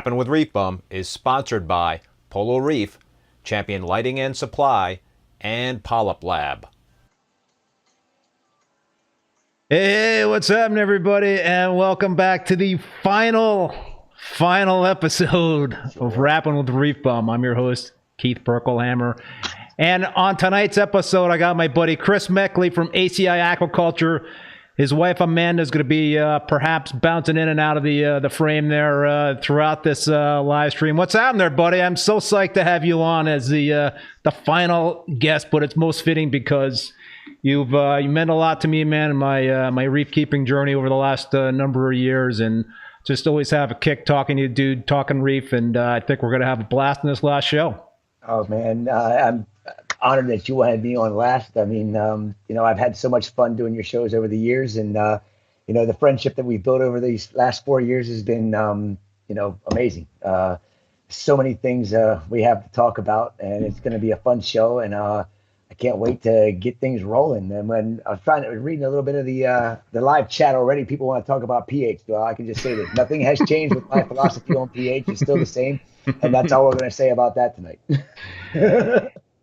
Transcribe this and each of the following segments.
Rappin with ReefBum is sponsored by Polo Reef, Champion Lighting and Supply, and Polyp Lab. Hey, what's happening, everybody, and welcome back to the final episode of Rappin with ReefBum. I'm your host, Keith Berkelhamer, and on tonight's episode, I got my buddy Chris Meckley from ACI Aquaculture. His wife Amanda is going to be perhaps bouncing in and out of the frame there throughout this live stream. What's happening there, buddy? I'm so psyched to have you on as the final guest, but it's most fitting because you meant a lot to me, man, in my reef keeping journey over the last number of years, and just always have a kick talking to you, dude, talking reef, and I think we're going to have a blast in this last show. Oh, man, I'm honored that you wanted me on last. I mean, I've had so much fun doing your shows over the years, and the friendship that we've built over these last 4 years has been, amazing. So many things we have to talk about, and it's going to be a fun show, and I can't wait to get things rolling. And when I was reading a little bit of the live chat already, people want to talk about pH. Well, I can just say that nothing has changed with my philosophy on pH. It's still the same, and that's all we're going to say about that tonight.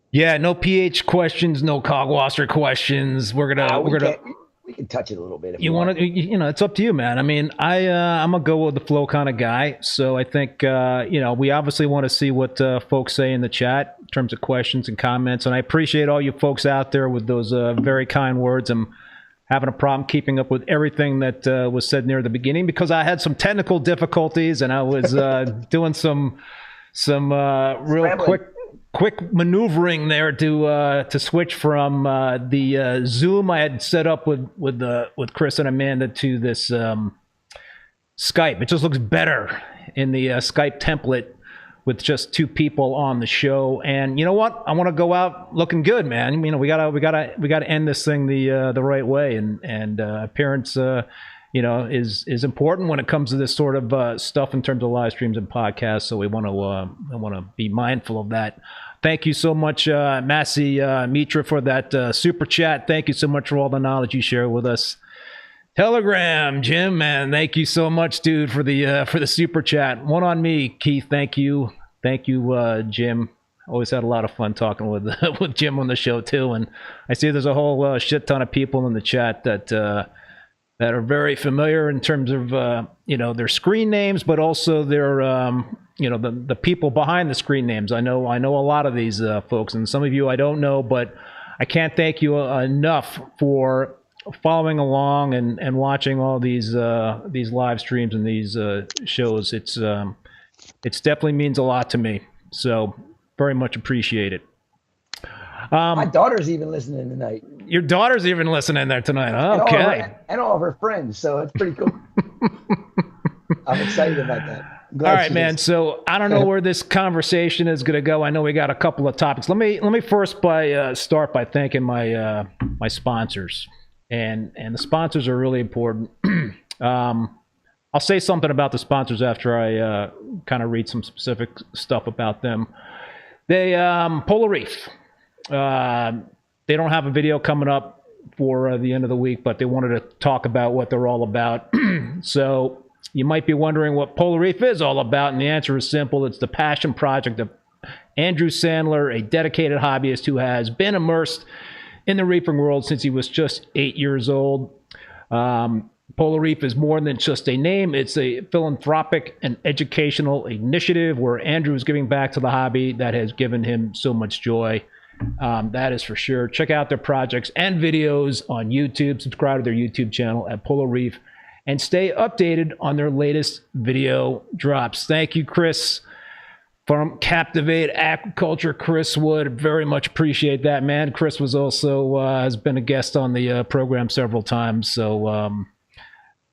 Yeah, no pH questions, no Kalkwasser questions. We can touch it a little bit. If you want to, it's up to you, man. I mean, I'm a go with the flow kind of guy. So I think, we obviously want to see what folks say in the chat in terms of questions and comments. And I appreciate all you folks out there with those very kind words. I'm having a problem keeping up with everything that was said near the beginning because I had some technical difficulties and I was doing some real quick maneuvering there to switch from the Zoom I had set up with Chris and Amanda to this Skype. It just looks better in the Skype template with just two people on the show. And you know what? I want to go out looking good, man. We gotta end this thing the right way, and appearance is important when it comes to this sort of stuff in terms of live streams and podcasts. So I want to be mindful of that. Thank you so much, Mitra, for that super chat. Thank you so much for all the knowledge you share with us. Telegram, Jim, man, thank you so much, dude, for the super chat. One on me, Keith. Thank you, Jim. Always had a lot of fun talking with Jim on the show too. And I see there's a whole shit ton of people in the chat that are very familiar in terms of their screen names, but also their the people behind the screen names. I know a lot of these folks, and some of you I don't know, but I can't thank you enough for following along and watching all these live streams and these shows. It's definitely means a lot to me. So very much appreciate it. My daughter's even listening tonight. Your daughter's even listening there tonight. Okay. And all of her friends. So it's pretty cool. I'm excited about that. All right, man. So I don't know where this conversation is going to go. I know we got a couple of topics. Let me first start by thanking my sponsors, and the sponsors are really important. I'll say something about the sponsors after I kind of read some specific stuff about them. They Polo Reef. They don't have a video coming up for the end of the week, but they wanted to talk about what they're all about. So you might be wondering what Polo Reef is all about, and the answer is simple. It's the passion project of Andrew Sandler, a dedicated hobbyist who has been immersed in the reefing world since he was just 8 years old. Polo Reef is more than just a name. It's a philanthropic and educational initiative where Andrew is giving back to the hobby that has given him so much joy. That is for sure. Check out their projects and videos on YouTube. Subscribe to their YouTube channel at Polo Reef and stay updated on their latest video drops. Thank you, Chris, from Captivate Aquaculture. Chris Wood, very much appreciate that, man. Chris was also has been a guest on the program several times, so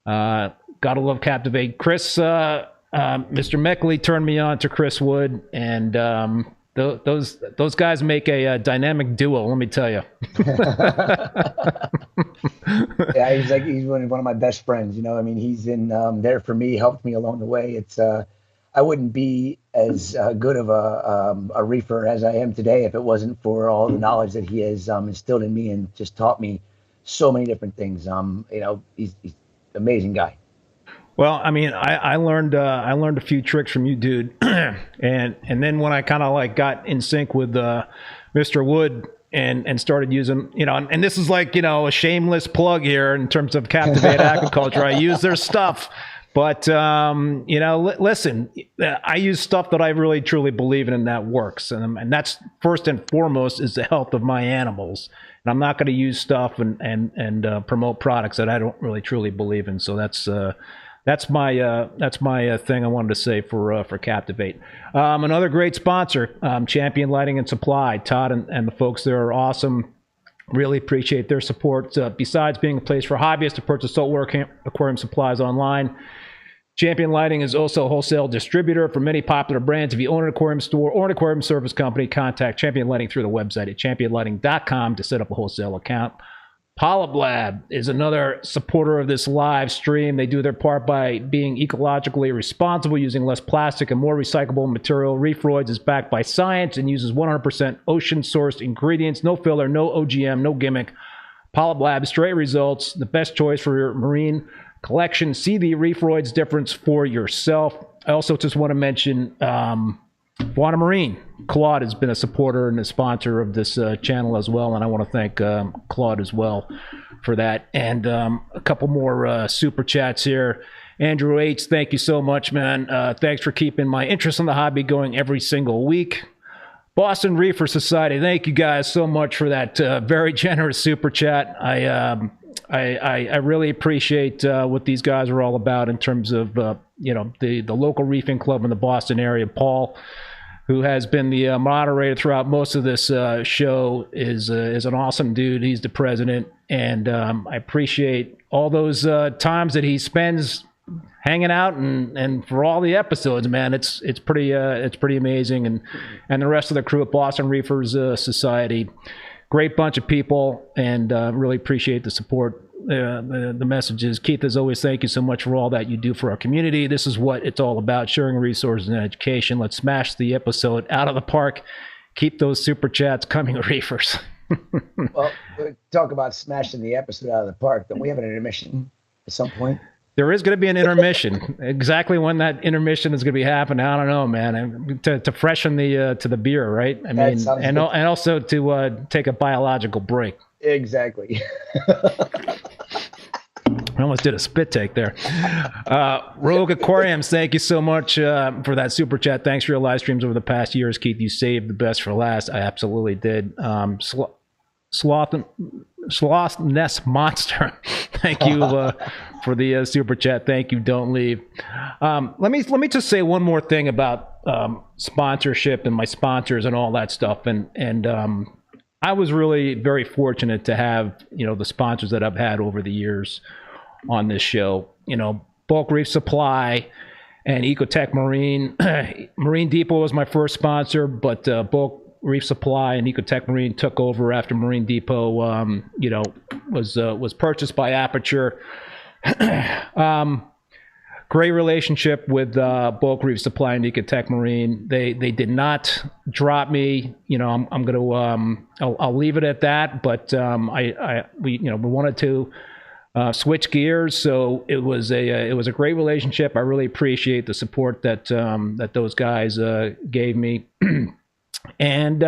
gotta love Captivate. Chris, Mr. Meckley turned me on to Chris Wood, and those guys make a dynamic duo, let me tell you. Yeah, he's one of my best friends. I mean, he's been there for me, helped me along the way. It's I wouldn't be as good of a reefer as I am today if it wasn't for all the knowledge that he has instilled in me and just taught me so many different things. He's an amazing guy. Well, I mean, I learned a few tricks from you, dude, and then when I kind of like got in sync with Mr. Wood and started using, and this is like, a shameless plug here in terms of Captivate Aquaculture. I use their stuff, but listen, I use stuff that I really truly believe in and that works, and that's first and foremost is the health of my animals. And I'm not going to use stuff and promote products that I don't really truly believe in. So that's my thing I wanted to say for Captivate. Another great sponsor, Champion Lighting and Supply. Todd and the folks there are awesome. Really appreciate their support. Besides being a place for hobbyists to purchase saltwater aquarium supplies online, Champion Lighting is also a wholesale distributor for many popular brands. If you own an aquarium store or an aquarium service company, contact Champion Lighting through the website at championlighting.com to set up a wholesale account. Polyp Lab is another supporter of this live stream. They do their part by being ecologically responsible, using less plastic and more recyclable material. Reefroids is backed by science and uses 100% ocean-sourced ingredients. No filler, no OGM, no gimmick. Polyp Lab, straight results, the best choice for your marine collection. See the Reefroids difference for yourself. I also just want to mention Buona Marine. Claude has been a supporter and a sponsor of this channel as well, and I want to thank Claude as well for that. And a couple more super chats here. Andrew H., thank you so much, man. Thanks for keeping my interest in the hobby going every single week. Boston Reefer Society, thank you guys so much for that very generous super chat. I really appreciate what these guys are all about in terms of the local reefing club in the Boston area. Paul, who has been the moderator throughout most of this show, is an awesome dude. He's the president, and I appreciate all those times that he spends hanging out and for all the episodes, man. It's pretty amazing, and the rest of the crew at Boston Reefers Society. Great bunch of people, and really appreciate the support, the messages. Keith, as always, thank you so much for all that you do for our community. This is what it's all about, sharing resources and education. Let's smash the episode out of the park. Keep those super chats coming, Reefers. Well, talk about smashing the episode out of the park. Don't we have an intermission at some point? There is going to be an intermission. Exactly when that intermission is going to be happening, I don't know, man. To freshen the to the beer, right? I mean, and also to take a biological break. Exactly. I almost did a spit take there. Rogue Aquariums, thank you so much for that super chat. Thanks for your live streams over the past years, Keith. You saved the best for last. I absolutely did. Sloth Nest Monster, thank you for the super chat. Thank you. Don't leave. Let me just say one more thing about sponsorship and my sponsors and all that stuff. And I was really very fortunate to have the sponsors that I've had over the years on this show. Bulk Reef Supply and Ecotech Marine. Marine Depot was my first sponsor, but Bulk Reef Supply and Ecotech Marine took over after Marine Depot, was purchased by Aperture. Great relationship with Bulk Reef Supply and Ecotech Marine. They did not drop me. I'm gonna I'll leave it at that. But we wanted to switch gears, so it was a great relationship. I really appreciate the support that those guys gave me. And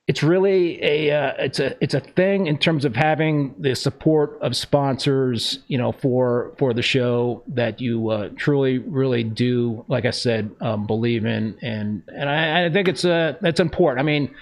it's really a thing in terms of having the support of sponsors, for the show that you truly really do, like I said, believe in, and I think that's important. I mean,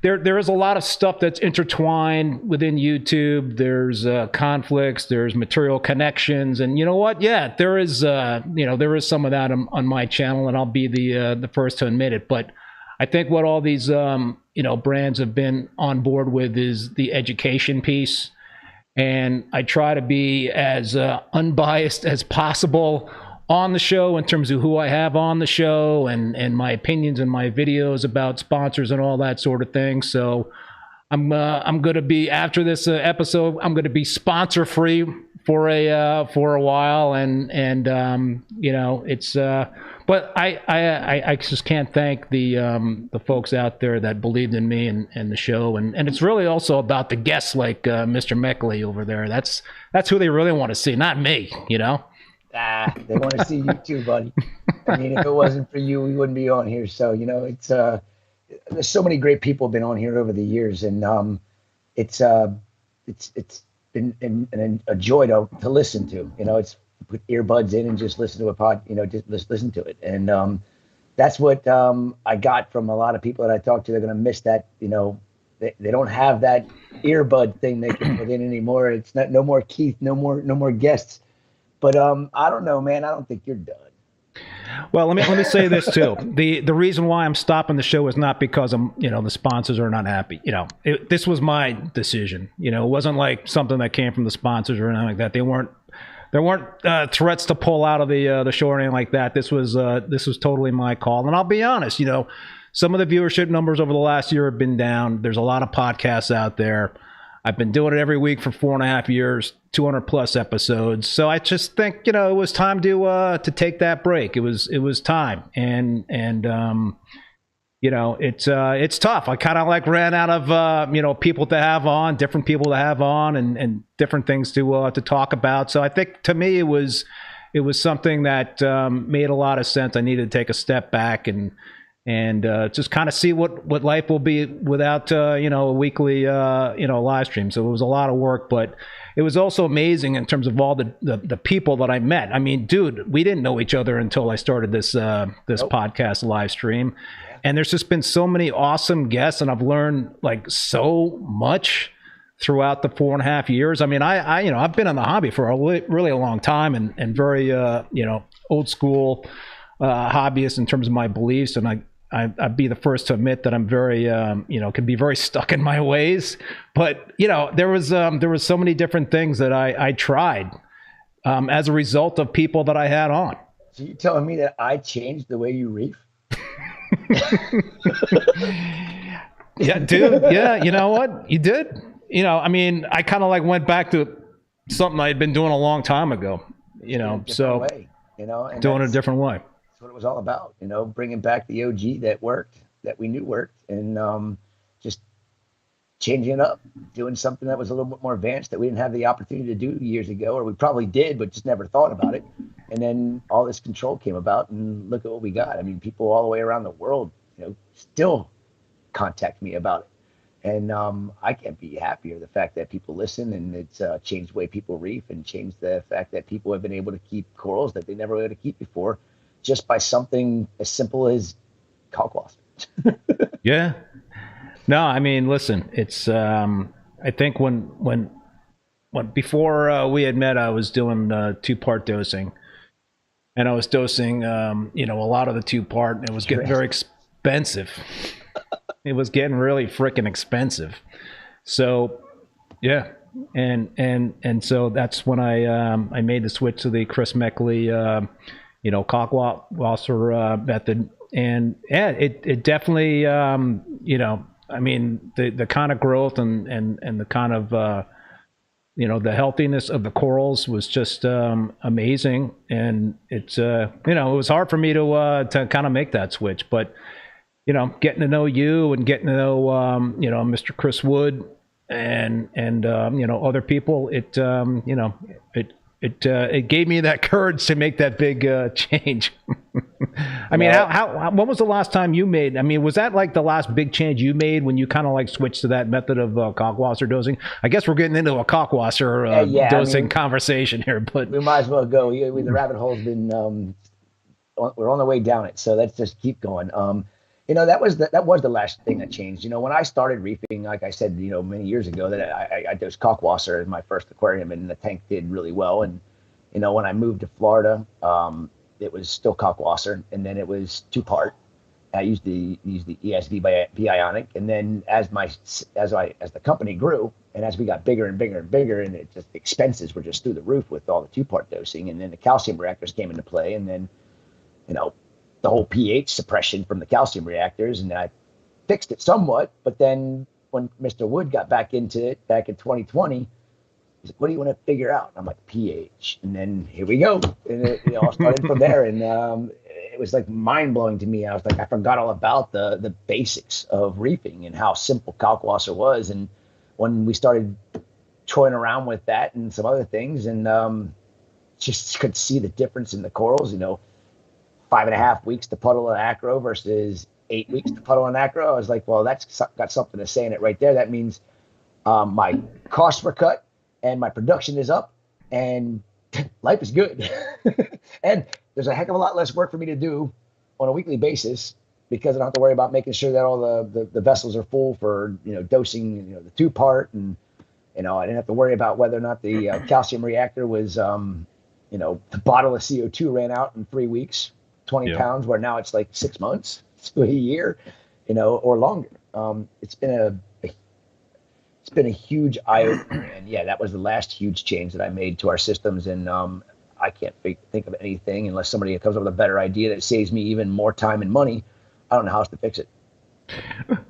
there is a lot of stuff that's intertwined within YouTube. There's conflicts, there's material connections, and you know what? Yeah, there is there is some of that on my channel, and I'll be the first to admit it. But I think what all these brands have been on board with is the education piece, and I try to be as unbiased as possible on the show in terms of who I have on the show and my opinions and my videos about sponsors and all that sort of thing. So I'm going to be, after this episode, I'm going to be sponsor free for a while, and you know, it's but I just can't thank the folks out there that believed in me and the show, and it's really also about the guests like Mr. Meckley over there. That's who they really want to see, not me, you know. They want to see you too, buddy. I mean, if it wasn't for you, we wouldn't be on here. So, you know, it's there's so many great people been on here over the years, and it's been a joy to listen to. You know, it's put earbuds in and just listen to a pod. You know, just listen to it, and that's what I got from a lot of people that I talked to. They're gonna miss that. You know, they don't have that earbud thing they can put in anymore. It's not no more Keith, no more guests. But I don't know, man. I don't think you're done. Well, let me say this too. The reason why I'm stopping the show is not because the sponsors are not happy. You know, this was my decision. You know, it wasn't like something that came from the sponsors or anything like that. There weren't threats to pull out of the show or anything like that. This was totally my call. And I'll be honest, you know, some of the viewership numbers over the last year have been down. There's a lot of podcasts out there. I've been doing it every week for 4.5 years, 200 plus episodes. So I just think, you know, it was time to take that break. It was time, and you know, it's tough. I kind of like ran out of people to have on, different people to have on, and different things to talk about. So I think to me it was something that made a lot of sense. I needed to take a step back and just kind of see what life will be without a weekly live stream. So it was a lot of work, but it was also amazing in terms of all the people that I met. I mean, dude, we didn't know each other until I started this podcast live stream, and there's just been so many awesome guests, and I've learned like so much throughout the 4.5 years. I mean, I've been in the hobby for a really a long time, and very old school hobbyist in terms of my beliefs, and I'd be the first to admit that I'm very, can be very stuck in my ways. But, you know, there was so many different things that I tried as a result of people that I had on. So you're telling me that I changed the way you reef? Yeah, dude. Yeah, you know what? You did. You know, I mean, I kind of like went back to something I had been doing a long time ago, you know, so way, you know, and doing it a different way. That's what it was all about, you know, bringing back the OG that worked, that we knew worked, and just changing it up, doing something that was a little bit more advanced that we didn't have the opportunity to do years ago, or we probably did, but just never thought about it. And then all this control came about, and look at what we got. I mean, people all the way around the world, you know, still contact me about it. And I can't be happier. The fact that people listen, and it's changed the way people reef, and changed the fact that people have been able to keep corals that they never were able to keep before, just by something as simple as Kalkwasser. Yeah. No, I mean, listen, it's I think when before we had met, I was doing 2-part dosing, and I was dosing a lot of the 2-part, and it was getting very expensive. It was getting really freaking expensive. So yeah, and so that's when I made the switch to the Chris Meckley Kalkwasser method, and yeah, it definitely I mean, the kind of growth and the kind of the healthiness of the corals was just amazing, and it's it was hard for me to kind of make that switch, but getting to know you and getting to know Mr. Chris Wood and other people, it gave me that courage to make that big change. I mean, when was the last time you made? I mean, was that like the last big change you made when you kind of like switched to that method of Kalkwasser dosing? I guess we're getting into a Kalkwasser dosing conversation here, but we might as well go. The rabbit hole's been we're on the way down it, so let's just keep going. That was the last thing that changed. When I started reefing, like I said, many years ago, that I dosed Kalkwasser in my first aquarium, and the tank did really well. And when I moved to Florida, it was still Kalkwasser, and then it was 2-part. I used the ESV by Bionic, and then as the company grew, and as we got bigger and bigger and bigger, and it just expenses were just through the roof with all the 2-part dosing, and then the calcium reactors came into play, and then the whole pH suppression from the calcium reactors, and I fixed it somewhat. But then when Mr. Wood got back into it back in 2020, He's like, what do you want to figure out? And I'm like, pH. And then here we go. And it all started from there. And it was like mind blowing to me. I was like, I forgot all about the basics of reefing and how simple Kalkwasser was. And when we started toying around with that and some other things, and just could see the difference in the corals, 5.5 weeks to puddle an acro versus 8 weeks to puddle an acro. I was like, well, that's got something to say in it right there. That means my costs were cut and my production is up and life is good. And there's a heck of a lot less work for me to do on a weekly basis because I don't have to worry about making sure that all the vessels are full for, dosing, the 2-part. And, I didn't have to worry about whether or not the calcium reactor was, the bottle of CO2 ran out in 3 weeks, 20 pounds, where now it's like 6 months to a year, or longer. It's been a huge eye opener, and that was the last huge change that I made to our systems. And I can't think of anything unless somebody comes up with a better idea that saves me even more time and money. I don't know how else to fix it.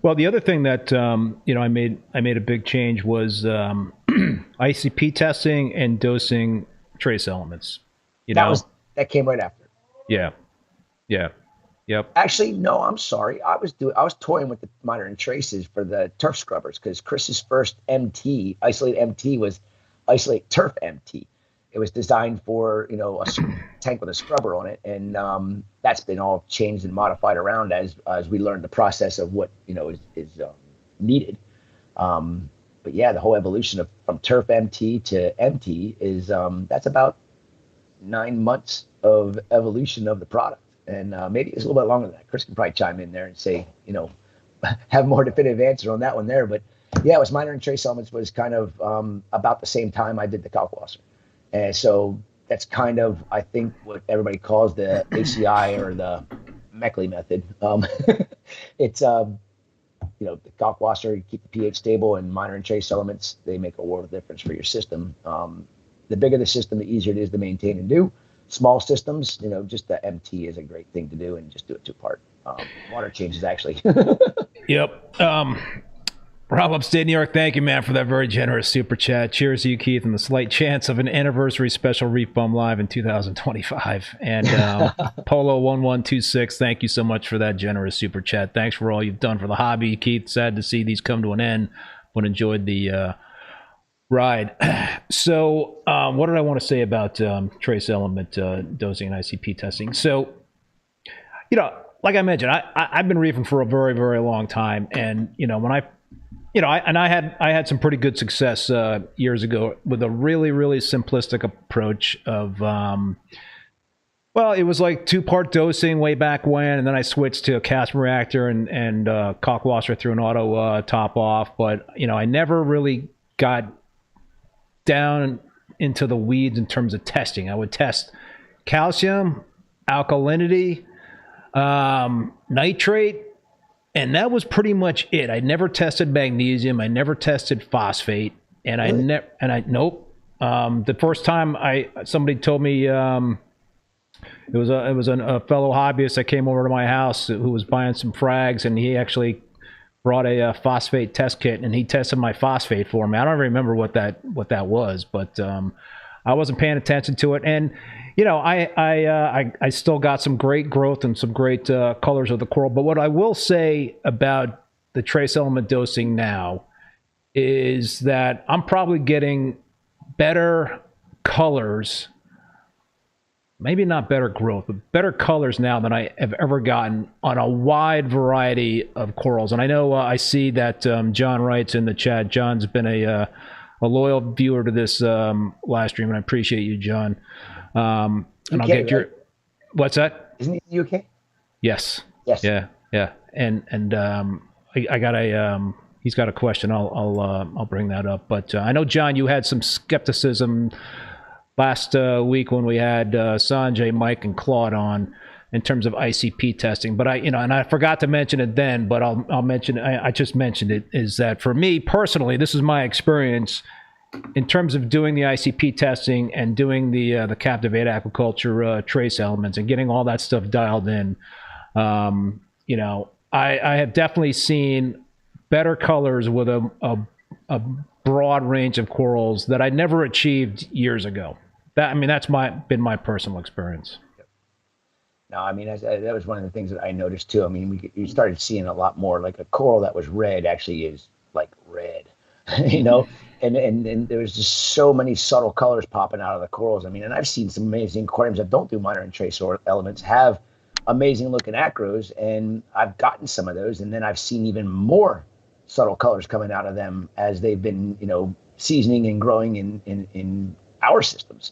Well, the other thing that I made a big change was ICP testing and dosing trace elements. That came right after. Yeah. Yep. Actually, no, I'm sorry. I was toying with the monitoring traces for the turf scrubbers because Chris's first MT, Isolate MT, was Isolate Turf MT. It was designed for, a tank with a scrubber on it. And that's been all changed and modified around as we learned the process of what, is needed. But the whole evolution from Turf MT to MT is that's about 9 months of evolution of the product. And maybe it's a little bit longer than that. Chris can probably chime in there and say, have a more definitive answer on that one there. But it was monitoring trace elements was kind of about the same time I did the Kalkwasser. And so that's kind of, I think, what everybody calls the ACI or the Meckley method. It's, the Kalkwasser, keep the pH stable, and monitoring trace elements, they make a world of difference for your system. The bigger the system, the easier it is to maintain and do. Small systems, just the MT is a great thing to do, and just do it 2-part. Water changes, actually. Yep. Rob, upstate New York, thank you, man, for that very generous super chat. Cheers to you, Keith, and the slight chance of an anniversary special ReefBum Live in 2025. And Polo1126, thank you so much for that generous super chat. Thanks for all you've done for the hobby, Keith. Sad to see these come to an end, but enjoyed the ride. So what did I want to say about trace element dosing and ICP testing? So, like I mentioned, I've been reefing for a very, very long time. And, when I had some pretty good success years ago with a really, really simplistic approach of, it was like 2-part dosing way back when, and then I switched to a calcium reactor and Kalkwasser through an auto top off. But, I never really got down into the weeds in terms of testing. I would test calcium, alkalinity, nitrate, and that was pretty much it. I never tested magnesium. I never tested phosphate, and nope. The first time somebody told me it was a fellow hobbyist that came over to my house who was buying some frags, and he actually brought a phosphate test kit, and he tested my phosphate for me. I don't remember what that was, but I wasn't paying attention to it. And I still got some great growth and some great colors of the coral. But what I will say about the trace element dosing now is that I'm probably getting better colors. Maybe not better growth, but better colors now than I have ever gotten on a wide variety of corals. And I know I see that John writes in the chat. John's been a loyal viewer to this live stream, and I appreciate you, John. And I'll get your... Right? What's that? Isn't he in the UK? Yes. Yes. Yeah. And I got he's got a question. I'll bring that up. But I know, John, you had some skepticism last week when we had Sanjay, Mike, and Claude on in terms of ICP testing. But I forgot to mention it then, but I'll mention it. I just mentioned it, is that for me personally, this is my experience in terms of doing the ICP testing and doing the Captivate Aquaculture trace elements and getting all that stuff dialed in. I have definitely seen better colors with a broad range of corals that I never achieved years ago. That's been my personal experience. No, I mean, that was one of the things that I noticed too. I mean, you started seeing a lot more, like a coral that was red actually is like red, you know, and there was just so many subtle colors popping out of the corals. I mean, and I've seen some amazing aquariums that don't do minor and trace elements have amazing looking acros, and I've gotten some of those, and then I've seen even more subtle colors coming out of them as they've been, you know, seasoning and growing in our systems.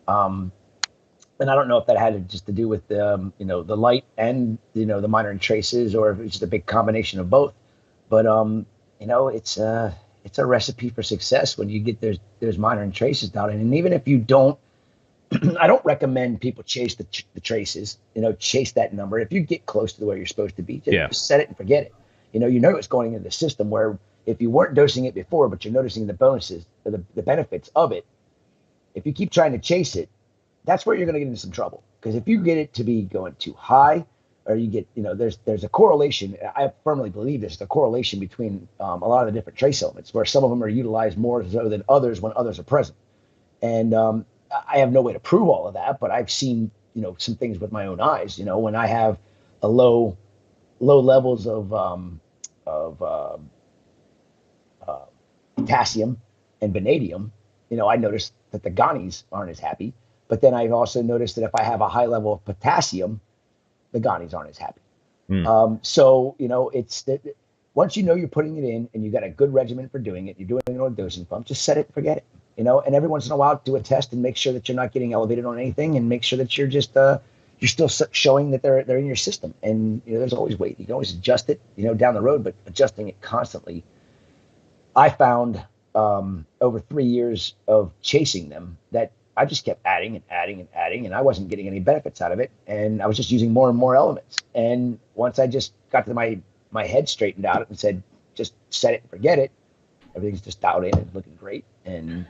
And I don't know if that had just to do with the, you know, the light and, you know, the minor and traces, or if it's just a big combination of both. But, you know, it's a recipe for success when you get those minor and traces down. And even if you don't, I don't recommend people chase the traces, you know, chase that number. If you get close to where you're supposed to be, just set it and forget it. You know it's going into the system, where if you weren't dosing it before, but you're noticing the bonuses, or the benefits of it, if you keep trying to chase it, that's where you're going to get into some trouble. Because if you get it to be going too high, or you get, you know, there's a correlation. I firmly believe this, the correlation between a lot of the different trace elements, where some of them are utilized more so than others when others are present. And I have no way to prove all of that, but I've seen, you know, some things with my own eyes. You know, when I have a low levels of potassium and vanadium, you know, I noticed that the gonnies aren't as happy. But then I've also noticed that if I have a high level of potassium, the gonnies aren't as happy. So, you know, it's that once you know you're putting it in and you got a good regimen for doing it, you're doing it on a dosing pump, just set it and forget it. You know, and every once in a while do a test and make sure that you're not getting elevated on anything, and make sure that you're just you're still showing that they're in your system. And, you know, there's always weight. You can always adjust it, you know, down the road, but adjusting it constantly. I found over 3 years of chasing them that I just kept adding and adding and adding, and I wasn't getting any benefits out of it. And I was just using more and more elements. And once I just got to my head straightened out and said, just set it and forget it, everything's just dialed in and looking great. And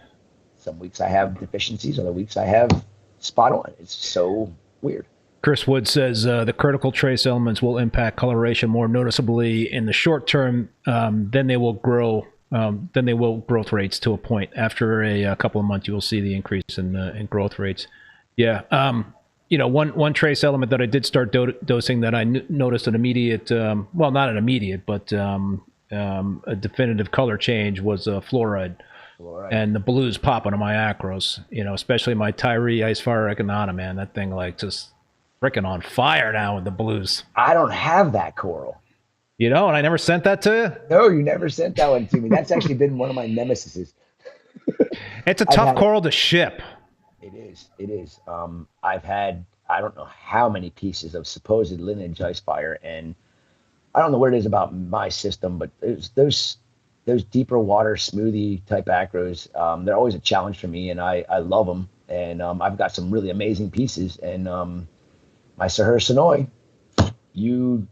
some weeks I have deficiencies, other weeks I have spot on. It's so weird. Chris Wood says the critical trace elements will impact coloration more noticeably in the short term. Then they will grow. Then they will growth rates to a point. After a couple of months, you will see the increase in growth rates. Yeah. You know, one trace element that I did start dosing that I noticed an immediate, well, not an immediate, but a definitive color change was fluoride. And the blues popping on my acros, you know, especially my Tyree Ice Fire Echinata, man. That thing, like, just freaking on fire now with the blues. I don't have that coral. You know, and I never sent that to you? No, you never sent that one to me. That's actually been one of my nemesises. It's a tough coral to ship. It is. It is. I've had, I don't know how many pieces of supposed lineage ice fire, and I don't know what it is about my system, but those deeper water smoothie type acros, they're always a challenge for me, and I love them. And I've got some really amazing pieces. And my Sahara Sonoy, you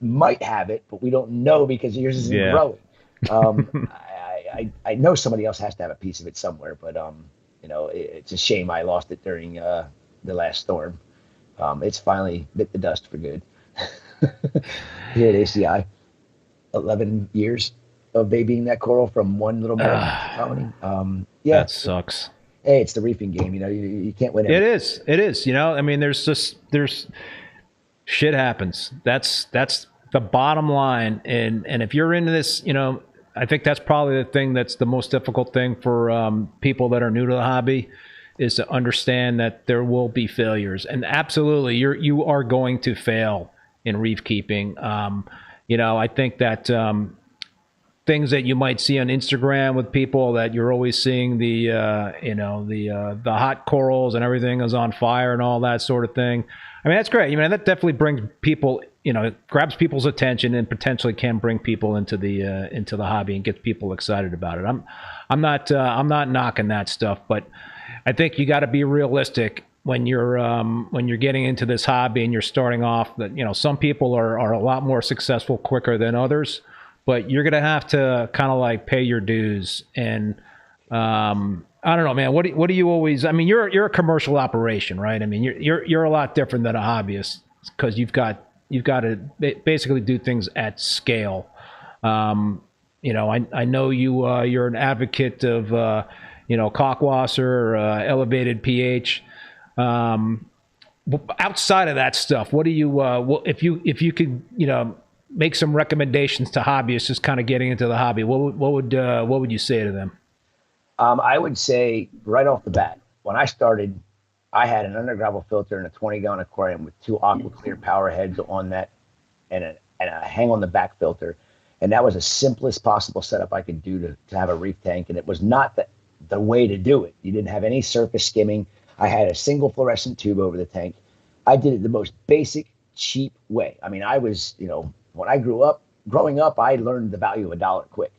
might have it, but we don't know because yours isn't growing. I know somebody else has to have a piece of it somewhere, but you know, it's a shame I lost it during the last storm. It's finally bit the dust for good. Here at ACI, 11 years of babying that coral from one little colony. Yeah, that sucks. Hey, it's the reefing game. You know, you can't win everything. It is. You know, I mean, there's shit happens. That's the bottom line. And if you're into this, you know, I think that's probably the thing that's the most difficult thing for people that are new to the hobby, is to understand that there will be failures. And absolutely, you are going to fail in reef keeping. You know, I think that things that you might see on Instagram with people that you're always seeing the hot corals and everything is on fire and all that sort of thing. I mean, that's great. I mean, that definitely brings people, you know, it grabs people's attention and potentially can bring people into the hobby and get people excited about it. I'm not knocking that stuff, but I think you got to be realistic when you're getting into this hobby and you're starting off. That, you know, some people are a lot more successful quicker than others, but you're gonna have to kind of like pay your dues. And I don't know, man. What do you always? I mean, you're a commercial operation, right? I mean, you're a lot different than a hobbyist because you've got to basically do things at scale. I know you're an advocate of Kalkwasser, elevated pH. Outside of that stuff, what do you if you could make some recommendations to hobbyists just kind of getting into the hobby, what would you say to them? I would say right off the bat, when I started, I had an undergravel filter in a 20-gallon aquarium with 2 AquaClear power heads on that and a hang on the back filter. And that was the simplest possible setup I could do to have a reef tank. And it was not the way to do it. You didn't have any surface skimming. I had a single fluorescent tube over the tank. I did it the most basic, cheap way. I mean, I was, when I growing up, I learned the value of $1 quick,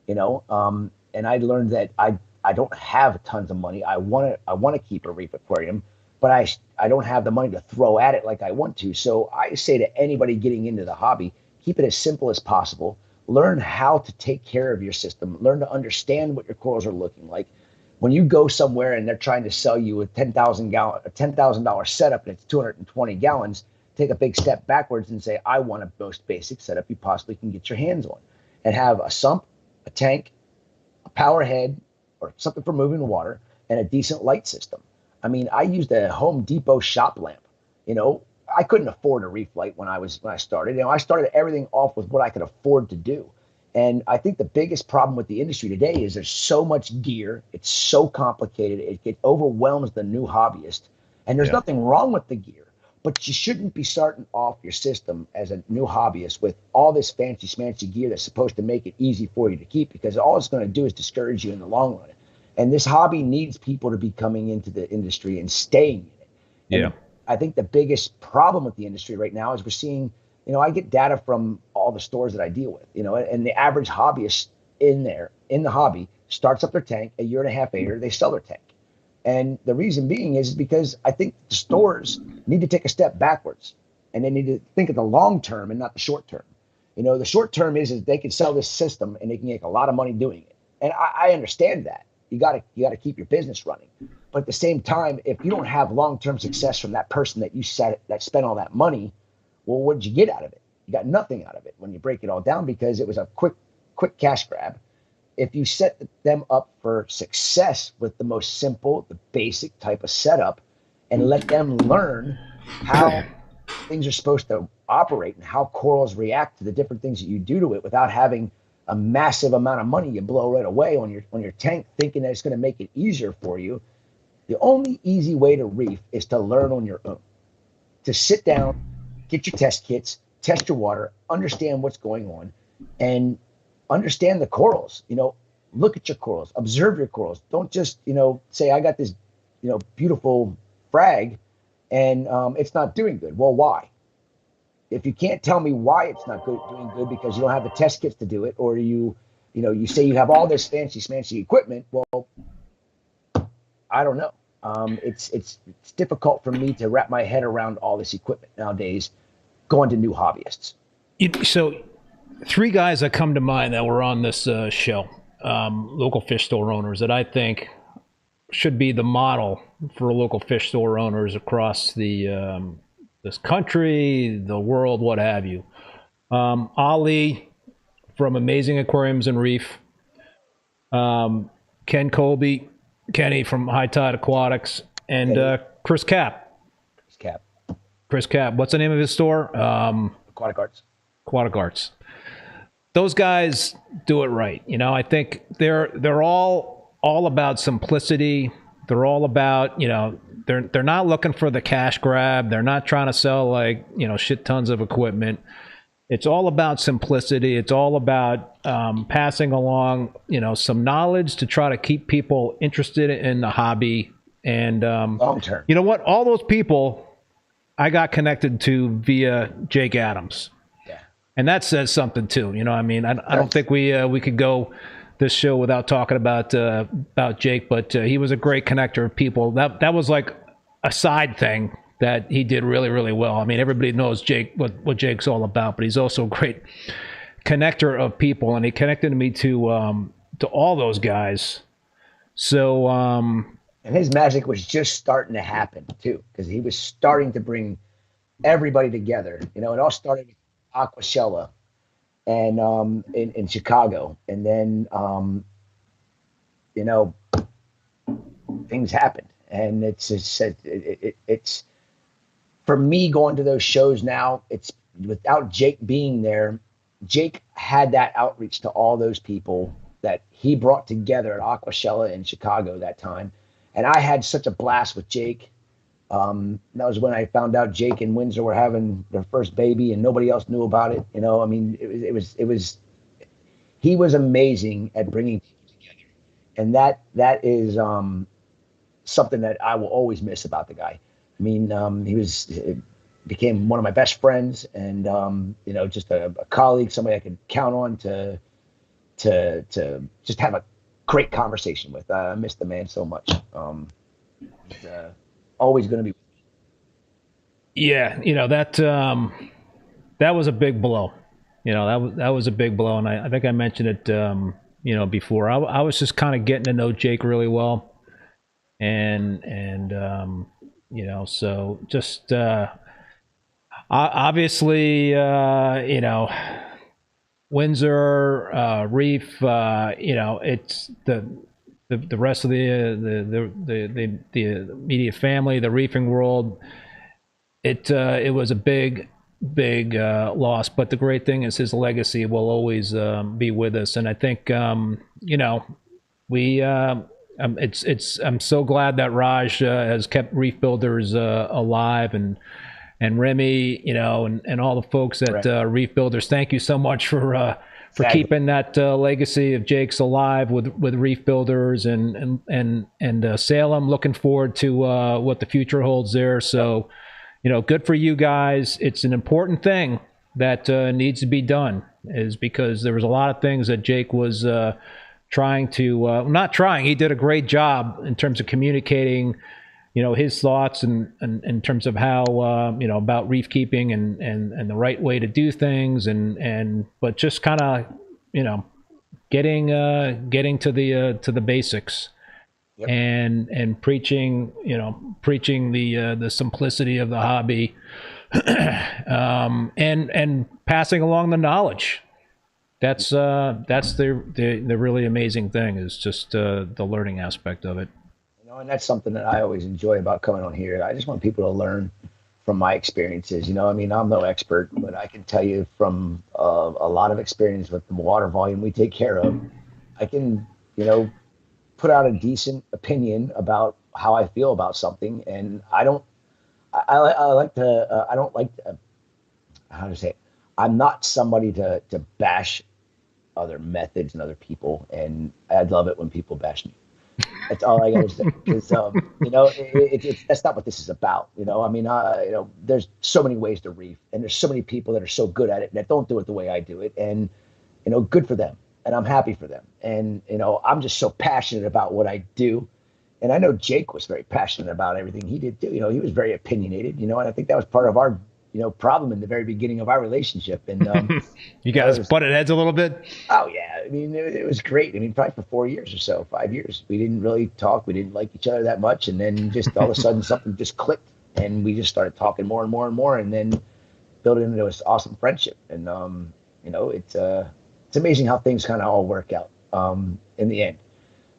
and I learned that I don't have tons of money. I want to keep a reef aquarium, but I don't have the money to throw at it like I want to. So I say to anybody getting into the hobby, keep it as simple as possible. Learn how to take care of your system. Learn to understand what your corals are looking like. When you go somewhere and they're trying to sell you a $10,000 setup and it's 220 gallons, take a big step backwards and say, I want a most basic setup you possibly can get your hands on, and have a sump, a tank, a power head, or something for moving water, and a decent light system. I mean, I used a Home Depot shop lamp. I couldn't afford a reef light when I started. I started everything off with what I could afford to do. And I think the biggest problem with the industry today is there's so much gear. It's so complicated. It overwhelms the new hobbyist. And there's nothing wrong with the gear, but you shouldn't be starting off your system as a new hobbyist with all this fancy smancy gear that's supposed to make it easy for you to keep, because all it's going to do is discourage you in the long run. And this hobby needs people to be coming into the industry and staying in it. And I think the biggest problem with the industry right now is we're seeing, I get data from all the stores that I deal with, and the average hobbyist in the hobby starts up their tank a year and a half later, they sell their tank. And the reason being is because I think the stores need to take a step backwards, and they need to think of the long term and not the short term. The short term is they can sell this system and they can make a lot of money doing it. And I understand that. You gotta keep your business running. But at the same time, if you don't have long-term success from that person that spent all that money, well, what did you get out of it? You got nothing out of it when you break it all down, because it was a quick cash grab. If you set them up for success with the most simple, the basic type of setup, and let them learn how things are supposed to operate and how corals react to the different things that you do to it without having a massive amount of money you blow right away on your tank, thinking that it's going to make it easier for you. The only easy way to reef is to learn on your own, to sit down, get your test kits, test your water, understand what's going on, and understand the corals. Look at your corals, observe your corals. Don't just, say, I got this, beautiful frag and it's not doing good. Well, why? If you can't tell me why it's not doing good because you don't have the test kits to do it, or you say you have all this fancy smancy equipment, well, I don't know. It's difficult for me to wrap my head around all this equipment nowadays, going to new hobbyists. So 3 guys that come to mind that were on this show, local fish store owners that I think should be the model for local fish store owners across the this country, the world, what have you. Ali from Amazing Aquariums and Reef, Ken Colby, Kenny from High Tide Aquatics, and Chris Cap. Chris Cap. What's the name of his store? Aquatic Arts. Aquatic Arts. Those guys do it right. I think they're all about simplicity. They're all about, they're not looking for the cash grab. They're not trying to sell shit tons of equipment. It's all about simplicity. It's all about passing along, some knowledge to try to keep people interested in the hobby. And long term. You know what? All those people I got connected to via Jake Adams. Yeah. And that says something too. I don't think we could go this show without talking about Jake, but he was a great connector of people. That was like a side thing that he did really, really well. Everybody knows Jake, what Jake's all about, but he's also a great connector of people, and he connected me to all those guys. So, and his magic was just starting to happen too, because he was starting to bring everybody together. It all started with Aquashella, and in Chicago, and then things happened, and it's for me going to those shows now. It's without Jake being there. Jake had that outreach to all those people that he brought together at Aquashella in Chicago that time, and I had such a blast with Jake. That was when I found out Jake and Windsor were having their first baby, and nobody else knew about it. I mean, it was he was amazing at bringing people together, and that is something that I will always miss about the guy. I mean, he became one of my best friends, and just a colleague, somebody I could count on to just have a great conversation with. I miss the man so much. He's always going to be. Yeah, that was a big blow. That was a big blow, and I think I mentioned it before. I was just kind of getting to know Jake really well, and so just obviously Windsor, Reef, it's the rest of the immediate family, the reefing world. It was a big loss, but the great thing is his legacy will always be with us. And I think I'm so glad that Raj has kept Reef Builders alive, and Remy, and all the folks at Reef Builders. Thank you so much for keeping that legacy of Jake's alive with Reef Builders and Salem. Looking forward to what the future holds there. So, good for you guys. It's an important thing that needs to be done, is because there was a lot of things that Jake was trying to not trying. He did a great job in terms of communicating, his thoughts and in terms of how about reef keeping and the right way to do things, but just kind of getting to the basics. Yep. and preaching the simplicity of the hobby, and passing along the knowledge. That's the really amazing thing, is just the learning aspect of it. And that's something that I always enjoy about coming on here. I just want people to learn from my experiences. I mean, I'm no expert, but I can tell you from a lot of experience with the water volume we take care of, I can, put out a decent opinion about how I feel about something. And I don't like to, how to say it? I'm not somebody to bash other methods and other people. And I'd love it when people bash me. That's all I gotta say. Because that's not what this is about. I mean, there's so many ways to reef, and there's so many people that are so good at it that don't do it the way I do it, and good for them, and I'm happy for them. And I'm just so passionate about what I do, and I know Jake was very passionate about everything he did too. He was very opinionated. And I think that was part of our problem in the very beginning of our relationship. And you guys butted heads a little bit. Oh yeah, I mean it was great. I mean, probably for 4 years or so, 5 years, we didn't really talk. We didn't like each other that much, and then just all of a sudden something just clicked, and we just started talking more and more and more, and then built into this awesome friendship. And it's amazing how things kind of all work out in the end.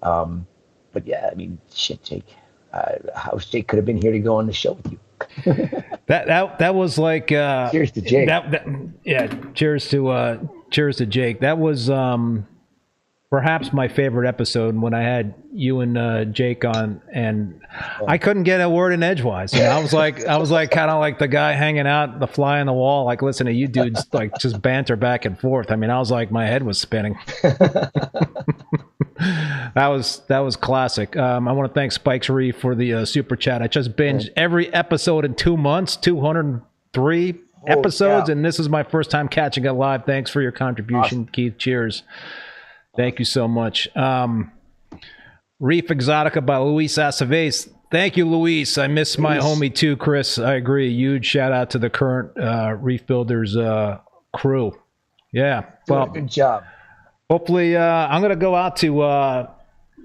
But yeah, I mean, shit, Jake. I wish Jake could have been here to go on the show with you. that was like cheers to Jake. Cheers to Jake. That was perhaps my favorite episode, when I had you and Jake on, and I couldn't get a word in edgewise. I was like kind of like the guy hanging out, the fly on the wall, like listen to you dudes like just banter back and forth. I mean, I was like, my head was spinning. That was classic. I want to thank Spikes Reef for the super chat. I just binged every episode in 2 months, 203 episodes, and this is my first time catching it live. Thanks for your contribution, awesome. Keith. Cheers. Thank you so much. Reef Exotica by Luis Aceves. Thank you, Luis. I miss my homie too, Chris. I agree. Huge shout out to the current Reef Builders crew. Yeah. Well, good job. Hopefully, I'm gonna go out to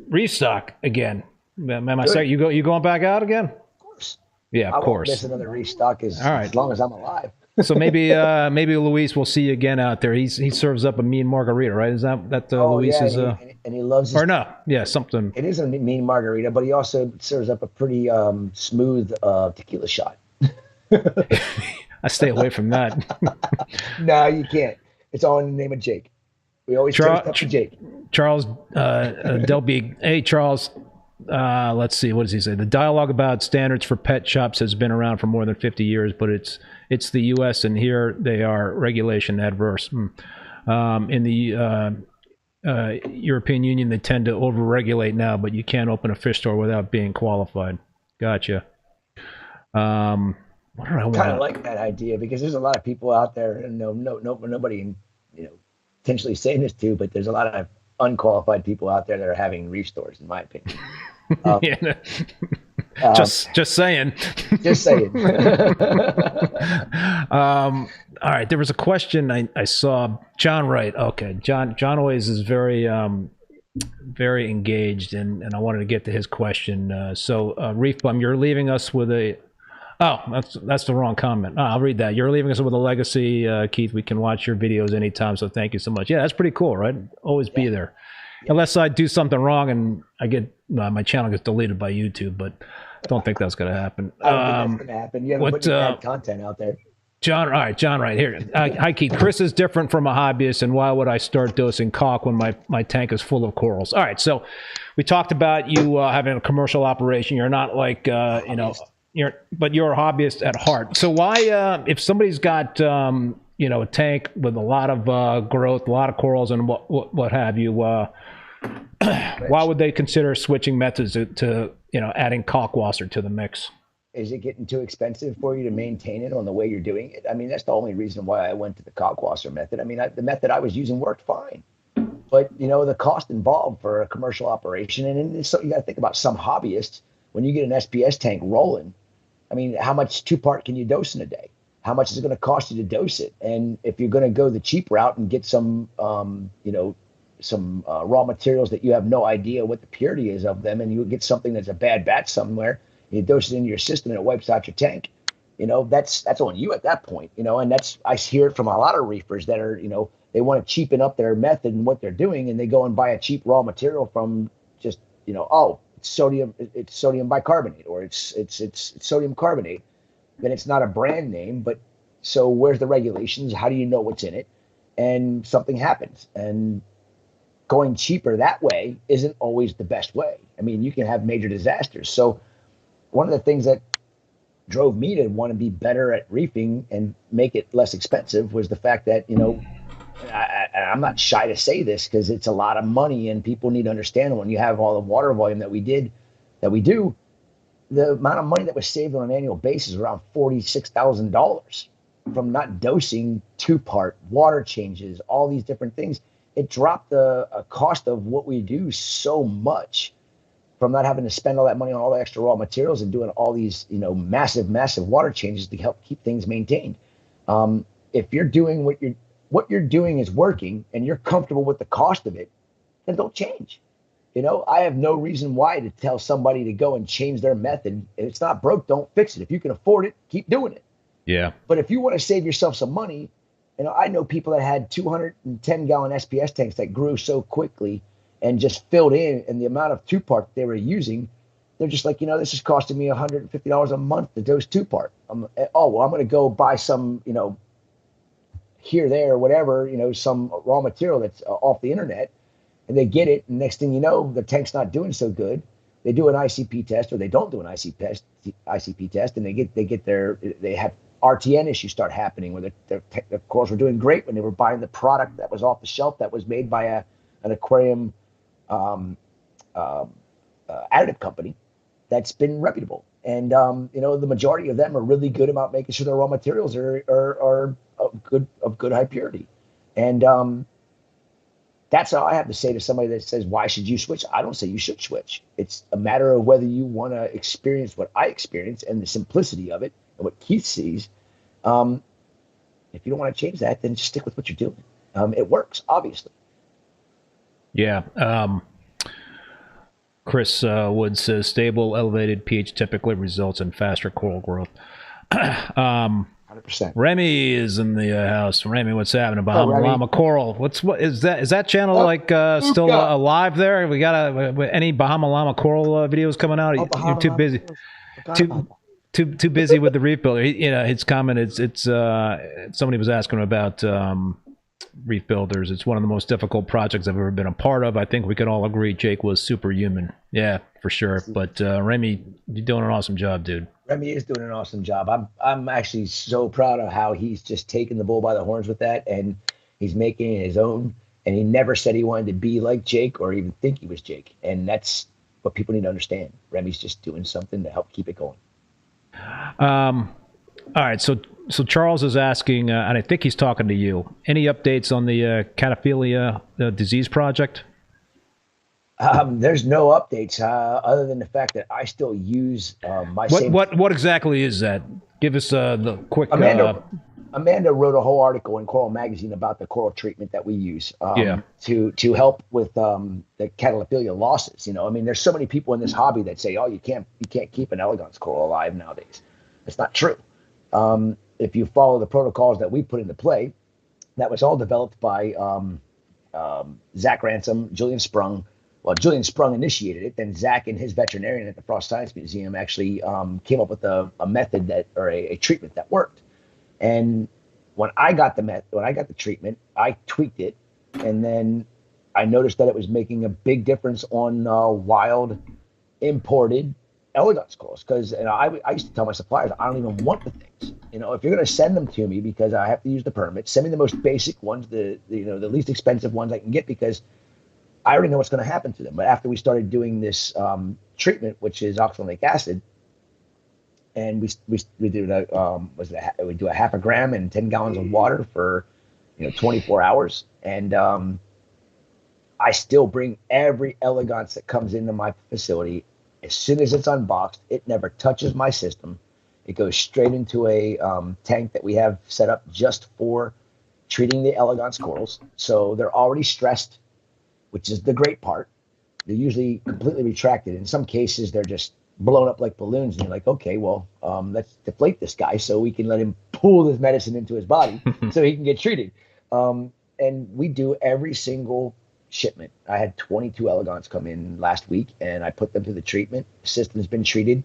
restock again. You going back out again? Of course. Yeah, of course. I won't miss another restock as long as I'm alive. So maybe Luis will see you again out there. He serves up a mean margarita, right? Is that Luis's? Yeah, and he loves his, or no? Yeah, something. It is a mean margarita, but he also serves up a pretty smooth tequila shot. I stay away from that. No, you can't. It's all in the name of Jake. We always toast up to Jake. Charles Delby. Hey, Charles. Let's see. What does he say? The dialogue about standards for pet shops has been around for more than 50 years, but it's the U.S. and here they are regulation adverse. In the European Union, they tend to overregulate now, but you can't open a fish store without being qualified. Gotcha. What do I want? Kind of like that idea because there's a lot of people out there, and nobody, intentionally saying this too, but there's a lot of unqualified people out there that are having reef stores, in my opinion. Just saying. Just saying. All right. There was a question I saw. John Wright. Okay. John always is very engaged, and I wanted to get to his question. So ReefBum, you're leaving us with a. Oh, that's the wrong comment. I'll read that. You're leaving us with a legacy, Keith. We can watch your videos anytime, so thank you so much. Yeah, that's pretty cool, right? Always be there. Yeah. Unless I do something wrong and I get my channel gets deleted by YouTube, but I don't think that's going to happen. I don't think that's going to happen. You haven't put bad content out there. John, all right, John, right here. Hi, Keith. Chris is different from a hobbyist, and why would I start dosing Kalk when my tank is full of corals? All right, so we talked about you having a commercial operation. You're not like, but you're a hobbyist at heart. So why, if somebody's got, a tank with a lot of growth, a lot of corals, and what have you, why would they consider switching methods to adding Kalkwasser to the mix? Is it getting too expensive for you to maintain it on the way you're doing it? I mean, that's the only reason why I went to the Kalkwasser method. I mean, the method I was using worked fine, but the cost involved for a commercial operation, and so you got to think about some hobbyists. When you get an SPS tank rolling, I mean, how much 2-part can you dose in a day? How much is it going to cost you to dose it? And if you're going to go the cheap route and get some raw materials that you have no idea what the purity is of them, and you get something that's a bad batch somewhere, you dose it into your system and it wipes out your tank, that's on you at that point, and I hear it from a lot of reefers that are, they want to cheapen up their method and what they're doing, and they go and buy a cheap raw material from just, it's sodium bicarbonate, or it's sodium carbonate. Then it's not a brand name, but so where's the regulations? How do you know what's in it? And something happens, and going cheaper that way isn't always the best way. I mean, you can have major disasters. So one of the things that drove me to want to be better at reefing and make it less expensive was the fact that, I'm not shy to say this because it's a lot of money, and people need to understand when you have all the water volume that we do, the amount of money that was saved on an annual basis is around $46,000 from not dosing 2-part water changes, all these different things. It dropped the cost of what we do so much from not having to spend all that money on all the extra raw materials and doing all these, massive water changes to help keep things maintained. If you're doing what you're doing is working and you're comfortable with the cost of it, then don't change. I have no reason why to tell somebody to go and change their method. If it's not broke, don't fix it. If you can afford it, keep doing it. Yeah. But if you want to save yourself some money, I know people that had 210-gallon SPS tanks that grew so quickly and just filled in, and the amount of 2-part they were using, they're just like, this is costing me $150 a month to dose 2-part. I'm going to go buy some, here, there, whatever, some raw material that's off the internet, and they get it. And next thing you know, the tank's not doing so good. They do an ICP test, or they don't do an ICP test, and they have RTN issues start happening where their corals were doing great when they were buying the product that was off the shelf that was made by an aquarium additive company that's been reputable. And the majority of them are really good about making sure their raw materials are of good high purity. And that's all I have to say to somebody that says, why should you switch? I don't say you should switch. It's a matter of whether you want to experience what I experience and the simplicity of it and what Keith sees. If you don't want to change that, then just stick with what you're doing. It works, obviously. Yeah. Chris Wood says stable, elevated pH typically results in faster coral growth. 100%. Remy is in the house. Remy, what's happening? Bahama Remy. Llama Coral. What is that? Is that channel still alive there? We got any Bahama Llama Coral videos coming out? You're too busy. Too busy with the Reef Builder. His comment it's somebody was asking him about Reef Builders. It's one of the most difficult projects I've ever been a part of. I think we can all agree Jake was superhuman. Yeah, for sure. But Remy, you're doing an awesome job, dude. Remy is doing an awesome job. I'm actually so proud of how he's just taken the bull by the horns with that, and he's making it his own. And he never said he wanted to be like Jake or even think he was Jake. And that's what people need to understand. Remy's just doing something to help keep it going. All right, so Charles is asking, and I think he's talking to you. Any updates on the cataphilia disease project? There's no updates other than the fact that I still use my same. What exactly is that? Give us the quick. Amanda wrote a whole article in Coral Magazine about the coral treatment that we use to help with the cataphilia losses. There's so many people in this hobby that say, "Oh, you can't keep an elegance coral alive nowadays." It's not true. If you follow the protocols that we put into play, that was all developed by Zach Ransom, Julian Sprung. Well, Julian Sprung initiated it. Then Zach and his veterinarian at the Frost Science Museum actually came up with a method or a treatment that worked. And when I got the treatment, I tweaked it, and then I noticed that it was making a big difference on wild imported elegance corals. Because I used to tell my suppliers, I don't even want the things. If you're going to send them to me because I have to use the permit, send me the most basic ones, the least expensive ones I can get, because I already know what's going to happen to them. But after we started doing this treatment, which is oxalic acid, and we do we do a half a gram and 10 gallons of water for 24 hours, and I still bring every elegance that comes into my facility. As soon as it's unboxed, it never touches my system. It goes straight into a tank that we have set up just for treating the elegance corals. So they're already stressed, which is the great part. They're usually completely retracted. In some cases, they're just blown up like balloons, and you're like, okay, well, let's deflate this guy so we can let him pull this medicine into his body so he can get treated. And we do every single shipment. I had 22 elegants come in last week, and I put them through the treatment. The system's been treated,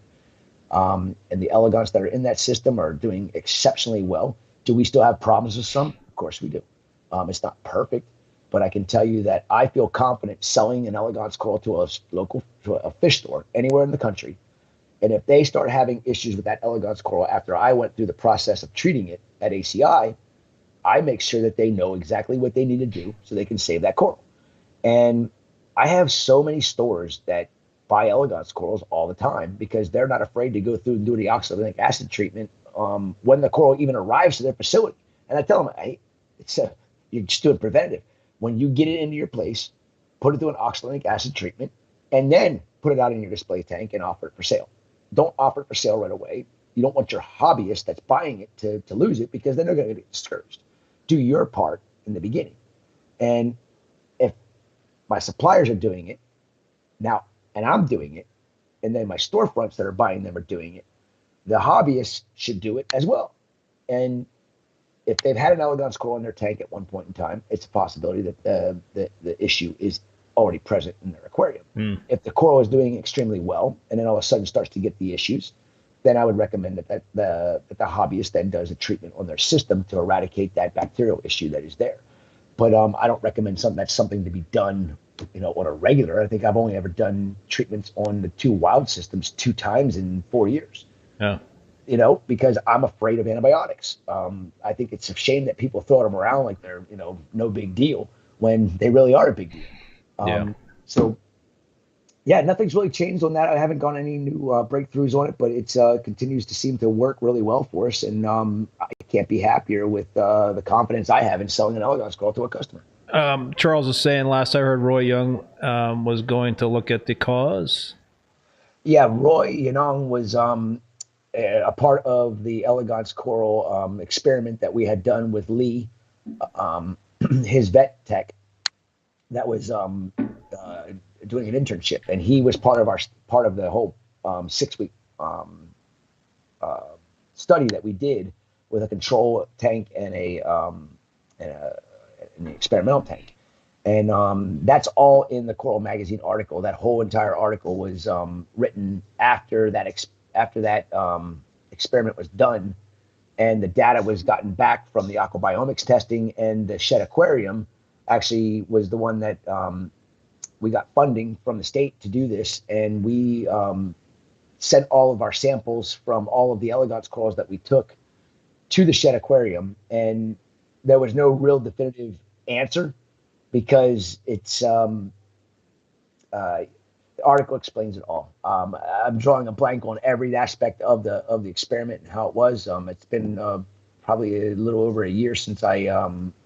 and the elegants that are in that system are doing exceptionally well. Do we still have problems with some? Of course we do. It's not perfect, but I can tell you that I feel confident selling an elegance coral to a fish store anywhere in the country. And if they start having issues with that elegance coral after I went through the process of treating it at ACI, I make sure that they know exactly what they need to do so they can save that coral. And I have so many stores that buy elegance corals all the time because they're not afraid to go through and do the oxalic acid treatment when the coral even arrives to their facility. And I tell them, hey, you're just doing preventative. When you get it into your place, put it through an oxalic acid treatment, and then put it out in your display tank and offer it for sale. Don't offer it for sale right away. You don't want your hobbyist that's buying it to lose it, because then they're going to get discouraged. Do your part in the beginning. And if my suppliers are doing it now, and I'm doing it, and then my storefronts that are buying them are doing it, the hobbyists should do it as well. And if they've had an elegance coral in their tank at one point in time, it's a possibility that the issue is already present in their aquarium. If the coral is doing extremely well, and then all of a sudden starts to get the issues, then I would recommend that the hobbyist then does a treatment on their system to eradicate that bacterial issue that is there. But I don't recommend something to be done, on a regular. I think I've only ever done treatments on the 2 wild systems 2 times in 4 years. Yeah. Because I'm afraid of antibiotics. I think it's a shame that people throw them around like they're, no big deal, when they really are a big deal. So yeah, nothing's really changed on that. I haven't gone any new breakthroughs on it, but it continues to seem to work really well for us. And I can't be happier with the confidence I have in selling an elegance coral to a customer. Charles is saying, last I heard, Roy Young was going to look at the cause. Yeah, Roy Young was a part of the elegance coral experiment that we had done with Lee, his vet tech, that was doing an internship, and he was part of the whole 6-week study that we did with a control tank and an experimental tank. And that's all in the Coral Magazine article. That whole entire article was written after that experiment was done, and the data was gotten back from the aquabiomics testing. And the Shed Aquarium actually was the one that we got funding from the state to do this, and we sent all of our samples from all of the elegance corals that we took to the Shed Aquarium, and there was no real definitive answer, because it's the article explains it all. I'm drawing a blank on every aspect of the experiment and how it was. It's been probably a little over a year since I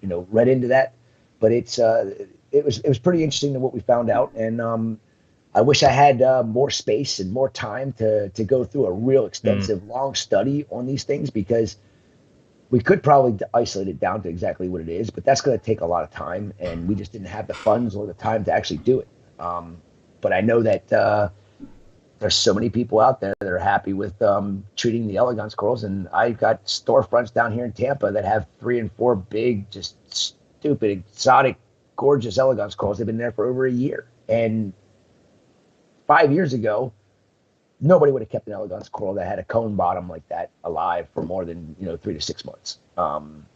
read into that, but it was pretty interesting to what we found out. And I wish I had more space and more time to go through a real extensive long study on these things, because we could probably isolate it down to exactly what it is, but that's going to take a lot of time, and we just didn't have the funds or the time to actually do it. But I know that there's so many people out there that are happy with treating the elegance corals, and I've got storefronts down here in Tampa that have 3 and 4 big, just stupid, exotic, gorgeous elegance corals. They've been there for over a year, and 5 years ago, nobody would have kept an elegance coral that had a cone bottom like that alive for more than 3 to 6 months.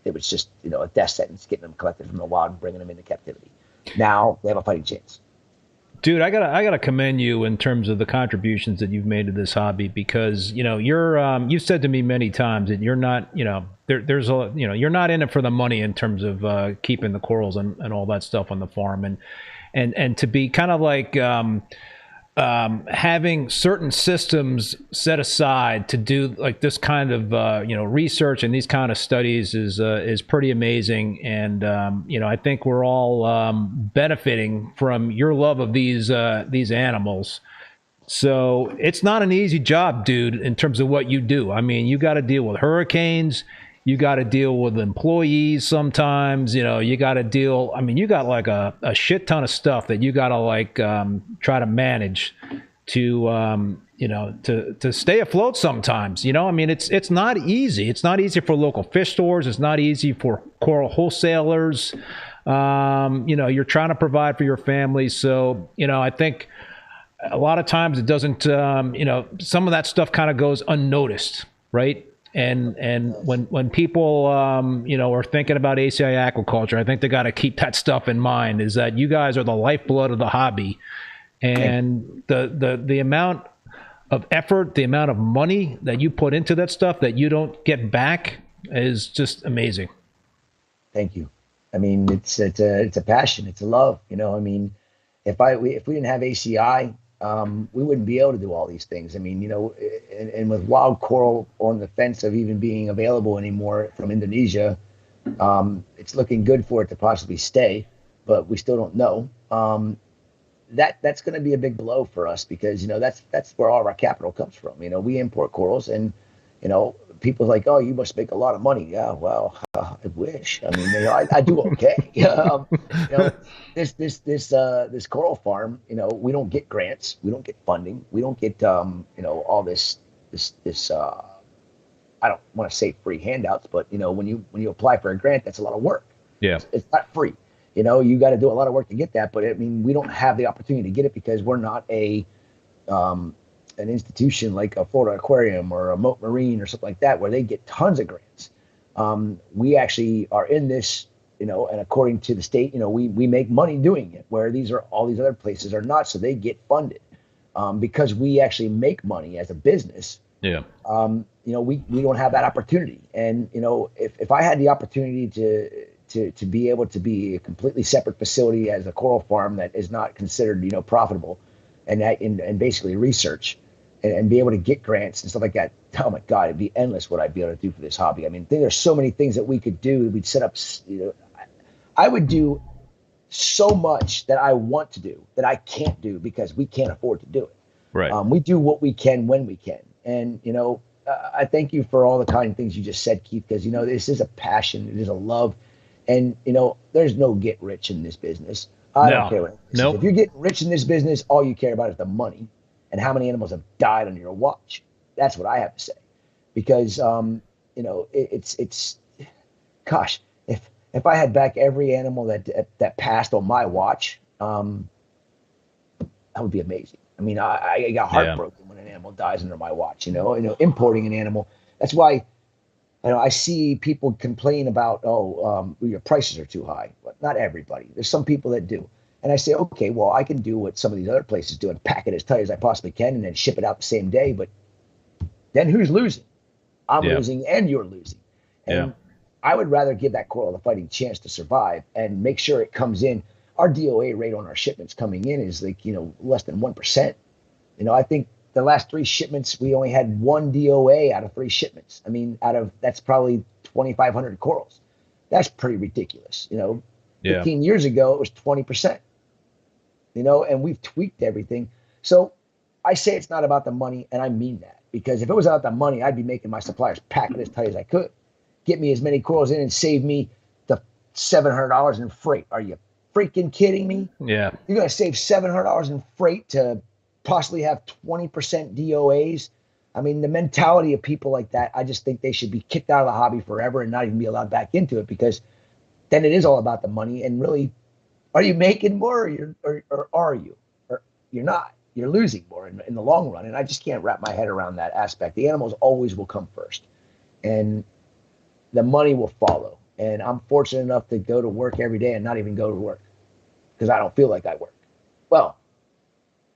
It was just a death sentence getting them collected from the wild and bringing them into captivity. Now they have a fighting chance. Dude, I gotta commend you in terms of the contributions that you've made to this hobby, because you've said to me many times that you're not you're not in it for the money in terms of keeping the corals and all that stuff on the farm, and to be kind of like having certain systems set aside to do like this kind of research and these kind of studies is pretty amazing. And I think we're all benefiting from your love of these animals. So it's not an easy job, dude, in terms of what you do. I mean, you got to deal with hurricanes. You got to deal with employees sometimes, you got to deal. I mean, you got like a shit ton of stuff that you got to try to manage to stay afloat sometimes. I mean, it's not easy. It's not easy for local fish stores. It's not easy for coral wholesalers. You're trying to provide for your family. So, I think a lot of times it doesn't, some of that stuff kind of goes unnoticed, right? And when people are thinking about ACI Aquaculture, I think they got to keep that stuff in mind, is that you guys are the lifeblood of the hobby, and the amount of effort, the amount of money that you put into that stuff that you don't get back is just amazing. Thank you. I mean, it's a passion, it's a love. I mean, if we didn't have ACI, we wouldn't be able to do all these things. I mean, and with wild coral on the fence of even being available anymore from Indonesia, it's looking good for it to possibly stay, but we still don't know. That's going to be a big blow for us, because that's where all of our capital comes from. We import corals, and people are like, oh, you must make a lot of money. Yeah, well, I wish. I mean, I do okay. This coral farm, we don't get grants, we don't get funding, we don't get all this I don't want to say free handouts, but when you apply for a grant, that's a lot of work. Yeah, it's not free. You got to do a lot of work to get that, but I mean, we don't have the opportunity to get it because we're not an institution like a Florida Aquarium or a Moat Marine or something like that, where they get tons of grants. We actually are in this, and according to the state, we make money doing it, where all these other places are not, so they get funded. Because we actually make money as a business. Yeah. We don't have that opportunity. And, if I had the opportunity to be able to be a completely separate facility as a coral farm that is not considered, profitable, and basically research and be able to get grants and stuff like that, oh my God, it'd be endless what I'd be able to do for this hobby. I mean, there's so many things that we could do. We'd set up, I would do so much that I want to do that I can't do because we can't afford to do it. Right. We do what we can when we can. And, I thank you for all the kind things you just said, Keith, because, this is a passion. It is a love. And, there's no get rich in this business. I don't care what. Nope. If you're getting rich in this business, all you care about is the money and how many animals have died under your watch. That's what I have to say. Because it's gosh, if I had back every animal that passed on my watch, that would be amazing. I mean, I got heartbroken when an animal dies under my watch. Importing an animal. That's why I see people complain about, your prices are too high. But not everybody. There's some people that do. And I say, okay, well, I can do what some of these other places do and pack it as tight as I possibly can and then ship it out the same day. But then who's losing? I'm losing and you're losing. And I would rather give that coral a fighting chance to survive and make sure it comes in. Our DOA rate on our shipments coming in is less than 1%. I think the last 3 shipments, we only had 1 DOA out of 3 shipments. I mean, that's probably 2,500 corals. That's pretty ridiculous. 15 years ago, it was 20%. And we've tweaked everything. So I say it's not about the money, and I mean that. Because if it was about the money, I'd be making my suppliers pack it as tight as I could. Get me as many corals in and save me the $700 in freight. Are you freaking kidding me? Yeah. You're going to save $700 in freight to possibly have 20% DOAs. I mean, the mentality of people like that, I just think they should be kicked out of the hobby forever and not even be allowed back into it, because then it is all about the money. And really, are you making more or are you? Or you're not. You're losing more in the long run. And I just can't wrap my head around that aspect. The animals always will come first, and the money will follow. And I'm fortunate enough to go to work every day and not even go to work because I don't feel like I work. Well,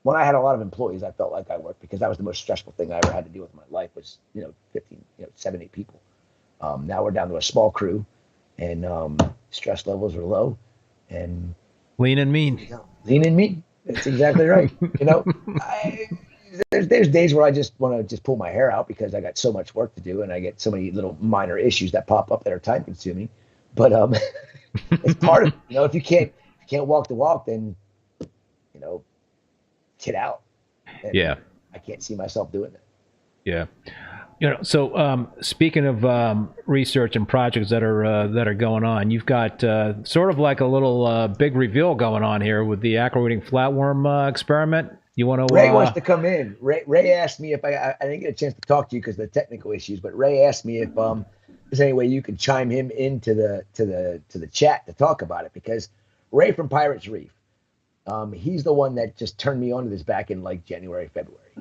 when I had a lot of employees, I felt like I worked because that was the most stressful thing I ever had to deal with in my life was, 15, 7, 8 people. Now we're down to a small crew, and stress levels are low, and lean and mean. Lean and mean. That's exactly right. There's days where I just want to pull my hair out because I got so much work to do and I get so many little minor issues that pop up that are time consuming. But it's part of it. If you can't walk the walk, then get out. And I can't see myself doing that. Yeah. So speaking of research and projects that are going on, you've got sort of like a little big reveal going on here with the aqua-eating flatworm experiment. You want to? Ray wants to come in. Ray asked me if I didn't get a chance to talk to you because of the technical issues, but Ray asked me if there's any way you could chime him into the chat to talk about it, because Ray from Pirates Reef, he's the one that just turned me on to this back in like January, February,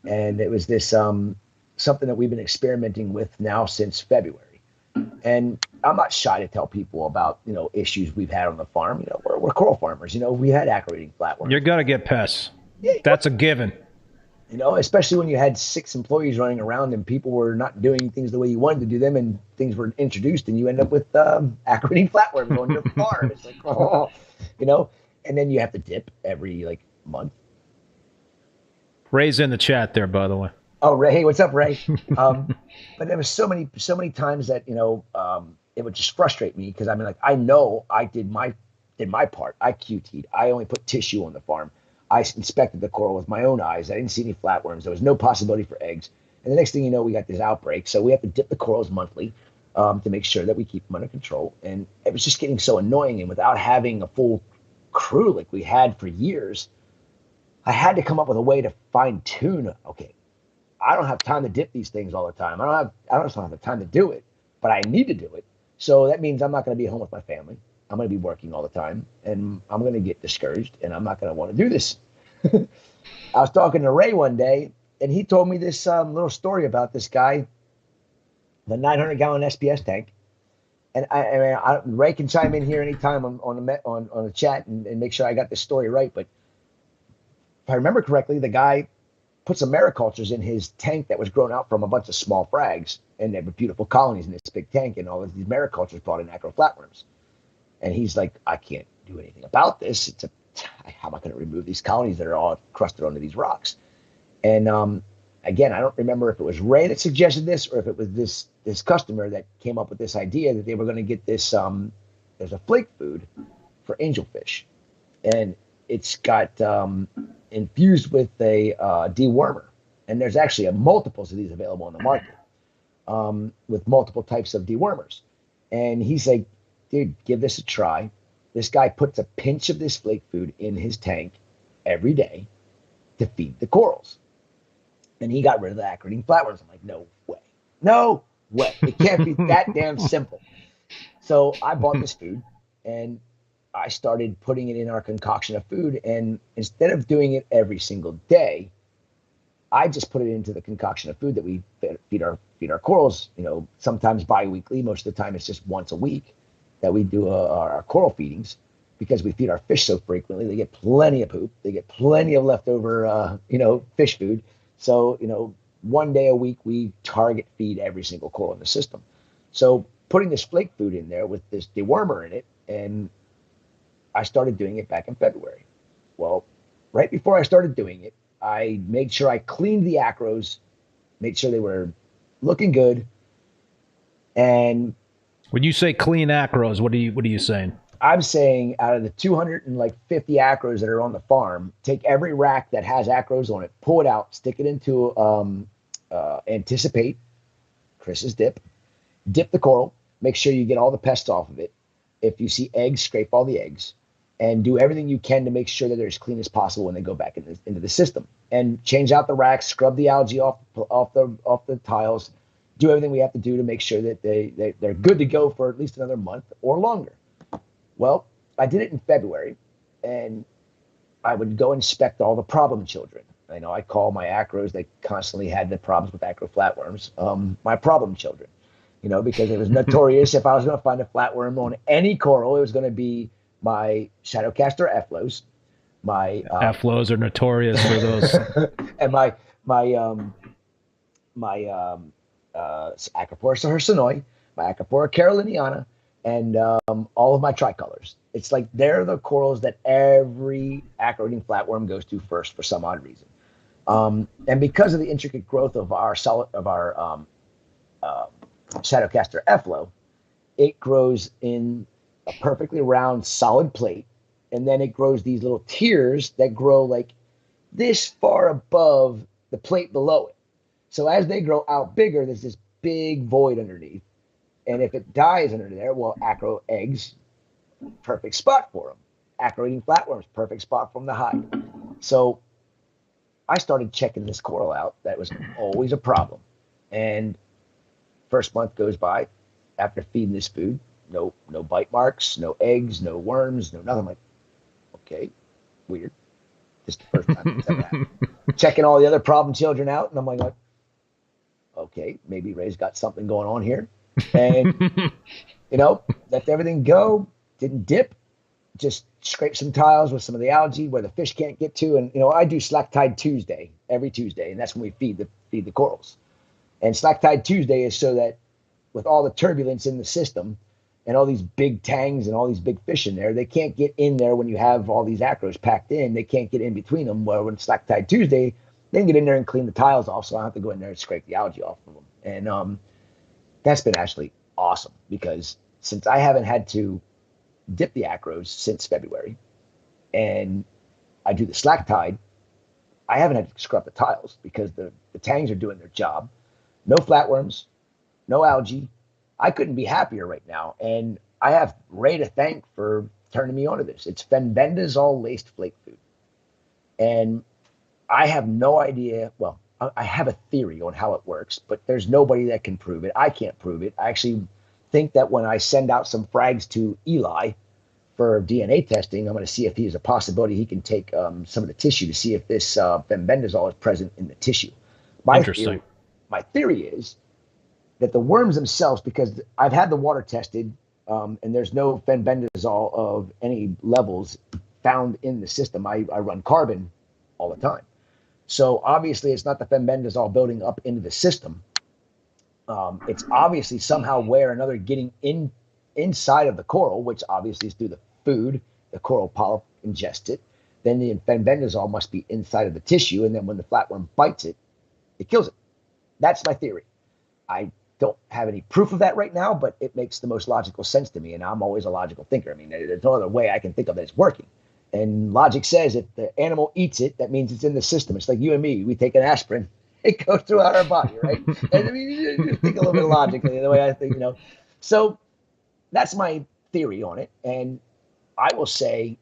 and it was this something that we've been experimenting with now since February. And I'm not shy to tell people about, issues we've had on the farm. We're coral farmers. We had aqua-eating flatworms. You're going to get pests. Yeah, that's a given. Especially when you had 6 employees running around and people were not doing things the way you wanted to do them, and things were introduced and you end up with aqua-eating flatworms on your farm. It's like, and then you have to dip every month. Ray's in the chat there, by the way. Oh, Ray. Hey, what's up, Ray? But there was so many times that, it would just frustrate me because I know I did my part. I QT'd. I only put tissue on the farm. I inspected the coral with my own eyes. I didn't see any flatworms. There was no possibility for eggs. And the next thing you know, we got this outbreak. So we have to dip the corals monthly to make sure that we keep them under control. And it was just getting so annoying. And without having a full crew like we had for years, I had to come up with a way to fine tune. Okay, I don't have time to dip these things all the time. I don't have the time to do it, but I need to do it. So that means I'm not going to be home with my family. I'm going to be working all the time, and I'm going to get discouraged, and I'm not going to want to do this. I was talking to Ray one day, and he told me this little story about this guy, the 900-gallon SPS tank. And Ray can chime in here anytime on the chat and make sure I got this story right. But if I remember correctly, the guy put some maricultures in his tank that was grown out from a bunch of small frags, and there were beautiful colonies in this big tank, and all of these maricultures brought in acro flatworms. And he's like, I can't do anything about this. How am I going to remove these colonies that are all crusted onto these rocks? And again, I don't remember if it was Ray that suggested this or if it was this customer that came up with this idea that they were going to get this. There's a flake food for angelfish, and it's got infused with a dewormer. And there's actually multiples of these available on the market with multiple types of dewormers. And he's like, dude, give this a try. This guy puts a pinch of this flake food in his tank every day to feed the corals. And he got rid of the aqua-eating flatworms. I'm like, no way. No wet. It can't be that damn simple. So I bought this food and I started putting it in our concoction of food. And instead of doing it every single day, I just put it into the concoction of food that we feed our corals. Sometimes bi-weekly. Most of the time, it's just once a week that we do our coral feedings, because we feed our fish so frequently. They get plenty of poop. They get plenty of leftover, fish food. So, one day a week we target feed every single coral in the system. So putting this flake food in there with this dewormer in it, and I started doing it back in February. Well, right before I started doing it, I made sure I cleaned the acros, made sure they were looking good. And when you say clean acros, what are you saying? I'm saying out of the 250 acros that are on the farm, take every rack that has acros on it, pull it out, stick it into Anticipate, Chris's dip the coral, make sure you get all the pests off of it. If you see eggs, scrape all the eggs, and do everything you can to make sure that they're as clean as possible when they go back into the system. And change out the racks, scrub the algae off the tiles, do everything we have to do to make sure that they're good to go for at least another month or longer. Well, I did it in February, and I would go inspect all the problem children. I call my acros that constantly had the problems with acro flatworms, my problem children, because it was notorious. If I was going to find a flatworm on any coral, it was going to be my Shadowcaster Efflos, my Efflos are notorious for those, and my Acropora sahursonoi, my Acropora caroliniana, and all of my tricolors. It's like they're the corals that every acro-eating flatworm goes to first for some odd reason. And because of the intricate growth of our Shadowcaster Efflo, it grows in a perfectly round solid plate, and then it grows these little tiers that grow like this far above the plate below it. So as they grow out bigger, there's this big void underneath. And if it dies under there, well, acro eggs, perfect spot for them. Acro-eating flatworms, perfect spot for them to hide. So I started checking this coral out. That was always a problem. And first month goes by after feeding this food. No bite marks, no eggs, no worms, no nothing. I'm like, okay, weird. This is the first time it's ever happened. Checking all the other problem children out, and I'm like, okay, maybe Ray's got something going on here. And, left everything go, didn't dip, just scrape some tiles with some of the algae where the fish can't get to. And, I do Slack Tide Tuesday, every Tuesday, and that's when we feed the corals. And Slack Tide Tuesday is so that with all the turbulence in the system and all these big tangs and all these big fish in there, they can't get in there when you have all these acros packed in. They can't get in between them. Well, when Slack Tide Tuesday, they can get in there and clean the tiles off, so I don't have to go in there and scrape the algae off of them. And that's been actually awesome, because since I haven't had to dip the acros since February, and I do the Slack Tide, I haven't had to scrub the tiles because the tangs are doing their job. No flatworms, no algae. I couldn't be happier right now. And I have Ray to thank for turning me onto this. It's fenbendazole laced flake food. And I have no idea. Well, I have a theory on how it works, but there's nobody that can prove it. I can't prove it. I actually think that when I send out some frags to Eli for DNA testing, I'm going to see if he has a possibility he can take some of the tissue to see if this fenbendazole is present in the tissue. Interesting. My theory is that the worms themselves, because I've had the water tested, and there's no fenbendazole of any levels found in the system. I run carbon all the time. So obviously it's not the fenbendazole building up into the system. It's obviously somehow where another getting inside of the coral, which obviously is through the food, the coral polyp ingests it. Then the fenbendazole must be inside of the tissue, and then when the flatworm bites it, it kills it. That's my theory. I don't have any proof of that right now, but it makes the most logical sense to me, and I'm always a logical thinker. I mean, there's no other way I can think of that it's working. And logic says if the animal eats it, that means it's in the system. It's like you and me. We take an aspirin, it goes throughout our body, right? And I mean, you think a little bit logically, the way I think, So that's my theory on it. And I will say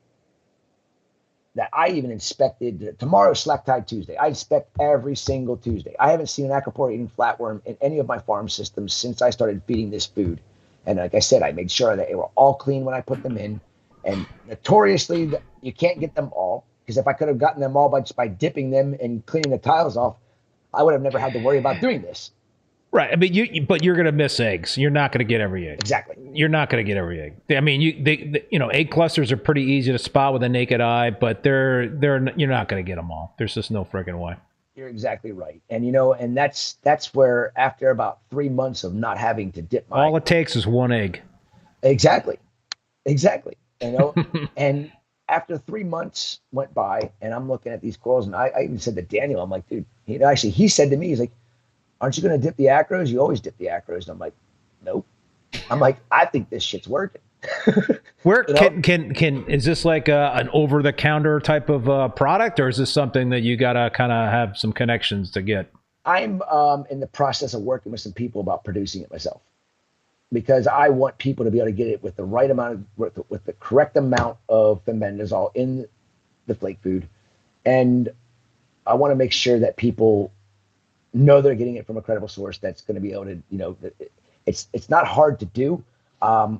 that I even inspected. Tomorrow's Slack Tide Tuesday. I inspect every single Tuesday. I haven't seen an Acropora eating flatworm in any of my farm systems since I started feeding this food. And like I said, I made sure that they were all clean when I put them in. And notoriously, you can't get them all, because if I could have gotten them all just by dipping them and cleaning the tiles off, I would have never had to worry about doing this. Right. I mean, but you're going to miss eggs. You're not going to get every egg. Exactly. You're not going to get every egg. I mean, egg clusters are pretty easy to spot with a naked eye, but you're not going to get them all. There's just no freaking way. You're exactly right. And, and that's where after about 3 months of not having to dip my... All it takes is one egg. Exactly. And after 3 months went by and I'm looking at these corals, and I even said to Daniel, I'm like, dude, actually, he said to me, he's like, aren't you going to dip the acros? You always dip the acros. And I'm like, nope. I'm like, I think this shit's working. Where can is this like an over-the-counter type of product, or is this something that you got to kind of have some connections to get? I'm in the process of working with some people about producing it myself, because I want people to be able to get it with the right amount of, with the correct amount of fenbendazole in the flake food. And I want to make sure that people know they're getting it from a credible source that's going to be able to, it's not hard to do. I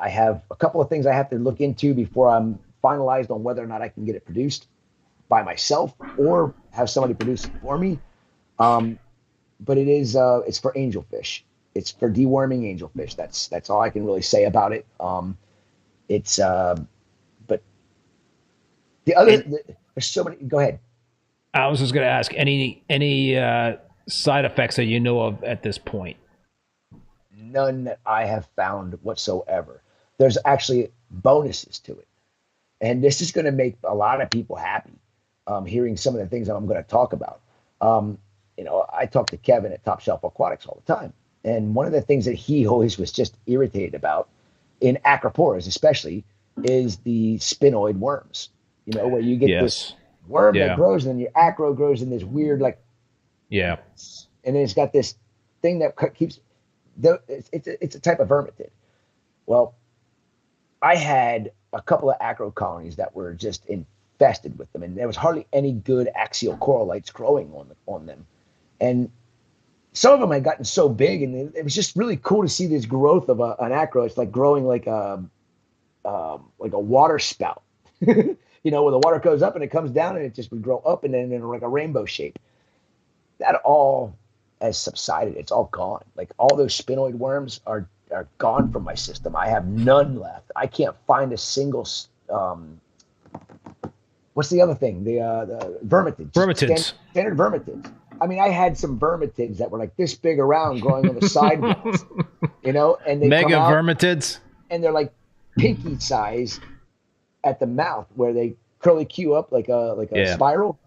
have a couple of things I have to look into before I'm finalized on whether or not I can get it produced by myself or have somebody produce it for me. But it's for angelfish. It's for deworming angelfish. That's all I can really say about it. But the other, there's so many. Go ahead. I was just going to ask any side effects that you know of at this point. None that I have found whatsoever. There's actually bonuses to it, and this is going to make a lot of people happy. Hearing some of the things that I'm going to talk about. I talk to Kevin at Top Shelf Aquatics all the time. And one of the things that he always was just irritated about, in Acroporas especially, is the spinoid worms. Where you get this worm that grows, and then your acro grows in this weird, and then it's got this thing that keeps, it's a type of vermitid. Well, I had a couple of acro colonies that were just infested with them, and there was hardly any good axial corallites growing on them. And some of them had gotten so big, and it was just really cool to see this growth of an acro. It's like growing like a water spout, where the water goes up and it comes down, and it just would grow up and then in like a rainbow shape. That all has subsided. It's all gone. Like all those spinoid worms are gone from my system. I have none left. I can't find a single. What's the other thing? The vermitids. Vermitids. Standard vermitids. I mean, I had some vermitids that were like this big around growing on the sidewalls, and they mega vermitids, and they're like pinky size at the mouth, where they curly Q up like a spiral.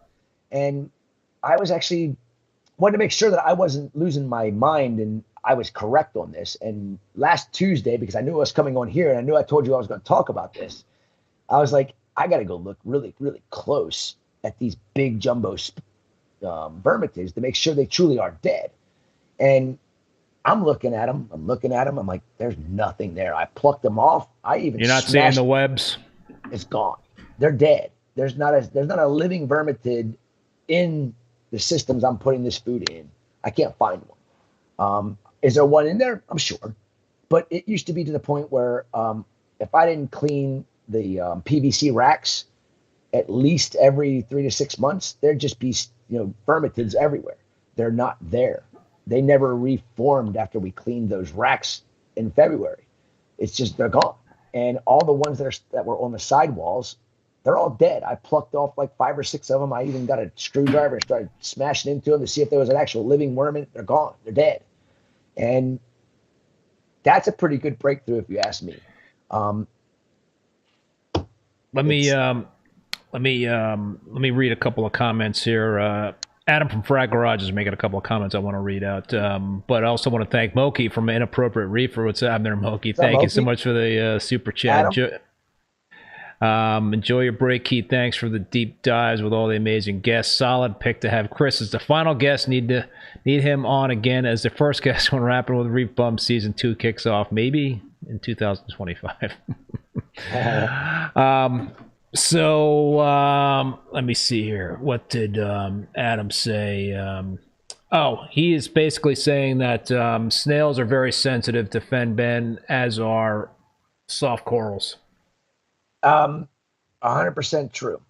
And I was actually wanted to make sure that I wasn't losing my mind and I was correct on this. And last Tuesday, because I knew I was coming on here and I knew I told you I was going to talk about this, I was like, I got to go look really, really close at these big jumbo vermitids to make sure they truly are dead. And I'm looking at them. I'm like, there's nothing there. I plucked them off. You're not seeing the webs. It's gone. They're dead. There's not a living vermitid in the systems I'm putting this food in. I can't find one. Is there one in there? I'm sure. But it used to be to the point where if I didn't clean the PVC racks at least every 3 to 6 months, there'd just be vermitids everywhere. They're not there. They never reformed after we cleaned those racks in February. It's just they're gone. And all the ones that were on the sidewalls, they're all dead. I plucked off like 5 or 6 of them. I even got a screwdriver and started smashing into them to see if there was an actual living worm in it. They're gone. They're dead. And that's a pretty good breakthrough, if you ask me. Let me read a couple of comments here. Adam from Frag Garage is making a couple of comments I want to read out. But I also want to thank Moki from Inappropriate Reefer. What's up there, Moki? Thank you so much for the super chat. Enjoy your break, Keith. Thanks for the deep dives with all the amazing guests. Solid pick to have Chris as the final guest. Need him on again as the first guest when Rappin with ReefBum season 2 kicks off, maybe in 2025. So let me see here. What did Adam say? He is basically saying that snails are very sensitive to fenben, as are soft corals. 100% true.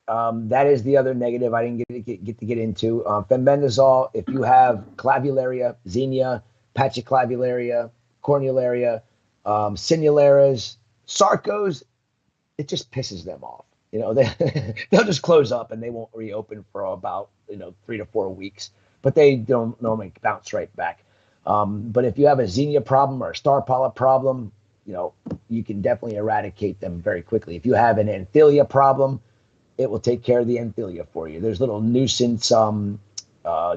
That is the other negative I didn't get to get into. Fenbendazole, if you have clavularia, xenia, pachysclavularia, cornularia, sinularas, sarcos, it just pisses them off. They'll just close up and they won't reopen for about 3 to 4 weeks, but they don't normally bounce right back. But if you have a xenia problem or a star polyp problem, you can definitely eradicate them very quickly. If you have an anthelia problem, it will take care of the anthelia for you. There's little nuisance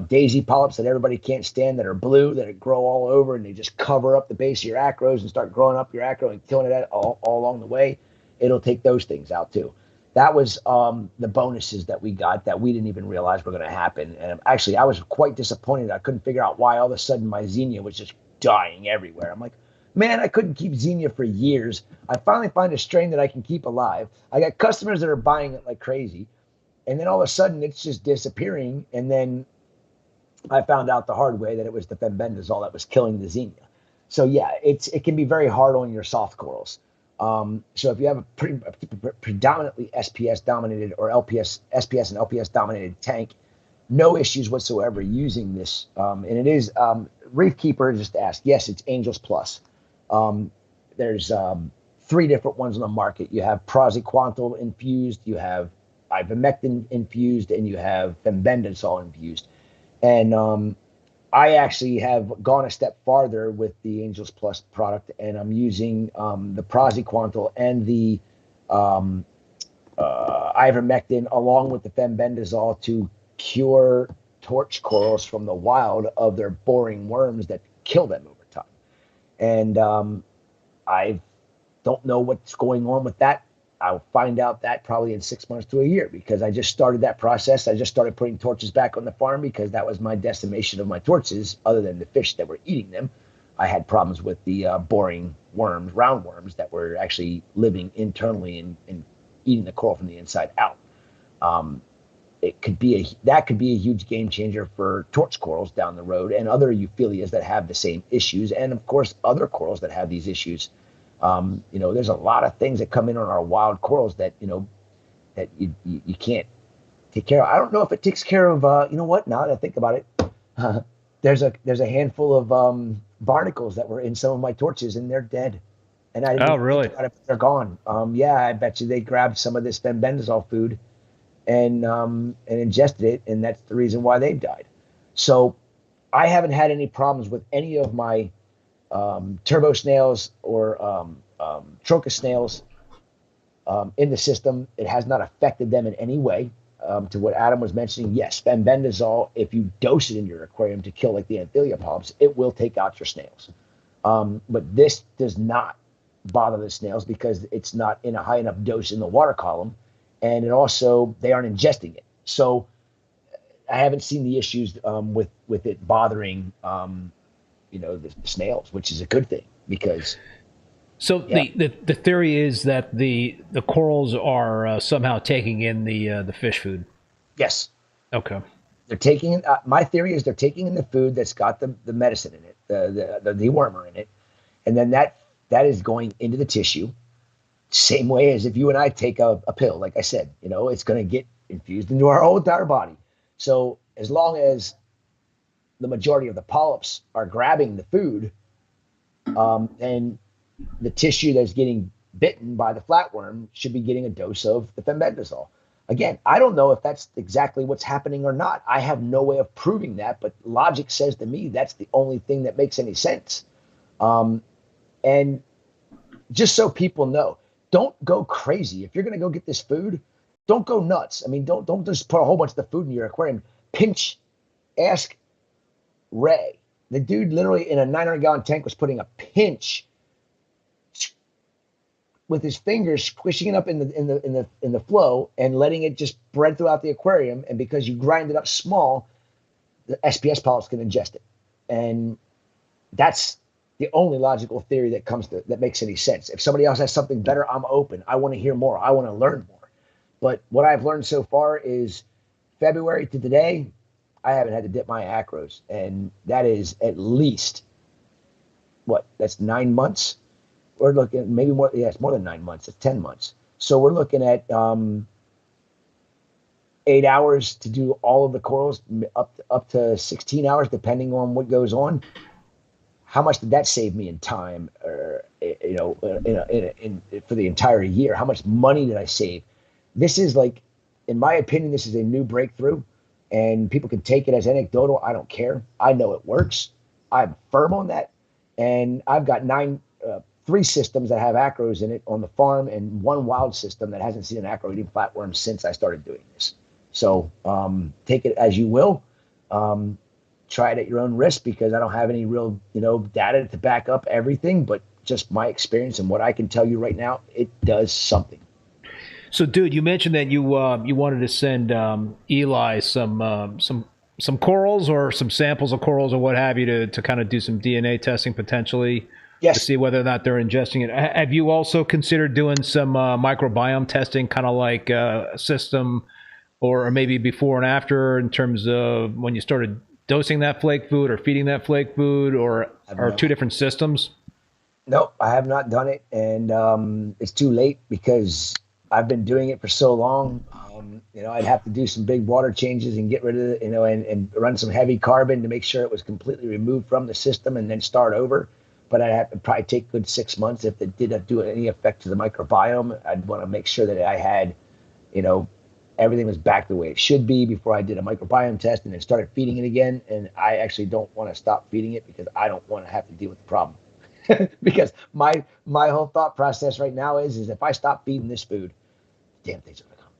daisy polyps that everybody can't stand that are blue, that grow all over, and they just cover up the base of your acros and start growing up your acro and killing it all along the way. It'll take those things out too. That was the bonuses that we got that we didn't even realize were going to happen. And actually, I was quite disappointed. I couldn't figure out why all of a sudden my xenia was just dying everywhere. I'm like, man, I couldn't keep xenia for years. I finally find a strain that I can keep alive. I got customers that are buying it like crazy. And then all of a sudden, it's just disappearing. And then I found out the hard way that it was the fenbendazole that was killing the xenia. So yeah, it can be very hard on your soft corals. So if you have a predominantly SPS dominated or SPS and LPS dominated tank, no issues whatsoever using this. And it is Reefkeeper just asked. Yes, it's Angels Plus. There's 3 different ones on the market. You have praziquantel infused, you have ivermectin infused, and you have fenbendazole infused. And I actually have gone a step farther with the Angels Plus product, and I'm using the praziquantel and the ivermectin along with the fenbendazole to cure torch corals from the wild of their boring worms that kill them over time. And I don't know what's going on with that. I'll find out that probably in 6 months to a year, because I just started that process. I just started putting torches back on the farm because that was my decimation of my torches, other than the fish that were eating them. I had problems with the boring worms, roundworms, that were actually living internally and eating the coral from the inside out. That could be a huge game changer for torch corals down the road, and other euphyllias that have the same issues, and of course other corals that have these issues. There's a lot of things that come in on our wild corals that that you can't take care of. I don't know if it takes care of now that I think about it, there's a handful of barnacles that were in some of my torches and they're dead, and I didn't really? think about it, they're gone. I bet you they grabbed some of this fenbendazole food and ingested it, and that's the reason why they died. So I haven't had any problems with any of my turbo snails or trochus snails in the system. It has not affected them in any way. To what Adam was mentioning, yes, fenbendazole, if you dose it in your aquarium to kill like the anthelia polyps, it will take out your snails. But this does not bother the snails because it's not in a high enough dose in the water column, and it also, they aren't ingesting it. So I haven't seen the issues with it bothering the snails, which is a good thing, because the theory is that the corals are somehow taking in the fish food. Yes. Okay. They're taking in, my theory is they're taking in the food that's got the medicine in it, the dewormer in it, and then that is going into the tissue, same way as if you and I take a pill. Like I said, it's going to get infused into our whole entire body. So as long as the majority of the polyps are grabbing the food, and the tissue that's getting bitten by the flatworm should be getting a dose of the fenbendazole. Again, I don't know if that's exactly what's happening or not. I have no way of proving that, but logic says to me that's the only thing that makes any sense. And just so people know, don't go crazy. If you're going to go get this food, don't go nuts. I mean, don't just put a whole bunch of the food in your aquarium. Ask Ray. The dude literally in a 900-gallon tank was putting a pinch with his fingers, squishing it up in the flow and letting it just spread throughout the aquarium. And because you grind it up small, the SPS polyps can ingest it. And that's the only logical theory that makes any sense. If somebody else has something better, I'm open. I want to hear more. I want to learn more. But what I've learned so far is February to today, I haven't had to dip my acros, and that is at least that's 9 months. We're looking maybe more. Yeah, it's more than 9 months. It's 10 months. So we're looking at 8 hours to do all of the corals, up to 16 hours, depending on what goes on. How much did that save me in time, or for the entire year? How much money did I save? This is like, in my opinion, this is a new breakthrough, and people can take it as anecdotal. I don't care. I know it works. I'm firm on that, and I've got 3 systems that have acros in it on the farm, and 1 wild system that hasn't seen an acro eating flatworm since I started doing this. So take it as you will. Try it at your own risk, because I don't have any real, data to back up everything, but just my experience and what I can tell you right now, it does something. So, dude, you mentioned that you wanted to send Eli some corals or some samples of corals or what have you to kind of do some DNA testing potentially. Yes. To see whether or not they're ingesting it. Have you also considered doing some microbiome testing, kind of like a system, or maybe before and after, in terms of when you started dosing that flake food or feeding that flake food, or 2 different systems? Nope, I have not done it, and it's too late because I've been doing it for so long. I'd have to do some big water changes and get rid of it, and run some heavy carbon to make sure it was completely removed from the system, and then start over. But I'd have to probably take a good 6 months if it did do any effect to the microbiome. I'd want to make sure that I had, everything was back the way it should be before I did a microbiome test and then started feeding it again. And I actually don't want to stop feeding it, because I don't want to have to deal with the problem. Because my whole thought process right now is if I stop feeding this food, damn things are going to come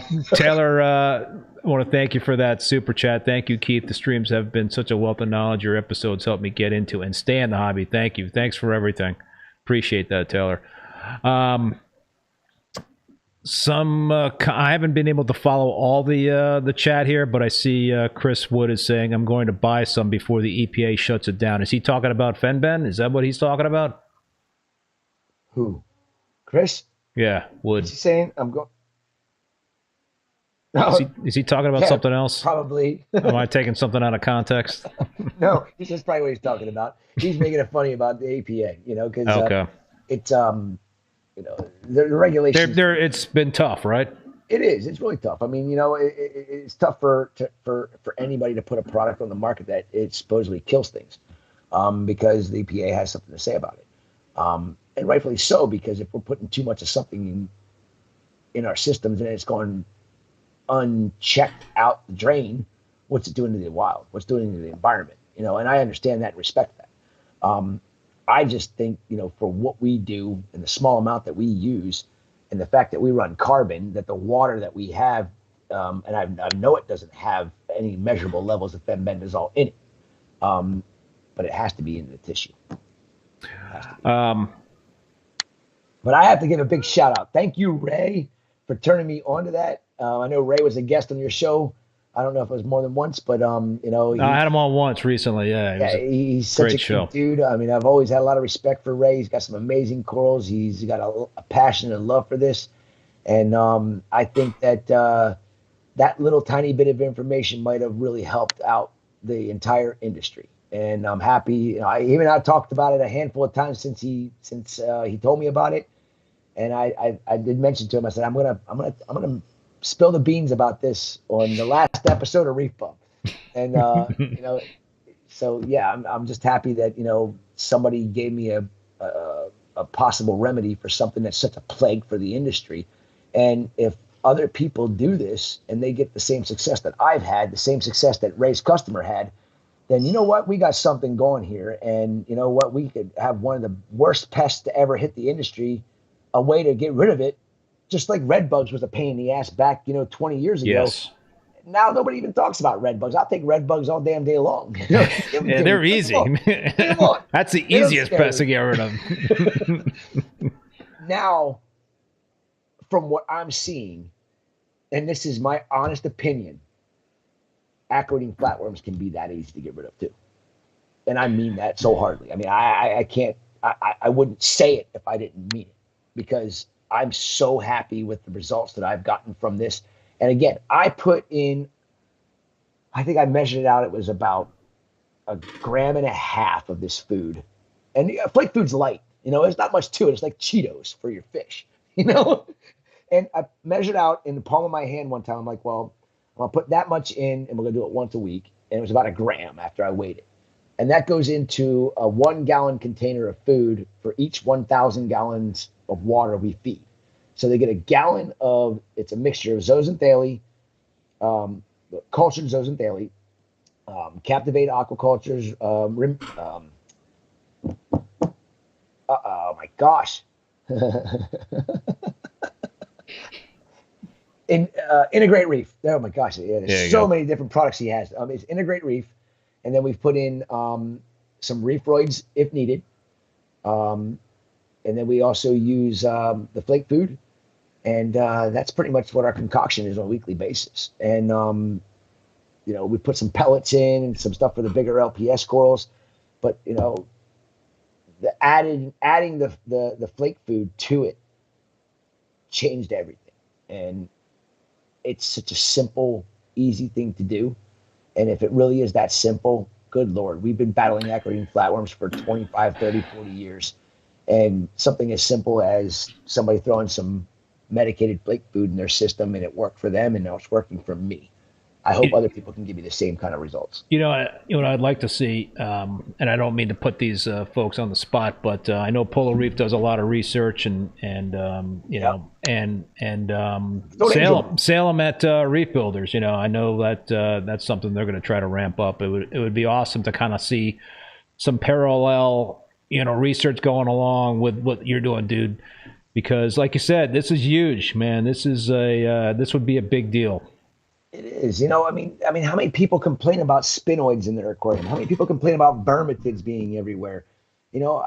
back. Taylor, I want to thank you for that super chat. Thank you, Keith. The streams have been such a wealth of knowledge. Your episodes helped me get into and stay in the hobby. Thank you. Thanks for everything. Appreciate that, Taylor. I haven't been able to follow all the chat here, but I see Chris Wood is saying, I'm going to buy some before the EPA shuts it down. Is he talking about Fenben? Is that what he's talking about? Who? Chris? Yeah, Wood. What's he saying? I'm going. No. Is he talking about something else? Probably. Am I taking something out of context? No, this is probably what he's talking about. He's making it funny about the APA, because it's the regulations. It's been tough, right? It is. It's really tough. I mean, it's tough for anybody to put a product on the market that it supposedly kills things, because the EPA has something to say about it, and rightfully so, because if we're putting too much of something in our systems and it's going unchecked out the drain, what's it doing to the wild? What's it doing to the environment? And I understand that and respect that. I just think, for what we do and the small amount that we use, and the fact that we run carbon, that the water that we have, and I know it doesn't have any measurable levels of fenbendazole in it, but it has to be in the tissue. But I have to give a big shout out. Thank you, Ray, for turning me on to that. I know Ray was a guest on your show. I don't know if it was more than once, but I had him on once recently. Yeah, he's such a good dude. I mean, I've always had a lot of respect for Ray. He's got some amazing corals. He's got a passion and love for this, and I think that that little tiny bit of information might have really helped out the entire industry. And I'm happy. I've talked about it a handful of times since he told me about it, and I did mention to him. I said I'm gonna spill the beans about this on the last episode of ReefBum. And, so yeah, I'm just happy that, somebody gave me a possible remedy for something that's such a plague for the industry. And if other people do this and they get the same success that I've had, the same success that Ray's customer had, then you know what? We got something going here. And you know what? We could have one of the worst pests to ever hit the industry, a way to get rid of it. Just like red bugs was a pain in the ass back, 20 years ago. Yes. Now nobody even talks about red bugs. I'll take red bugs all damn day long. Yeah, they're easy. That's the easiest pest to get rid of. Now, from what I'm seeing, and this is my honest opinion, acro-eating flatworms can be that easy to get rid of too. and I mean that so hardly. I mean, I can't, I wouldn't say it if I didn't mean it, because I'm so happy with the results that I've gotten from this. And again, I put in, I think I measured it out, it was about 1.5 grams of this food. And flake food's light, you know, there's not much to it. It's like Cheetos for your fish, you know? And I measured out in the palm of my hand one time. I'm like, well, I'm gonna put that much in and we're gonna do it once a week. And it was about 1 gram after I weighed it. And that goes into a 1 gallon container of food for each 1,000 gallons of water we feed. So they get 1 gallon of, it's a mixture of zooxanthellae, cultured zooxanthellae, Captivate Aquaculture's, oh my gosh. Integrate Reef. Oh my gosh. Yeah, there's so many different products he has. It's Integrate Reef. And then we've put in some Reefroids if needed. And then we also use the flake food. And that's pretty much what our concoction is on a weekly basis. And, you know, we put some pellets in and some stuff for the bigger LPS corals. But, you know, adding the flake food to it changed everything. And it's such a simple, easy thing to do. And if it really is that simple, good Lord, we've been battling acridine flatworms for 25, 30, 40 years. And something as simple as somebody throwing some medicated flake food in their system and it worked for them and now it's working for me. I hope other people can give you the same kind of results. You know what I'd like to see, and I don't mean to put these folks on the spot, but I know Polo Reef does a lot of research and you know, and Salem at Reef Builders. You know, I know that that's something they're going to try to ramp up. It would be awesome to kind of see some parallel, you know, research going along with what you're doing, dude. Because, like you said, this is huge, man. This is this would be a big deal. It is. You know, I mean, how many people complain about spinoids in their aquarium? How many people complain about vermitids being everywhere? You know,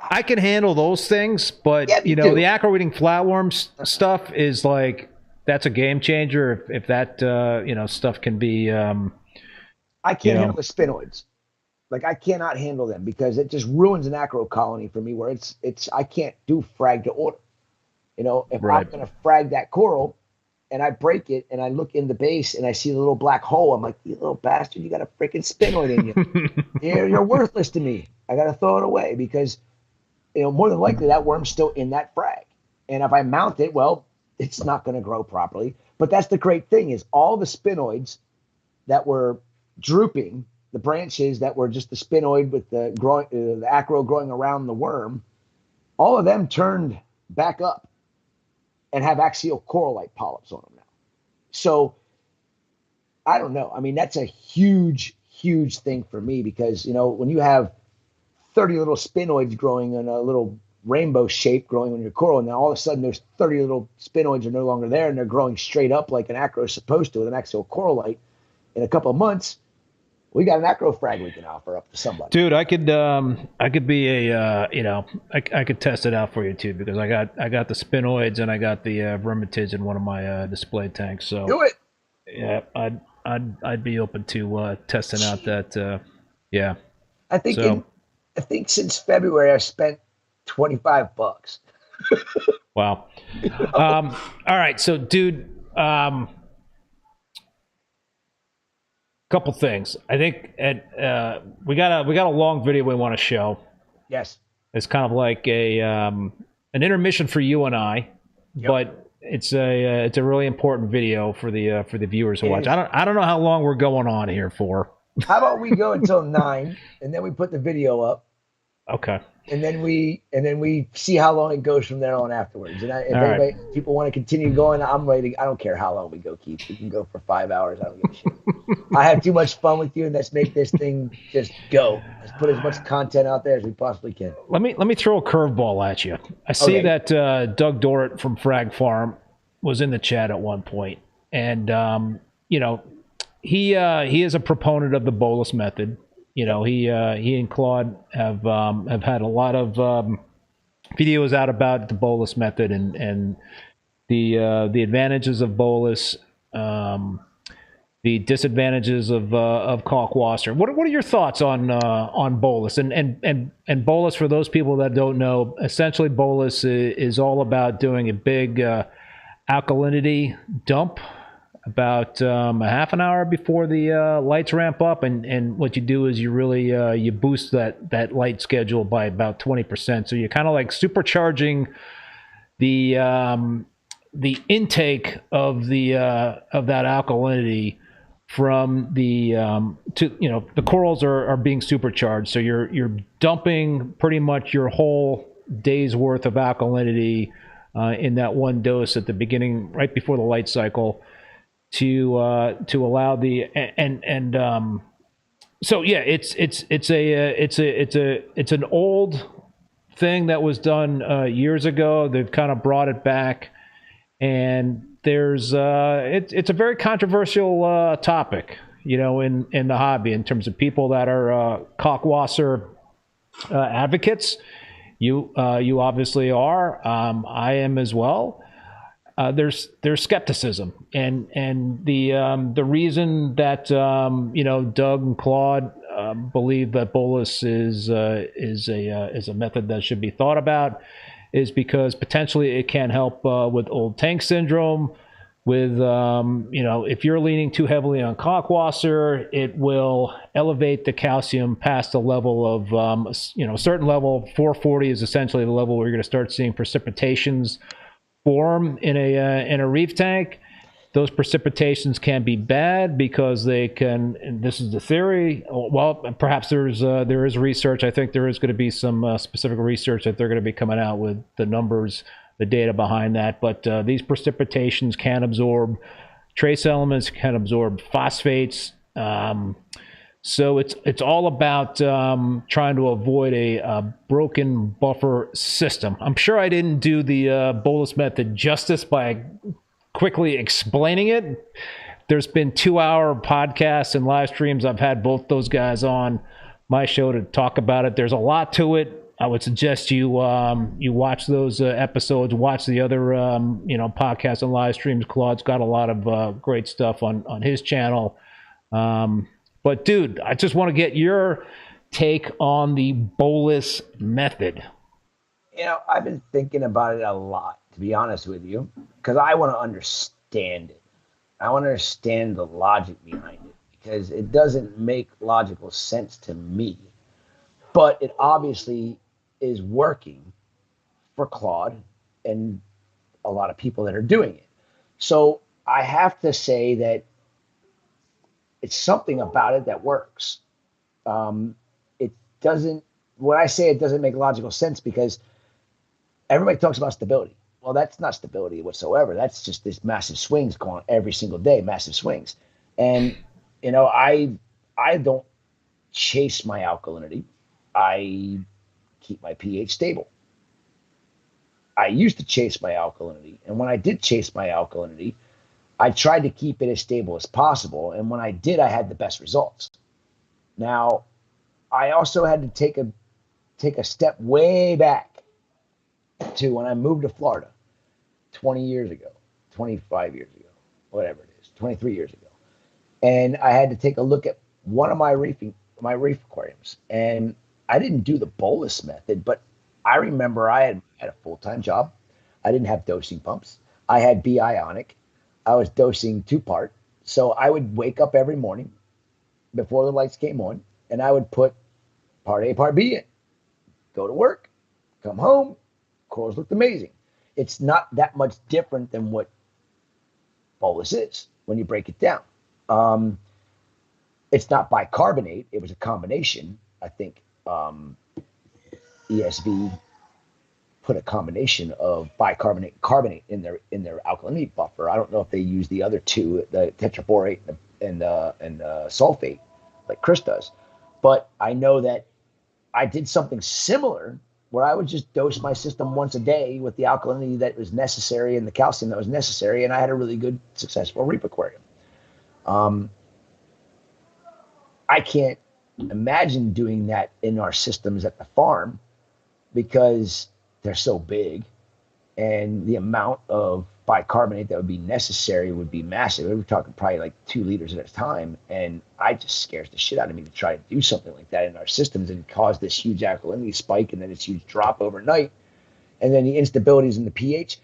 I can handle those things, but yeah, you know, the acro-eating flatworms stuff is like, that's a game changer. If that you know, stuff can be. I can't handle the spinoids. Like, I cannot handle them because it just ruins an acro colony for me. Where it's I can't do frag to order. You know, if I'm going to frag that coral and I break it and I look in the base and I see the little black hole, I'm like, you little bastard, you got a freaking spinoid in you. You're worthless to me. I got to throw it away because, you know, more than likely that worm's still in that frag. And if I mount it, well, it's not going to grow properly. But that's the great thing is all the spinoids that were drooping, the branches that were just the spinoid with the growing, the acro growing around the worm, all of them turned back up and have axial coral-like polyps on them now. So I don't know. I mean, that's a huge, huge thing for me because, you know, when you have 30 little spinoids growing in a little rainbow shape growing on your coral, and then all of a sudden those 30 little spinoids are no longer there and they're growing straight up like an acro is supposed to with an axial coral-like, in a couple of months, we got an acro frag we can offer up to somebody. Dude, I could be a you know, I could test it out for you too because I got the spinoids and I got the vermitids in one of my display tanks. So do it. Yeah, I'd be open to testing out that. Yeah, I think since February I spent $25. Wow. All right, so dude. Couple things. I think we got a long video we want to show. Yes. It's kind of like a an intermission for you and I, but it's a really important video for the viewers to watch. I don't know how long we're going on here for. How about we go until 9 and then we put the video up. Okay. And then we see how long it goes from there on afterwards. And if people want to continue going, I'm ready. I don't care how long we go, Keith. We can go for 5 hours. I don't give a shit. I have too much fun with you, and let's make this thing just go. Let's put as much content out there as we possibly can. Let me throw a curveball at you. I see that Doug Dorrit from Frag Farm was in the chat at one point, and you know, he is a proponent of the Bolis method. You know, he and Claude have had a lot of videos out about the Bolis method and the advantages of Bolis. the disadvantages of Kalkwasser. What are your thoughts on Bolis? And Bolis, for those people that don't know, essentially Bolis is all about doing a big alkalinity dump about a half an hour before the lights ramp up, and what you do is you really you boost that light schedule by about 20%. So you're kind of like supercharging the intake of that alkalinity from the the corals are being supercharged. So you're dumping pretty much your whole day's worth of alkalinity in that one dose at the beginning, right before the light cycle, to allow the so yeah, it's an old thing that was done years ago. They've kind of brought it back, and there's it's a very controversial topic, in the hobby, in terms of people that are Kalkwasser advocates. You obviously are. I am as well. There's skepticism, and the reason that Doug and Claude believe that Bolis is a method that should be thought about is because potentially it can help with old tank syndrome. With if you're leaning too heavily on Kalkwasser, it will elevate the calcium past a level of a certain level. 440 is essentially the level where you're going to start seeing precipitations form in a reef tank. Those precipitations can be bad because they can, and this is the theory, well, perhaps there is research. I think there is going to be some specific research that they're going to be coming out with the numbers, the data behind that. But these precipitations can absorb trace elements, can absorb phosphates. So it's all about trying to avoid a broken buffer system. I'm sure I didn't do the Bolis method justice by quickly explaining it. There's been 2-hour podcasts and live streams. I've had both those guys on my show to talk about it. There's a lot to it. I would suggest you watch those episodes, watch the other podcasts and live streams. Claude's got a lot of great stuff on his channel. But dude, I just want to get your take on the Bolis method. I've been thinking about it a lot, to be honest with you, because I want to understand it. I want to understand the logic behind it, because it doesn't make logical sense to me. But it obviously is working for Claude and a lot of people that are doing it. So I have to say that it's something about it that works. It doesn't, when I say it doesn't make logical sense, because everybody talks about stability. Well, that's not stability whatsoever. That's just this massive swings going on every single day, massive swings. And, I don't chase my alkalinity. I keep my pH stable. I used to chase my alkalinity. And when I did chase my alkalinity, I tried to keep it as stable as possible. And when I did, I had the best results. Now, I also had to take a step way back to when I moved to Florida 20 years ago, 25 years ago, whatever it is, 23 years ago. And I had to take a look at one of my reef aquariums. And I didn't do the Bolis method, but I remember I had a full-time job. I didn't have dosing pumps. I had B ionic. I was dosing 2-part. So I would wake up every morning before the lights came on, and I would put part A, part B in, go to work, come home, corals looked amazing. It's not that much different than what Bolis is when you break it down. It's not bicarbonate. It was a combination. I think ESV put a combination of bicarbonate and carbonate in their alkalinity buffer. I don't know if they use the other two, the tetraborate and sulfate, like Chris does. But I know that I did something similar where I would just dose my system once a day with the alkalinity that was necessary and the calcium that was necessary, and I had a really good, successful reef aquarium. I can't imagine doing that in our systems at the farm because they're so big, and the amount of bicarbonate that would be necessary would be massive. We're talking probably like 2 liters at a time. And I just scares the shit out of me to try to do something like that in our systems and cause this huge alkalinity spike and then this huge drop overnight. And then the instabilities in the pH.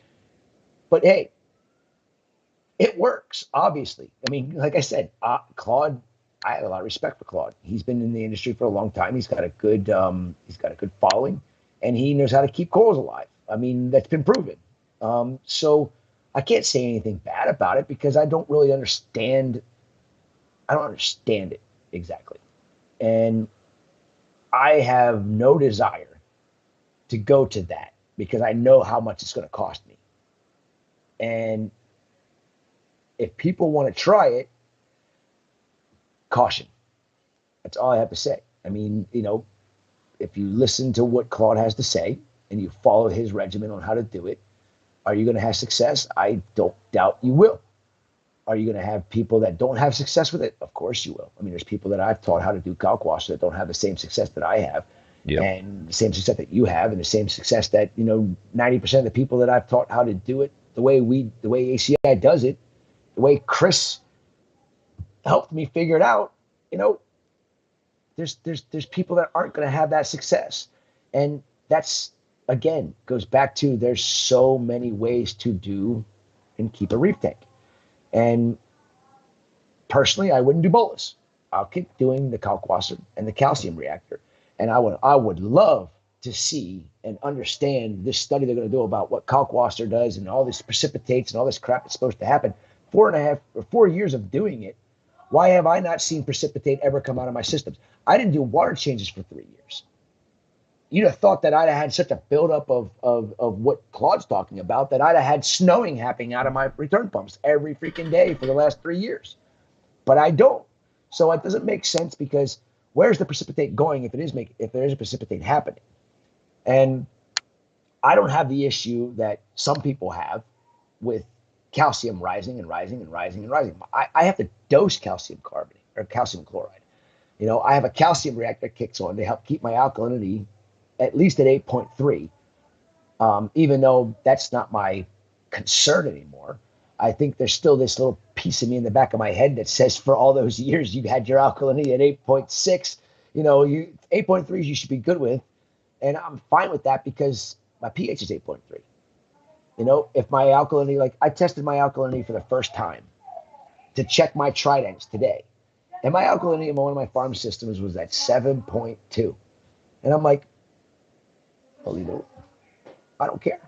But hey, it works, obviously. I mean, like I said, Claude, I have a lot of respect for Claude. He's been in the industry for a long time. He's got a good following, and he knows how to keep corals alive. I mean, that's been proven. So I can't say anything bad about it because I don't really understand. I don't understand it exactly. And I have no desire to go to that because I know how much it's going to cost me. And if people want to try it, caution. That's all I have to say. I mean, you know, if you listen to what Claude has to say and you follow his regimen on how to do it, are you going to have success? I don't doubt you will. Are you going to have people that don't have success with it? Of course you will. I mean, there's people that I've taught how to do Kalkwasser that don't have the same success that I have. Yep. And the same success that you have and the same success that, you know, 90% of the people that I've taught how to do it, the way ACI does it, the way Chris helped me figure it out, you know, there's people that aren't going to have that success. And that's, again, goes back to there's so many ways to do and keep a reef tank. And personally, I wouldn't do Bolis. I'll keep doing the Kalkwasser and the calcium reactor. And I would love to see and understand this study they're going to do about what Kalkwasser does and all this precipitates and all this crap that's supposed to happen. 4 years of doing it. Why have I not seen precipitate ever come out of my systems? I didn't do water changes for 3 years. You'd have thought that I'd have had such a buildup of what Claude's talking about, that I'd have had snowing happening out of my return pumps every freaking day for the last 3 years. But I don't. So it doesn't make sense because where's the precipitate going if there is a precipitate happening? And I don't have the issue that some people have with calcium rising and rising and rising and rising. I have to dose calcium carbonate or calcium chloride. You know, I have a calcium reactor that kicks on to help keep my alkalinity at least at 8.3. Even though that's not my concern anymore. I think there's still this little piece of me in the back of my head that says for all those years you had your alkalinity at 8.6. You know, 8.3 you should be good with. And I'm fine with that because my pH is 8.3. You know, if my alkalinity, like I tested my alkalinity for the first time to check my tridents today. And my alkalinity in one of my farm systems was at 7.2. And I'm like, well, you know, I don't care.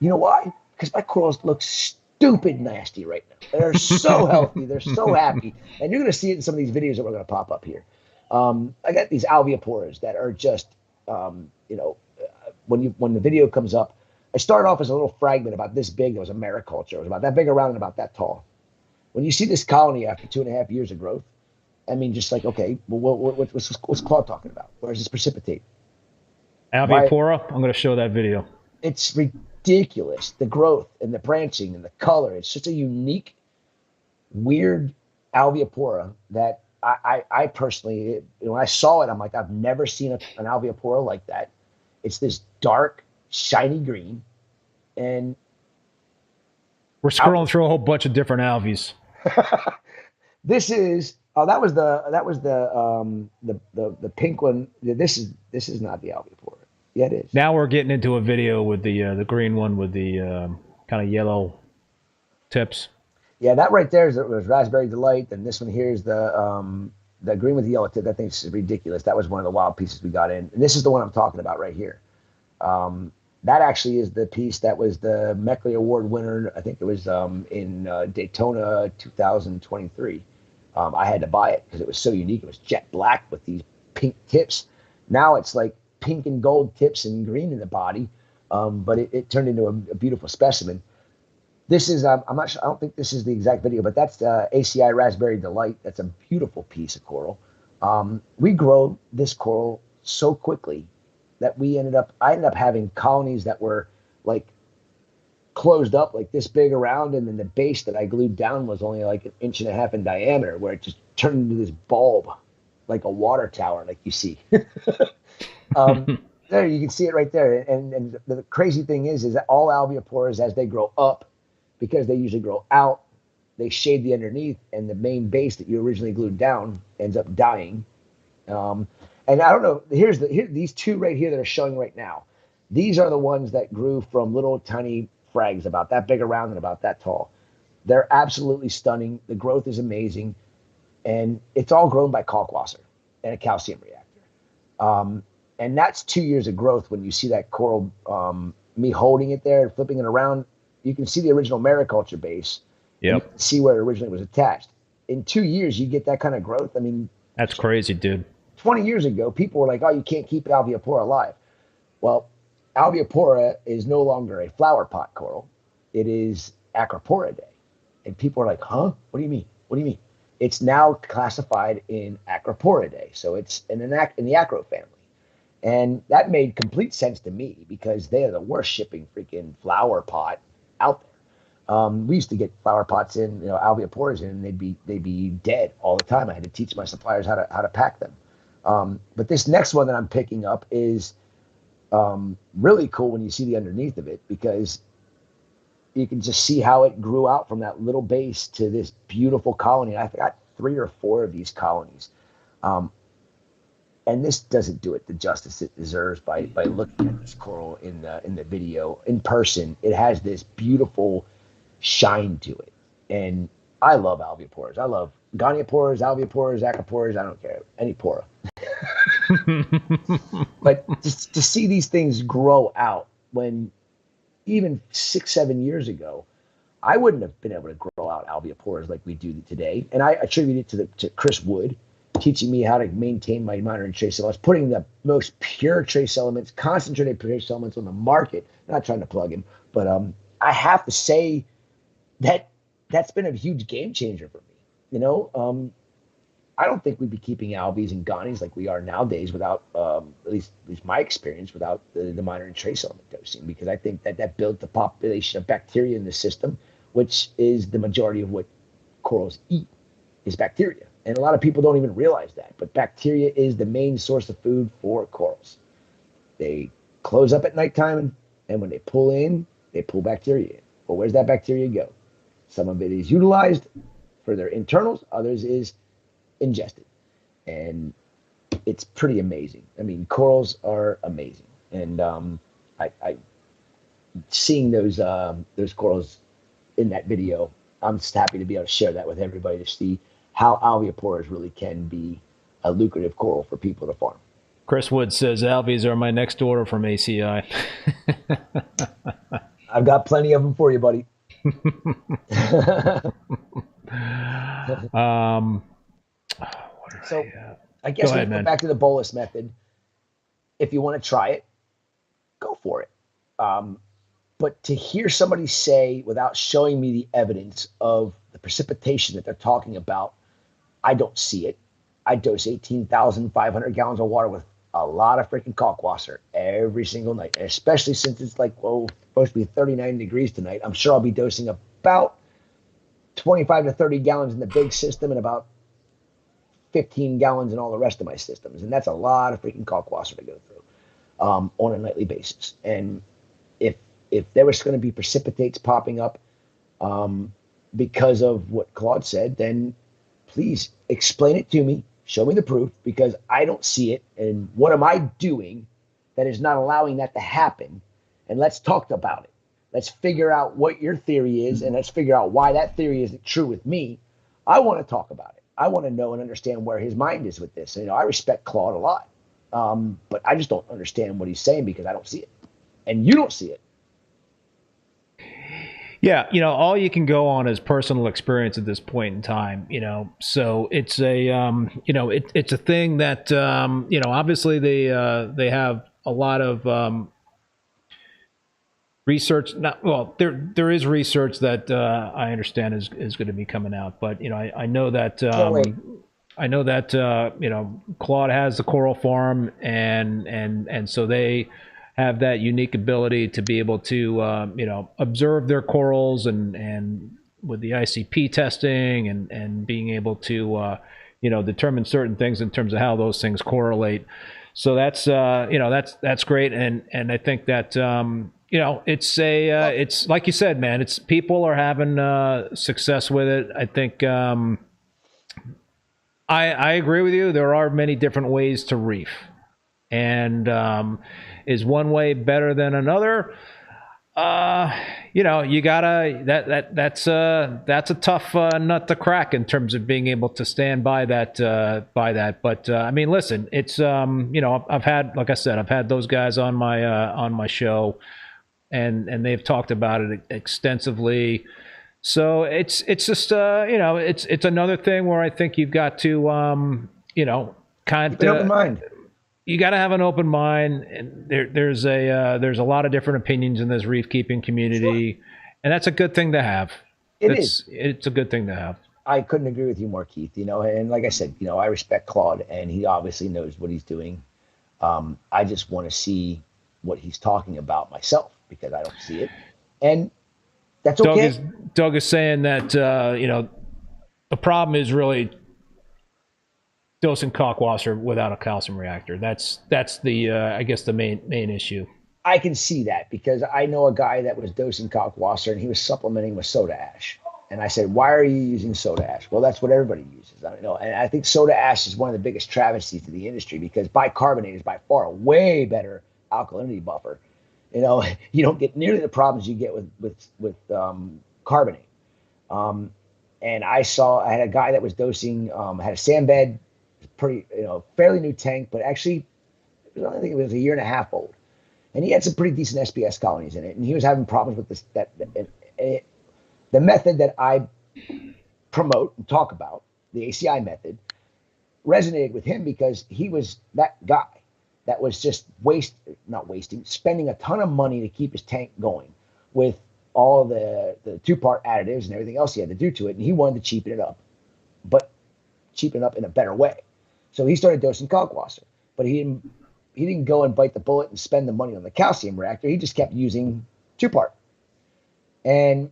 You know why? Because my corals look stupid nasty right now. They're so healthy. They're so happy. And you're going to see it in some of these videos that we're going to pop up here. I got these alveoporas that are just, you know, when the video comes up, I started off as a little fragment about this big. It was a mariculture. It was about that big around and about that tall. When you see this colony after 2.5 years of growth, I mean, just like, okay, well, what's Claude talking about? Where's this precipitate? Alveopora, I'm going to show that video. It's ridiculous, the growth and the branching and the color. It's such a unique, weird alveopora that I personally, when I saw it, I'm like, I've never seen an alveopora like that. It's this dark, shiny green, and we're scrolling through a whole bunch of different alves. This is that was the pink one. This is not the alveopora. Yeah, it is. Now we're getting into a video with the green one with the kind of yellow tips. Yeah, that right there was Raspberry Delight, and this one here is the green with the yellow tip. That thing's ridiculous. That was one of the wild pieces we got in, and this is the one I'm talking about right here. That actually is the piece that was the Meckley Award winner. I think it was in Daytona 2023. I had to buy it because it was so unique. It was jet black with these pink tips. Now it's like pink and gold tips and green in the body, but it turned into a beautiful specimen. This is, I'm not sure, I don't think this is the exact video, but that's ACI Raspberry Delight. That's a beautiful piece of coral. We grow this coral so quickly that I ended up having colonies that were like closed up like this big around, and then the base that I glued down was only like 1.5 inches in diameter, where it just turned into this bulb, like a water tower, like you see. There, you can see it right there. And the crazy thing is that all alveoporas, as they grow up, because they usually grow out, they shade the underneath, and the main base that you originally glued down ends up dying. And I don't know, here these two right here that are showing right now. These are the ones that grew from little tiny frags about that big around and about that tall. They're absolutely stunning. The growth is amazing. And it's all grown by Kalkwasser and a calcium reactor. And that's 2 years of growth. When you see that coral, me holding it there and flipping it around, you can see the original mariculture base. Yep. You can see where it originally was attached. In 2 years, you get that kind of growth. I mean, that's crazy, dude. 20 years ago, people were like, oh, you can't keep Alveopora alive. Well, Alveopora is no longer a flower pot coral. It is Acropora day. And people are like, huh? What do you mean? What do you mean? It's now classified in Acropora day. So it's in the Acro family. And that made complete sense to me because they are the worst shipping freaking flower pot out there. We used to get flower pots in, Alveoporas in, and they'd be dead all the time. I had to teach my suppliers how to pack them. But this next one that I'm picking up is really cool when you see the underneath of it, because you can just see how it grew out from that little base to this beautiful colony. I've got 3 or 4 of these colonies. And this doesn't do it the justice it deserves by looking at this coral in the video. In person, it has this beautiful shine to it. And I love alveoporas. I love gonioporas, alveoporas, acroporas. I don't care. Any pora. But just to see these things grow out, when even 6-7 years ago, I wouldn't have been able to grow out alveoporas like we do today. And I attribute it to Chris Wood teaching me how to maintain my minor and trace elements, putting the most pure trace elements, concentrated trace elements on the market. I'm not trying to plug him, but I have to say that that's been a huge game changer for me. I don't think we'd be keeping alves and gonies like we are nowadays without, at least my experience, without the minor and trace element dosing, because I think that builds the population of bacteria in the system, which is the majority of what corals eat, is bacteria. And a lot of people don't even realize that, but bacteria is the main source of food for corals. They close up at nighttime, and when they pull in, they pull bacteria in. Well, where's that bacteria go? Some of it is utilized for their internals, others is ingested. And it's pretty amazing. I mean, corals are amazing. And I seeing those corals in that video, I'm just happy to be able to share that with everybody to see how alveoporas really can be a lucrative coral for people to farm. Chris Wood says alves are my next order from ACI. I've got plenty of them for you, buddy. So I guess we go back to the Bolis method. If you want to try it, go for it. But to hear somebody say, without showing me the evidence of the precipitation that they're talking about, I don't see it. I dose 18,500 gallons of water with a lot of freaking Kalkwasser every single night, and especially since it's supposed to be 39 degrees tonight. I'm sure I'll be dosing about 25 to 30 gallons in the big system and about 15 gallons in all the rest of my systems. And that's a lot of freaking Kalkwasser to go through on a nightly basis. And if there was going to be precipitates popping up because of what Claude said, then please explain it to me. Show me the proof, because I don't see it. And what am I doing that is not allowing that to happen? And let's talk about it. Let's figure out what your theory is, and let's figure out why that theory isn't true with me. I want to talk about it. I want to know and understand where his mind is with this. I respect Claude a lot, but I just don't understand what he's saying because I don't see it. And you don't see it. Yeah, all you can go on is personal experience at this point in time, so it's a, it's a thing that, obviously they have a lot of research. There is research that I understand is going to be coming out, but, I know that, Claude has the coral farm and so they have that unique ability to be able to, observe their corals and with the ICP testing and being able to, determine certain things in terms of how those things correlate. So that's, that's great. And I think that, it's like you said, man. It's people are having success with it. I think I agree with you. There are many different ways to reef, and is one way better than another? You gotta that's a tough nut to crack in terms of being able to stand by that. But I mean, listen, it's I've had, like I said, I've had those guys on my show, and they've talked about it extensively. So it's just it's another thing where I think you've got to kind of Keep an open mind. You got to have an open mind, and there's a lot of different opinions in this reef keeping community, sure. And that's a good thing to have. It's a good thing to have. I couldn't agree with you more, Keith. And like I said, I respect Claude, and he obviously knows what he's doing. I just want to see what he's talking about myself, because I don't see it, and that's okay. Doug is saying that the problem is really dosing Kalkwasser without a calcium reactor. That's the I guess the main issue. I can see that, because I know a guy that was dosing Kalkwasser and he was supplementing with soda ash. And I said, why are you using soda ash? Well, that's what everybody uses. I don't know. And I think soda ash is one of the biggest travesties to the industry, because bicarbonate is by far a way better alkalinity buffer. You don't get nearly the problems you get with carbonate. And I had a guy that was dosing, had a sand bed, pretty, fairly new tank, but actually, I think it was a year and a half old, and he had some pretty decent SPS colonies in it, and he was having problems with this. The method that I promote and talk about, the ACI method, resonated with him, because he was that guy that was just spending a ton of money to keep his tank going with all the two-part additives and everything else he had to do to it, and he wanted to cheapen it up, but cheapen it up in a better way. So he started dosing Kalkwasser, but he didn't go and bite the bullet and spend the money on the calcium reactor. He just kept using two-part. And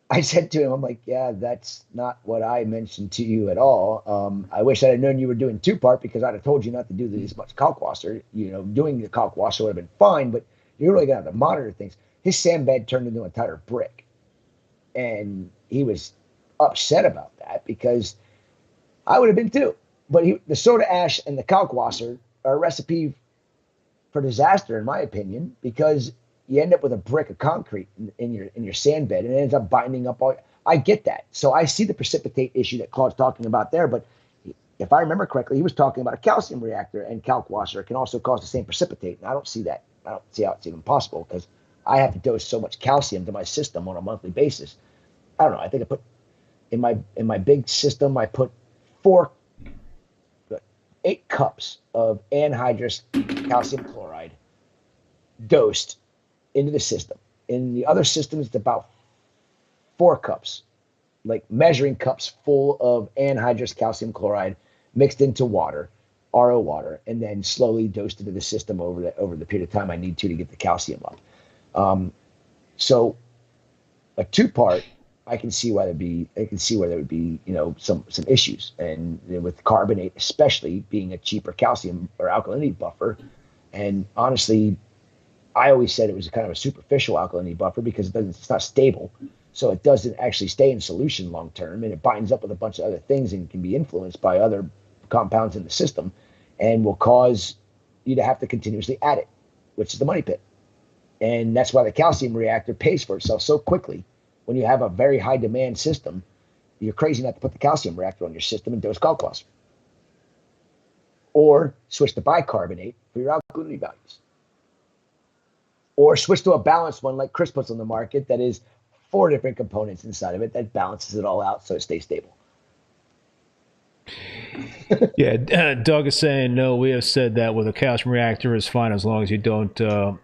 I said to him, I'm like, yeah, that's not what I mentioned to you at all. I wish I had known you were doing two-part, because I'd have told you not to do this much Kalkwasser. Doing the Kalkwasser would have been fine, but you're really going to have to monitor things. His sand bed turned into an entire brick. And he was upset about that, because I would have been too. But the soda ash and the Kalkwasser are a recipe for disaster, in my opinion, because you end up with a brick of concrete in your sand bed, and it ends up binding up all. I get that. So I see the precipitate issue that Claude's talking about there. But if I remember correctly, he was talking about a calcium reactor, and Kalkwasser can also cause the same precipitate. And I don't see that. I don't see how it's even possible, because I have to dose so much calcium to my system on a monthly basis. I don't know. I think I put in my big system, I put 8 cups of anhydrous calcium chloride dosed into the system. In the other systems, it's about 4 cups, like measuring cups full of anhydrous calcium chloride mixed into water, RO water, and then slowly dosed into the system over the period of time I need to get the calcium up. So a two-part, I can see why there would be some issues, and with carbonate especially being a cheaper calcium or alkalinity buffer. And honestly, I always said it was kind of a superficial alkalinity buffer, because it's not stable, so it doesn't actually stay in solution long term, and it binds up with a bunch of other things and can be influenced by other compounds in the system, and will cause you to have to continuously add it, which is the money pit. And that's why the calcium reactor pays for itself so quickly. When you have a very high demand system, you're crazy not to put the calcium reactor on your system and dose Kalkwasser. Or switch to bicarbonate for your alkalinity values. Or switch to a balanced one like Chris puts on the market that is 4 different components inside of it that balances it all out so it stays stable. Yeah, Doug is saying, no, we have said that with a calcium reactor is fine as long as you don't do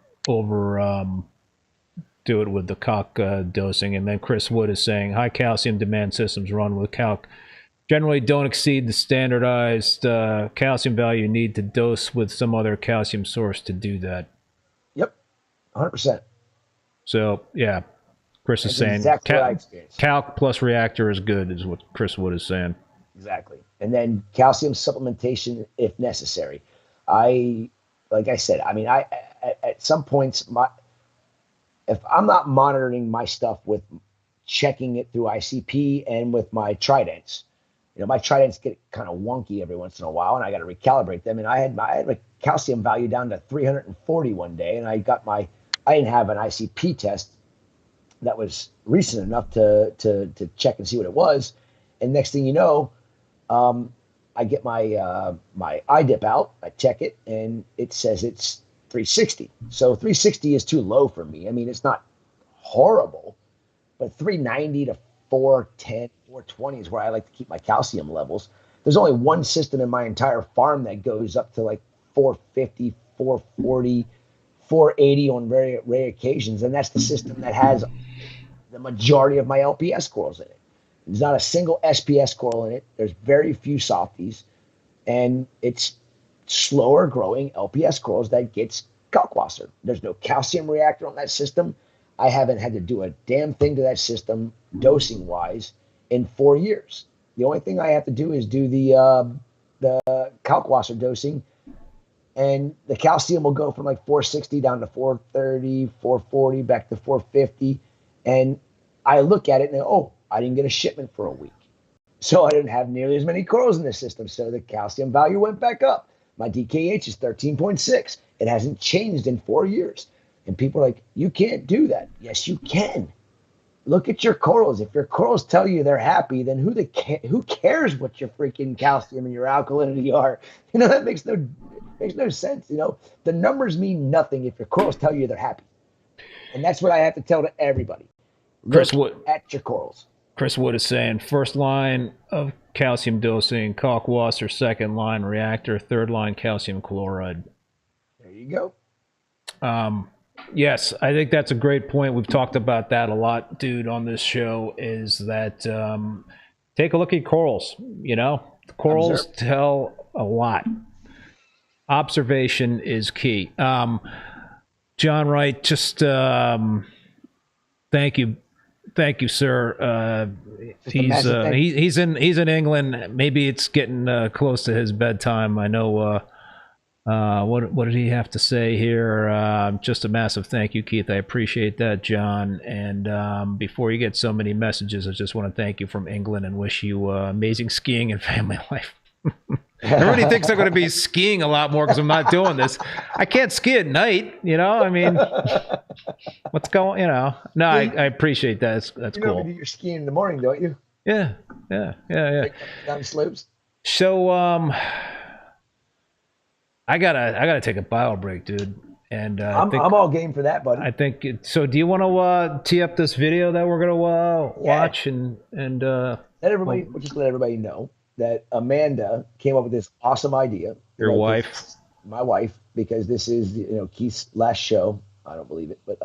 it with the Kalk dosing. And then Chris Wood is saying high calcium demand systems run with Kalk generally don't exceed the standardized calcium value you need to dose with some other calcium source to do that. Yep, 100%. So, yeah, Chris is saying Kalk plus reactor is good, is what Chris Wood is saying. Exactly. And then calcium supplementation if necessary. Like I said, I mean, at some points, if I'm not monitoring my stuff with checking it through ICP and with my tridents, my tridents get kind of wonky every once in a while, and I got to recalibrate them. And I had my calcium value down to 340 one day, and I didn't have an ICP test that was recent enough to check and see what it was. And next thing you know, I get my my iDip out, I check it, and it says it's 360. So 360 is too low for me. I mean, it's not horrible, but 390 to 410, 420 is where I like to keep my calcium levels. There's only one system in my entire farm that goes up to like 450, 440, 480 on very rare occasions, and that's the system that has the majority of my LPS corals in it. There's not a single SPS coral in it. There's very few softies, and it's slower growing LPS corals that gets Kalkwasser. There's no calcium reactor on that system. I haven't had to do a damn thing to that system dosing wise in 4 years. The only thing I have to do is do the Kalkwasser dosing, and the calcium will go from like 460 down to 430, 440, back to 450. And I look at it and go, oh, I didn't get a shipment for a week. So I didn't have nearly as many corals in the system. So the calcium value went back up. My DKH is 13.6. It hasn't changed in 4 years. And people are like, you can't do that. Yes, you can. Look at your corals. If your corals tell you they're happy, then who cares what your freaking calcium and your alkalinity are? That makes no sense. The numbers mean nothing if your corals tell you they're happy. And that's what I have to tell to everybody. Chris Wood at your corals. Chris Wood is saying first line of calcium dosing, Kalkwasser, second line reactor, third line calcium chloride. There you go. Yes, I think that's a great point. We've talked about that a lot, dude, on this show, is that take a look at corals. The corals tell a lot. Observation is key. John Wright, just thank you, sir. He's in England. Maybe it's getting close to his bedtime. I know. What did he have to say here? Just a massive thank you, Keith. I appreciate that, John. And before you get so many messages, I just want to thank you from England and wish you amazing skiing and family life. Everybody thinks I'm going to be skiing a lot more because I'm not doing this. I can't ski at night, I mean, what's going, No, I appreciate that. That's cool. You're skiing in the morning, don't you? Yeah. Down the slopes. So, I gotta take a bio break, dude. And I'm all game for that, buddy. I think so. Do you want to tee up this video that we're gonna watch and let everybody know that Amanda came up with this awesome idea. Your wife, my wife, because this is Keith's last show. I don't believe it, but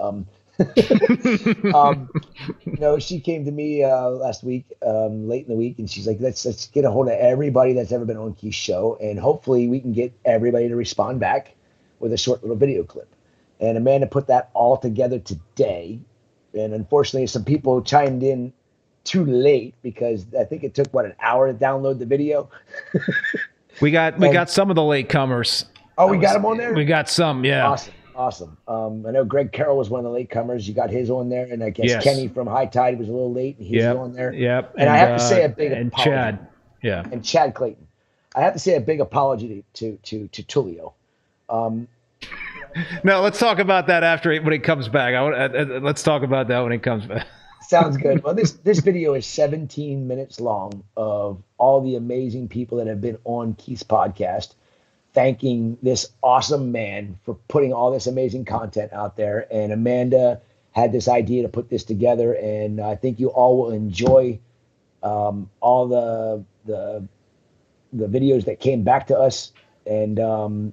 she came to me last week, late in the week, and she's like, let's get a hold of everybody that's ever been on Keith's show, and hopefully we can get everybody to respond back with a short little video clip. And Amanda put that all together today, and unfortunately some people chimed in too late because I think it took an hour to download the video. we got some of the latecomers. Oh, we got them on there? We got some, yeah. Awesome. I know Greg Carroll was one of the latecomers. You got his on there, and I guess Kenny from High Tide was a little late, and he's on there. Yep. And I have to say a big apology. Chad, yeah. And Chad Clayton. I have to say a big apology to Tulio. No, let's talk about that when he comes back. Let's talk about that when he comes back. Sounds good. Well, this video is 17 minutes long of all the amazing people that have been on Keith's podcast, thanking this awesome man for putting all this amazing content out there. And Amanda had this idea to put this together, and I think you all will enjoy all the videos that came back to us. And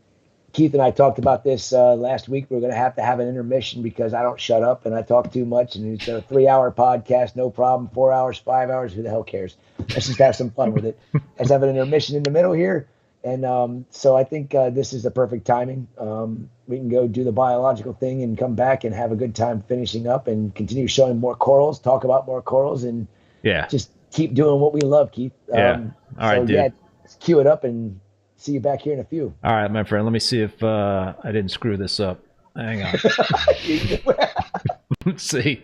Keith and I talked about this last week. We're going to have an intermission because I don't shut up and I talk too much. And it's a 3-hour podcast, no problem. 4 hours, 5 hours, who the hell cares? Let's just have some fun with it. Let's have an intermission in the middle here. And so I think this is the perfect timing. We can go do the biological thing and come back and have a good time finishing up and continue showing more corals, talk about more corals, and just keep doing what we love, Keith. All right, dude. Yeah, let's cue it up and see you back here in a few. All right, my friend. Let me see if I didn't screw this up. Hang on. Let's see.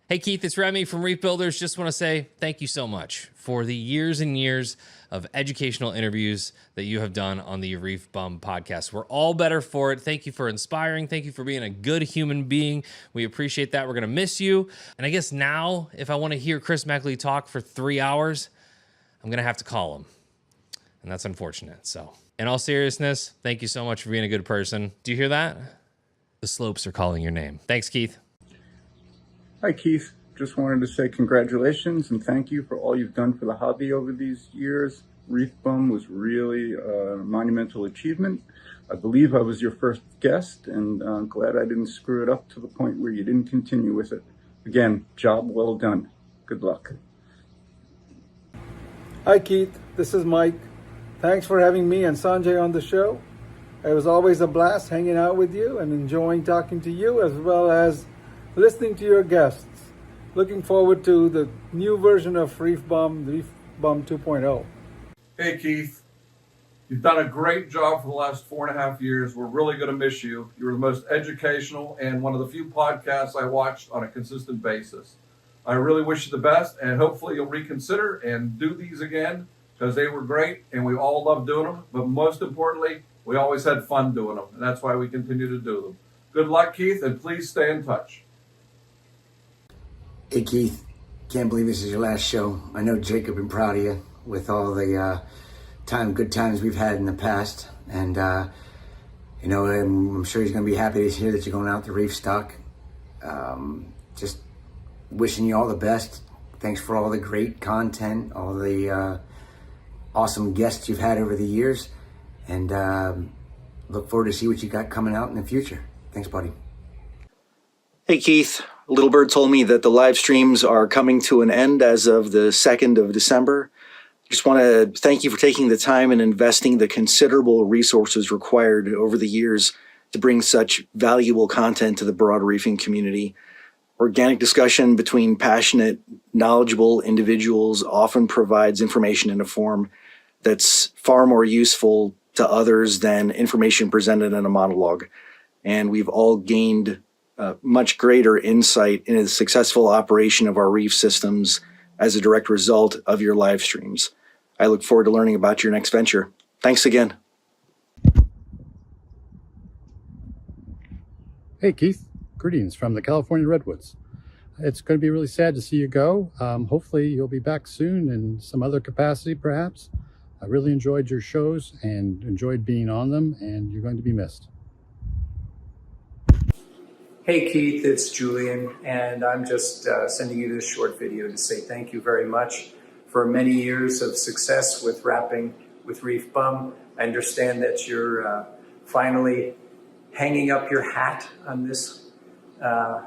Hey Keith, it's Remy from Reef Builders. Just want to say thank you so much for the years and years of educational interviews that you have done on the ReefBum podcast. We're all better for it. Thank you for inspiring. Thank you for being a good human being. We appreciate that. We're going to miss you. And I guess now, if I want to hear Chris Meckley talk for 3 hours, I'm going to have to call him. And that's unfortunate. So in all seriousness, thank you so much for being a good person. Do you hear that? The slopes are calling your name. Thanks, Keith. Hi, Keith. Just wanted to say congratulations and thank you for all you've done for the hobby over these years. ReefBum was really a monumental achievement. I believe I was your first guest, and I'm glad I didn't screw it up to the point where you didn't continue with it. Again, job well done. Good luck. Hi, Keith. This is Mike. Thanks for having me and Sanjay on the show. It was always a blast hanging out with you and enjoying talking to you as well as listening to your guests. Looking forward to the new version of ReefBum, ReefBum 2.0. Hey Keith, you've done a great job for the last 4.5 years. We're really going to miss you. You were the most educational and one of the few podcasts I watched on a consistent basis. I really wish you the best, and hopefully you'll reconsider and do these again because they were great and we all loved doing them. But most importantly, we always had fun doing them, and that's why we continue to do them. Good luck, Keith, and please stay in touch. Hey Keith, can't believe this is your last show. I know Jacob been proud of you with all the good times we've had in the past, and I'm sure he's going to be happy to hear that you're going out to reef stock. Just wishing you all the best. Thanks for all the great content, all the awesome guests you've had over the years, and look forward to see what you got coming out in the future. Thanks, buddy. Hey Keith, Little Bird told me that the live streams are coming to an end as of the 2nd of December. Just want to thank you for taking the time and investing the considerable resources required over the years to bring such valuable content to the broad reefing community. Organic discussion between passionate, knowledgeable individuals often provides information in a form that's far more useful to others than information presented in a monologue. And we've all gained much greater insight into the successful operation of our reef systems as a direct result of your live streams. I look forward to learning about your next venture. Thanks again. Hey Keith, greetings from the California Redwoods. It's going to be really sad to see you go. Hopefully you'll be back soon in some other capacity perhaps. I really enjoyed your shows and enjoyed being on them, and you're going to be missed. Hey Keith, it's Julian, and I'm just sending you this short video to say thank you very much for many years of success with Rappin with ReefBum. I understand that you're finally hanging up your hat on this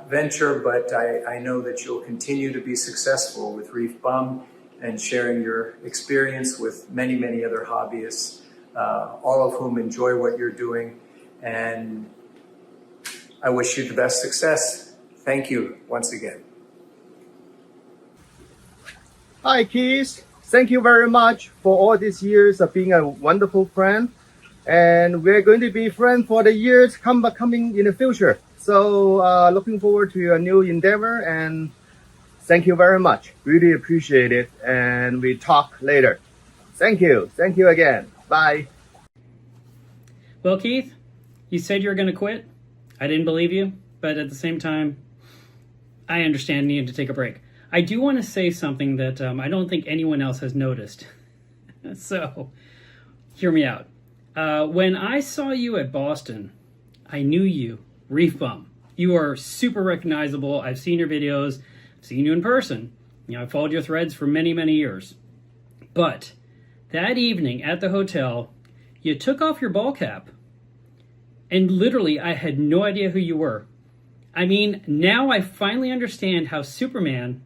venture, but I know that you'll continue to be successful with ReefBum and sharing your experience with many, many other hobbyists, all of whom enjoy what you're doing. And I wish you the best success. Thank you once again. Hi, Keith. Thank you very much for all these years of being a wonderful friend. And we're going to be friends for the years coming in the future. So looking forward to your new endeavor, and thank you very much. Really appreciate it. And we talk later. Thank you. Thank you again. Bye. Well, Keith, you said you were going to quit. I didn't believe you, but at the same time, I understand needing to take a break. I do want to say something that I don't think anyone else has noticed. So, hear me out. When I saw you at Boston, I knew you, ReefBum. You are super recognizable. I've seen your videos, I've seen you in person. I've followed your threads for many, many years. But that evening at the hotel, you took off your ball cap. And literally, I had no idea who you were. I mean, now I finally understand how Superman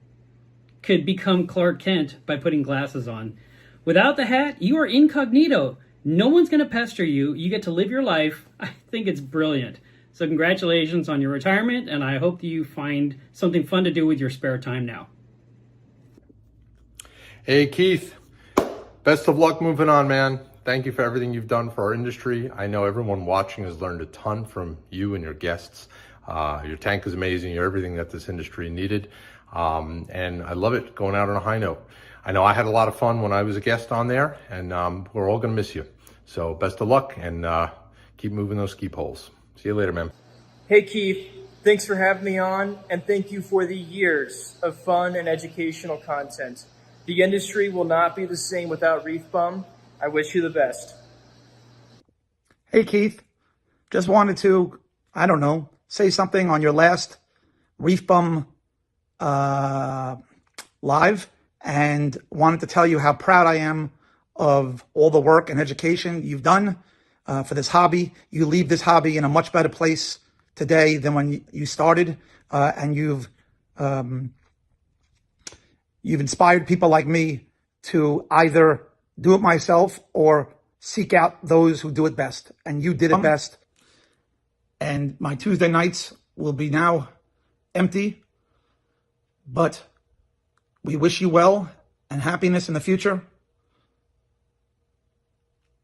could become Clark Kent by putting glasses on. Without the hat, you are incognito. No one's going to pester you. You get to live your life. I think it's brilliant. So congratulations on your retirement, and I hope that you find something fun to do with your spare time now. Hey, Keith. Best of luck moving on, man. Thank you for everything you've done for our industry. I know everyone watching has learned a ton from you and your guests. Your tank is amazing. You're everything that this industry needed. And I love it going out on a high note. I know I had a lot of fun when I was a guest on there, and we're all going to miss you. So best of luck, and keep moving those ski poles. See you later, man. Hey, Keith. Thanks for having me on, and thank you for the years of fun and educational content. The industry will not be the same without ReefBum. I wish you the best. Hey, Keith. Just wanted to, I don't know, say something on your last ReefBum live, and wanted to tell you how proud I am of all the work and education you've done for this hobby. You leave this hobby in a much better place today than when you started, and you've inspired people like me to either do it myself or seek out those who do it best. And you did it best. And my Tuesday nights will be now empty, but we wish you well and happiness in the future.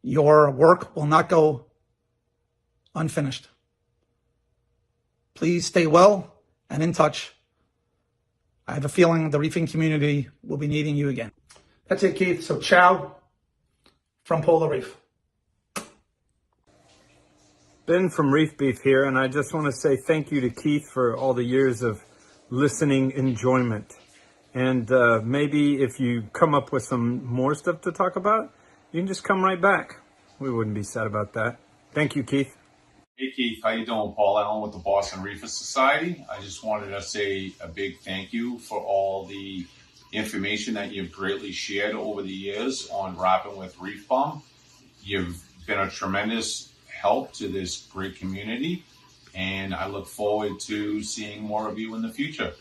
Your work will not go unfinished. Please stay well and in touch. I have a feeling the reefing community will be needing you again. That's it, Keith. So ciao from Polo Reef. Ben from Reef Beef here, and I just want to say thank you to Keith for all the years of listening enjoyment. And maybe if you come up with some more stuff to talk about, you can just come right back. We wouldn't be sad about that. Thank you, Keith. Hey Keith, how you doing? Paul Allen with the Boston Reefer Society. I just wanted to say a big thank you for all the information that you've greatly shared over the years on Rappin With ReefBum. You've been a tremendous help to this great community, and I look forward to seeing more of you in the future.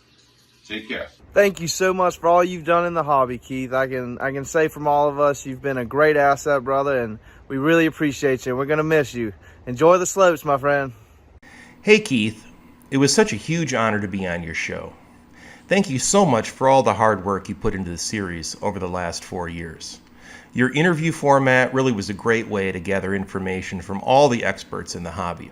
Take care. Thank you so much for all you've done in the hobby, Keith. I can say from all of us, you've been a great asset, brother, and we really appreciate you. We're going to miss you. Enjoy the slopes, my friend. Hey, Keith. It was such a huge honor to be on your show. Thank you so much for all the hard work you put into the series over the last 4 years. Your interview format really was a great way to gather information from all the experts in the hobby.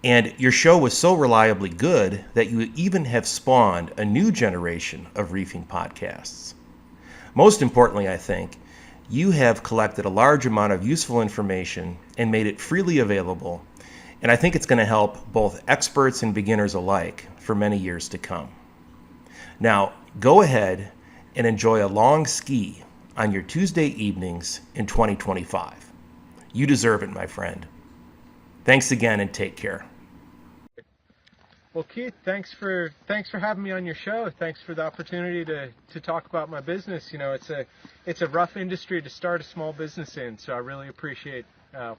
And your show was so reliably good that you even have spawned a new generation of reefing podcasts. Most importantly, I think, you have collected a large amount of useful information and made it freely available, and I think it's going to help both experts and beginners alike for many years to come. Now, go ahead and enjoy a long ski on your Tuesday evenings in 2025. You deserve it, my friend. Thanks again, and take care. Well, Keith, thanks for having me on your show. Thanks for the opportunity to talk about my business. You know, it's a rough industry to start a small business in, so I really appreciate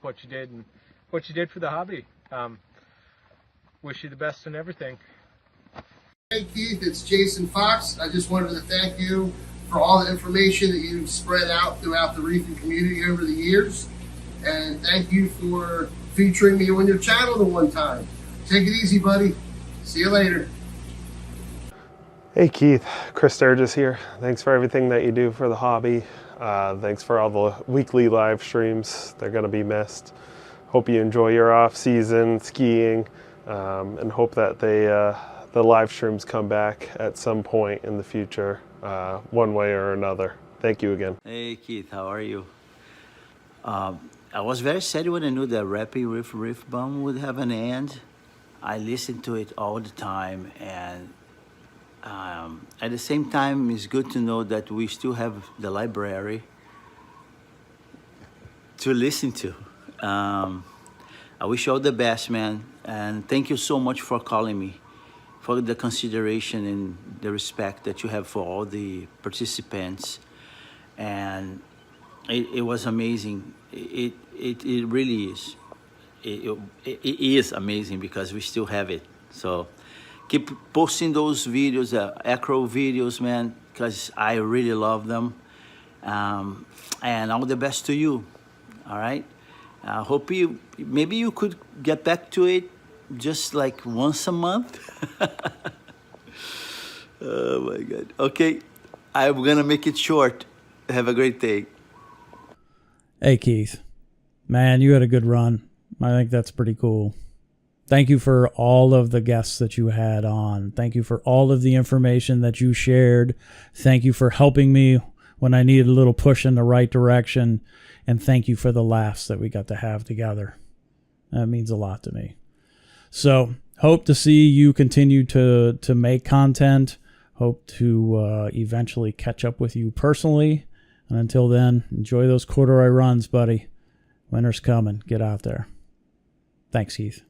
what you did and what you did for the hobby. Wish you the best in everything. Hey Keith, it's Jason Fox. I just wanted to thank you for all the information that you've spread out throughout the reefing community over the years, and thank you for featuring me on your channel the one time. Take it easy, buddy. See you later. Hey Keith, Chris Sturgis here. Thanks for everything that you do for the hobby. Thanks for all the weekly live streams. They're going to be missed. Hope you enjoy your off season skiing, and hope that the live streams come back at some point in the future, one way or another. Thank you again. Hey Keith, how are you? I was very sad when I knew that Rappin With ReefBum would have an end. I listen to it all the time, and at the same time, it's good to know that we still have the library to listen to. I wish you all the best, man, and thank you so much for calling me, for the consideration and the respect that you have for all the participants. And it was amazing. It really is. It is amazing because we still have it. So keep posting those videos, acro videos, man, because I really love them. And all the best to you. All right. I hope maybe you could get back to it just like once a month. Oh my God. Okay. I'm going to make it short. Have a great day. Hey, Keith. Man, you had a good run. I think that's pretty cool. Thank you for all of the guests that you had on. Thank you for all of the information that you shared. Thank you for helping me when I needed a little push in the right direction. And thank you for the laughs that we got to have together. That means a lot to me. So, hope to see you continue to make content. Hope to eventually catch up with you personally. And until then, enjoy those corduroy runs, buddy. Winter's coming. Get out there. Thanks, Keith.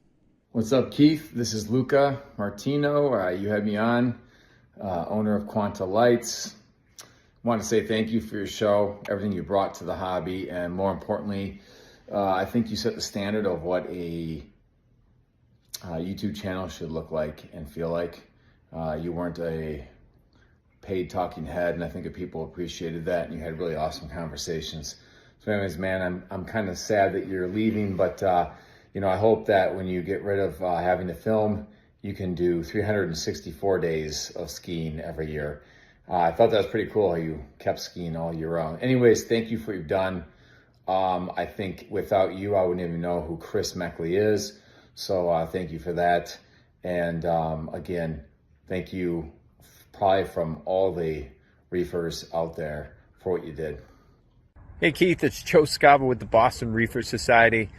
What's up, Keith? This is Luca Martino. You had me on, owner of Quanta Lights. Want to say thank you for your show, everything you brought to the hobby, and more importantly, I think you set the standard of what a YouTube channel should look like and feel like. You weren't a paid talking head, and I think that people appreciated that, and you had really awesome conversations. So anyways, man, I'm kind of sad that you're leaving, but you know, I hope that when you get rid of having to film, you can do 364 days of skiing every year. I thought that was pretty cool how you kept skiing all year round. Anyways, thank you for what you've done. I think without you, I wouldn't even know who Chris Meckley is. So thank you for that. And again, thank you probably from all the reefers out there for what you did. Hey Keith, it's Joe Scava with the Boston Reefer Society.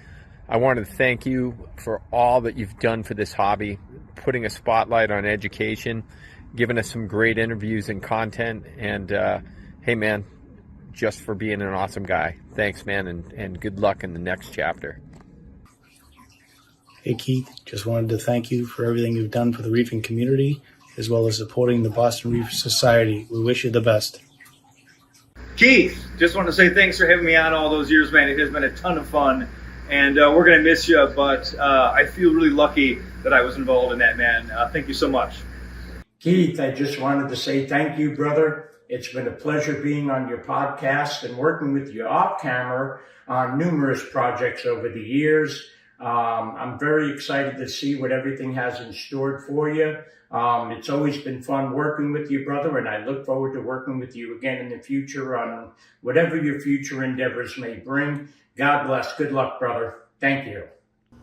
I wanted to thank you for all that you've done for this hobby, putting a spotlight on education, giving us some great interviews and content, and hey man, just for being an awesome guy. Thanks man, and good luck in the next chapter. Hey Keith, just wanted to thank you for everything you've done for the reefing community, as well as supporting the Boston Reefer Society. We wish you the best. Keith, just want to say thanks for having me on all those years, man. It has been a ton of fun, and we're going to miss you, but I feel really lucky that I was involved in that, man. Thank you so much. Keith, I just wanted to say thank you, brother. It's been a pleasure being on your podcast and working with you off camera on numerous projects over the years. I'm very excited to see what everything has in store for you. It's always been fun working with you, brother, and I look forward to working with you again in the future on whatever your future endeavors may bring. God bless. Good luck, brother. Thank you.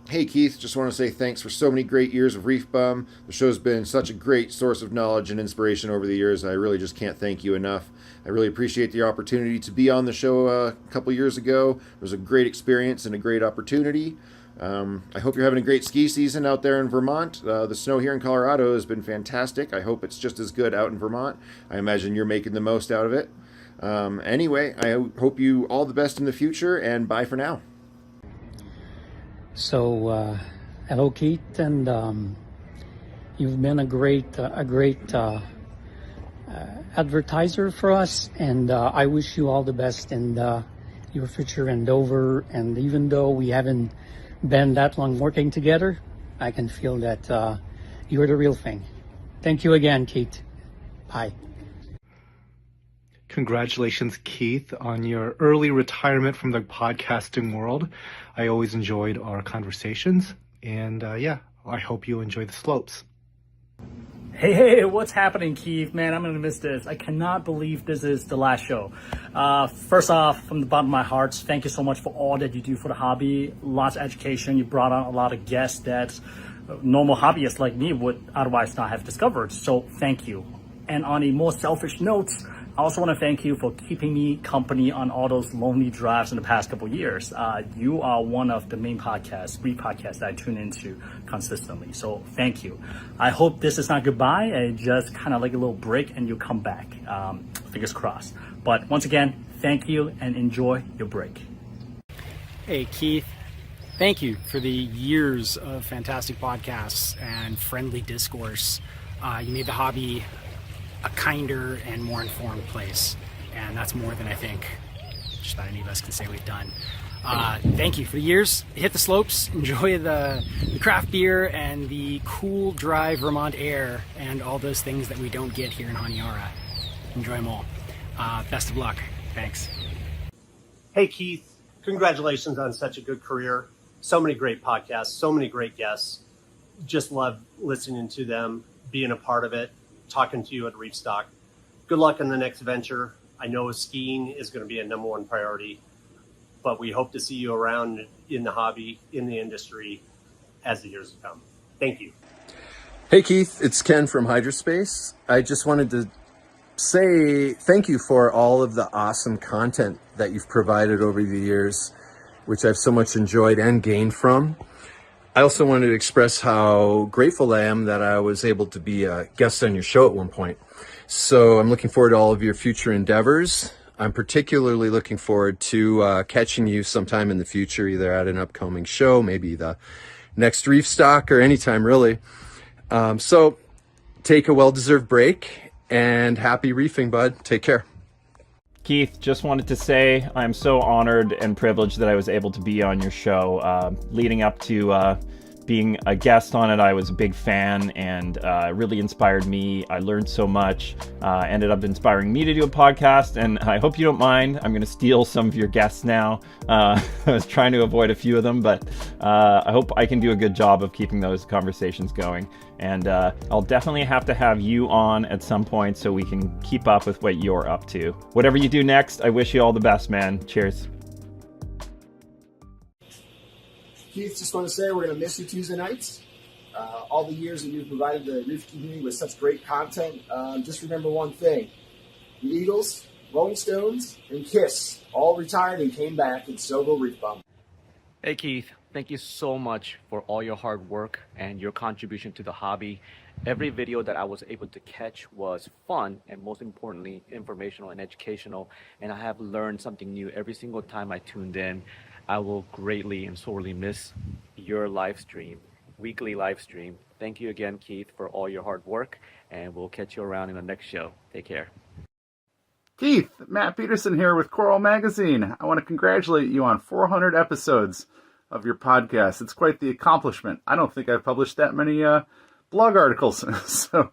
Hey Keith, just want to say thanks for so many great years of ReefBum. The show's been such a great source of knowledge and inspiration over the years, and I really just can't thank you enough. I really appreciate the opportunity to be on the show a couple years ago. It was a great experience and a great opportunity. I hope you're having a great ski season out there in Vermont. The snow here in Colorado has been fantastic. I hope it's just as good out in Vermont. I imagine you're making the most out of it. Anyway, I hope you all the best in the future, and bye for now. So, hello, Keith, and you've been a great advertiser for us, and I wish you all the best in your future endeavor. And even though we haven't been that long working together, I can feel that you're the real thing. Thank you again, Keith. Bye. Congratulations, Keith, on your early retirement from the podcasting world. I always enjoyed our conversations, and yeah, I hope you enjoy the slopes. Hey, what's happening, Keith? Man, I'm going to miss this. I cannot believe this is the last show. First off, from the bottom of my heart, thank you so much for all that you do for the hobby. Lots of education. You brought on a lot of guests that normal hobbyists like me would otherwise not have discovered. So thank you. And on a more selfish note, I also want to thank you for keeping me company on all those lonely drives in the past couple of years. You are one of the main podcasts, that I tune into consistently. So thank you. I hope this is not goodbye. It's just kind of like a little break and you come back. Fingers crossed. But once again, thank you and enjoy your break. Hey, Keith. Thank you for the years of fantastic podcasts and friendly discourse. You made the hobby a kinder and more informed place, and that's more than I think just about any of us can say we've done. Thank you for the years. Hit the slopes, enjoy the craft beer and the cool, dry Vermont air and all those things that we don't get here in Honiara. Enjoy them all. Best of luck. Thanks. Hey Keith, congratulations on such a good career. So many great podcasts, so many great guests. Just love listening to them, being a part of it, talking to you at Reefstock. good luck in the next venture. I know skiing is going to be a #1 priority, but we hope to see you around in the hobby, in the industry, as the years come. Thank you. Hey Keith, it's Ken from Hydrospace. I just wanted to say thank you for all of the awesome content that you've provided over the years, which I've so much enjoyed and gained from. I also wanted to express how grateful I am that I was able to be a guest on your show at one point. So I'm looking forward to all of your future endeavors. I'm particularly looking forward to catching you sometime in the future, either at an upcoming show, maybe the next Reef Stock, or anytime really. So take a well-deserved break, and happy reefing, bud. Take care. Keith, just wanted to say I'm so honored and privileged that I was able to be on your show. Leading up to being a guest on it, I was a big fan, and really inspired me. I learned so much, ended up inspiring me to do a podcast, and I hope you don't mind. I'm going to steal some of your guests now. I was trying to avoid a few of them, but I hope I can do a good job of keeping those conversations going. And I'll definitely have to have you on at some point so we can keep up with what you're up to. Whatever you do next, I wish you all the best, man. Cheers. Keith, just want to say we're going to miss you Tuesday nights. All the years that you've provided the Reef community with such great content. Just remember one thing. The Eagles, Rolling Stones, and Kiss all retired and came back, and so will ReefBum. Hey Keith, thank you so much for all your hard work and your contribution to the hobby. Every video that I was able to catch was fun and, most importantly, informational and educational, and I have learned something new every single time I tuned in. I will greatly and sorely miss your live stream, weekly live stream. Thank you again, Keith, for all your hard work, and we'll catch you around in the next show. Take care. Keith, Matt Peterson here with Coral Magazine. I want to congratulate you on 400 episodes of your podcast. It's quite the accomplishment. I don't think I've published that many blog articles. So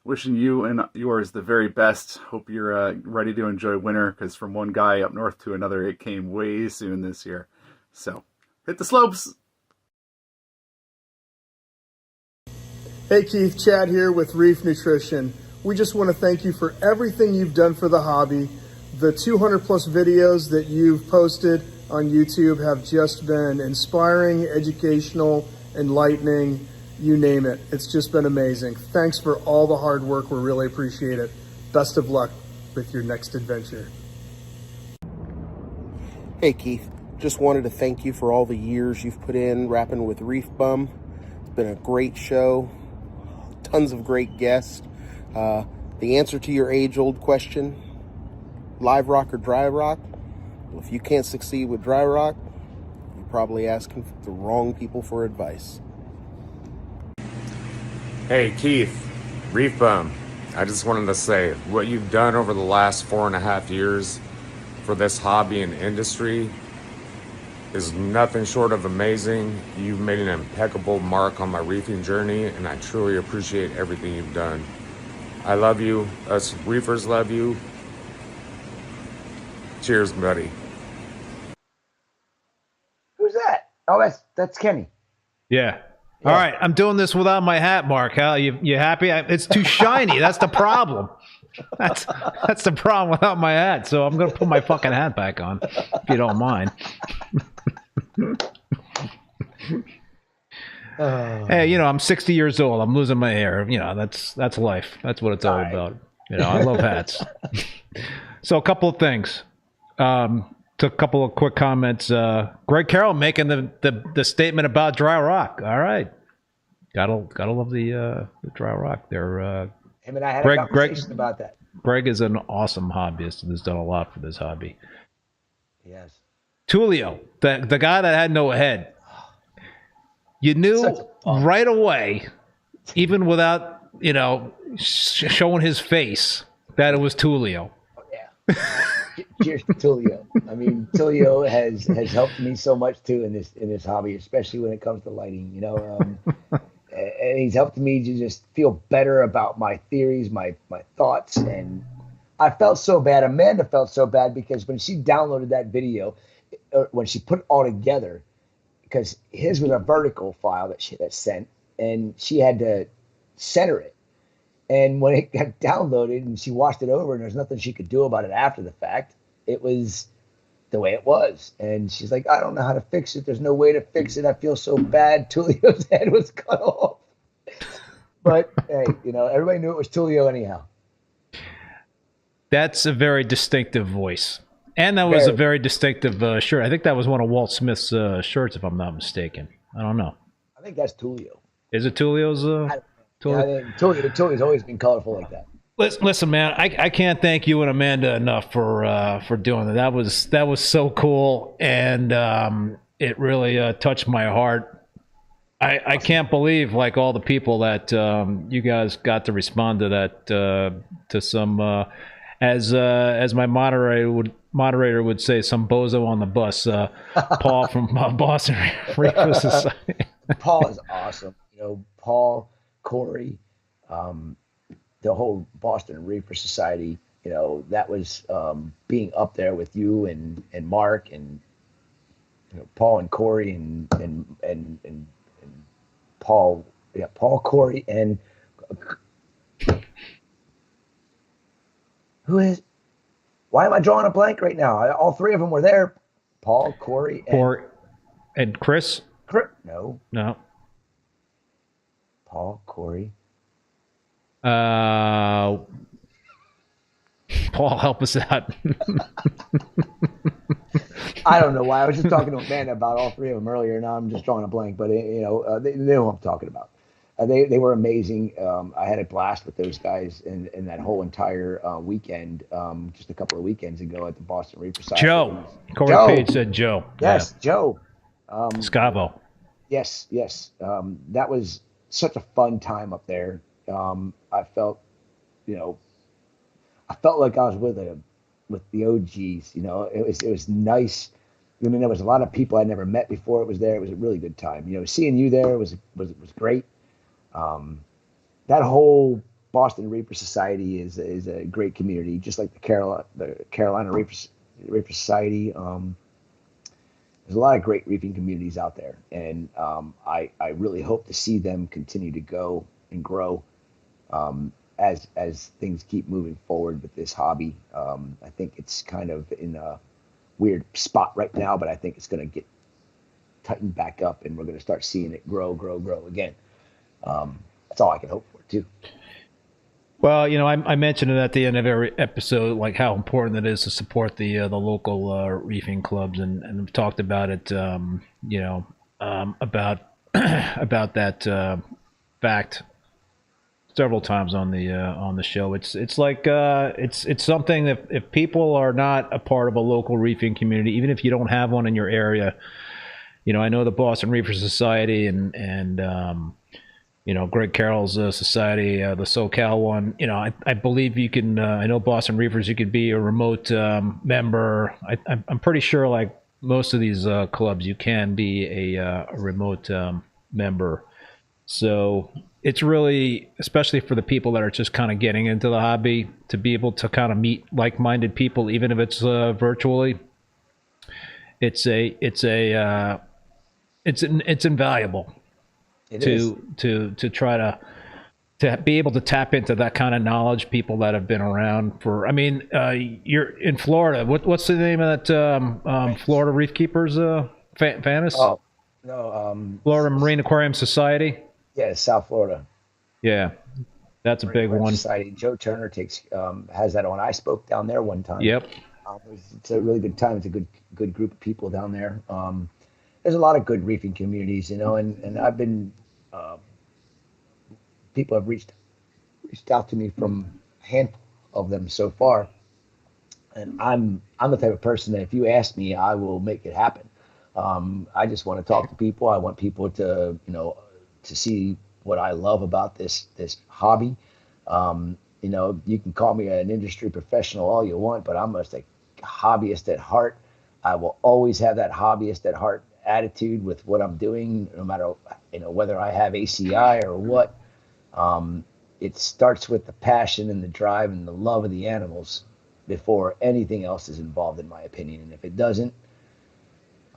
wishing you and yours the very best. Hope you're ready to enjoy winter, because from one guy up north to another, it came way soon this year. So hit the slopes. Hey Keith, Chad here with Reef Nutrition. We just want to thank you for everything you've done for the hobby. The 200 plus videos that you've posted on YouTube have just been inspiring, educational, enlightening, you name it. It's just been amazing. Thanks for all the hard work. We really appreciate it. Best of luck with your next adventure. Hey Keith, just wanted to thank you for all the years you've put in Rappin With ReefBum. It's been a great show. Tons of great guests. The answer to your age-old question, live rock or dry rock? Well, if you can't succeed with dry rock, you're probably asking the wrong people for advice. Hey Keith, ReefBum. I just wanted to say what you've done over the last 4.5 years for this hobby and industry is nothing short of amazing. You've made an impeccable mark on my reefing journey, and I truly appreciate everything you've done. I love you. Us reefers love you. Cheers, buddy. Who's that? Oh, that's Kenny. Yeah. All right, I'm doing this without my hat, Mark. How you happy? It's too shiny. That's the problem. That's the problem without my hat. So I'm gonna put my fucking hat back on, if you don't mind. Hey, I'm 60 years old. I'm losing my hair. That's life. That's what it's all about. I love hats. So a couple of things. To a couple of quick comments. Greg Carroll making the statement about dry rock. All right, gotta love the dry rock. They're him and I had a conversation about that. Greg is an awesome hobbyist and has done a lot for this hobby. Yes. Tulio, the guy that had no head. You knew right away, even without showing his face, that it was Tulio. Cheers to Tulio. I mean, Tulio has helped me so much too in this hobby, especially when it comes to lighting. And he's helped me to just feel better about my theories, my thoughts, and I felt so bad. Amanda felt so bad because when she downloaded that video, when she put it all together, because his was a vertical file that sent, and she had to center it. And when it got downloaded and she watched it over and there's nothing she could do about it after the fact, it was the way it was. And she's like, I don't know how to fix it. There's no way to fix it. I feel so bad. Tulio's head was cut off. But hey, you know, everybody knew it was Tulio anyhow. That's a very distinctive voice. And that was a very distinctive shirt. I think that was one of Walt Smith's shirts, if I'm not mistaken. I don't know. I think that's Tulio. Is it Tulio's? Tulio's always been colorful like that. Listen, man, I can't thank you and Amanda enough for doing that. That was so cool, and it really touched my heart. I can't believe like all the people that you guys got to respond to that to some as my moderator would say, some bozo on the bus. Paul from Boston Reefer Society. Paul is awesome. You know, Paul, Corey, the whole Boston Reefer Society. You know, that was being up there with you and Mark and you know, Paul and Corey and Paul, Paul, Corey, and who is? Why am I drawing a blank right now? All three of them were there. Paul, Corey, and Chris. No. Paul, Corey. Paul, help us out. I don't know why. I was just talking to Amanda about all three of them earlier. Now I'm just drawing a blank, but you know, they know what I'm talking about. They were amazing. I had a blast with those guys in that whole entire weekend, just a couple of weekends ago at the Boston Reefer Society. Joe. Corey Page said Joe. Yes, yeah. Joe. Scavo. Yes. That was such a fun time up there. I felt, you know, like I was with the OGs. You know, it was nice. I mean, there was a lot of people I never met before. It was there. It was a really good time. You know, seeing you there was great. That whole Boston Reefer Society is a great community, just like the Carolina Reefer Society. There's a lot of great reefing communities out there, and I really hope to see them continue to go and grow as things keep moving forward with this hobby. I think it's kind of in a weird spot right now, but I think it's going to get tightened back up, and we're going to start seeing it grow again. That's all I can hope for, too. Well, you know, I mentioned it at the end of every episode, like how important it is to support the local reefing clubs, and we've talked about it, you know, about that fact several times on the show. It's like it's something that if people are not a part of a local reefing community, even if you don't have one in your area, you know, I know the Boston Reefer Society and you know, Greg Carroll's society, the SoCal one. You know, I believe you can. I know Boston Reefers, you could be a remote member. I'm pretty sure, like most of these clubs, you can be a remote member. So it's really, especially for the people that are just kind of getting into the hobby, to be able to kind of meet like-minded people, even if it's virtually. It's invaluable. To try to be able to tap into that kind of knowledge, people that have been around for. I mean, you're in Florida. What's the name of that Florida Reef Keepers Fannis? Oh no, Florida Marine Aquarium Society. Yeah, South Florida. Yeah, that's a big one. Society. Joe Turner has that on. I spoke down there one time. Yep. It's a really good time. It's a good group of people down there. There's a lot of good reefing communities, you know, and I've been people have reached out to me from a handful of them so far, and I'm the type of person that if you ask me, I will make it happen. I just want to talk to people. I want people to, you know, to see what I love about this hobby. You know, you can call me an industry professional all you want, but I'm just a hobbyist at heart. I will always have that hobbyist at heart attitude with what I'm doing, no matter, you know, whether I have ACI or what. It starts with the passion and the drive and the love of the animals before anything else is involved, in my opinion. And if it doesn't,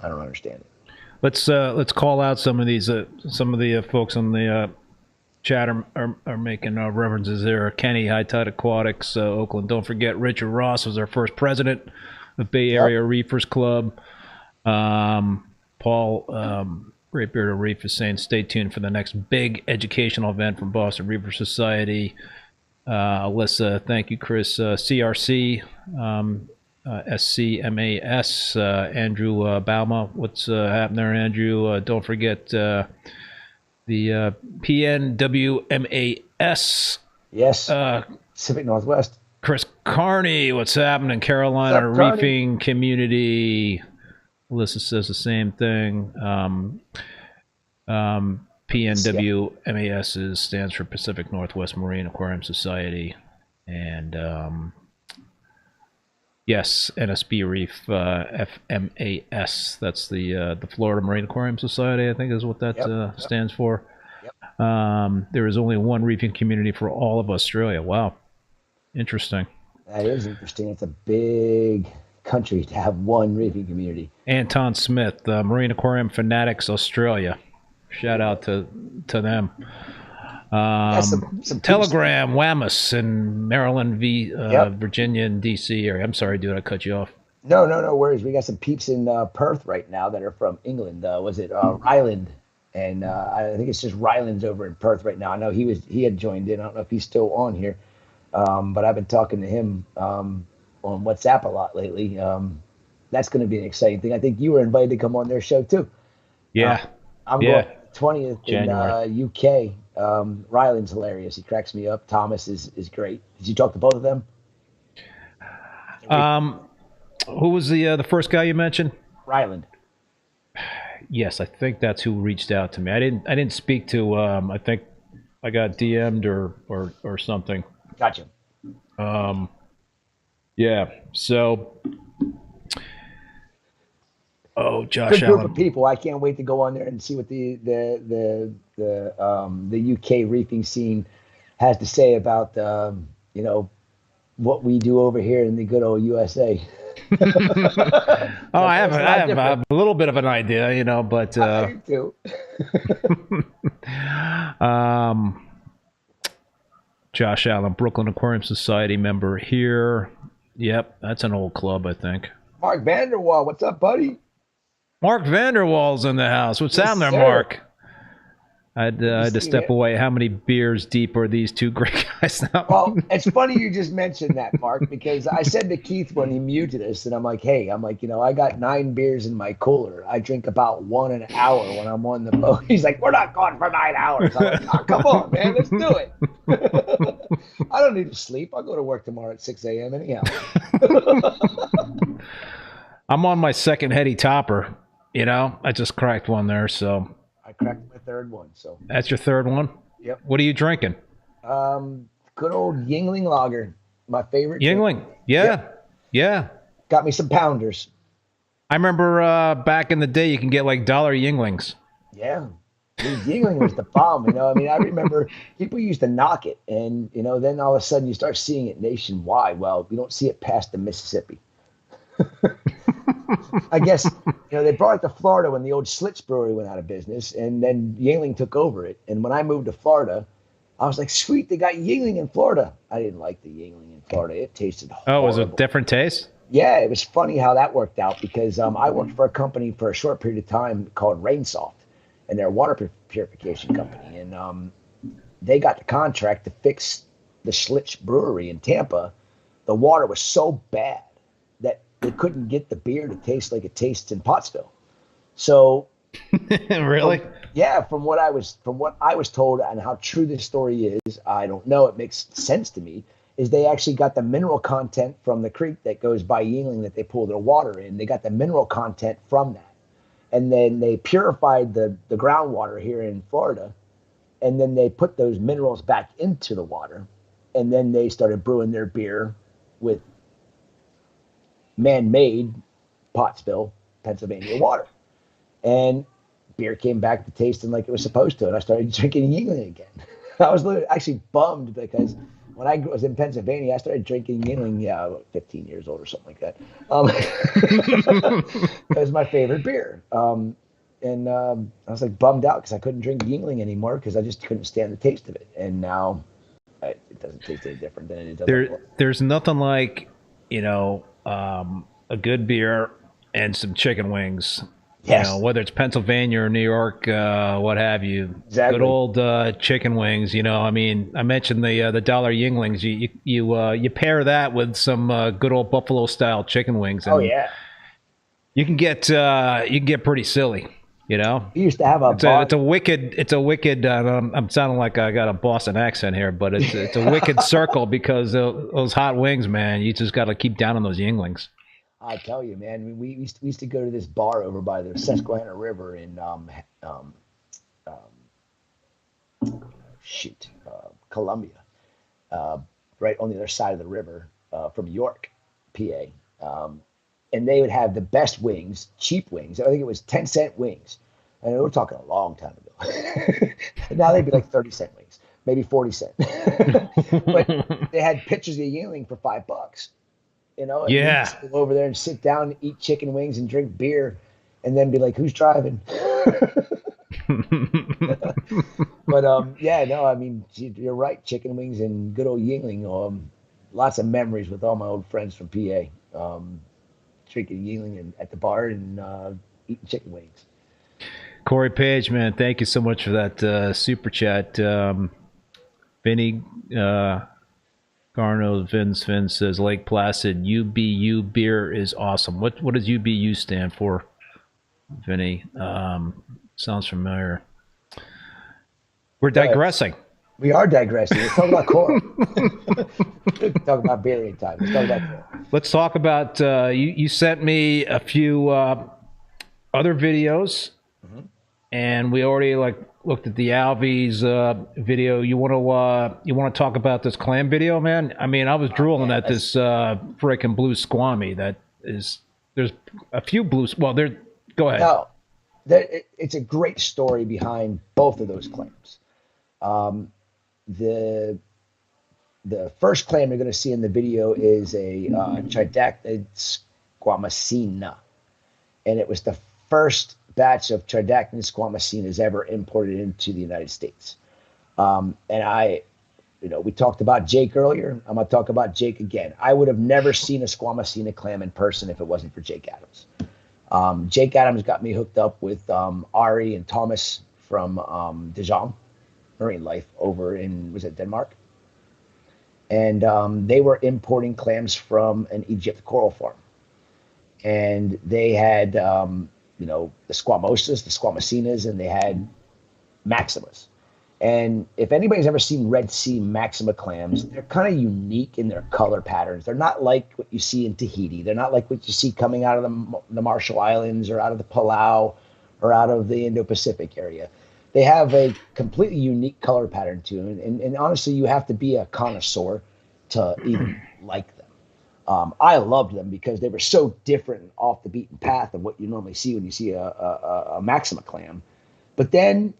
I don't understand it. Let's call out some of the folks on the chat are making references there. Kenny, High Tide Aquatics, Oakland. Don't forget, Richard Ross was our first president of Bay Area Reefers Club. Paul, Great Bearded Reef, is saying stay tuned for the next big educational event from Boston Reefer Society. Alyssa, thank you, Chris. CRC, SCMAS, Andrew Bauma. What's happening there, Andrew? Don't forget the PNWMAS. Yes. Pacific Northwest. Chris Carney, what's happening? Carolina What's up, Reefing Community. Alyssa says the same thing. PNWMAS stands for Pacific Northwest Marine Aquarium Society. And yes, NSB Reef, FMAS. That's the Florida Marine Aquarium Society, I think is what that stands for. There is only one reefing community for all of Australia. Wow. Interesting. That is interesting. It's a big country to have one reefing community. Anton Smith, Marine Aquarium Fanatics Australia. Shout out to them. Some Telegram, Wammas, and Maryland, Virginia, and DC area. I'm sorry, dude, I cut you off. No worries. We got some peeps in Perth right now that are from England. Was it Ryland? And I think it's just Ryland's over in Perth right now. I know he had joined in. I don't know if he's still on here, but I've been talking to him on WhatsApp a lot lately. That's going to be an exciting thing. I think you were invited to come on their show too. Yeah, I'm going 20th January. In UK. Ryland's hilarious. He cracks me up. Thomas is great. Did you talk to both of them? Who was the first guy you mentioned? Ryland. Yes, I think that's who reached out to me. I didn't speak to. I think I got DM'd or something. Gotcha. Yeah. So. Oh, Josh Good group Allen. of people. I can't wait to go on there and see what the UK reefing scene has to say about what we do over here in the good old USA. I have a little bit of an idea, but I do. Josh Allen, Brooklyn Aquarium Society member here. Yep, that's an old club, I think. Mark Vanderwall, what's up, buddy? Mark Vanderwall's in the house. What's down there, sir. Mark? I had to step away. How many beers deep are these two great guys now? Well, it's funny you just mentioned that, Mark, because I said to Keith when he muted us, and I'm like, I got 9 beers in my cooler. I drink about 1 an hour when I'm on the boat. He's like, we're not going for 9 hours. I'm like, oh, come on, man, let's do it. I don't need to sleep. I'll go to work tomorrow at 6 a.m. anyhow. I'm on my second heady topper. I just cracked one there, so. I cracked my third one, so. That's your third one? Yep. What are you drinking? Good old Yingling lager, my favorite. Yingling, yeah. Got me some pounders. I remember back in the day, you can get like $1 Yinglings. Yeah, Yingling was the bomb. I remember people used to knock it, and then all of a sudden you start seeing it nationwide. Well, you don't see it past the Mississippi. I guess, they brought it to Florida when the old Schlitz brewery went out of business, and then Yingling took over it. And when I moved to Florida, I was like, sweet, they got Yingling in Florida. I didn't like the Yingling in Florida. It tasted horrible. Oh, was it a different taste? Yeah, it was funny how that worked out because I worked for a company for a short period of time called Rainsoft, and they're a water purification company. And they got the contract to fix the Schlitz brewery in Tampa. The water was so bad that they couldn't get the beer to taste like it tastes in Pottsville. So really? From what I was told and how true this story is, I don't know. It makes sense to me. Is they actually got the mineral content from the creek that goes by Yingling that they pull their water in. They got the mineral content from that, and then they purified the groundwater here in Florida, and then they put those minerals back into the water, and then they started brewing their beer with man-made Pottsville, Pennsylvania water. And beer came back to tasting like it was supposed to, and I started drinking Yingling again. I was actually bummed because when I was in Pennsylvania, I started drinking Yingling, 15 years old or something like that. It was my favorite beer. and I was like bummed out because I couldn't drink Yingling anymore because I just couldn't stand the taste of it. And now it doesn't taste any different than it does. There's nothing like, a good beer and some chicken wings. Yes. Whether it's Pennsylvania or New York, what have you. Exactly. Good old chicken wings. I mentioned the dollar Yinglings. You pair that with some good old Buffalo style chicken wings. And you can get pretty silly. We used to have it's a wicked. I'm sounding like I got a Boston accent here, but it's a wicked circle because those hot wings, man. You just got to keep down on those Yinglings. I tell you, man, we used to go to this bar over by the Susquehanna River in Columbia, right on the other side of the river from York, PA. And they would have the best wings, cheap wings. I think it was 10-cent wings. And we're talking a long time ago. Now they'd be like 30-cent wings, maybe 40-cent. But they had pitchers of Yingling for $5. And you just go over there and sit down and eat chicken wings and drink beer and then be like, who's driving? But you're right. Chicken wings and good old Yingling. Lots of memories with all my old friends from PA. Drinking Yingling at the bar and eating chicken wings. Corey Page, man, thank you so much for that super chat. Vinny Garno Vin says Lake Placid UBU beer is awesome. What does UBU stand for, Vinny? Sounds familiar. We're digressing. We are digressing. Let's talk about coral. Talk about beer anytime. Let's talk about coral. Let's talk about you sent me a few other videos, and we already looked at the Alvies video. You want to talk about this clam video, man? I mean, I was drooling at this freaking blue squammy. There's a few blues. Well, go ahead. No, it's a great story behind both of those clams. The first clam you're going to see in the video is a tridactylid squamacina, and it was the first batch of tridactylid squamacinas ever imported into the United States. And we talked about Jake earlier. I'm going to talk about Jake again. I would have never seen a squamacina clam in person if it wasn't for Jake Adams. Jake Adams got me hooked up with Ari and Thomas from Dijon Marine Life over in, was it Denmark? And they were importing clams from an Egypt coral farm. And they had, the squamosas, the squamacinas, and they had maximas. And if anybody's ever seen Red Sea maxima clams, they're kind of unique in their color patterns. They're not like what you see in Tahiti. They're not like what you see coming out of the Marshall Islands or out of the Palau or out of the Indo-Pacific area. They have a completely unique color pattern to them. And honestly, you have to be a connoisseur to even like them. I loved them because they were so different and off the beaten path of what you normally see when you see a maxima clam. But then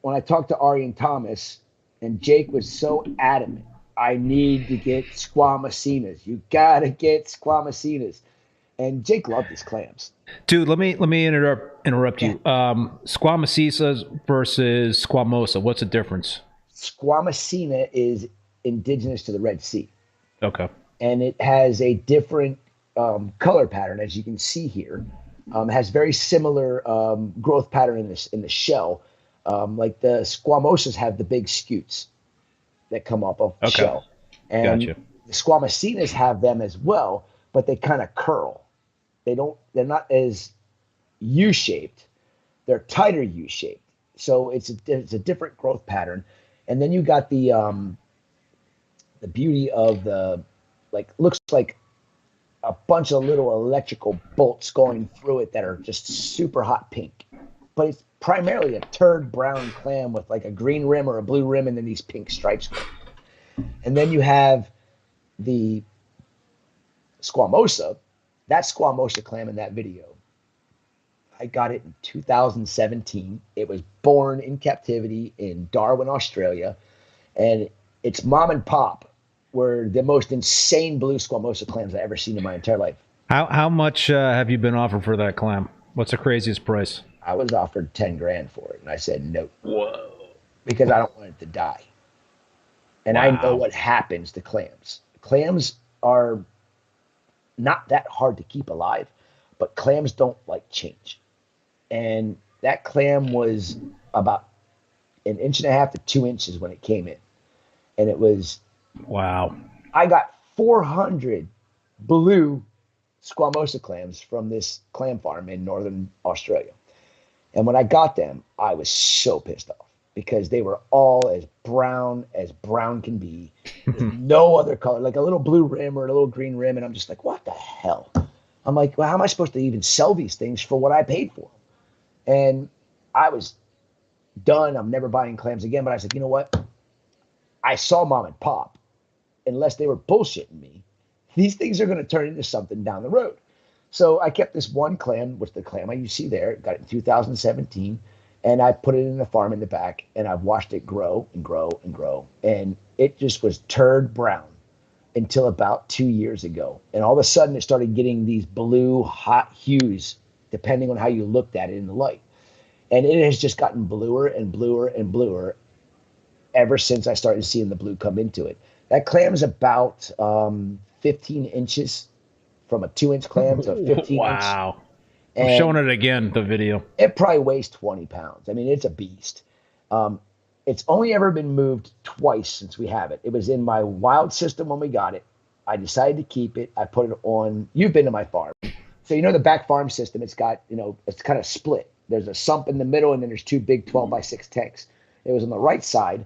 when I talked to Ari and Thomas, and Jake was so adamant, I need to get squamacinas. You got to get squamacinas. And Jake loved his clams. Dude, let me interrupt you. Squamacisa versus squamosa, what's the difference? Squamacina is indigenous to the Red Sea. Okay. And it has a different color pattern, as you can see here. It has very similar growth pattern in the shell. Like the squamosas have the big scutes that come up of the shell. And gotcha. The squamacinas have them as well, but they kind of curl. They're not as U-shaped. They're tighter U-shaped. So it's a different growth pattern. And then you got the beauty of looks like a bunch of little electrical bolts going through it that are just super hot pink. But it's primarily a turd brown clam with like a green rim or a blue rim and then these pink stripes. And then you have the squamosa. That squamosa clam in that video, I got it in 2017. It was born in captivity in Darwin, Australia. And its mom and pop were the most insane blue squamosa clams I've ever seen in my entire life. How much have you been offered for that clam? What's the craziest price? I was offered 10 grand for it, and I said no. Whoa. Because I don't want it to die. And I know Wow. what happens to clams. Clams are not that hard to keep alive, but clams don't like change. And that clam was about an inch and a half to 2 inches when it came in. And it was, wow. I got 400 blue squamosa clams from this clam farm in northern Australia. And when I got them, I was so pissed off because they were all as brown can be. There's no other color, like a little blue rim or a little green rim. And I'm just like, what the hell? I'm like, well, how am I supposed to even sell these things for what I paid for them? And I was done. I'm never buying clams again. But I said, you know what? I saw mom and pop. Unless they were bullshitting me, these things are going to turn into something down the road. So I kept this one clam, which the clam you see there, got it in 2017, and I put it in the farm in the back, and I've watched it grow and grow and grow. And it just was turd brown until about 2 years ago. And all of a sudden, it started getting these blue, hot hues, depending on how you looked at it in the light. And it has just gotten bluer and bluer and bluer ever since I started seeing the blue come into it. That clam is about 15 inches from a 2-inch clam to a 15-inch. Wow. And I'm showing it again, the video. it probably weighs 20 pounds. I mean, it's a beast. It's only ever been moved twice since we have it. It was in my wild system when we got it. I decided to keep it. I put it on. You've been to my farm. So, the back farm system, it's got, it's kind of split. There's a sump in the middle, and then there's two big 12x6 tanks. It was on the right side.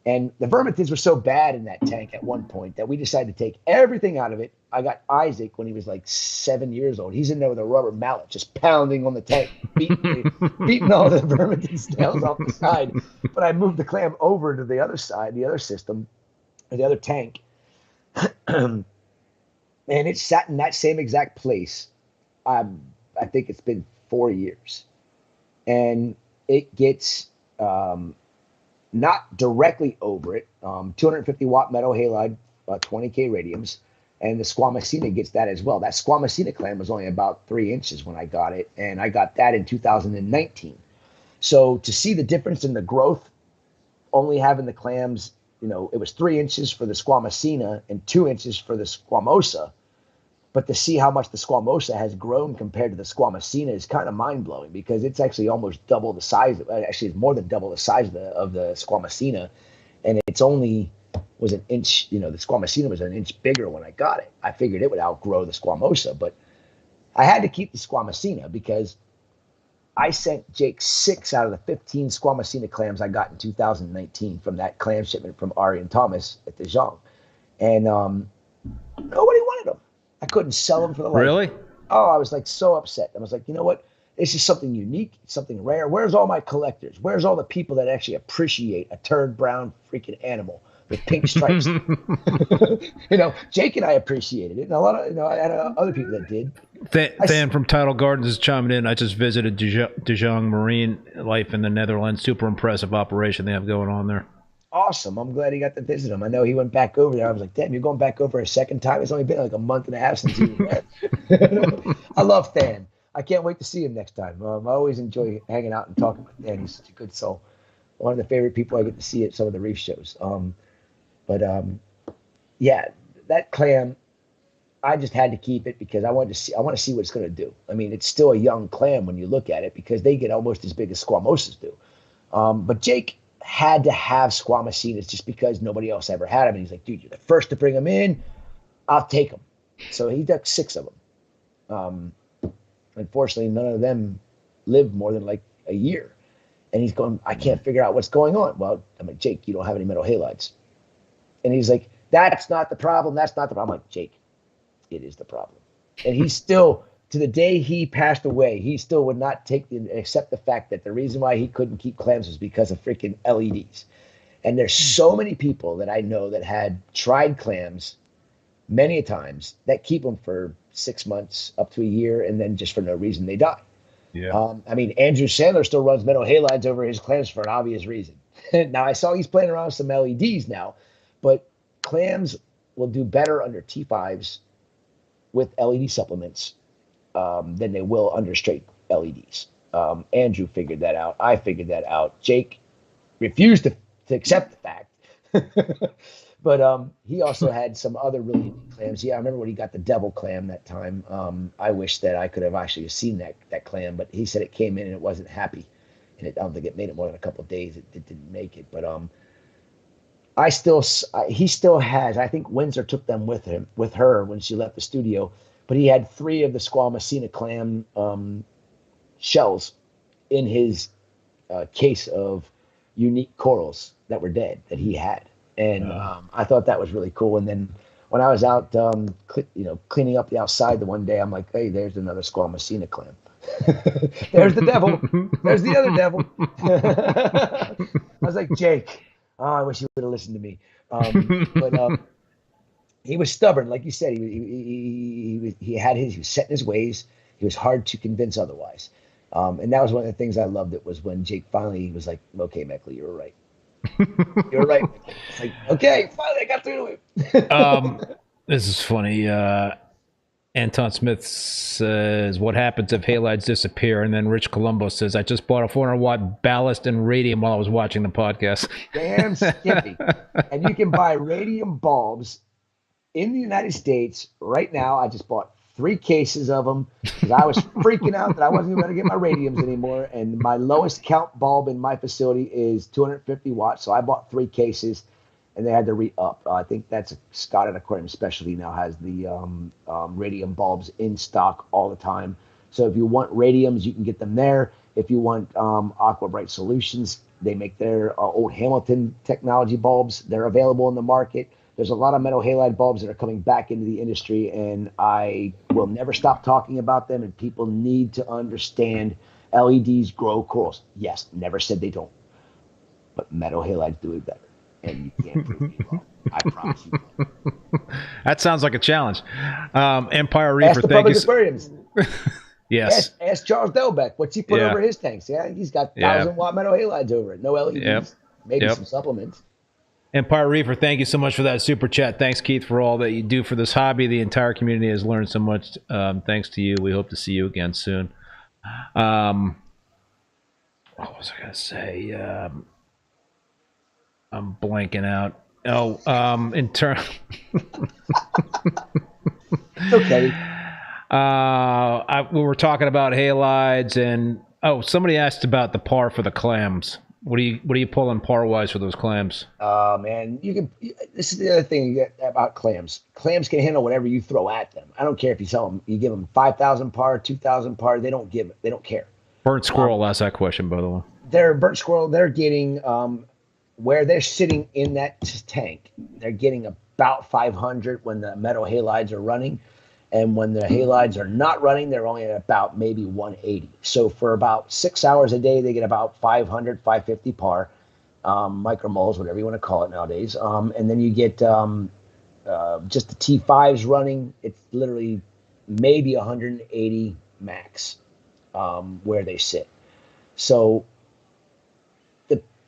And the verminthids were so bad in that tank at one point that we decided to take everything out of it. I got Isaac when he was like 7 years old. He's in there with a rubber mallet, just pounding on the tank, beating all the vermintid scales off the side. But I moved the clam over to the other side, the other system, or the other tank. And it sat in that same exact place. I think it's been 4 years. And it gets... not directly over it, 250 watt metal halide, 20K radiums, and the squamosina gets that as well. That squamosina clam was only about 3 inches when I got it, and I got that in 2019. So to see the difference in the growth, only having the clams, it was 3 inches for the squamosina and 2 inches for the squamosa, but to see how much the squamosa has grown compared to the squamosina is kind of mind-blowing because it's actually almost double the size. Actually, it's more than double the size of the squamosina, and it's only was an inch. The squamosina was an inch bigger when I got it. I figured it would outgrow the squamosa, but I had to keep the squamosina because I sent Jake 6 out of the 15 squamosina clams I got in 2019 from that clam shipment from Ari and Thomas at the Zhang, and nobody wanted them. I couldn't sell them for the life. Really? Oh, I was like so upset. I was like, you know what? This is something unique, something rare. Where's all my collectors? Where's all the people that actually appreciate a turd brown freaking animal with pink stripes? Jake and I appreciated it, and a lot of I had other people that did. Than from Tidal Gardens is chiming in. I just visited Dijon Marine Life in the Netherlands. Super impressive operation they have going on there. Awesome. I'm glad he got to visit him. I know he went back over there. I was like, damn, you're going back over a second time? It's only been like a month and a half since he was there. I love Than. I can't wait to see him next time. I always enjoy hanging out and talking with Than. He's such a good soul. One of the favorite people I get to see at some of the reef shows. Yeah, that clam, I just had to keep it because I want to see what it's going to do. I mean, it's still a young clam when you look at it because they get almost as big as squamosas do. But Jake had to have squamosinas just because nobody else ever had them. And he's like, dude, you're the first to bring them in. I'll take them. So he took 6 of them. Unfortunately, none of them lived more than like a year. And he's going, I can't figure out what's going on. Well, I'm like, Jake, you don't have any metal halides. And he's like, that's not the problem. That's not the problem. I'm like, Jake, it is the problem. And he's still, to the day he passed away, he still would not accept the fact that the reason why he couldn't keep clams was because of freaking LEDs. And there's so many people that I know that had tried clams many a times that keep them for 6 months up to a year, and then just for no reason they die. Yeah. I mean, Andrew Sandler still runs metal halides over his clams for an obvious reason. Now, I saw he's playing around with some LEDs now, but clams will do better under T5s with LED supplements than they will under straight LEDs. Andrew figured that out. I figured that out. Jake refused to accept the fact. But he also had some other really unique clams. Yeah, I remember when he got the devil clam that time. I wish that I could have actually seen that clam, but he said it came in and it wasn't happy. And I don't think it made it more than a couple of days. It didn't make it. But he still has, I think Windsor took them with her when she left the studio, but he had 3 of the Squamacina clam shells in his case of unique corals that were dead that he had. And I thought that was really cool. And then when I was out, cleaning up the outside the one day, I'm like, hey, there's another Squamacina clam. There's the devil. There's the other devil. I was like, Jake, I wish you would have listened to me. But he was stubborn, like you said. He was set in his ways. He was hard to convince otherwise. And that was one of the things I loved. It was when Jake finally was like, okay, Meckley, you were right. You're right. It's like, okay, finally I got through to him. This is funny. Anton Smith says, what happens if halides disappear? And then Rich Colombo says, I just bought a 400-watt ballast and radium while I was watching the podcast. Damn skippy. And you can buy radium bulbs in the United States right now. I just bought 3 cases of them because I was freaking out that I wasn't going to get my radiums anymore. And my lowest count bulb in my facility is 250 watts. So I bought 3 cases and they had to re-up. I think that's Scott at Aquarium Specialty now has the radium bulbs in stock all the time. So if you want radiums, you can get them there. If you want Aqua Brite Solutions, they make their old Hamilton technology bulbs. They're available in the market. There's a lot of metal halide bulbs that are coming back into the industry, and I will never stop talking about them, and people need to understand LEDs grow corals. Yes, never said they don't, but metal halides do it better, and you can't prove me wrong. I promise you. That sounds like a challenge. Empire Reefer, Ask the thank public you. aquariums. Yes. Ask Charles Delbeck. What's he put over his tanks? Yeah, he's got 1,000-watt metal halides over it. No LEDs. Maybe some supplements. Empire Reefer, thank you so much for that super chat. Thanks, Keith, for all that you do for this hobby. The entire community has learned so much. Thanks to you. We hope to see you again soon. What was I going to say? I'm blanking out. In turn. Okay. We were talking about halides, and somebody asked about the par for the clams. What are you pulling par wise for those clams? Man, this is the other thing about clams. Clams can handle whatever you throw at them. I don't care if you give them 5,000 par, 2,000 par. They don't care. Burnt squirrel asked that question, by the way. They're burnt squirrel. They're getting where they're sitting in that tank. They're getting about 500 when the metal halides are running. And when the halides are not running, they're only at about maybe 180. So for about 6 hours a day, they get about 500, 550 par, micromoles, whatever you want to call it nowadays. And then you get just the T5s running. It's literally maybe 180 max where they sit. So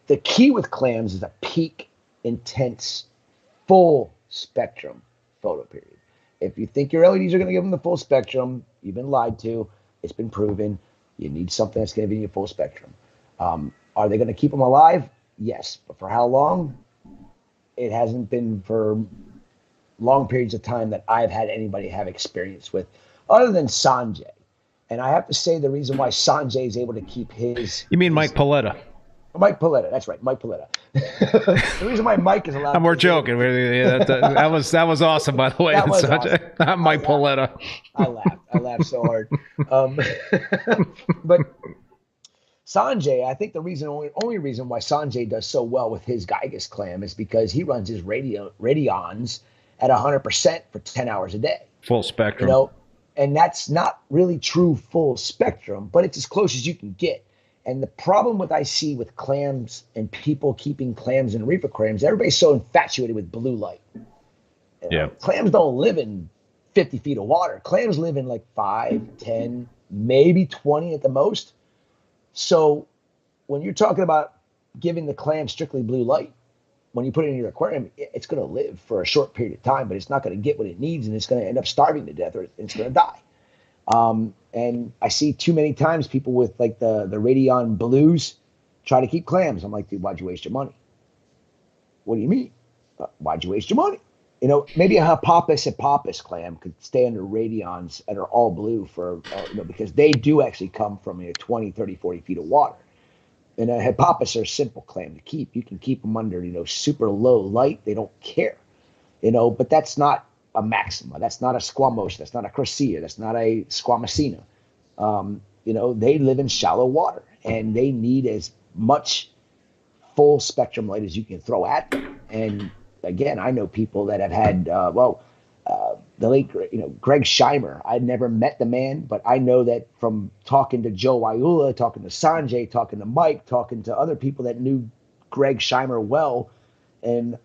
the key with clams is a peak, intense, full spectrum photo period. If you think your LEDs are going to give them the full spectrum, you've been lied to. It's been proven. You need something that's going to give you full spectrum. Are they going to keep them alive? Yes. But for how long? It hasn't been for long periods of time that I've had anybody have experience with, other than Sanjay. And I have to say the reason why Sanjay is able to keep his... You mean Mike Paletta? Mike Paletta, that's right, Mike Paletta. The reason why Mike is allowed. We're joking. That was awesome, by the way. That was awesome. Not Mike Paletta. I laughed so hard. But Sanjay, I think the only reason why Sanjay does so well with his Gygus clam is because he runs his radions at 100% for 10 hours a day. Full spectrum. And that's not really true full spectrum, but it's as close as you can get. And the problem I see with clams and people keeping clams in reef aquariums, everybody's so infatuated with blue light. Yeah. Clams don't live in 50 feet of water. Clams live in like 5, 10, maybe 20 at the most. So when you're talking about giving the clam strictly blue light, when you put it in your aquarium, it's going to live for a short period of time, but it's not going to get what it needs, and it's going to end up starving to death, or it's going to die. And I see too many times people with like the Radion blues try to keep clams. I'm like, dude, why'd you waste your money? What do you mean? Why'd you waste your money? You know, maybe a Hippopotamus clam could stay under Radions that are all blue for, because they do actually come from 20, 30, 40 feet of water. And a Hippopotamus are a simple clam to keep. You can keep them under, super low light. They don't care, but that's not a Maxima. That's not a Squamosha. That's not a Crocea. That's not a Squamacina. They live in shallow water and they need as much full spectrum light as you can throw at them. And again, I know people that have had, the late, Greg Scheimer. I'd never met the man, but I know that from talking to Joe Iula, talking to Sanjay, talking to Mike, talking to other people that knew Greg Scheimer well, and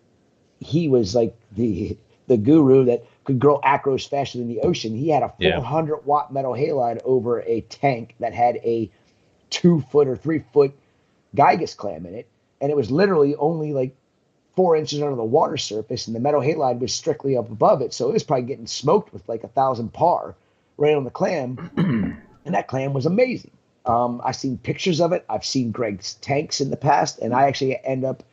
he was like the guru that could grow acros faster than the ocean. He had a 400 watt metal halide over a tank that had a 2 foot or 3 foot Gygus clam in it, and it was literally only like 4 inches under the water surface, and the metal halide was strictly up above it. So it was probably getting smoked with like 1,000 par right on the clam. And that clam was amazing. I've seen pictures of it. I've seen Greg's tanks in the past, and I actually end up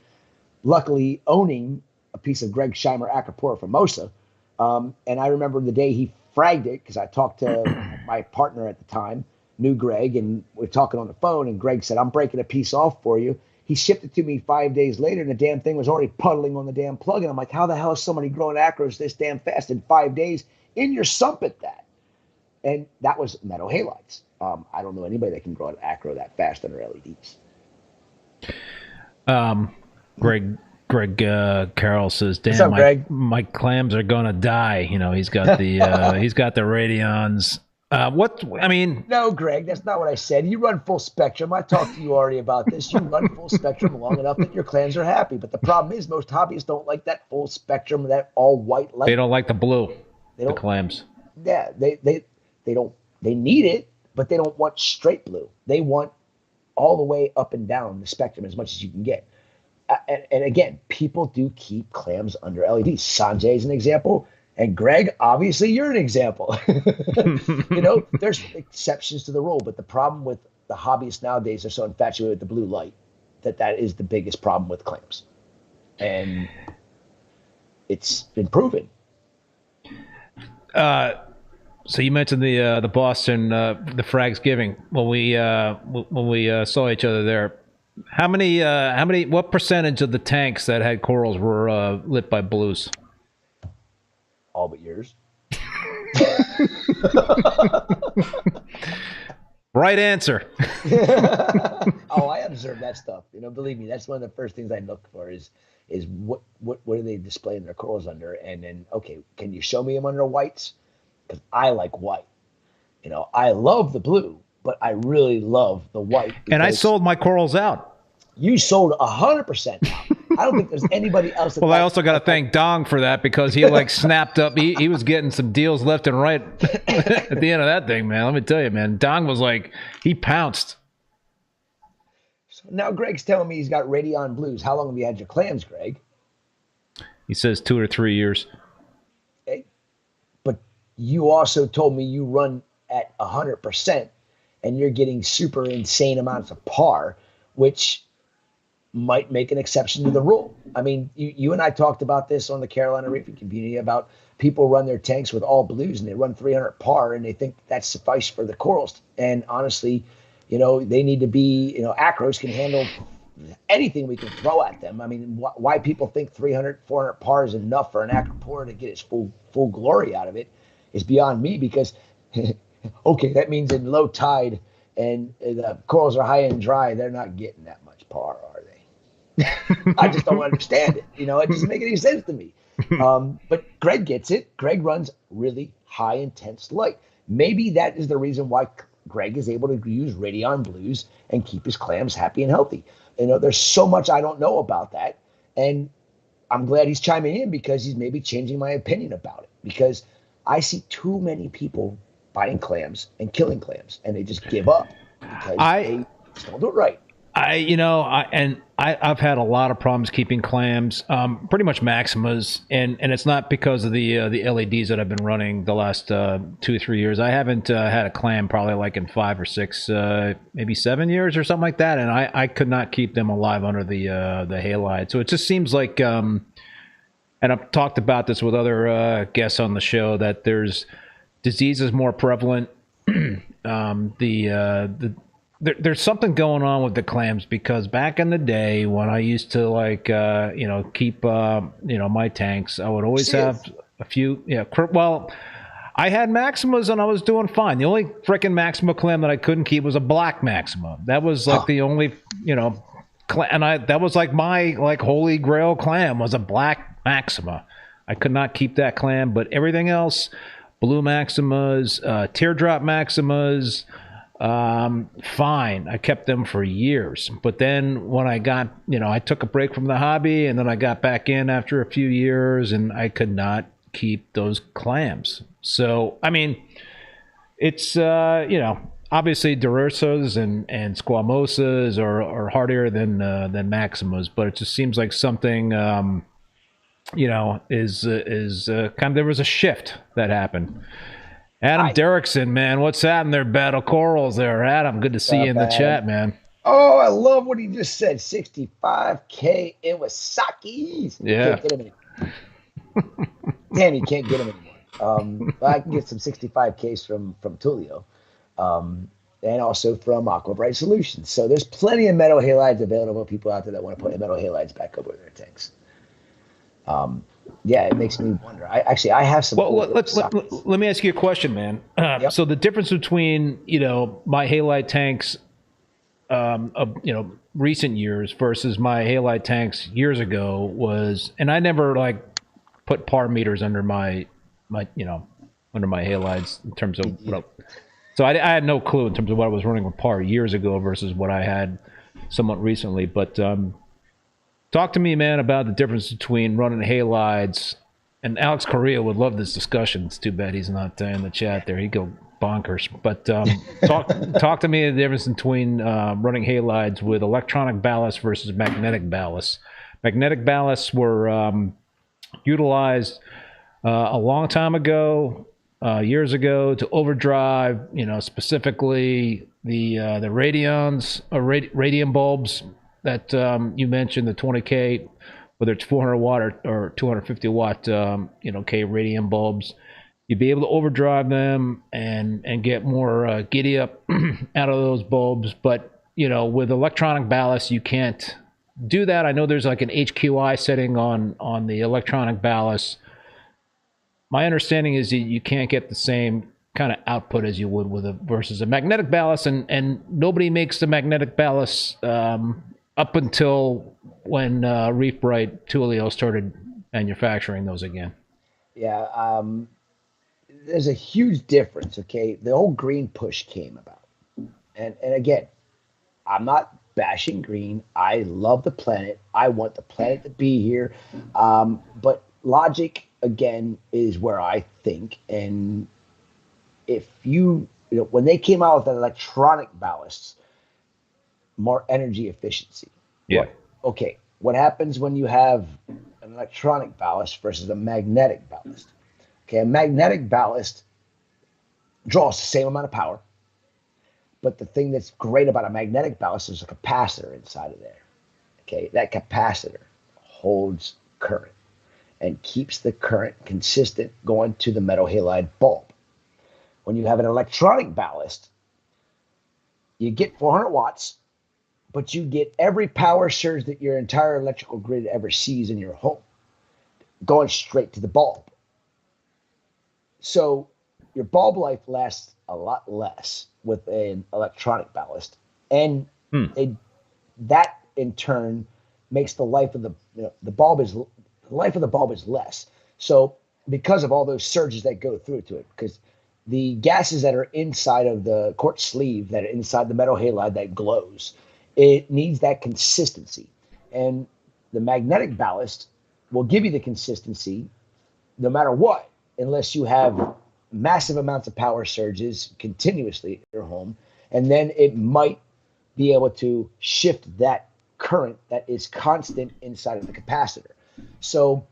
luckily owning a piece of Greg Scheimer Acropora Formosa. And I remember the day he fragged it, because I talked to my partner at the time, knew Greg, and we're talking on the phone, and Greg said, I'm breaking a piece off for you. He shipped it to me 5 days later, and the damn thing was already puddling on the damn plug. And I'm like, how the hell is somebody growing acros this damn fast in 5 days in your sump at that? And that was metal halides. I don't know anybody that can grow an acro that fast under LEDs. Greg Carroll says, "Damn, What's up, Greg? my clams are gonna die." He's got the he's got the Radions. No, Greg, that's not what I said. You run full spectrum. I talked to you already about this. You run full spectrum long enough that your clams are happy. But the problem is most hobbyists don't like that full spectrum, that all white light. They don't like the blue. The clams. Yeah, they don't. They need it, but they don't want straight blue. They want all the way up and down the spectrum as much as you can get. And again, people do keep clams under LEDs. Sanjay is an example. And Greg, obviously, you're an example. There's exceptions to the rule, but the problem with the hobbyists nowadays are so infatuated with the blue light that is the biggest problem with clams, and it's been proven. So you mentioned the Boston the Frags giving when we saw each other there. What percentage of the tanks that had corals were lit by blues? All but yours. Right answer. I observe that stuff. Believe me, that's one of the first things I look for is what are they displaying their corals under, and then can you show me them under whites? Because I like white. I love the blue, but I really love the white. And I sold my corals out. You sold 100% out. I don't think there's anybody else. Well, I also got to thank Dong for that, because he snapped up. He was getting some deals left and right at the end of that thing, man. Let me tell you, man. Dong was he pounced. So now Greg's telling me he's got Radion blues. How long have you had your clams, Greg? He says 2 or 3 years. Okay. But you also told me you run at 100% and you're getting super insane amounts of par, which might make an exception to the rule. I mean, you and I talked about this on the Carolina Reefing community about people run their tanks with all blues and they run 300 par and they think that's suffice for the corals. And honestly, they need to be, acros can handle anything we can throw at them. I mean, why people think 300, 400 par is enough for an Acropora to get its full glory out of it is beyond me, because, that means in low tide and the corals are high and dry, they're not getting that much par, are they? I just don't understand it. It doesn't make any sense to me. But Greg gets it. Greg runs really high intense light. Maybe that is the reason why Greg is able to use Radion blues and keep his clams happy and healthy. There's so much I don't know about that. And I'm glad he's chiming in, because he's maybe changing my opinion about it, because I see too many people buying clams and killing clams and they just give up because they just don't do it right. I've had a lot of problems keeping clams, pretty much Maximas, and it's not because of the LEDs that I've been running the last 2 or 3 years. I haven't had a clam probably like in 5 or 6, maybe 7 years or something like that, and I could not keep them alive under the halide. So it just seems like, and I've talked about this with other guests on the show, that there's diseases more prevalent. There's something going on with the clams, because back in the day when I used to keep my tanks, I would always have a few. Well, I had Maximas and I was doing fine. The only freaking Maxima clam that I couldn't keep was a black Maxima. That was like the only that was like my holy grail clam, was a black Maxima. I could not keep that clam, but everything else, blue Maximas, teardrop Maximas. Fine. I kept them for years. But then when I got, I took a break from the hobby, and then I got back in after a few years, and I could not keep those clams. So, I mean, it's, obviously Dursas and Squamosas are hardier than Maximas, but it just seems like something, is kind of, there was a shift that happened. Adam Derrickson, man, what's happening there? Battle Corals there. Adam, good to see you in the chat, man. Oh, I love what he just said. 65K in Wasaki's. Yeah. Can't get him anymore. Damn, you can't get him anymore. I can get some 65Ks from Tulio, and also from Aquabrite Solutions. So there's plenty of metal halides available for people out there that want to put metal halides back over their tanks. Yeah, it makes me wonder. I have some. Well, let me ask you a question, man. So the difference between my halide tanks of recent years versus my halide tanks years ago was, and I never put par meters under my halides in terms of so I had no clue in terms of what I was running with par years ago versus what I had somewhat recently, but. Talk to me, man, about the difference between running halides, and Alex Correa would love this discussion. It's too bad he's not in the chat there. He'd go bonkers. But talk to me the difference between running halides with electronic ballast versus magnetic ballast. Magnetic ballasts were utilized a long time ago, years ago, to overdrive, specifically the radions, radium bulbs that you mentioned, the 20K, whether it's 400 watt or 250 watt, K radium bulbs. You'd be able to overdrive them and get more giddy up out of those bulbs. But, with electronic ballast, you can't do that. I know there's like an HQI setting on the electronic ballast. My understanding is that you can't get the same kind of output as you would versus a magnetic ballast, and nobody makes the magnetic ballast up until when Reef Brite Tulio started manufacturing those again. Yeah, there's a huge difference, okay? The whole green push came about. And again, I'm not bashing green. I love the planet. I want the planet to be here. But logic, again, is where I think. And if when they came out with the electronic ballasts, more energy efficiency. Yeah. What happens when you have an electronic ballast versus a magnetic ballast? Okay, a magnetic ballast draws the same amount of power, but the thing that's great about a magnetic ballast is a capacitor inside of there. Okay, that capacitor holds current and keeps the current consistent going to the metal halide bulb. When you have an electronic ballast, you get 400 watts, but you get every power surge that your entire electrical grid ever sees in your home going straight to the bulb. So your bulb life lasts a lot less with an electronic ballast, and that in turn makes the life of the bulb is less. So because of all those surges that go through to it, because the gases that are inside of the quartz sleeve, that are inside the metal halide that glows, it needs that consistency. And the magnetic ballast will give you the consistency no matter what, unless you have massive amounts of power surges continuously in your home. And then it might be able to shift that current that is constant inside of the capacitor. So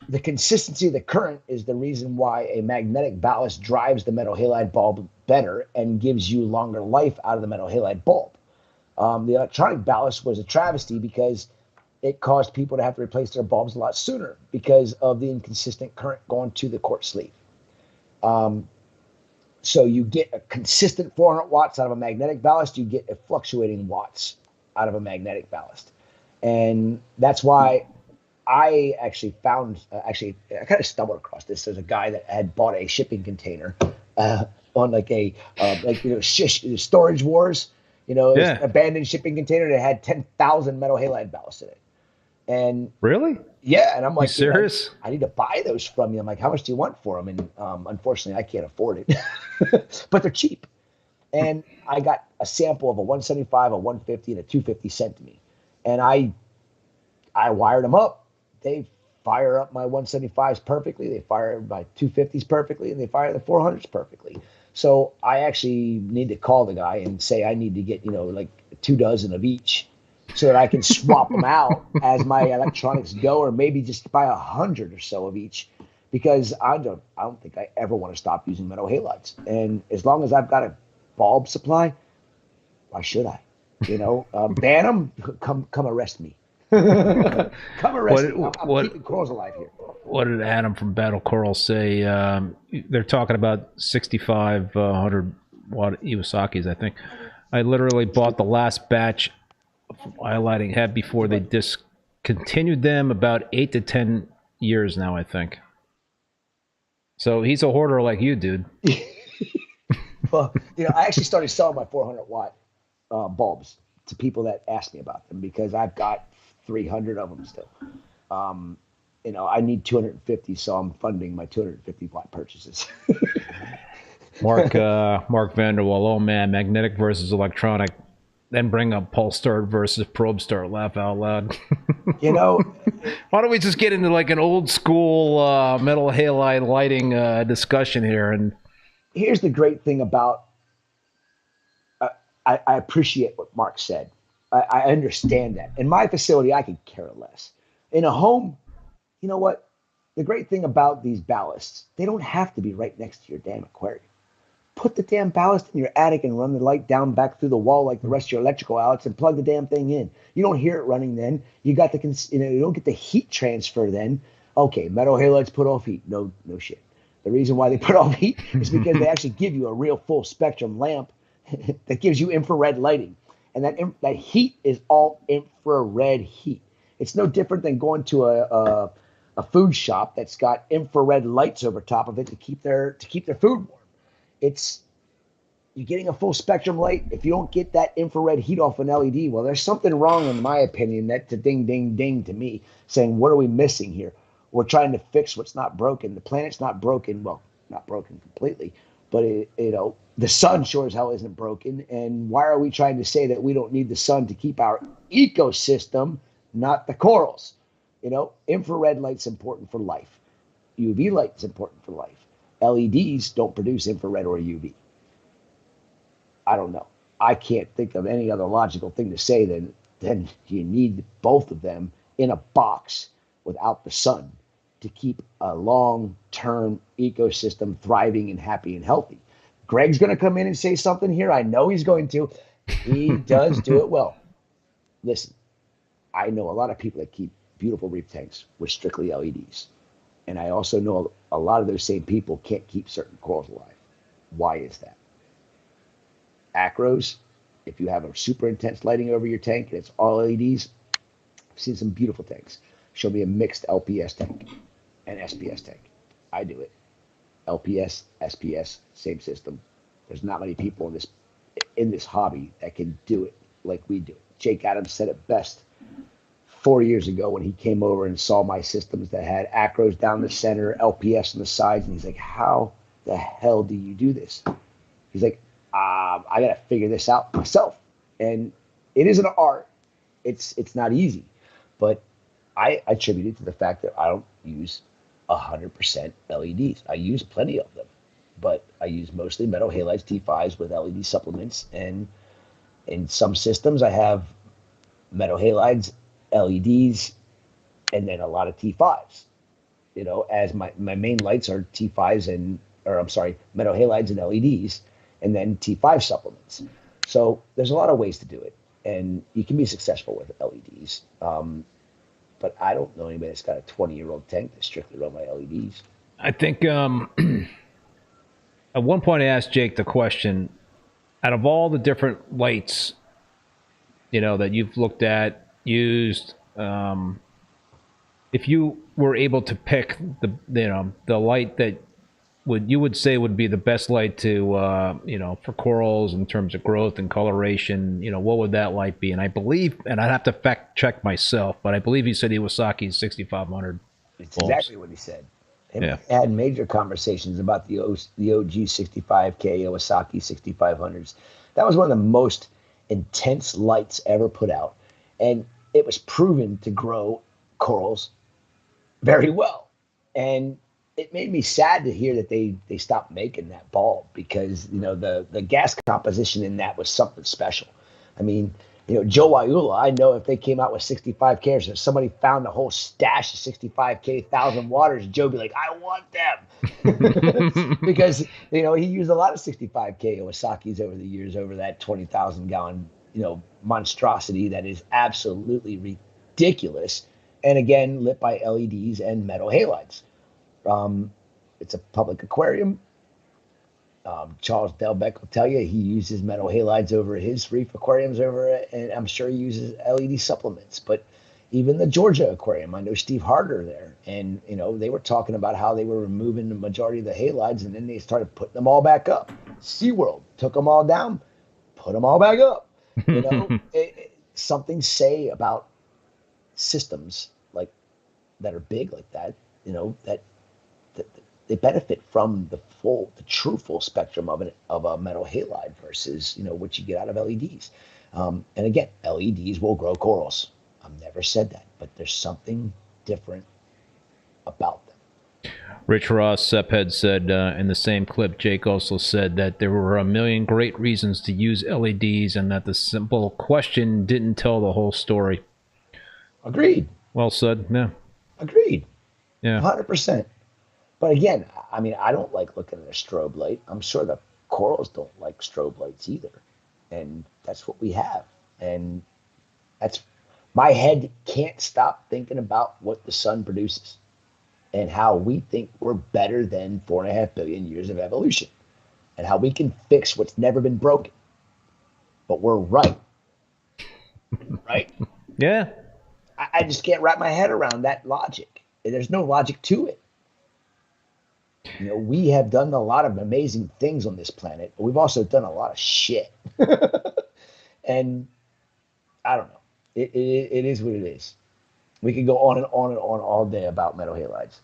the consistency of the current is the reason why a magnetic ballast drives the metal halide bulb better and gives you longer life out of the metal halide bulb. The electronic ballast was a travesty because it caused people to have to replace their bulbs a lot sooner because of the inconsistent current going to the quartz sleeve. So you get a consistent 400 watts out of a magnetic ballast, you get a fluctuating watts out of a magnetic ballast. And that's why I actually found, I kind of stumbled across this. There's a guy that had bought a shipping container on like a, Storage Wars, abandoned shipping container that had 10,000 metal halide ballasts in it. And really? Yeah. And I'm like, you serious? I need to buy those from you. I'm like, how much do you want for them? And unfortunately, I can't afford it, but they're cheap. And I got a sample of a 175, a 150, and a 250 sent to me. And I wired them up. They fire up my 175s perfectly. They fire my 250s perfectly, and they fire the 400s perfectly. So I actually need to call the guy and say I need to get, like 24 of each so that I can swap them out as my electronics go, or maybe just buy 100 or so of each, because I don't think I ever want to stop using metal halides. And as long as I've got a bulb supply, why should I? Ban them, come arrest me. Come arrest me. I'm keeping corals alive here. What did Adam from Battle Coral say? They're talking about 6,500 watt Iwasaki's, I think. I literally bought the last batch of highlighting head before they discontinued them about 8 to 10 years now, I think. So he's a hoarder like you, dude. Well, I actually started selling my 400 watt bulbs to people that ask me about them because I've got 300 of them still. I need 250, so I'm funding my 250 watt purchases. Mark Vanderwall, oh man, magnetic versus electronic. Then bring up pulse start versus probe start. Laugh out loud. Why don't we just get into like an old school metal halide lighting discussion here? And here's the great thing about. I appreciate what Mark said. I understand that. In my facility, I could care less. In a home, you know what? The great thing about these ballasts, they don't have to be right next to your damn aquarium. Put the damn ballast in your attic and run the light down back through the wall like the rest of your electrical outlets and plug the damn thing in. You don't hear it running then. You got you don't get the heat transfer then. Okay, metal halides put off heat. No shit. The reason why they put off heat is because they actually give you a real full spectrum lamp that gives you infrared lighting. And that heat is all infrared heat. It's no different than going to a food shop that's got infrared lights over top of it to keep their food warm. You're getting a full spectrum light. If you don't get that infrared heat off an LED, well, there's something wrong in my opinion. That's a ding, ding, ding to me, saying, what are we missing here? We're trying to fix what's not broken. The planet's not broken. Well, not broken completely, but the sun sure as hell isn't broken. And why are we trying to say that we don't need the sun to keep our ecosystem, not the corals? Infrared light's important for life. UV light is important for life. LEDs don't produce infrared or UV. I don't know. I can't think of any other logical thing to say than you need both of them in a box without the sun to keep a long-term ecosystem thriving and happy and healthy. Greg's going to come in and say something here. I know he's going to. He does do it well. Listen, I know a lot of people that keep beautiful reef tanks with strictly LEDs. And I also know a lot of those same people can't keep certain corals alive. Why is that? Acros, if you have a super intense lighting over your tank and it's all LEDs, I've seen some beautiful tanks. Show me a mixed LPS tank and SPS tank. I do it. LPS, SPS, same system. There's not many people in this hobby that can do it like we do it. Jake Adams said it best 4 years ago when he came over and saw my systems that had acros down the center, LPS on the sides, and he's like, how the hell do you do this? He's like, I got to figure this out myself. And it is an art. It's not easy. But I attribute it to the fact that I don't use 100% LEDs. I use plenty of them. But I use mostly metal halides T5s with LED supplements. And In some systems, I have metal halides, LEDs, and then a lot of T5s. As my main lights are metal halides and LEDs, and then T5 supplements. So there's a lot of ways to do it, and you can be successful with LEDs. But I don't know anybody that's got a 20-year-old tank that's strictly run by LEDs. I think at one point I asked Jake the question, out of all the different lights, that you've looked at, used, if you were able to pick the light that you would say would be the best light to, for corals in terms of growth and coloration, what would that light be? And I believe, and I'd have to fact check myself, but I believe he said Iwasaki's 6500. It's exactly what he said. And we had major conversations about the OG 65K, Iwasaki 6500s. That was one of the most intense lights ever put out. And it was proven to grow corals very well. And it made me sad to hear that they stopped making that bulb, because the gas composition in that was something special. I mean, Joe Waiula, I know if they came out with 65K, or if somebody found a whole stash of 65K 1,000 waters, Joe'd be like, I want them. Because he used a lot of 65K Iwasakis over the years, over that 20,000 gallon monstrosity that is absolutely ridiculous, and again lit by LEDs and metal halides. It's a public aquarium. Charles Delbeck will tell you he uses metal halides over his reef aquariums and I'm sure he uses LED supplements. But even the Georgia aquarium, I know Steve Harder there, and they were talking about how they were removing the majority of the halides, and then they started putting them all back up. SeaWorld took them all down, put them all back up. Something say about systems like that are big like that, that they benefit from the true full spectrum of a metal halide versus what you get out of LEDs. And again, LEDs will grow corals. I've never said that, but there's something different about them. Rich Ross, Sephead, said in the same clip, Jake also said that there were a million great reasons to use LEDs and that the simple question didn't tell the whole story. Agreed. Well said. Yeah. Agreed. Yeah. 100%. But again, I mean, I don't like looking at a strobe light. I'm sure the corals don't like strobe lights either. And that's what we have. And that's, my head can't stop thinking about what the sun produces and how we think we're better than 4.5 billion years of evolution and how we can fix what's never been broken. But we're right. Right? Yeah. I just can't wrap my head around that logic. There's no logic to it. We have done a lot of amazing things on this planet, but we've also done a lot of shit. And I don't know. It is what it is. We could go on and on and on all day about metal halides.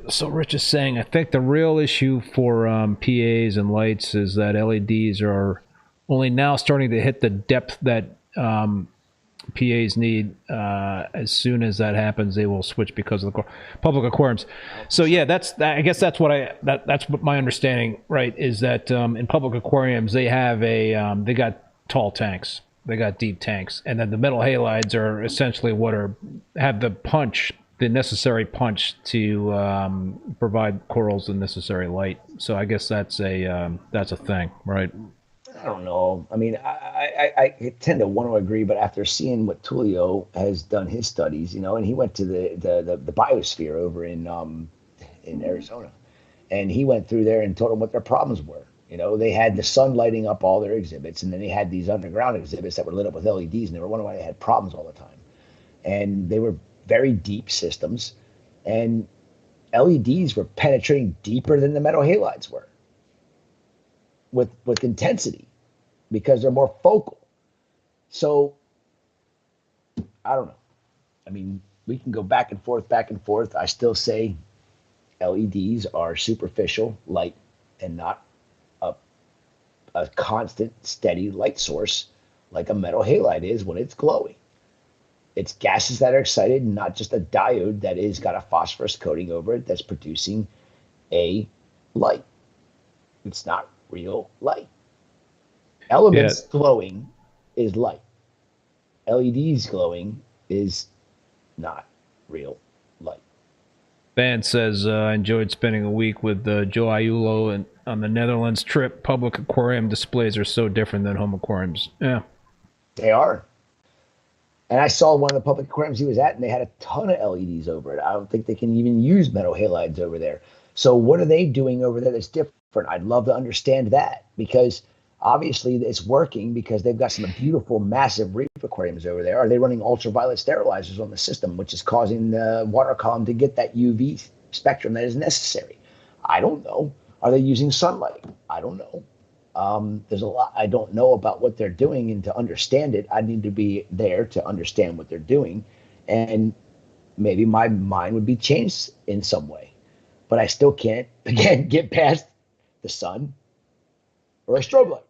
So Rich is saying, I think the real issue for PAs and lights is that LEDs are only now starting to hit the depth that PAs need. As soon as that happens, they will switch because of the public aquariums. So yeah, I guess that's what my understanding, right, is that in public aquariums they have they got tall tanks, they got deep tanks, and then the metal halides are essentially have the necessary punch to provide corals the necessary light. So I guess that's a thing, right? I don't know. I mean, I tend to want to agree, but after seeing what Tulio has done his studies, and he went to the biosphere over in Arizona, and he went through there and told them what their problems were. They had the sun lighting up all their exhibits, and then they had these underground exhibits that were lit up with LEDs, and they were wondering why they had problems all the time. And they were very deep systems, and LEDs were penetrating deeper than the metal halides were with intensity because they're more focal. So I don't know. I mean, we can go back and forth. I still say LEDs are superficial light and not a constant, steady light source like a metal halide is when it's glowing. It's gases that are excited, not just a diode that is got a phosphorus coating over it that's producing a light. It's not real light. Elements glowing is light. LEDs glowing is not real light. Van says, enjoyed spending a week with Joe Aiulo and on the Netherlands trip. Public aquarium displays are so different than home aquariums. Yeah. They are. And I saw one of the public aquariums he was at, and they had a ton of LEDs over it. I don't think they can even use metal halides over there. So what are they doing over there that's different? I'd love to understand that, because obviously it's working because they've got some beautiful, massive reef aquariums over there. Are they running ultraviolet sterilizers on the system, which is causing the water column to get that UV spectrum that is necessary? I don't know. Are they using sunlight? I don't know. There's a lot I don't know about what they're doing, and to understand it, I need to be there to understand what they're doing, and maybe my mind would be changed in some way. But I still can't, again, get past the sun or a strobe light.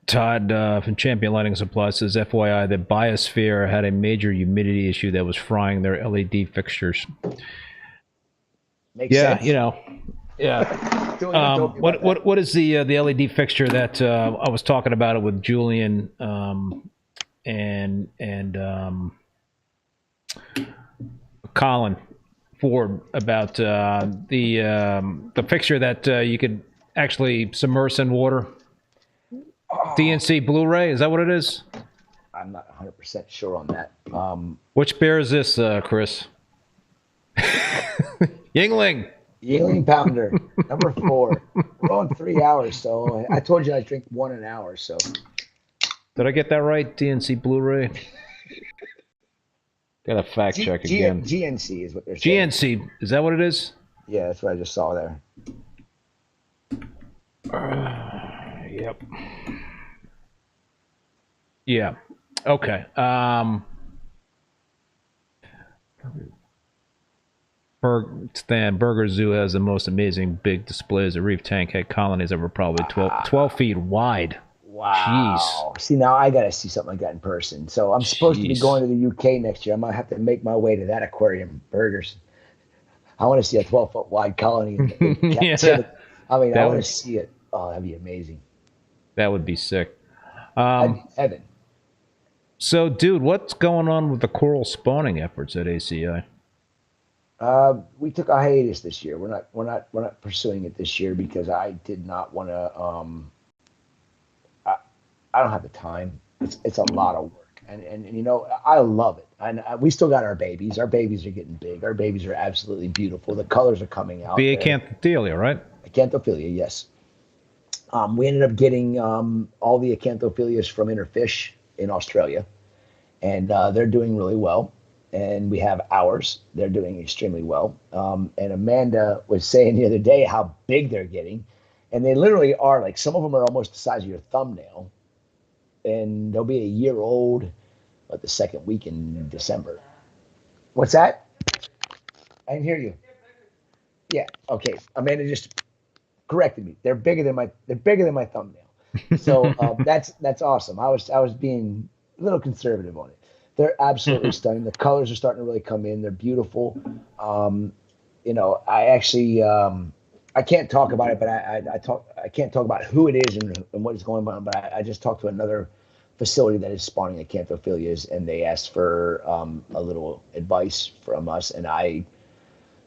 Todd from Champion Lighting Supply says, FYI, the Biosphere had a major humidity issue that was frying their LED fixtures. Makes sense. You know. Yeah. What is the LED fixture that I was talking about it with Julian and Colin Ford about the fixture that you could actually submerge in water? DNC Blu-ray, is that what it is? I'm not 100% sure on that. Which beer is this, Chris? Yingling. Yingling Pounder, number 4. We're on 3 hours, so I told you I drink 1 an hour. So did I get that right? DNC Blu-ray. Got to fact check again. GNC is what they're saying. GNC, is that what it is? Yeah, that's what I just saw there. Yep. Yeah. Okay. Stan, Burger Zoo has the most amazing big displays. A reef tank head colonies that were probably 12 feet wide. Wow. Jeez. See, now I got to see something like that in person. So I'm supposed to be going to the UK next year. I might have to make my way to that aquarium, Burgers. I want to see a 12-foot wide colony in captivity. I mean, I want to see it. Oh, that'd be amazing. That would be sick. Heaven. So, dude, what's going on with the coral spawning efforts at ACI? We took a hiatus this year. We're not pursuing it this year because I did not want to. I don't have the time. It's a lot of work, and you know, I love it. And we still got our babies. Our babies are getting big. Our babies are absolutely beautiful. The colors are coming out. The Acanthophila, right? Acanthophila, yes. We ended up getting all the Acanthophilias from Interfish in Australia, and they're doing really well. And we have ours. They're doing extremely well. And Amanda was saying the other day how big they're getting. And they literally are, like, some of them are almost the size of your thumbnail. And they'll be a year old the second week in December. What's that? I didn't hear you. Yeah, okay. Amanda just corrected me. They're bigger than my thumbnail. So that's awesome. I was being a little conservative on it. They're absolutely stunning. The colors are starting to really come in. They're beautiful. You know, I actually I can't talk about it, but I can't talk about who it is and what is going on. But I just talked to another facility that is spawning Acanthophilias, and they asked for a little advice from us. And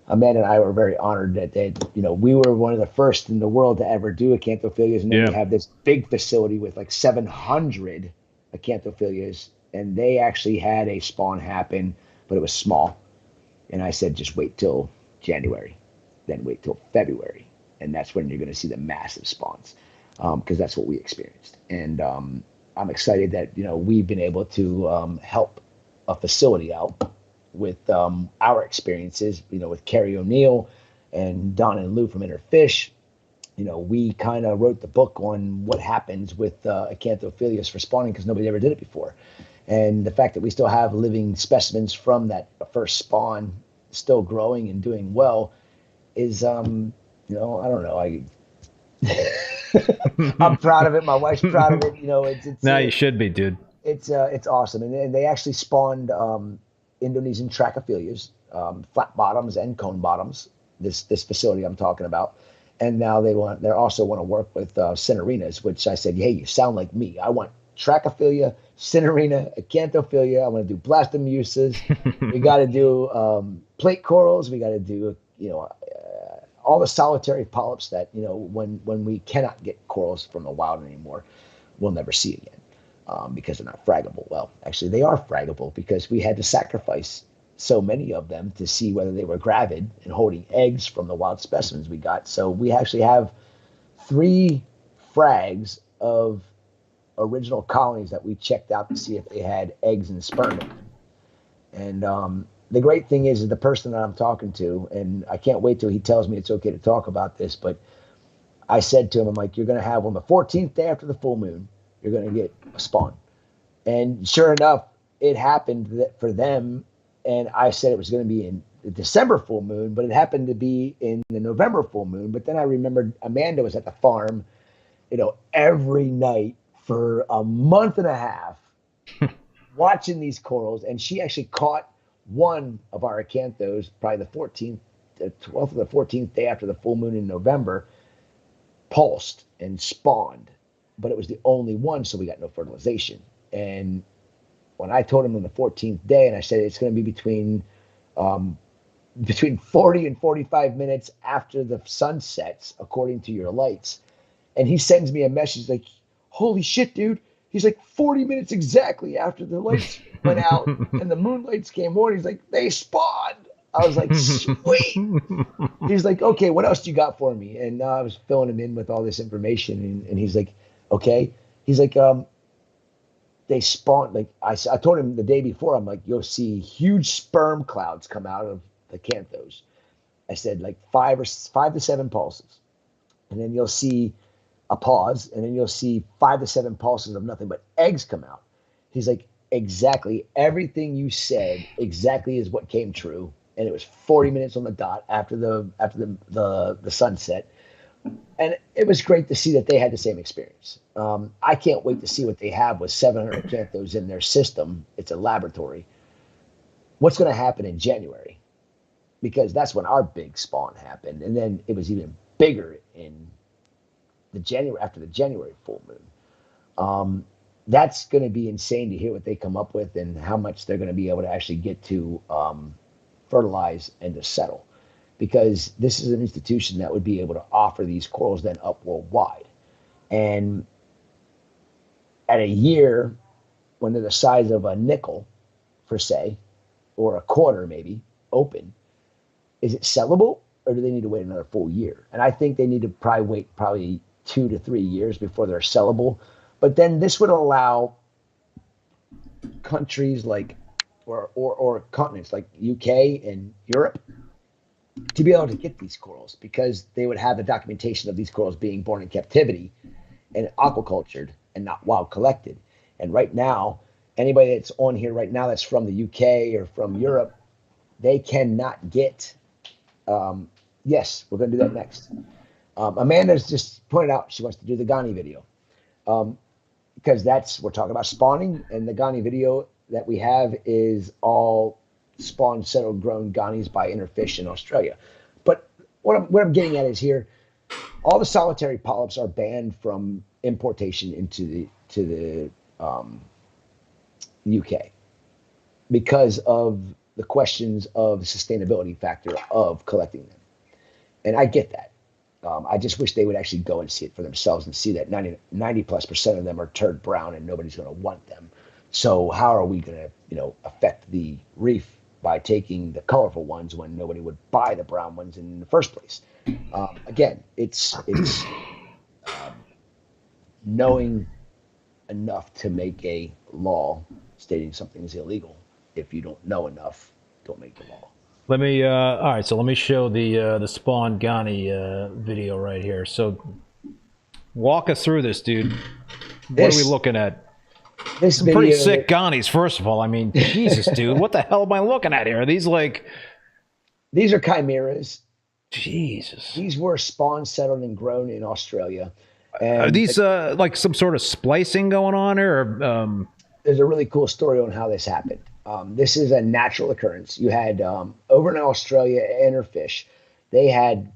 Amanda and I were very honored that we were one of the first in the world to ever do Acanthophilias, and then we have this big facility with like 700 Acanthophilias. And they actually had a spawn happen, but it was small. And I said, just wait till January, then wait till February. And that's when you're going to see the massive spawns, because that's what we experienced. And I'm excited that, we've been able to help a facility out with our experiences, with Kerry O'Neill and Don and Lou from Interfish. We kind of wrote the book on what happens with Acanthophilias for spawning, because nobody ever did it before. And the fact that we still have living specimens from that first spawn still growing and doing well is, I don't know. I'm proud of it. My wife's proud of it. No, you should be, dude. It's awesome. And they actually spawned Indonesian Trachyphilias, flat bottoms and cone bottoms, this facility I'm talking about. And now they also want to work with Cinerinas, which I said, hey, you sound like me. I want Trachophilia, Cinerina, Acanthophilia. I want to do Blastomuses. We got to do plate corals. We got to do, all the solitary polyps that, when we cannot get corals from the wild anymore, we'll never see again because they're not fraggable. Well, actually, they are fraggable because we had to sacrifice so many of them to see whether they were gravid and holding eggs from the wild specimens we got. So we actually have 3 frags of original colonies that we checked out to see if they had eggs and sperm in them. And the great thing is the person that I'm talking to, and I can't wait till he tells me it's okay to talk about this, but I said to him, I'm like, you're going to have on the 14th day after the full moon, you're going to get a spawn. And sure enough, it happened for them. And I said it was going to be in the December full moon, but it happened to be in the November full moon. But then I remembered Amanda was at the farm, every night for a month and a half watching these corals. And she actually caught one of our acanthos, probably the 12th or the 14th day after the full moon in November, pulsed and spawned. But it was the only one, so we got no fertilization. And when I told him on the 14th day, and I said it's going to be between 40 and 45 minutes after the sun sets, according to your lights. And he sends me a message like, holy shit, dude. He's like 40 minutes exactly after the lights went out and the moonlights came on. He's like, they spawned. I was like, sweet. He's like, okay, what else do you got for me? And I was filling him in with all this information. And he's like, okay. He's like, they spawn, like I told him the day before, I'm like, you'll see huge sperm clouds come out of the canthos. I said like 5 to 7 pulses. And then you'll see a pause, and then you'll see 5 to 7 pulses of nothing but eggs come out. He's like, exactly everything you said exactly is what came true. And it was 40 minutes on the dot after the sunset. And it was great to see that they had the same experience. I can't wait to see what they have with 700 acanthos in their system. It's a laboratory. What's going to happen in January? Because that's when our big spawn happened. And then it was even bigger in after the January full moon. That's going to be insane to hear what they come up with and how much they're going to be able to actually get to fertilize and to settle. Because this is an institution that would be able to offer these corals then up worldwide. And at a year, when they're the size of a nickel, per se, or a quarter maybe, open, is it sellable, or do they need to wait another full year? And I think they need to probably wait 2 to 3 years before they're sellable. But then this would allow countries like, or continents like UK and Europe, to be able to get these corals, because they would have the documentation of these corals being born in captivity and aquacultured and not wild collected. And right now, anybody that's on here right now that's from the UK or from Europe, they cannot get, yes, we're going to do that next. Amanda's just pointed out she wants to do the Ghani video, because we're talking about spawning, and the Ghani video that we have is all spawned, settled, grown Ghanis by Interfish in Australia. But what I'm getting at is here, all the solitary polyps are banned from importation into the UK because of the questions of the sustainability factor of collecting them. And I get that. I just wish they would actually go and see it for themselves and see that 90+% of them are turd brown and nobody's going to want them. So how are we going to, affect the reef by taking the colorful ones when nobody would buy the brown ones in the first place? Again, it's knowing enough to make a law stating something is illegal. If you don't know enough, don't make the law. Let me, all right, so let me show the Spawn Ghani video right here. So walk us through this, dude. What are we looking at? This Some pretty sick Ghanis, first of all. I mean, Jesus, dude, what the hell am I looking at here? Are these like... These are chimeras. Jesus. These were spawn, settled, and grown in Australia. And are these like some sort of splicing going on here? Or, there's a really cool story on how this happened. This is a natural occurrence. You had over in Australia, Interfish, they had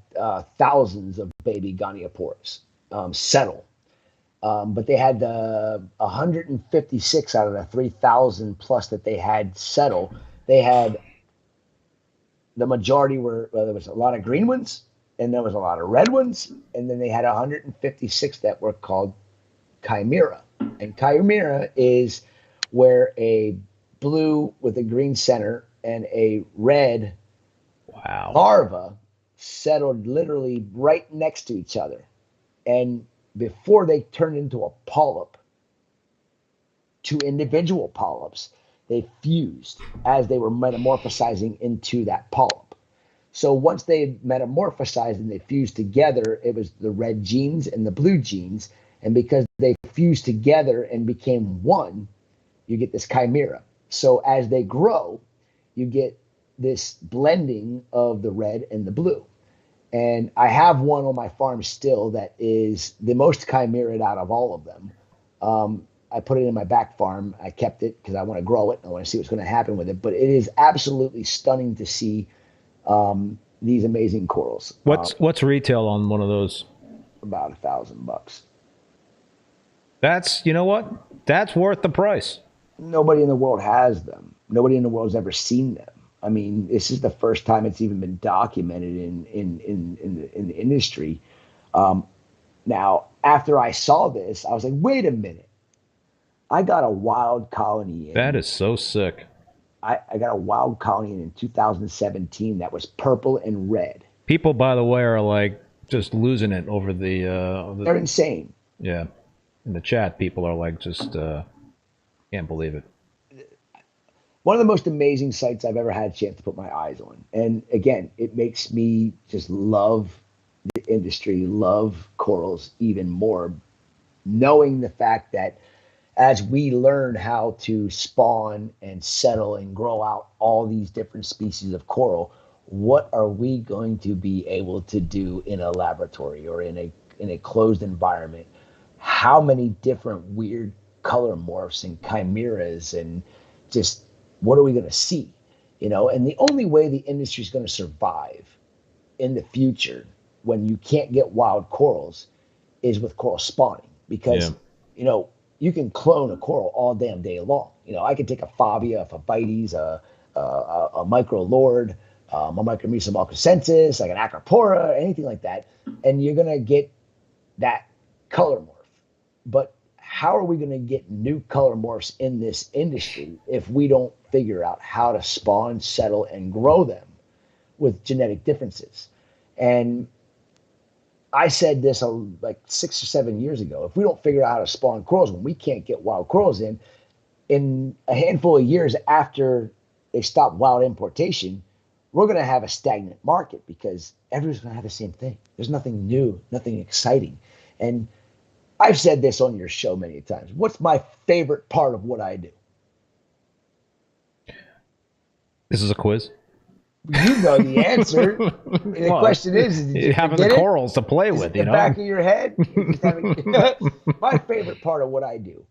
thousands of baby Gonioporas settle. But they had 156 out of the 3,000 plus that they had settle. They had the majority were, well, there was a lot of green ones, and there was a lot of red ones, and then they had 156 that were called chimera. And chimera is where a blue with a green center and a red larva settled literally right next to each other. And before they turned into a polyp, two individual polyps, they fused as they were metamorphosizing into that polyp. So once they metamorphosized and they fused together, it was the red genes and the blue genes. And because they fused together and became one, you get this chimera. So as they grow, you get this blending of the red and the blue. And I have one on my farm still that is the most chimeraed out of all of them. I put it in my back farm. I kept it because I want to grow it. I want to see what's going to happen with it. But it is absolutely stunning to see these amazing corals. What's retail on one of those? About $1,000. That's, you know what? That's worth the price. Nobody in the world has them. Nobody in the world has ever seen them. I mean, this is the first time it's even been documented in the industry. Now, after I saw this, I was like, wait a minute. I got a wild colony in. That is so sick. I got a wild colony in 2017 that was purple and red. People, by the way, are like just losing it over the They're insane. Yeah. In the chat, people are like just can't believe it. One of the most amazing sites I've ever had a chance to put my eyes on. And again, it makes me just love the industry, love corals even more, knowing the fact that as we learn how to spawn and settle and grow out all these different species of coral, what are we going to be able to do in a laboratory or in a closed environment? How many different weird color morphs and chimeras, and just what are we going to see? You know, and the only way the industry is going to survive in the future when you can't get wild corals is with coral spawning, because you know, you can clone a coral all damn day long. You know, I could take a Fabia, a Phabites, a Micro Lord, a Micromysa malcacensis, like an Acropora, anything like that, and you're gonna get that color morph. But how are we gonna get new color morphs in this industry if we don't figure out how to spawn, settle, and grow them with genetic differences? And I said this like 6 or 7 years ago. If we don't figure out how to spawn corals when we can't get wild corals in a handful of years after they stop wild importation, we're going to have a stagnant market because everyone's going to have the same thing. There's nothing new, nothing exciting. And I've said this on your show many times. What's my favorite part of what I do? This is a quiz. You know the answer. The question is did you having the corals to play with, you know? The back of your head. My favorite part of what I do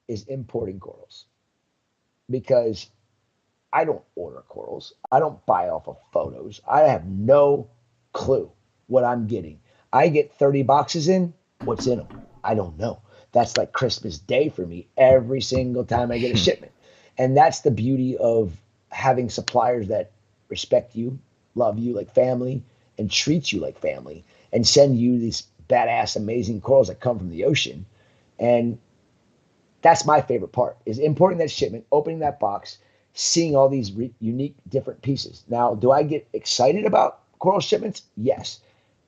is importing corals, because I don't order corals. I don't buy off of photos. I have no clue what I'm getting. I get 30 boxes in. What's in them? I don't know. That's like Christmas Day for me every single time I get a shipment. And that's the beauty of having suppliers that respect you, love you like family, and treat you like family, and send you these badass, amazing corals that come from the ocean. And that's my favorite part, is importing that shipment, opening that box, seeing all these unique, different pieces. Now, do I get excited about coral shipments? Yes.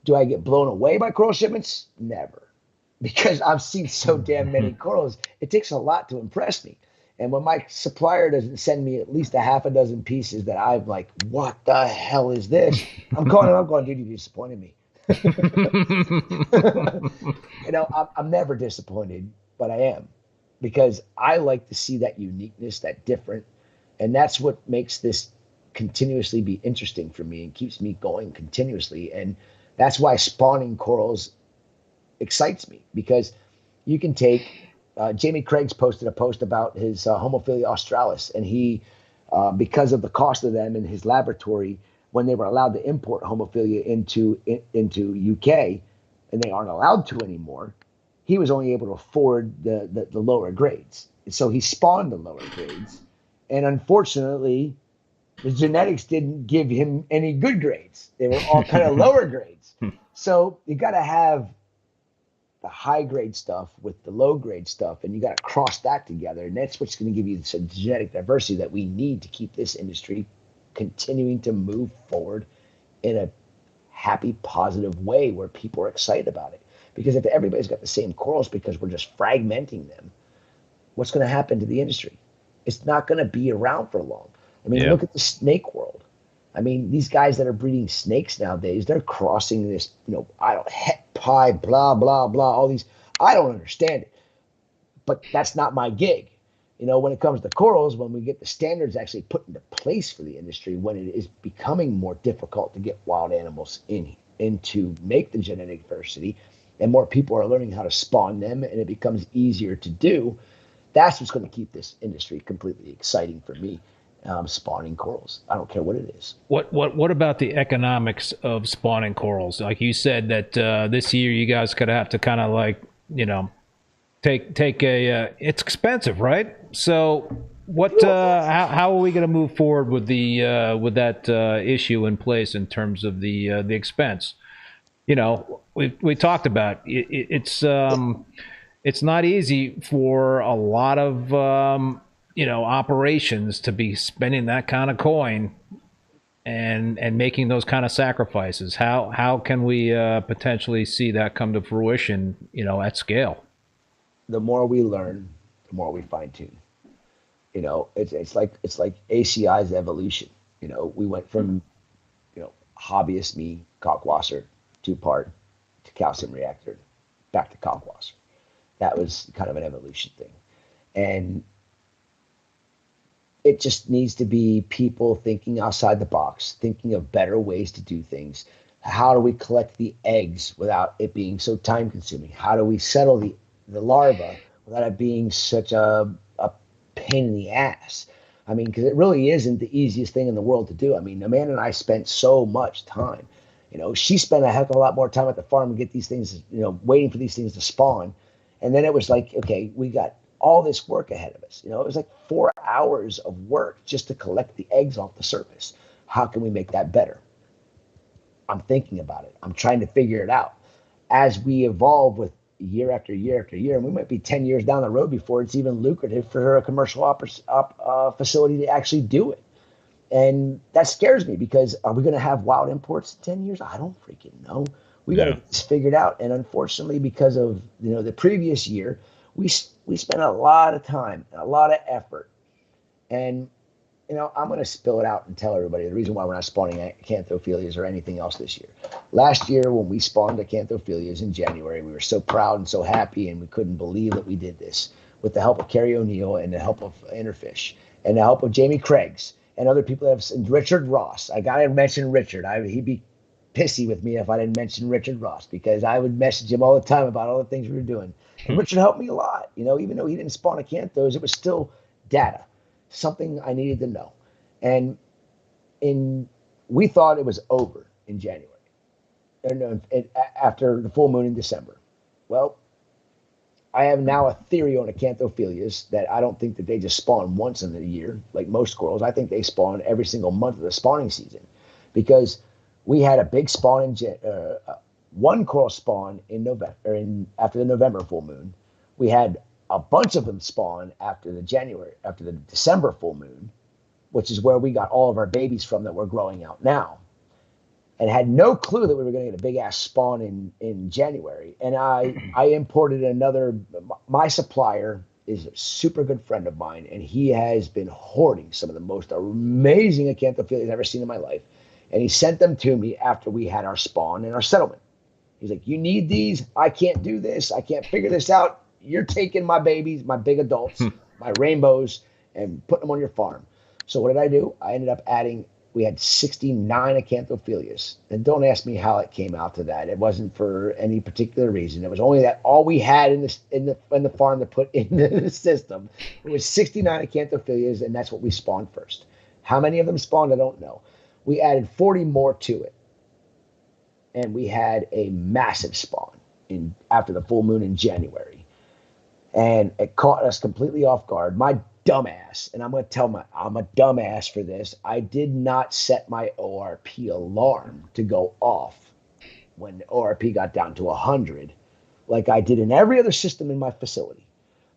Do I get blown away by coral shipments? Never. Because I've seen so damn many corals, it takes a lot to impress me. And when my supplier doesn't send me at least a half a dozen pieces that I'm like, what the hell is this? I'm calling him up going, dude, you disappointed me. You know, I'm never disappointed, but I am. Because I like to see that uniqueness, that different. And that's what makes this continuously be interesting for me and keeps me going continuously. And that's why spawning corals excites me, because you can take... Jamie Craig's posted a post about his Homophilia australis, and he, because of the cost of them in his laboratory, when they were allowed to import homophilia into UK, and they aren't allowed to anymore, he was only able to afford the lower grades. So he spawned the lower grades. And unfortunately, the genetics didn't give him any good grades. They were all kind of lower grades. So you got to have the high grade stuff with the low grade stuff, and you got to cross that together. And that's what's going to give you the genetic diversity that we need to keep this industry continuing to move forward in a happy, positive way where people are excited about it. Because if everybody's got the same corals because we're just fragmenting them, what's going to happen to the industry? It's not going to be around for long. I mean, look at the snake world. I mean, these guys that are breeding snakes nowadays, they're crossing this, het pie, blah, blah, blah, all these. I don't understand it. But that's not my gig. When it comes to corals, when we get the standards actually put into place for the industry, when it is becoming more difficult to get wild animals in to make the genetic diversity, and more people are learning how to spawn them, and it becomes easier to do, that's what's going to keep this industry completely exciting for me. Spawning corals. I don't care what it is. What about the economics of spawning corals? Like you said that this year you guys could have to kind of take a it's expensive, right? So what how are we going to move forward with that issue in place in terms of the expense? We talked about it's not easy for a lot of operations to be spending that kind of coin and making those kind of sacrifices. How can we potentially see that come to fruition, at scale? The more we learn, the more we fine tune. It's like ACI's evolution. We went from hobbyist me, Kalkwasser, 2-part, to calcium reactor, back to Kalkwasser. That was kind of an evolution thing. And it just needs to be people thinking outside the box, thinking of better ways to do things. How do we collect the eggs without it being so time consuming? How do we settle the larva without it being such a pain in the ass? I mean, because it really isn't the easiest thing in the world to do. I mean, Amanda and I spent so much time. She spent a heck of a lot more time at the farm and get these things, waiting for these things to spawn. And then it was like, okay, we got all this work ahead of us. It was like 4 hours of work just to collect the eggs off the surface. How can we make that better? I'm thinking about it. I'm trying to figure it out. As we evolve with year after year after year, and we might be 10 years down the road before it's even lucrative for a commercial facility to actually do it. And that scares me, because are we going to have wild imports in 10 years? I don't freaking know. We got to get this figured out. And unfortunately, because of the previous year, we spent a lot of time, a lot of effort. And, I'm going to spill it out and tell everybody the reason why we're not spawning acanthophilias or anything else this year. Last year, when we spawned acanthophilias in January, we were so proud and so happy, and we couldn't believe that we did this with the help of Kerry O'Neill and the help of Interfish and the help of Jamie Craigs and other people and Richard Ross. I got to mention Richard. He'd be pissy with me if I didn't mention Richard Ross, because I would message him all the time about all the things we were doing. And Richard helped me a lot. Even though he didn't spawn acanthos, it was still data, something I needed to know. And we thought it was over in January, after the full moon in December. Well, I have now a theory on acanthophilias that I don't think that they just spawn once in a year like most squirrels. I think they spawn every single month of the spawning season, because we had a big spawn one coral spawn in November, after the November full moon. We had a bunch of them spawn after the December full moon, which is where we got all of our babies from that we're growing out now, and had no clue that we were going to get a big ass spawn in January. And I imported another. My supplier is a super good friend of mine, and he has been hoarding some of the most amazing acanthophilias I've ever seen in my life. And he sent them to me after we had our spawn and our settlement. He's like, "You need these? I can't do this. I can't figure this out. You're taking my babies, my big adults, my rainbows, and putting them on your farm." So what did I do? I ended up we had 69 acanthophilias. And don't ask me how it came out to that. It wasn't for any particular reason. It was only that all we had in the farm to put in the system. It was 69 acanthophilias, and that's what we spawned first. How many of them spawned, I don't know. We added 40 more to it. And we had a massive spawn after the full moon in January. And it caught us completely off guard. My dumbass, and I'm going to tell I'm a dumbass for this. I did not set my ORP alarm to go off when the ORP got down to 100, like I did in every other system in my facility.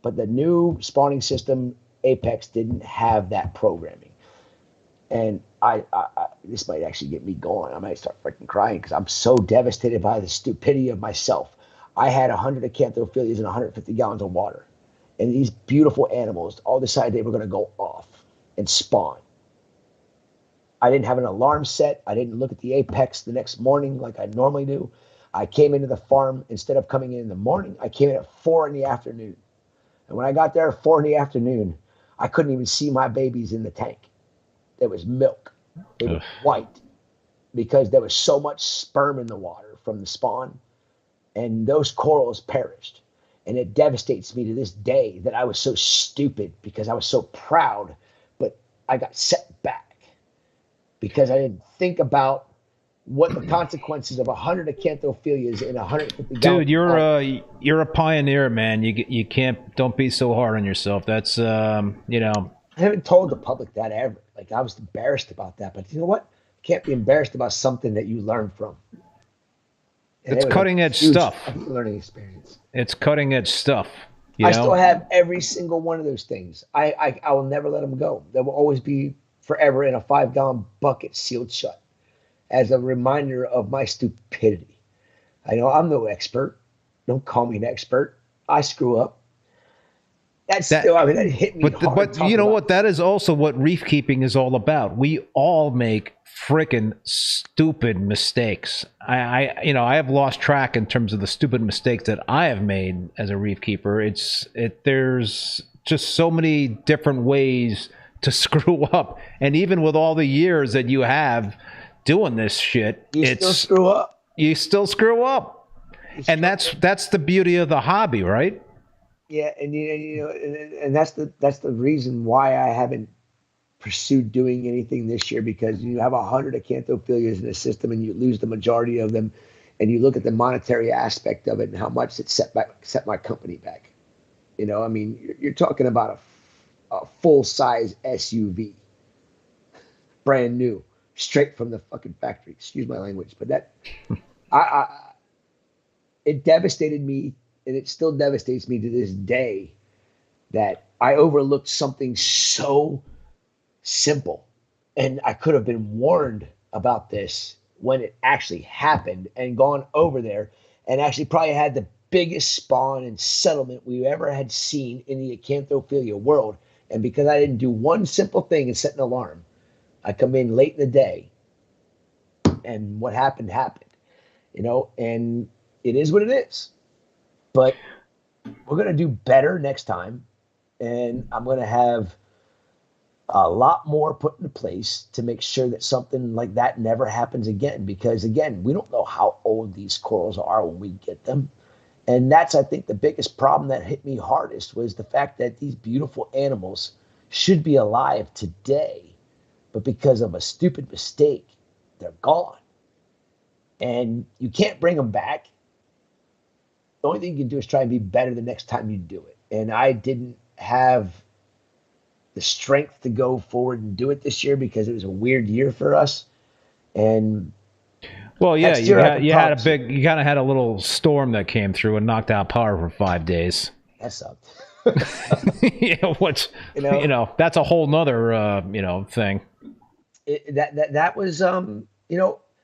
But the new spawning system, Apex, didn't have that programming. And I this might actually get me going. I might start freaking crying because I'm so devastated by the stupidity of myself. I had 100 acanthophilias and 150 gallons of water. And these beautiful animals all decided they were going to go off and spawn. I didn't have an alarm set. I didn't look at the Apex the next morning like I normally do. I came into the farm, instead of coming in the morning, I came in at 4 in the afternoon. And when I got there at 4 in the afternoon, I couldn't even see my babies in the tank. There was milk. It was white because there was so much sperm in the water from the spawn, and those corals perished. And it devastates me to this day that I was so stupid because I was so proud, but I got set back because I didn't think about what the consequences of 100 acanthophilias in 150 gallons. Dude, you're a pioneer, man. You don't be so hard on yourself. That's you know. I haven't told the public that ever. Like, I was embarrassed about that, but you know what? You can't be embarrassed about something that you learn from. And it's cutting edge stuff. Learning experience. It's cutting edge stuff. I still have every single one of those things. I will never let them go. They will always be forever in a 5-gallon bucket sealed shut as a reminder of my stupidity. I know I'm no expert. Don't call me an expert. I screw up. That hit me hard. But you know what? That is also what reef keeping is all about. We all make freaking stupid mistakes. I have lost track in terms of the stupid mistakes that I have made as a reef keeper. There's just so many different ways to screw up, and even with all the years that you have doing this shit, still screw up. You still screw up, and that's the beauty of the hobby, right? Yeah, and that's the reason why I haven't pursued doing anything this year, because you have 100 acanthophilias in the system and you lose the majority of them, and you look at the monetary aspect of it and how much it set my company back. I mean, you're talking about a full-size SUV, brand new, straight from the fucking factory. Excuse my language, but that it devastated me. And it still devastates me to this day that I overlooked something so simple. And I could have been warned about this when it actually happened and gone over there and actually probably had the biggest spawn and settlement we ever had seen in the acanthophila world. And because I didn't do one simple thing and set an alarm, I come in late in the day and what happened, and it is what it is. But we're going to do better next time, and I'm going to have a lot more put into place to make sure that something like that never happens again. Because, again, we don't know how old these corals are when we get them. And that's, I think, the biggest problem that hit me hardest was the fact that these beautiful animals should be alive today, but because of a stupid mistake, they're gone. And you can't bring them back. The only thing you can do is try and be better the next time you do it. And I didn't have the strength to go forward and do it this year because it was a weird year for us. And well, yeah, you kind of had a little storm that came through and knocked out power for 5 days. That sucked. That's a whole nother thing. That was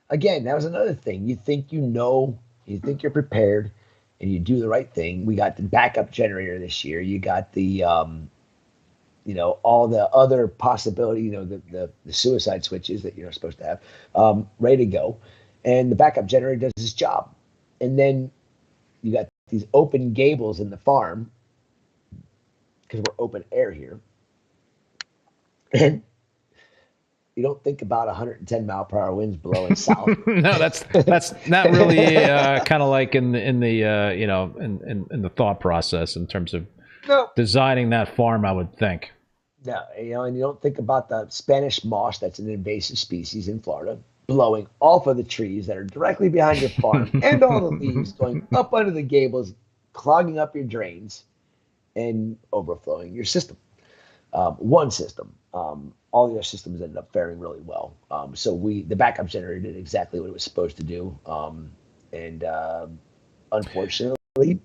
again, that was another thing. You think you think you're prepared, and you do the right thing. We got the backup generator this year. You got the, all the other possibility, the suicide switches that you're supposed to have ready to go. And the backup generator does its job. And then you got these open gables in the farm because we're open air here. And you don't think about 110 mile per hour winds blowing south. No, that's not really kind of like in the thought process in terms of designing that farm, I would think. No, and you don't think about the Spanish moss that's an invasive species in Florida blowing off of the trees that are directly behind your farm and all the leaves going up under the gables, clogging up your drains and overflowing your system. One system. All the other systems ended up faring really well. So the backup generator did exactly what it was supposed to do. And unfortunately,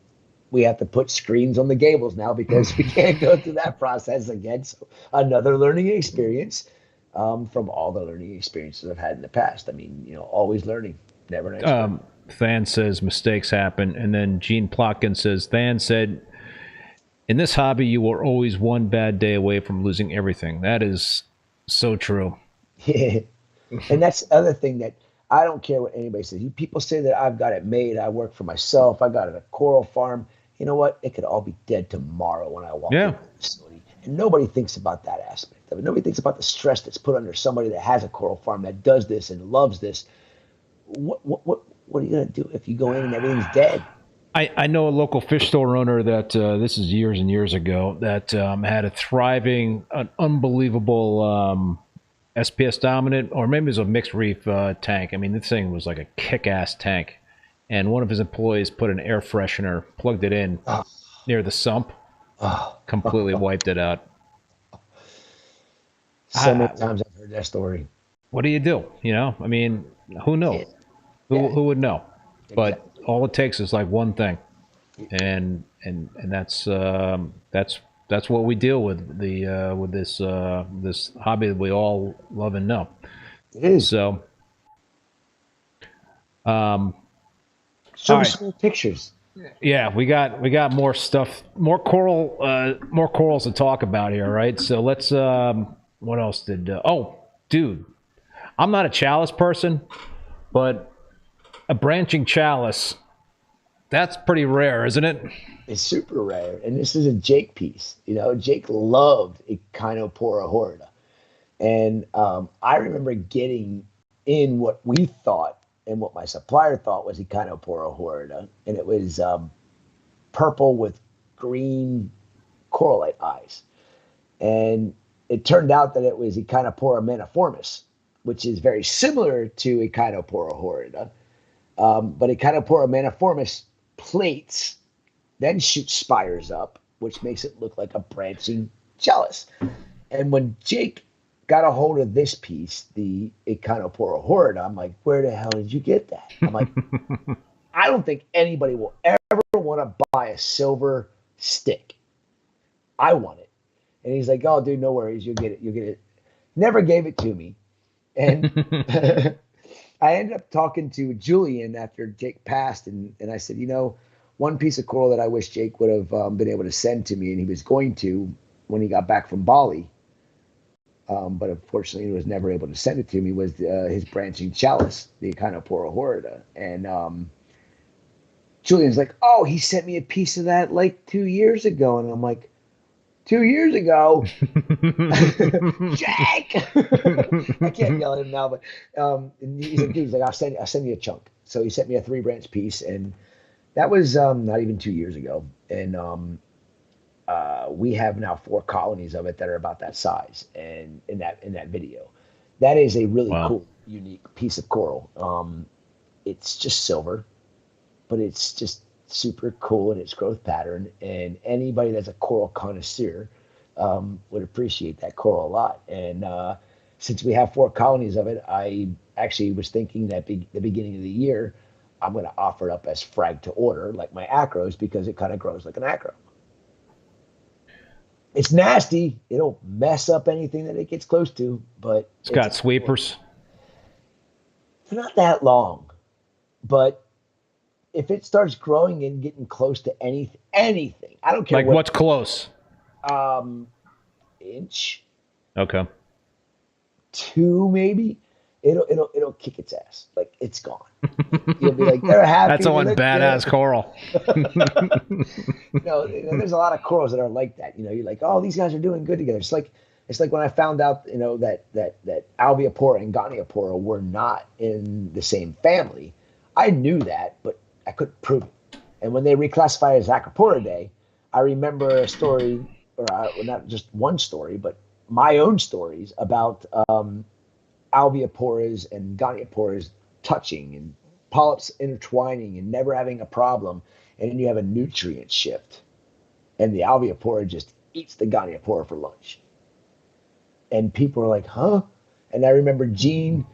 we have to put screens on the gables now because we can't go through that process again. So another learning experience from all the learning experiences I've had in the past. I mean, always learning, never an expert. Than says mistakes happen. And then Gene Plotkin says, Than said, in this hobby, you are always one bad day away from losing everything. That is so true. Yeah. And that's the other thing that I don't care what anybody says. People say that I've got it made. I work for myself. I got it at a coral farm. You know what? It could all be dead tomorrow when I walk into the facility. And nobody thinks about that aspect of it. Nobody thinks about the stress that's put under somebody that has a coral farm that does this and loves this. What are you going to do if you go in and everything's dead? I know a local fish store owner that this is years and years ago that had a thriving, an unbelievable SPS dominant, or maybe it was a mixed reef tank. I mean, this thing was like a kick-ass tank. And one of his employees put an air freshener, plugged it in near the sump, completely wiped it out. So many times I've heard that story. What do you do? I mean, who knows? Who would know? But all it takes is like one thing, and that's what we deal with with this hobby that we all love and know. It is. So. Show us some pictures. Yeah, we got more stuff, more corals to talk about here, right? So let's. What else did? Dude, I'm not a chalice person, but a branching chalice, that's pretty rare, isn't it? It's super rare, and this is a Jake piece. Jake loved Acropora horrida, and I remember getting in what we thought. And what my supplier thought was Acropora horrida, and it was purple with green coralite eyes. And it turned out that it was Acropora maniformis, which is very similar to Acropora horrida. But Acropora maniformis plates, then shoots spires up, which makes it look like a branching chalice. And when Jake got a hold of this piece, the Acropora horrida, I'm like, where the hell did you get that? I'm like, I don't think anybody will ever want to buy a silver stick. I want it. And he's like, oh, dude, no worries. You'll get it. Never gave it to me. And I ended up talking to Julian after Jake passed. And I said, one piece of coral that I wish Jake would have been able to send to me, and he was going to when he got back from Bali. But unfortunately, he was never able to send it to me, was his branching chalice, the Acropora horrida. And Julian's like, oh, he sent me a piece of that like 2 years ago. And I'm like, 2 years ago? Jack! I can't yell at him now, but and he's like, I'll send you a chunk. So he sent me a 3-branch piece, and that was not even 2 years ago. And we have now 4 colonies of it that are about that size, and in that video, that is a really cool, unique piece of coral. It's just silver, but it's just super cool in its growth pattern, and anybody that's a coral connoisseur would appreciate that coral a lot. And since we have 4 colonies of it, I actually was thinking that the beginning of the year, I'm going to offer it up as frag to order, like my acros, because it kind of grows like an acro. It's nasty. It'll mess up anything that it gets close to, but it's got sweepers. They're not that long, but if it starts growing and getting close to anything, I don't care. Like what's close? Inch. Okay. 2 maybe. It'll kick its ass. Like it's gone. You'll be like, they're happy. That's one badass good. coral. There's a lot of corals that are like that. You're like, oh, these guys are doing good together. It's like when I found out, that Albiopora and Goniopora were not in the same family. I knew that, but I couldn't prove it. And when they reclassified as Acropora Day, I remember a story, or not just one story, but my own stories about alveoporas and gonioporas touching and polyps intertwining and never having a problem. And then you have a nutrient shift, and the alveopora just eats the goniopora for lunch. And people are like, huh? And I remember Gene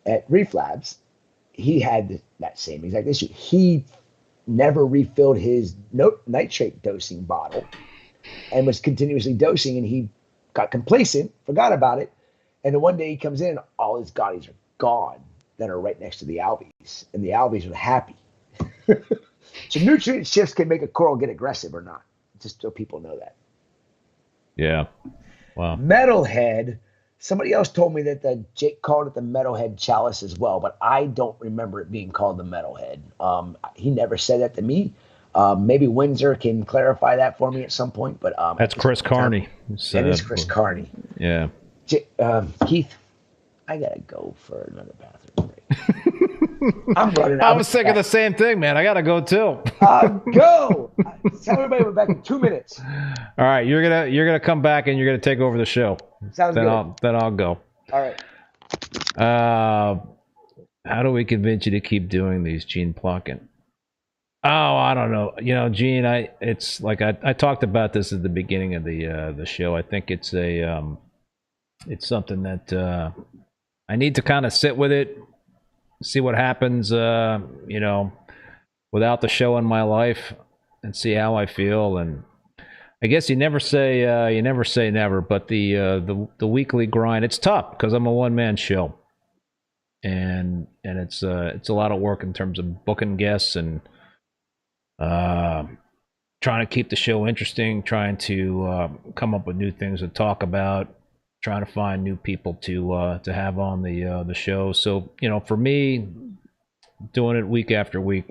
at Reef Labs, he had that same exact issue. He never refilled his nitrate dosing bottle and was continuously dosing, and he got complacent, forgot about it. And then one day he comes in, and all his gonies are gone that are right next to the alves, and the alves are happy. So nutrient shifts can make a coral get aggressive or not, just so people know that. Yeah. Wow. Metalhead, somebody else told me that Jake called it the metalhead chalice as well, but I don't remember it being called the metalhead. He never said that to me. Maybe Windsor can clarify that for me at some point. But that's Chris Carney. That is Chris Carney. Yeah. Keith, I gotta go for another bathroom break. I'm running out. I was thinking the same thing, man. I gotta go too. Go. Tell everybody we're back in 2 minutes. All right, you're gonna come back and you're gonna take over the show. Sounds then good. Then I'll go. All right. How do we convince you to keep doing these, Gene Plotkin? Oh, I don't know. You know, Gene, it's like I talked about this at the beginning of the show. I think it's something that I need to kind of sit with it, see what happens, without the show in my life, and see how I feel. And I guess you never say never, but the weekly grind, it's tough because I'm a one-man show, and it's a lot of work in terms of booking guests and trying to keep the show interesting, trying to come up with new things to talk about, trying to find new people to have on the show. So, for me, doing it week after week,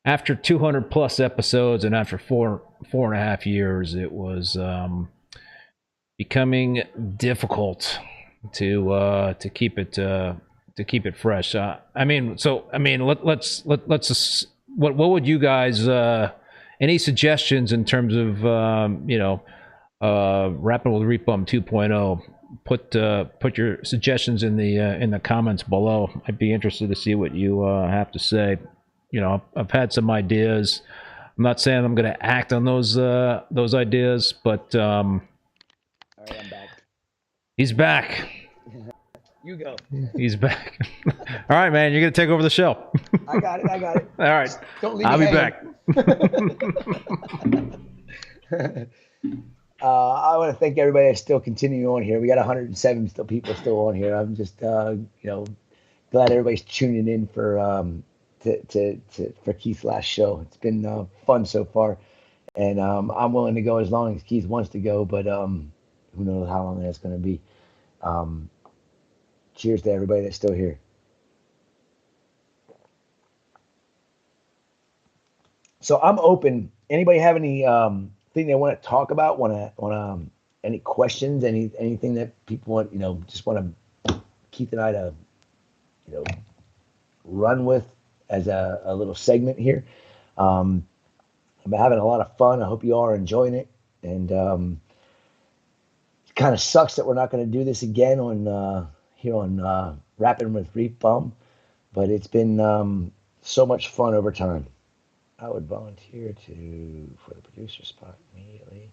after 200 plus episodes and after four and a half years, it was becoming difficult to keep it fresh. Let's what would you guys any suggestions in terms of Rappin With ReefBum 2.0? Put your suggestions in the comments below. I'd be interested to see what you have to say. I've had some ideas. I'm not saying I'm going to act on those ideas, but all right, I'm back. He's back. You go. He's back. All right, man. You're going to take over the show. I got it. All right. Don't leave I'll me be back. I want to thank everybody that's still continuing on here. We got 107 people still on here. I'm just, glad everybody's tuning in for Keith's last show. It's been fun so far, and I'm willing to go as long as Keith wants to go, but who knows how long that's going to be. Cheers to everybody that's still here. So I'm open. Anybody have any thing they want to talk about? Want any questions? Anything that people want? Just want to Keith and I to run with as a little segment here. I've been having a lot of fun. I hope you all are enjoying it. And it kind of sucks that we're not going to do this again on here on Rappin With ReefBum, but it's been so much fun over time. I would volunteer for the producer spot immediately.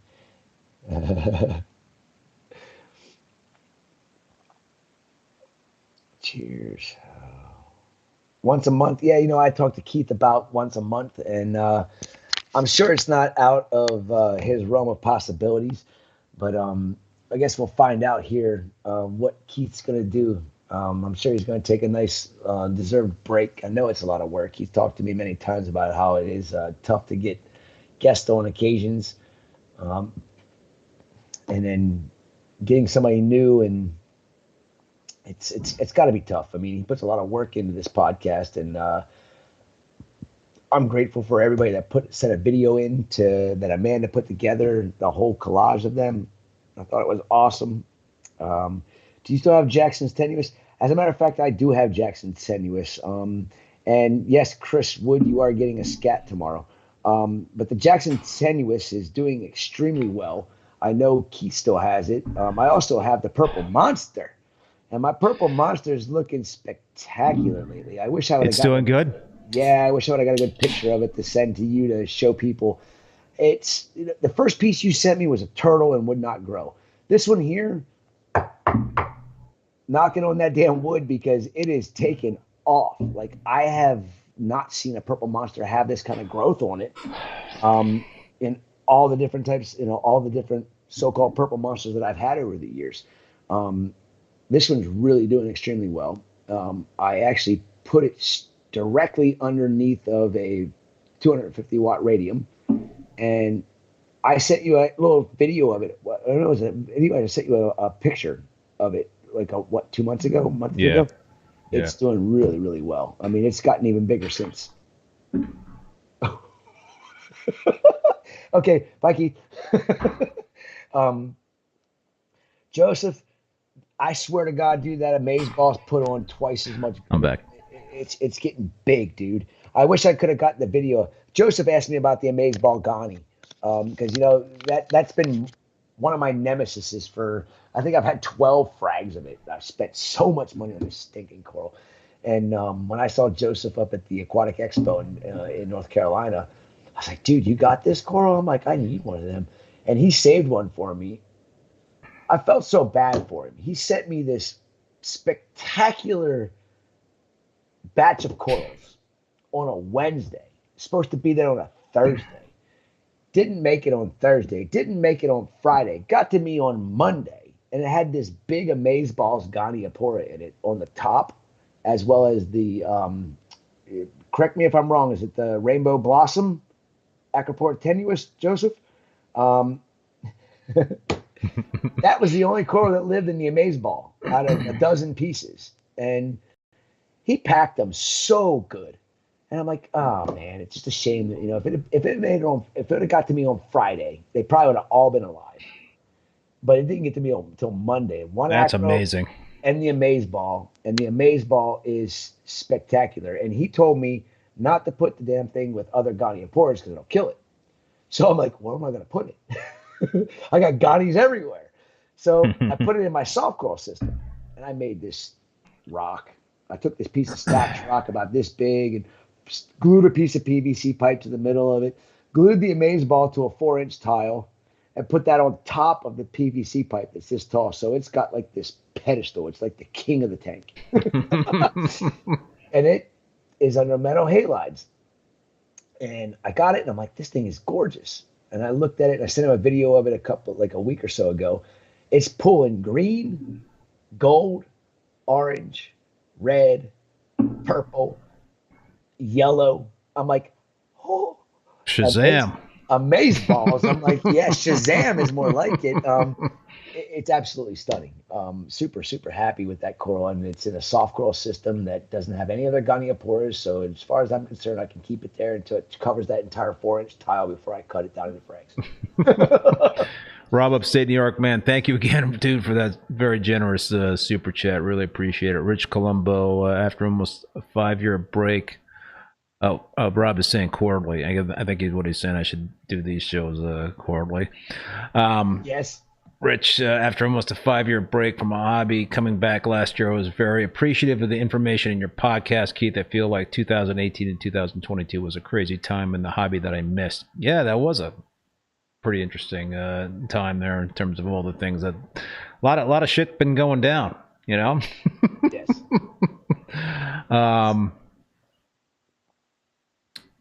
Cheers. Once a month. Yeah, I talked to Keith about once a month, and I'm sure it's not out of his realm of possibilities, but I guess we'll find out here what Keith's going to do. I'm sure he's going to take a nice deserved break. I know it's a lot of work. He's talked to me many times about how it is tough to get guests on occasions, and then getting somebody new, and it's got to be tough. I mean, he puts a lot of work into this podcast, and I'm grateful for everybody that sent a video in that Amanda put together, the whole collage of them. I thought it was awesome. Do you still have Jackson's Tenuous? As a matter of fact, I do have Jackson's Tenuous. And yes, Chris Wood, you are getting a scat tomorrow. But the Jackson Tenuous is doing extremely well. I know Keith still has it. I also have the purple monster, and my purple monster is looking spectacular lately. I wish I would have It's doing good. Yeah, I wish I would have got a good picture of it to send to you to show people. It's the first piece you sent me was a turtle and would not grow. This one here, knocking on that damn wood because it is taken off. Like I have not seen a purple monster have this kind of growth on it. In all the different types, all the different so-called purple monsters that I've had over the years. This one's really doing extremely well. I actually put it directly underneath of a 250 watt radium, and I sent you a little video of it. I don't know, it was a video. I sent you a picture of it, like 2 months ago, a month ago. It's doing really, really well. I mean, it's gotten even bigger since. Okay, bye, Keith. Joseph, I swear to God, dude, that Amazeball's put on twice as much. I'm back. It's getting big, dude. I wish I could have gotten the video. Joseph asked me about the Amazeball Ghani, because that's been one of my nemesises for. I think I've had 12 frags of it. I've spent so much money on this stinking coral. And when I saw Joseph up at the Aquatic Expo in North Carolina, I was like, dude, you got this coral? I'm like, I need one of them. And he saved one for me. I felt so bad for him. He sent me this spectacular batch of corals on a Wednesday. Supposed to be there on a Thursday. Didn't make it on Thursday. Didn't make it on Friday. Got to me on Monday. And it had this big Amazeballs Ghaniapora in it on the top, as well as the, correct me if I'm wrong, is it the Rainbow Blossom Acropora tenuis, Joseph? That was the only coral that lived in the Amazeball out of a dozen pieces. And he packed them so good. And I'm like, oh man, it's just a shame that, if it had got to me on Friday, they probably would have all been alive. But it didn't get to me until Monday. That's amazing. And the Amazeball. And the Amazeball is spectacular. And he told me not to put the damn thing with other Ghaniaporas because it'll kill it. So I'm like, where am I going to put it? I got Ghanies everywhere. So I put it in my soft coral system. And I made this rock. I took this piece of stacked rock about this big and glued a piece of PVC pipe to the middle of it. Glued the Amazeball to a 4-inch tile. And put that on top of the PVC pipe that's this tall. So it's got like this pedestal. It's like the king of the tank. And it is under metal halides. And I got it and I'm like, this thing is gorgeous. And I looked at it and I sent him a video of it a week or so ago. It's pulling green, gold, orange, red, purple, yellow. I'm like, oh. Shazam. Amazeballs. I'm like, yeah, Shazam is more like it. It's absolutely stunning. Super, super happy with that coral. And it's in a soft coral system that doesn't have any other Ghaniaporas. So as far as I'm concerned, I can keep it there until it covers that entire 4-inch tile before I cut it down into frags. Rob, upstate New York, man, thank you again, dude, for that very generous super chat. Really appreciate it. Rich Colombo, after almost a 5-year break. Rob is saying quarterly. I think what he's saying, I should do these shows quarterly. Yes. Rich, after almost a 5-year break from a hobby, coming back last year, I was very appreciative of the information in your podcast, Keith. I feel like 2018 and 2022 was a crazy time in the hobby that I missed. Yeah, that was a pretty interesting time there in terms of all the things that a lot of shit been going down, Yes.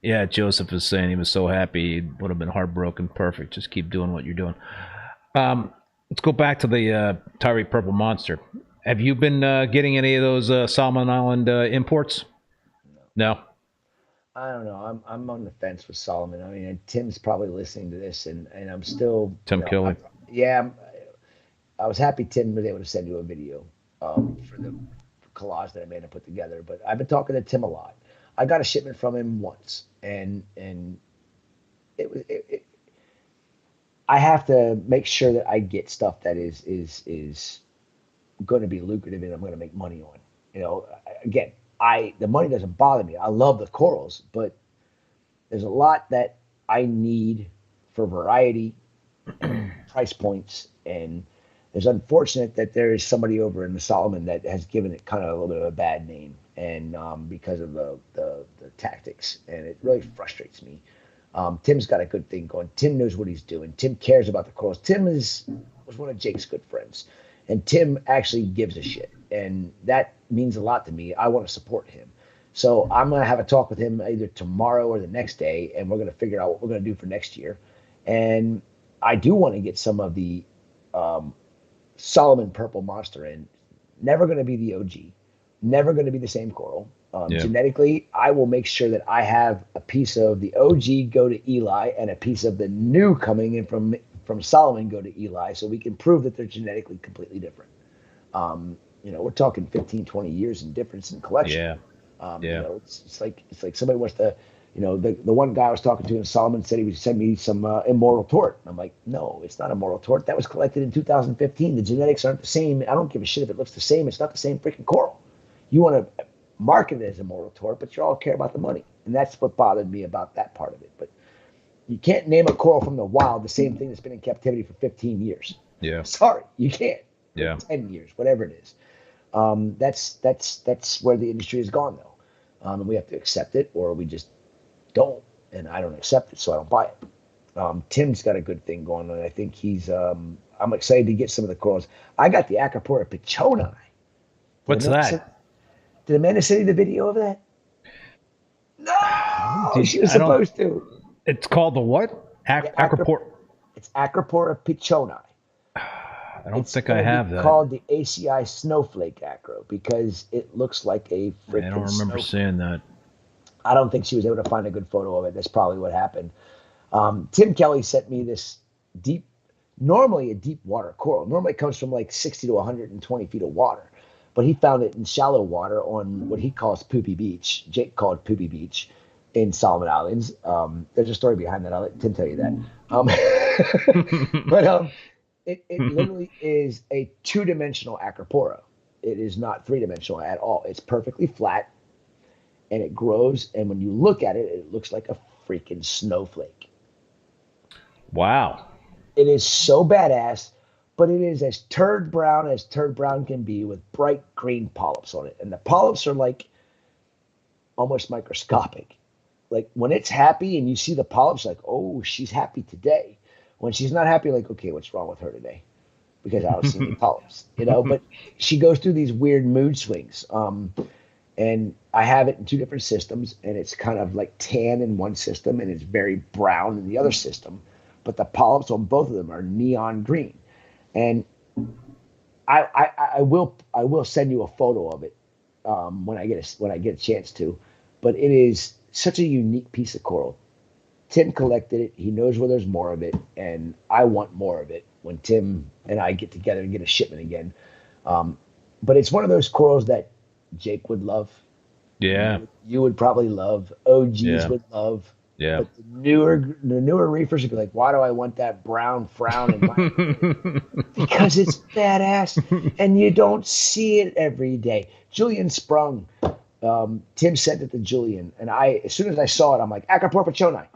Yeah, Joseph is saying he was so happy he would have been heartbroken. Perfect. Just keep doing what you're doing. Let's go back to the Tyree Purple Monster. Have you been getting any of those Solomon Island imports? No. I don't know. I'm on the fence with Solomon. I mean, and Tim's probably listening to this, and I'm still Tim Kelly. I was happy Tim was able to send you a video for the collage that I made and put together. But I've been talking to Tim a lot. I got a shipment from him once, and I have to make sure that I get stuff that is going to be lucrative and I'm going to make money on. Again, the money doesn't bother me. I love the corals, but there's a lot that I need for variety price points, and it's unfortunate that there is somebody over in the Solomon that has given it kind of a little bit of a bad name, and because of the tactics, and it really frustrates me. Tim's got a good thing going. Tim knows what he's doing. Tim cares about the corals. Tim was one of Jake's good friends, and Tim actually gives a shit, and that means a lot to me. I want to support him. So I'm going to have a talk with him either tomorrow or the next day, and we're going to figure out what we're going to do for next year. And I do want to get some of the Solomon Purple Monster in. Never going to be the OG. Never going to be the same coral. Genetically, I will make sure that I have a piece of the OG go to Eli and a piece of the new coming in from Solomon go to Eli, so we can prove that they're genetically completely different. We're talking 15, 20 years in difference in collection. Yeah. It's like somebody wants to, the one guy I was talking to in Solomon said he would send me some immortal tort. I'm like, no, it's not immortal tort. That was collected in 2015. The genetics aren't the same. I don't give a shit if it looks the same. It's not the same freaking coral. You want to market it as immortal tort, but you all care about the money. And that's what bothered me about that part of it. But you can't name a coral from the wild the same thing that's been in captivity for 15 years. Yeah. Sorry, you can't. Yeah. 10 years, whatever it is. That's where the industry has gone, though. And we have to accept it, or we just don't. And I don't accept it, so I don't buy it. Tim's got a good thing going on. I think he's. I'm excited to get some of the corals. I got the Acropora pichoni. What's that? Did Amanda send you the video of that? No, she was supposed to. It's called the what? Acropora. It's Acropora pichoni. I don't think I have that. It's called the ACI Snowflake Acro because it looks like a freaking I don't remember seeing that. I don't think she was able to find a good photo of it. That's probably what happened. Tim Kelly sent me this normally a deep water coral. Normally it comes from like 60 to 120 feet of water. But he found it in shallow water on what he calls Poopy Beach. Jake called Poopy Beach in Solomon Islands. There's a story behind that. I'll let Tim tell you that. But it literally is a two-dimensional Acropora. It is not three-dimensional at all. It's perfectly flat, and it grows. And when you look at it, it looks like a freaking snowflake. Wow. It is so badass. But it is as turd brown can be with bright green polyps on it. And the polyps are like almost microscopic. Like when it's happy and you see the polyps, like, oh, she's happy today. When she's not happy, like, okay, what's wrong with her today? Because I don't see any polyps, but she goes through these weird mood swings. And I have it in two different systems, and it's kind of like tan in one system and it's very brown in the other system. But the polyps on both of them are neon green. And I will send you a photo of it when I get a chance to, but it is such a unique piece of coral. Tim collected it. He knows where there's more of it, and I want more of it when Tim and I get together and get a shipment again. But it's one of those corals that Jake would love. Yeah. You would probably love. OGs would love. Yeah. But the newer reefers would be like, why do I want that brown frown in my because it's badass and you don't see it every day. Julian Sprung, Tim sent it to Julian, and as soon as I saw it, I'm like, Acropora pichoni.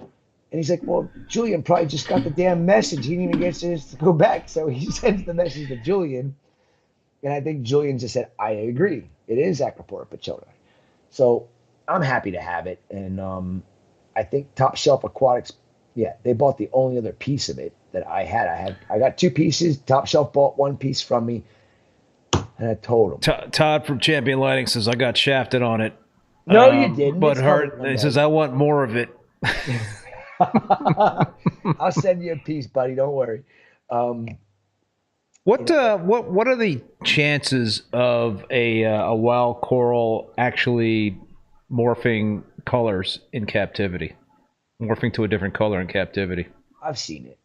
And he's like, well, Julian probably just got the damn message. He didn't even get to go back. So he sends the message to Julian. And I think Julian just said, I agree. It is Acropora pichoni. So I'm happy to have it. And I think Top Shelf Aquatics, they bought the only other piece of it that I had. I got two pieces. Top Shelf bought one piece from me, and I told him. Todd from Champion Lighting says, I got shafted on it. No, you didn't. But he says, I want more of it. I'll send you a piece, buddy. Don't worry. What are the chances of a wild coral actually morphing colors in captivity, morphing to a different color in captivity? I've seen it.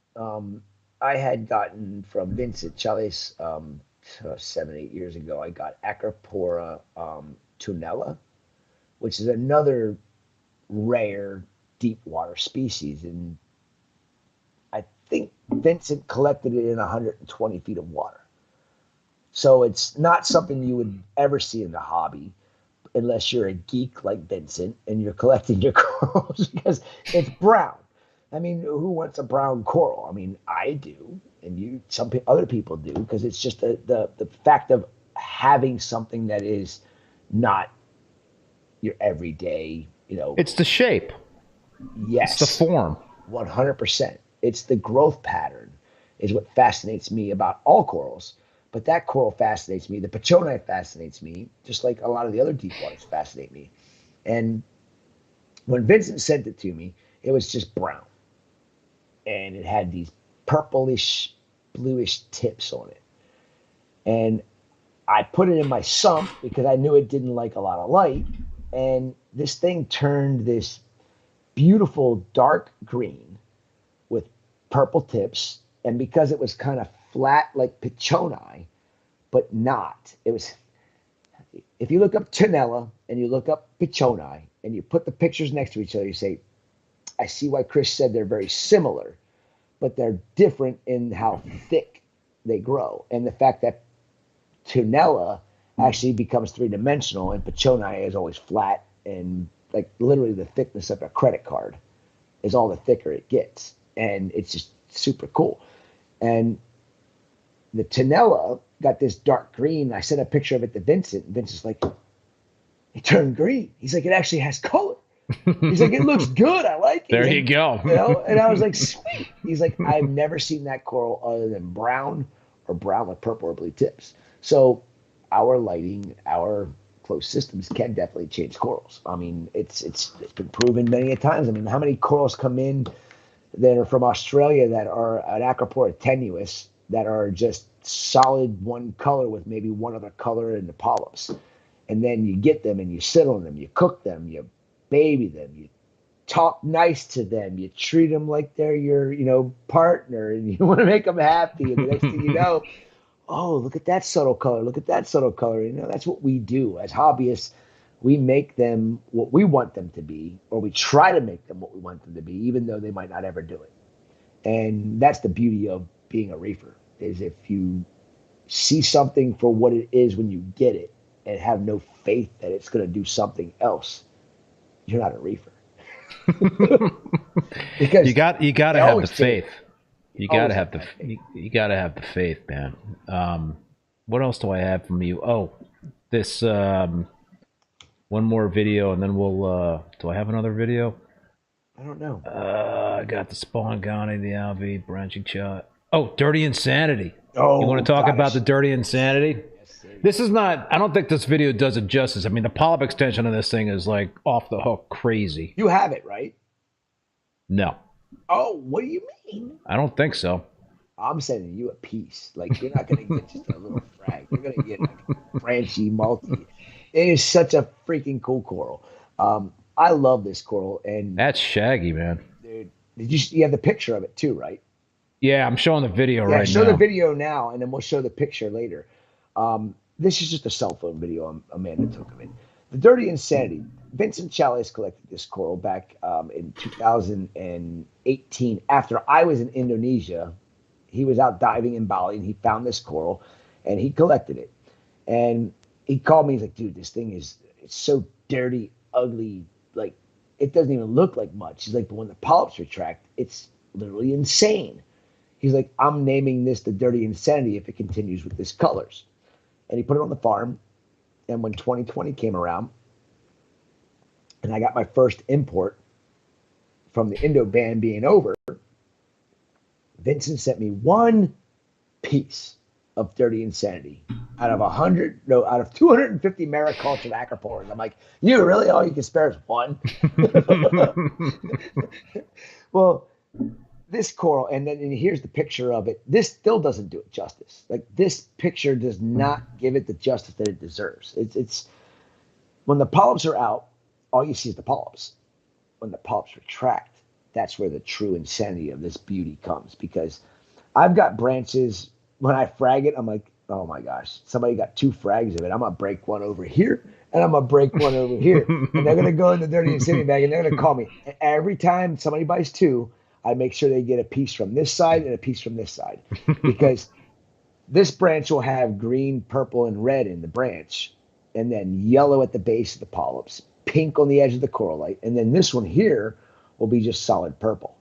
I had gotten from Vincent Chavez 7-8 years ago. I got Acropora tunella, which is another rare deep water species, and I think Vincent collected it in 120 feet of water. So it's not something you would ever see in the hobby unless you're a geek like Vincent and you're collecting your corals because it's brown. I mean, who wants a brown coral? I mean, I do, and other people do, because it's just the fact of having something that is not your everyday, It's the shape. Yes. It's the form. 100%. It's the growth pattern is what fascinates me about all corals. But that coral fascinates me. The Pachoni fascinates me, just like a lot of the other deep waters fascinate me. And when Vincent sent it to me, it was just brown. And it had these purplish, bluish tips on it. And I put it in my sump because I knew it didn't like a lot of light. And this thing turned this beautiful dark green with purple tips. And because it was kind of flat like Pachoni, but not. It was, if you look up Tenella and you look up Pachoni and you put the pictures next to each other, you say, I see why Chris said they're very similar, but they're different in how thick they grow. And the fact that Tenella actually becomes three-dimensional and Pachoni is always flat, and like literally the thickness of a credit card is all the thicker it gets. And it's just super cool. And the Tenella got this dark green. I sent a picture of it to Vincent, and Vincent's like, it turned green. He's like, it actually has color. He's like, it looks good. I like it. There you go. And I was like, sweet. He's like, I've never seen that coral other than brown or brown with purple or blue tips. So our lighting, our closed systems can definitely change corals. I mean, it's been proven many a times. I mean, how many corals come in that are from Australia that are an Acropora tenuis that are just solid one color with maybe one other color in the polyps. And then you get them and you sit on them, you cook them, you baby them, you talk nice to them, you treat them like they're your, partner, and you want to make them happy. And the next thing you know, oh, look at that subtle color. Look at that subtle color. That's what we do as hobbyists. We make them what we want them to be, or we try to make them what we want them to be, even though they might not ever do it. And that's the beauty of being a reefer, is if you see something for what it is when you get it and have no faith that it's going to do something else, you're not a reefer. Because you got to have the faith. You got to have the faith, man. What else do I have from you? Oh, this one more video, and then we'll. Do I have another video? I don't know. I got the spawn Gani, the Algae, branching shot. Oh, Dirty Insanity. Oh, you want to talk gosh. about the Dirty Insanity? This is not. I don't think this video does it justice. I mean, the polyp extension of this thing is like off the hook, crazy. You have it, right? No. Oh, what do you mean? I don't think so. I'm sending you a piece. Like, you're not going to get just a little frag. You're going to get like branchy, multi. It is such a freaking cool coral. I love this coral. And that's shaggy, man. Dude, you have the picture of it too, right? Yeah, I'm showing the video right now. Show the video now, and then we'll show the picture later. This is just a cell phone video Amanda took of it. The Dirty Insanity. Vincent Chalice collected this coral back in 2018 after I was in Indonesia. He was out diving in Bali, and he found this coral, and he collected it. And he called me. He's like, dude, this thing it's so dirty, ugly. Like, it doesn't even look like much. He's like, but when the polyps retract, it's literally insane. He's like, I'm naming this the Dirty Insanity if it continues with this colors. And he put it on the farm. And when 2020 came around, and I got my first import from the Indo ban being over, Vincent sent me one piece of Dirty Insanity out of 250 maricultured Acropora. I'm like, you really? All you can spare is one? Well, this coral, and here's the picture of it. This still doesn't do it justice. Like, this picture does not give it the justice that it deserves. It's when the polyps are out, all you see is the polyps. When the polyps retract, that's where the true insanity of this beauty comes. Because I've got branches, when I frag it, I'm like, oh my gosh, somebody got 2 frags of it. I'm going to break one over here, and I'm going to break one over here. And they're going to go in the Dirty Insanity bag, and they're going to call me. And every time somebody buys 2, I make sure they get a piece from this side and a piece from this side. Because this branch will have green, purple, and red in the branch, and then yellow at the base of the polyps, pink on the edge of the corallite, and then this one here will be just solid purple.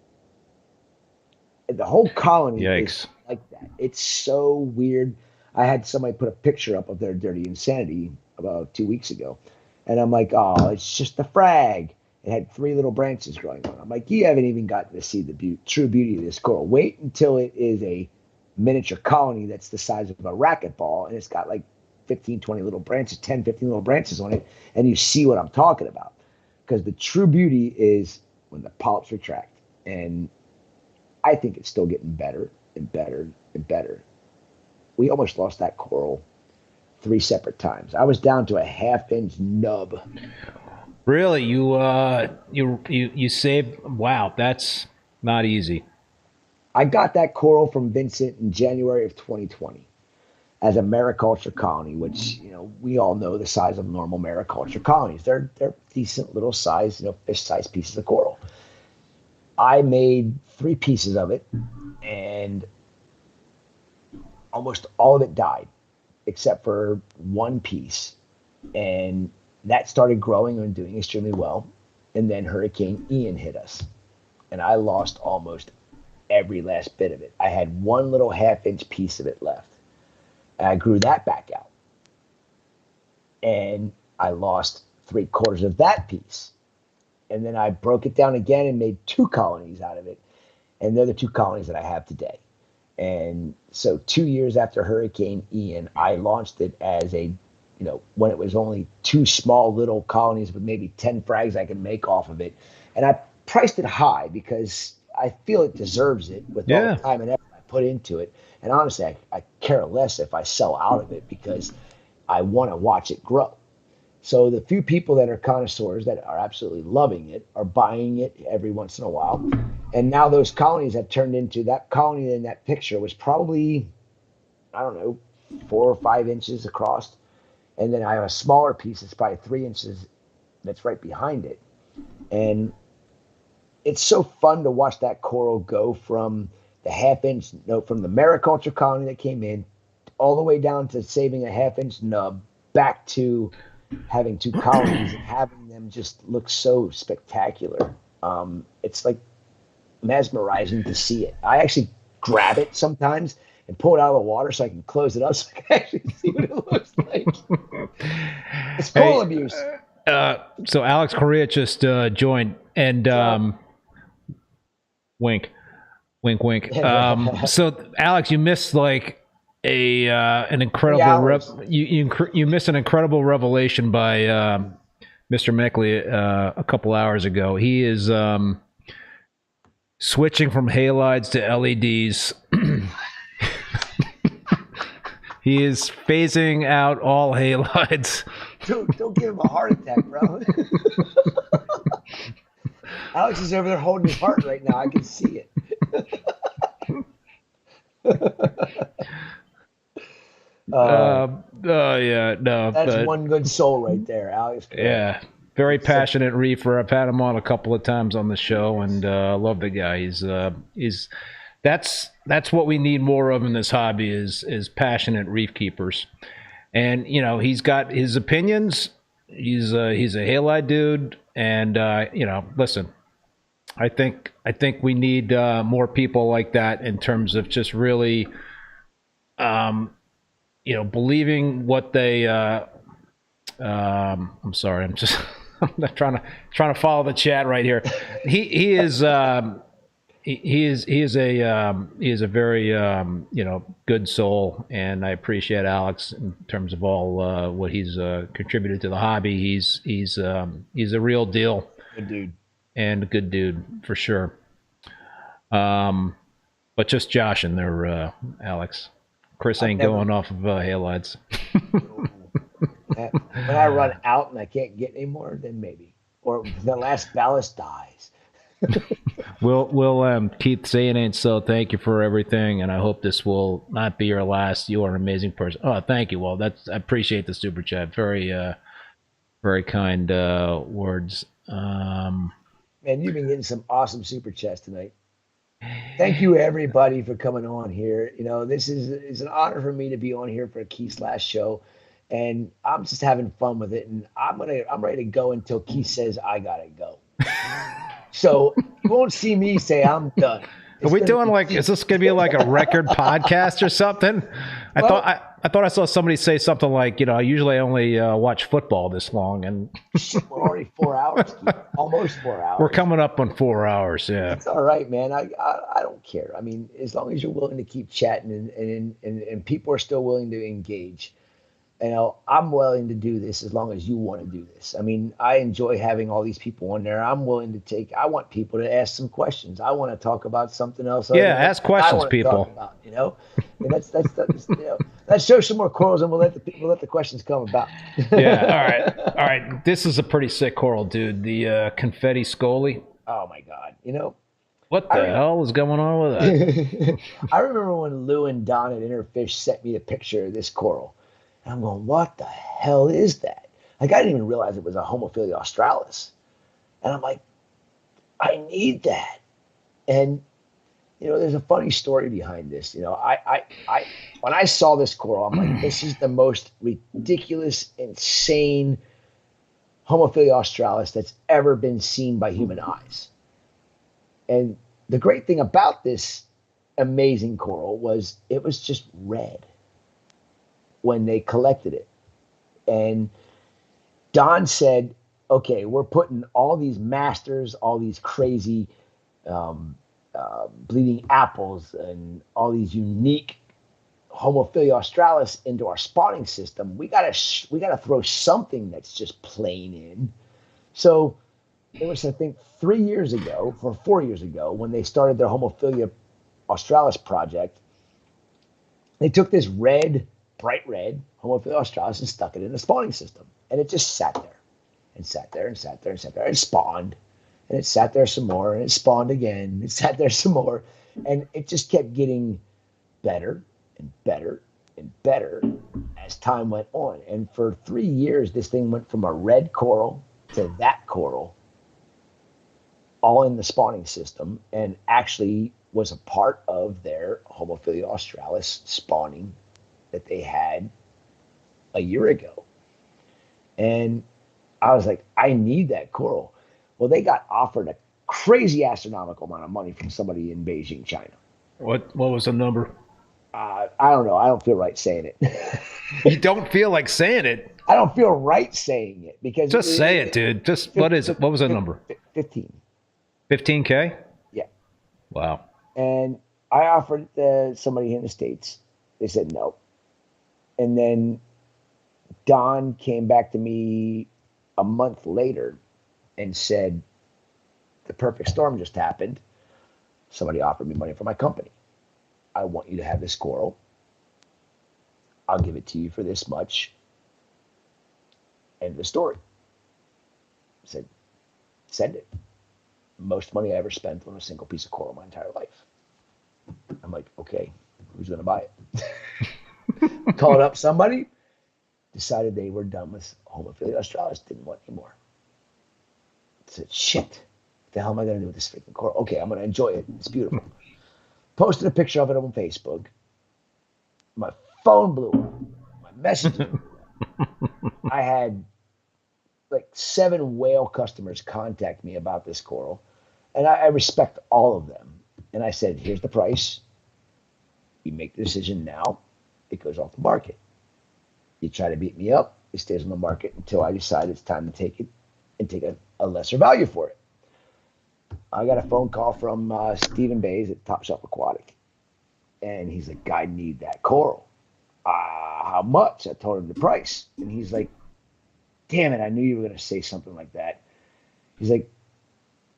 The whole colony Yikes. is like that. It's so weird. I had somebody put a picture up of their dirty insanity about 2 weeks ago. And I'm like, oh, it's just a frag. It had 3 little branches growing on. I'm like, you haven't even gotten to see the true beauty of this coral. Wait until it is a miniature colony that's the size of a racquetball, and it's got like 15, 20 little branches, 10, 15 little branches on it, and you see what I'm talking about. Because the true beauty is when the polyps retract. And I think it's still getting better and better and better. We almost lost that coral 3 separate times. I was down to a 1/2-inch nub. Really? You saved? Wow, that's not easy. I got that coral from Vincent in January of 2020 as a mariculture colony, which, we all know the size of normal mariculture colonies. They're decent little size, fish-sized pieces of coral. I made 3 pieces of it, and almost all of it died, except for 1 piece. And that started growing and doing extremely well. And then Hurricane Ian hit us, and I lost almost every last bit of it. I had 1 little 1/2-inch piece of it left. And I grew that back out. And I lost 3/4 of that piece. And then I broke it down again and made 2 colonies out of it. And they're the 2 colonies that I have today. And so 2 years after Hurricane Ian, I launched it as when it was only 2 small little colonies with maybe 10 frags I could make off of it. And I priced it high because I feel it deserves it with all the time and effort I put into it. And honestly, I care less if I sell out of it because I want to watch it grow. So the few people that are connoisseurs that are absolutely loving it are buying it every once in a while. And now those colonies have turned into, that colony in that picture was probably, 4 or 5 inches across. And then I have a smaller piece that's probably 3 inches that's right behind it. And it's so fun to watch that coral go from the 1/2-inch, from the mariculture colony that came in all the way down to saving a 1/2-inch nub back to having 2 colonies and having them just look so spectacular. It's like mesmerizing to see it. I actually grab it sometimes and pull it out of the water so I can close it up so I can actually see what it looks like. It's coral abuse. So Alex Correa just joined, and wink, wink, wink. So Alex, you missed like an incredible you missed an incredible revelation by Mr. Meckley a couple hours ago. He is switching from halides to LEDs. He is phasing out all halides. Dude, don't give him a heart attack, bro. Alex is over there holding his heart right now. I can see it. That's one good soul right there, Alex. Yeah, very passionate reefer. I've had him on a couple of times on the show, and love the guy. He's that's what we need more of in this hobby is passionate reef keepers. And he's got his opinions. He's a halide dude, and listen, I think we need more people like that in terms of just really believing what they I'm sorry, I'm trying to follow the chat right here. He is a very good soul, and I appreciate Alex in terms of all what he's contributed to the hobby. He's a real deal. Good dude. And a good dude for sure. But just joshing there, Alex. Chris ain't going off of halides. When I run out and I can't get any more, then maybe. Or the last ballast dies. We'll Keith, say it ain't so. Thank you for everything, and I hope this will not be your last. You are an amazing person. Oh, thank you. Well, I appreciate the super chat. Very very kind words. Man, you've been getting some awesome super chats tonight. Thank you everybody for coming on here. This is an honor for me to be on here for Keith's last show, and I'm just having fun with it. And I'm ready to go until Keith says I gotta go. So you won't see me say I'm done. Are we doing like? Is this gonna be like a record podcast or something? I thought I saw somebody say something like, usually I only watch football this long, and we're already 4 hours, almost 4 hours. We're coming up on 4 hours. Yeah, it's all right, man. I don't care. I mean, as long as you're willing to keep chatting and people are still willing to engage. I'm willing to do this as long as you want to do this. I mean, I enjoy having all these people on there. I'm willing to I want people to ask some questions. I want to talk about something else. Yeah, ask questions, people. And that's let's show some more corals, and we'll let the questions come about. Yeah. All right. This is a pretty sick coral, dude. The confetti scoly. Oh my God. What the hell is going on with that? I remember when Lou and Don at Interfish sent me a picture of this coral. And I'm going, what the hell is that? Like, I didn't even realize it was a Homophilia australis. And I'm like, I need that. And, there's a funny story behind this. I when I saw this coral, I'm like, this is the most ridiculous, insane Homophilia australis that's ever been seen by human eyes. And the great thing about this amazing coral was it was just red when they collected it. And Don said, okay, we're putting all these masters, all these crazy bleeding apples and all these unique Homophilia australis into our spawning system. We gotta throw something that's just plain in. So it was, I think, 4 years ago, when they started their Homophilia australis project, they took this bright red Homophilia australis and stuck it in the spawning system. And it just sat there and sat there and sat there and sat there and spawned. And it sat there some more and it spawned again. It sat there some more. And it just kept getting better and better and better as time went on. And for 3 years, this thing went from a red coral to that coral, all in the spawning system, and actually was a part of their Homophilia australis spawning that they had a year ago. And I was like, I need that coral. Well, they got offered a crazy astronomical amount of money from somebody in Beijing, China. What was the number? I don't know. I don't feel right saying it. You don't feel like saying it? I don't feel right saying it because just say it, dude. Just what is it? What was the number? 15. 15K? Yeah. Wow. And I offered somebody in the States. They said no. And then Don came back to me a month later and said, the perfect storm just happened. Somebody offered me money for my company. I want you to have this coral. I'll give it to you for this much. End of the story. I said, send it. Most money I ever spent on a single piece of coral in my entire life. I'm like, okay, who's going to buy it? Called up somebody, decided they were done with Homophilia australis, didn't want any more. Said, shit, what the hell am I going to do with this freaking coral? Okay, I'm going to enjoy it. It's beautiful. Posted a picture of it on Facebook. My phone blew up. My messages blew up. I had like 7 whale customers contact me about this coral. And I respect all of them. And I said, here's the price. You make the decision now. It goes off the market. You try to beat me up, it stays on the market until I decide it's time to take it and take a lesser value for it. I got a phone call from Stephen Bays at Top Shelf Aquatic. And he's like, I need that coral. How much? I told him the price. And he's like, damn it, I knew you were going to say something like that. He's like,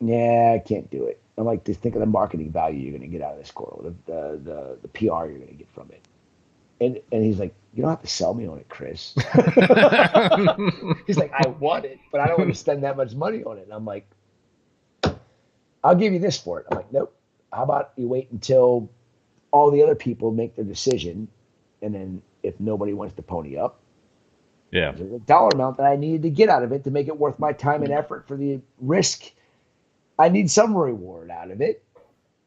yeah, I can't do it. I'm like, just think of the marketing value you're going to get out of this coral, the PR you're going to get from it. And he's like, you don't have to sell me on it, Chris. He's like, I want it, but I don't want to spend that much money on it. And I'm like, I'll give you this for it. I'm like, nope. How about you wait until all the other people make their decision, and then if nobody wants to pony up, yeah, there's a dollar amount that I needed to get out of it to make it worth my time and effort for the risk. I need some reward out of it.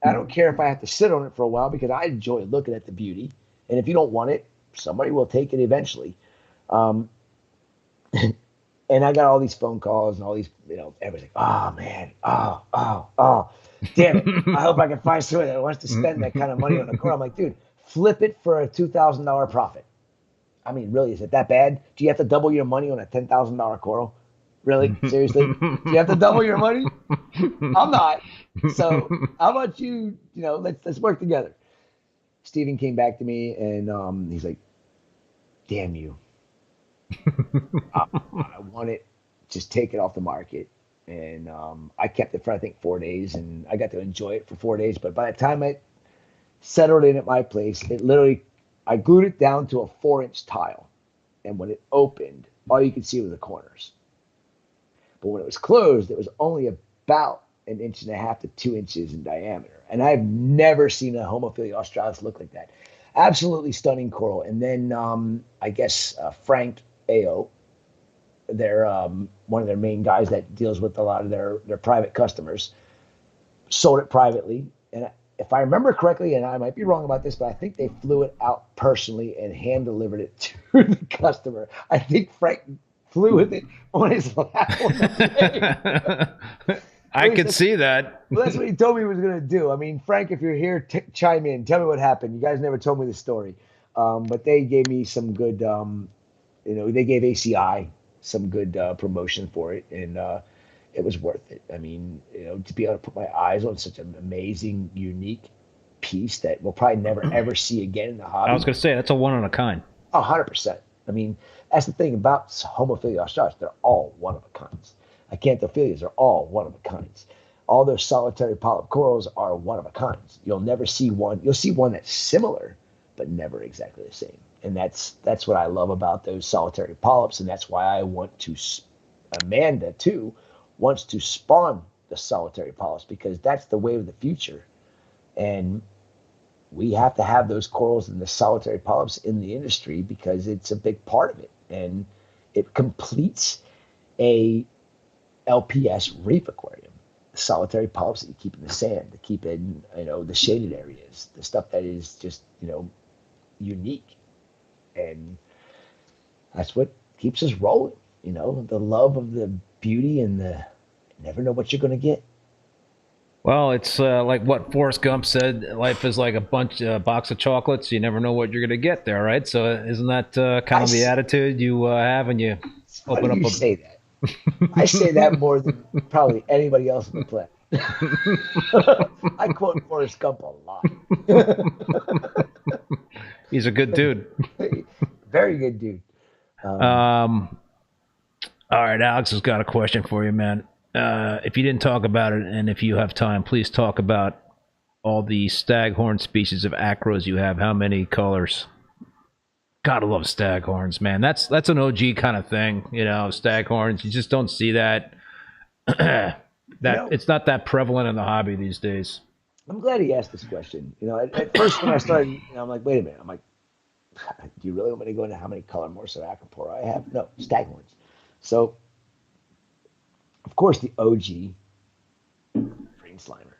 I don't care if I have to sit on it for a while because I enjoy looking at the beauty. And if you don't want it, somebody will take it eventually. And I got all these phone calls and all these, everybody's like, oh man, oh. damn it, I hope I can find someone that wants to spend that kind of money on a coral. I'm like, dude, flip it for a $2,000 profit. I mean, really, is it that bad? Do you have to double your money on a $10,000 coral? Really? Seriously? Do you have to double your money? I'm not. So how about let's work together. Steven came back to me and he's like, damn you. I want it. Just take it off the market. And I kept it for, I think, 4 days, and I got to enjoy it for 4 days. But by the time I settled in at my place, I glued it down to a 4-inch tile. And when it opened, all you could see were the corners. But when it was closed, it was only about 1.5 inches to 2 inches in diameter. And I've never seen a Homophilia australis look like that. Absolutely stunning coral. And then I guess Frank AO, they're one of their main guys that deals with a lot of their private customers, sold it privately. And if I remember correctly, and I might be wrong about this, but I think they flew it out personally and hand delivered it to the customer. I think Frank flew with it on his lap. I could see that. Well, that's what he told me he was going to do. I mean, Frank, if you're here, chime in. Tell me what happened. You guys never told me the story. But they gave me some good, they gave ACI some good promotion for it. And it was worth it. I mean, to be able to put my eyes on such an amazing, unique piece that we'll probably never, ever see again in the hobby. I was going to say, that's a one of a kind. 100%. I mean, that's the thing about Homophilia australis. They're all one of a kinds. Acanthophilia are all one of a kinds. All those solitary polyp corals are one of a kinds. You'll never see one. You'll see one that's similar, but never exactly the same. And that's what I love about those solitary polyps. And that's why I want to, Amanda too, wants to spawn the solitary polyps, because that's the way of the future. And we have to have those corals and the solitary polyps in the industry because it's a big part of it. And it completes a LPS reef aquarium. The solitary polyps that you keep in the sand, to keep in, the shaded areas, the stuff that is just, unique. And that's what keeps us rolling, the love of the beauty and the never know what you're going to get. Well, it's like what Forrest Gump said, life is like a box of chocolates. You never know what you're going to get there, right? So isn't that kind of the attitude you have when you open up say that? I say that more than probably anybody else on the planet. I quote Forrest Gump a lot. He's a good dude. Very good dude. All right, Alex has got a question for you, man. If you didn't talk about it, and if you have time, please talk about all the staghorn species of acros you have. How many colors? Gotta love staghorns, man. That's an OG kind of thing, staghorns. You just don't see that. It's not that prevalent in the hobby these days. I'm glad he asked this question. At first when I started, I'm like, wait a minute. I'm like, do you really want me to go into how many color morphs of Acropora I have? No, staghorns. So, of course, the OG green slimer.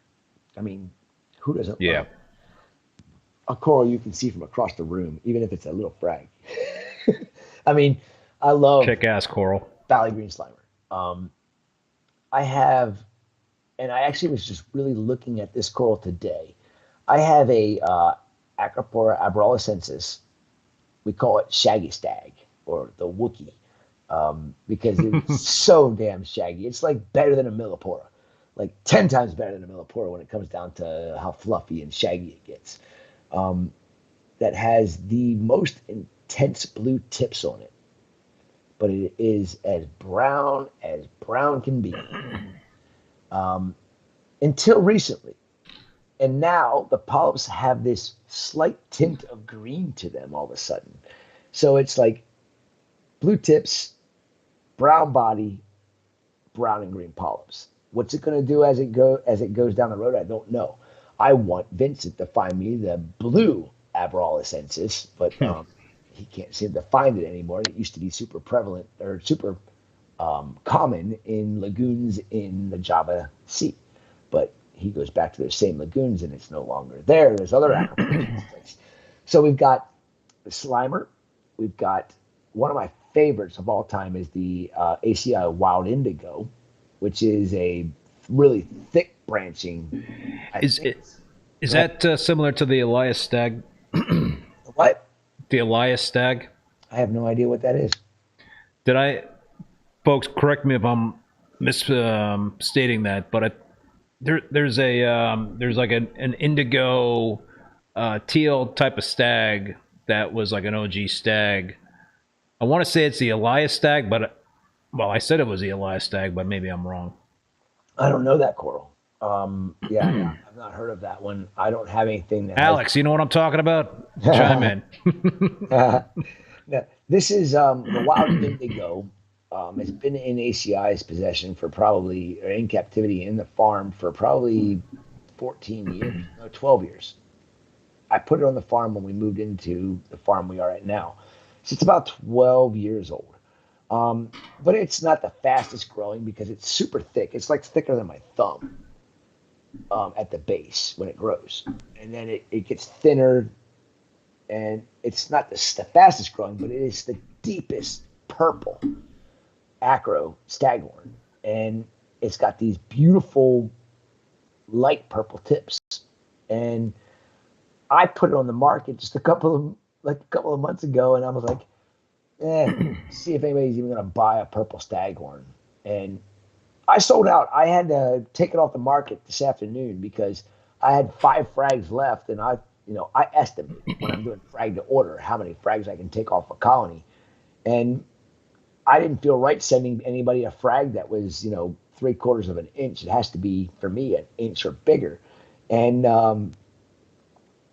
I mean, who doesn't love a coral you can see from across the room, even if it's a little frag? I mean, I love kick-ass coral. Valley green slimer. I have, and I actually was just really looking at this coral today. I have a Acropora abrolescensis. We call it Shaggy Stag, or the Wookie, because it's so damn shaggy. It's like better than a Millipora, like 10 times better than a Millipora when it comes down to how fluffy and shaggy it gets. That has the most intense blue tips on it, but it is as brown can be. Until recently. And now the polyps have this slight tint of green to them all of a sudden. So it's like blue tips, brown body, brown and green polyps. What's it going to do as it goes down the road? I don't know. I want Vincent to find me the blue abrolescensis, but he can't seem to find it anymore. It used to be super prevalent or super common in lagoons in the Java Sea, but he goes back to those same lagoons and it's no longer there. There's other Acropora. So we've got the Slimer. We've got one of my favorites of all time is the ACI Wild Indigo, which is a really thick branching. Is that similar to the Elias stag? What? The Elias stag? I have no idea what that is. Folks, correct me if I'm misstating that, but there's like an indigo teal type of stag that was like an OG stag. I want to say it's the Elias stag, but I said it was the Elias stag, but maybe I'm wrong. I don't know that, Coral. Yeah, I've not heard of that one. I don't have anything that Alex, you know what I'm talking about? Chime in. No, this is the wild indigo. It's been in ACI's possession for probably, or in captivity in the farm for probably 14 years, no, 12 years. I put it on the farm when we moved into the farm we are at now. So it's about 12 years old. But it's not the fastest growing because it's super thick. It's like thicker than my thumb at the base when it grows. And then it gets thinner, and it's not the fastest growing, but it is the deepest purple acro staghorn. And it's got these beautiful light purple tips. And I put it on the market just a couple of months ago, and I was like, see if anybody's even going to buy a purple staghorn. And I sold out. I had to take it off the market this afternoon because I had 5 frags left, and I estimate when I'm doing frag to order how many frags I can take off a colony. And I didn't feel right sending anybody a frag that was, 3/4 of an inch. It has to be, for me, an inch or bigger. And I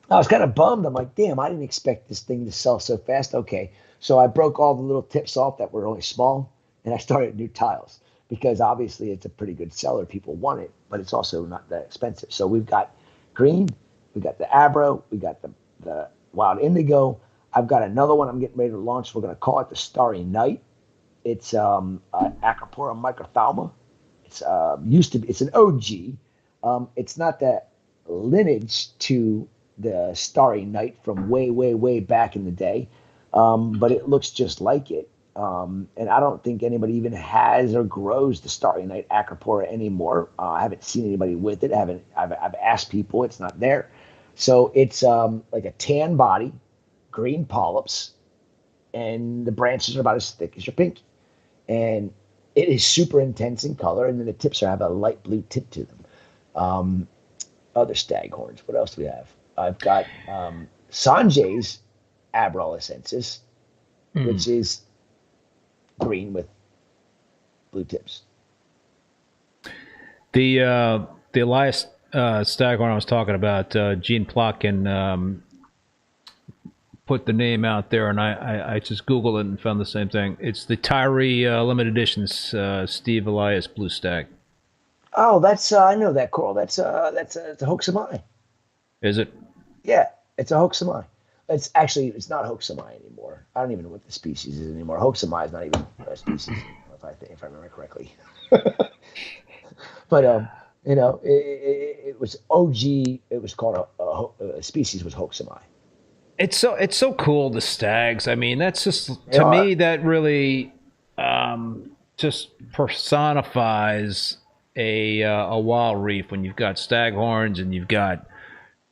was kind of bummed. I'm like, damn, I didn't expect this thing to sell so fast. Okay. So I broke all the little tips off that were really small, and I started new tiles because obviously it's a pretty good seller. People want it, but it's also not that expensive. So we've got green, we got the abro, we got the wild indigo. I've got another one I'm getting ready to launch. We're going to call it the Starry Night. It's Acropora microphthalma. It's it's an OG. It's not that lineage to the Starry Night from way, way, way back in the day. But it looks just like it. And I don't think anybody even has or grows the Starry Night Acropora anymore. I haven't seen anybody with it. I've asked people. It's not there. So it's like a tan body, green polyps, and the branches are about as thick as your pinky. And it is super intense in color, and then the tips have a light blue tip to them. Other staghorns. What else do we have? I've got Sanjay's Abrolescensis, which is green with blue tips. The Elias staghorn I was talking about, Gene Plotkin put the name out there, and I just Googled it and found the same thing. It's the Tyree limited editions Steve Elias blue stag. Oh, that's I know that, Coral. That's a Hoaxamai. Is it? Yeah, it's a Hoaxamai. It's not Hoaxamai anymore. I don't even know what the species is anymore. Hoaxamai is not even a species, if I remember correctly. But it was OG. It was called a species was Hoaxamai. It's so cool, the stags. I mean, that's just to me that really just personifies a wild reef when you've got staghorns and you've got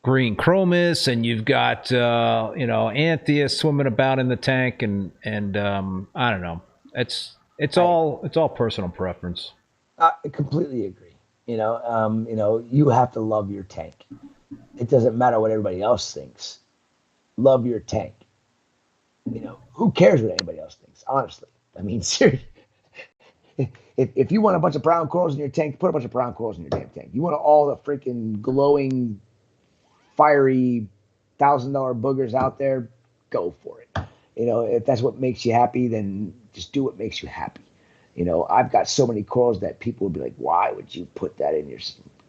green chromis and you've got Antheus swimming about in the tank and I don't know. It's all personal preference. I completely agree. You have to love your tank. It doesn't matter what everybody else thinks. Love your tank. Who cares what anybody else thinks? Honestly, I mean, seriously. If you want a bunch of brown corals in your tank, put a bunch of brown corals in your damn tank. You want all the freaking glowing, fiery, $1,000 boogers out there, go for it. If that's what makes you happy, then just do what makes you happy. I've got so many corals that people would be like, why would you put that in your...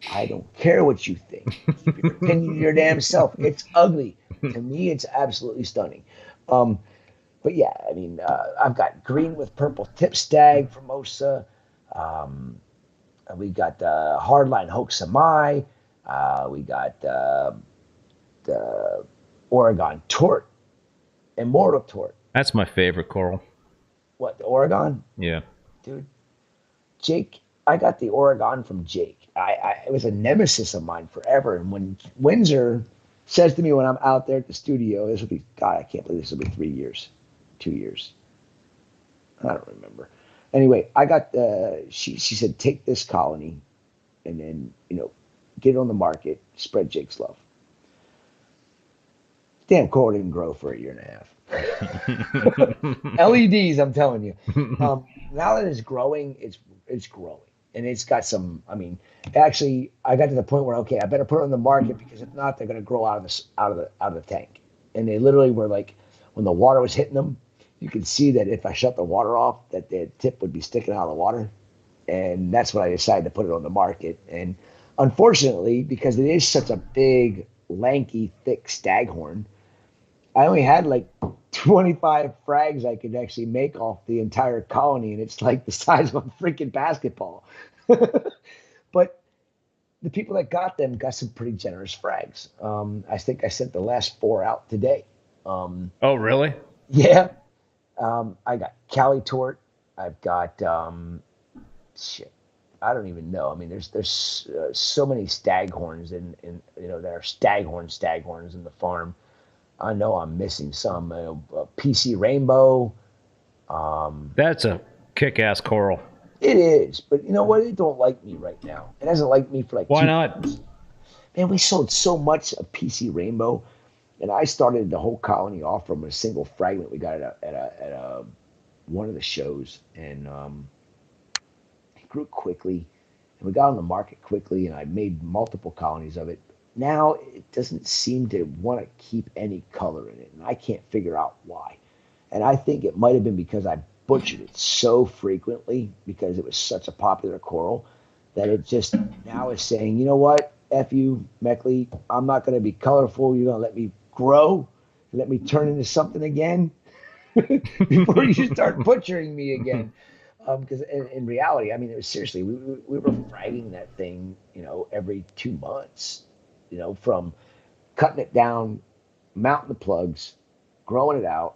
I don't care what you think. Keep your opinion to your damn self. It's ugly. To me, it's absolutely stunning. But yeah, I mean, I've got green with purple tip stag Formosa. We got hardline Hoaxamai. We got the Oregon Tort, Immortal Tort. That's my favorite coral. What, the Oregon? Yeah. Dude, Jake, I got the Oregon from Jake. It was a nemesis of mine forever. And when Windsor says to me when I'm out there at the studio, this will be, God, I can't believe this will be 3 years, 2 years. I don't remember. Anyway, I got, she said, take this colony and then, get it on the market, spread Jake's love. Damn coral didn't grow for a year and a half. LEDs, I'm telling you. Now that it's growing, it's growing. And it's got some, actually, I got to the point where, okay, I better put it on the market because if not, they're going to grow out of the tank. And they literally were like, when the water was hitting them, you could see that if I shut the water off, that the tip would be sticking out of the water. And that's when I decided to put it on the market. And unfortunately, because it is such a big, lanky, thick staghorn, I only had like 25 frags I could actually make off the entire colony, and it's like the size of a freaking basketball. But the people that got them got some pretty generous frags. I think I sent the last 4 out today. Oh, really? Yeah. I got Cali Tort. I've got shit. I don't even know. There's so many staghorns in there are staghorns in the farm. I know I'm missing some. PC Rainbow. That's a kick-ass coral. It is, but you know what? It don't like me right now. It hasn't liked me for like. Why not? Man, we sold so much of PC Rainbow, and I started the whole colony off from a single fragment we got at one of the shows, and it grew quickly, and we got on the market quickly, and I made multiple colonies of it. Now it doesn't seem to want to keep any color in it, and I can't figure out why. And I think it might have been because I butchered it so frequently because it was such a popular coral that it just now is saying, you know what, F you, Meckley, I'm not going to be colorful. You're going to let me grow, let me turn into something again before you start butchering me again. Because in reality, it was seriously, we were fragging that thing, every 2 months. From cutting it down, mounting the plugs, growing it out,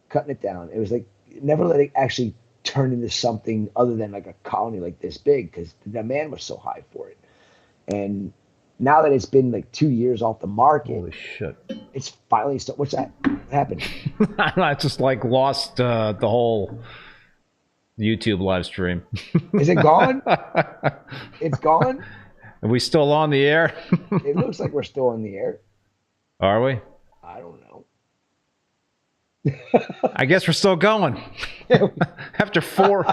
cutting it down. It was like never let it actually turn into something other than like a colony like this big because the demand was so high for it. And now that it's been like 2 years off the market, holy shit, it's finally what's that? What happened? I just lost the whole YouTube live stream. Is it gone? It's gone? Are we still on the air? It looks like we're still on the air. Are we? I don't know. I guess we're still going. After four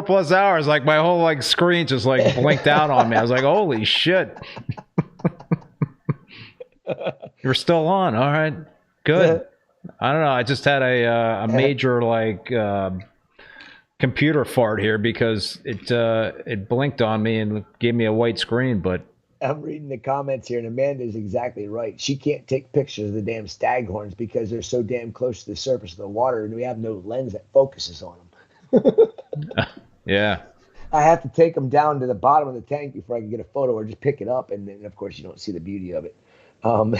plus hours, like my whole screen just blinked out on me. I was like, holy shit. You're still on. All right. Good. I don't know. I just had a major computer fart here because it blinked on me and gave me a white screen, but I'm reading the comments here, and Amanda's exactly right. She can't take pictures of the damn staghorns because they're so damn close to the surface of the water, and we have no lens that focuses on them. Yeah. I have to take them down to the bottom of the tank before I can get a photo, or just pick it up, and then, of course, you don't see the beauty of it. But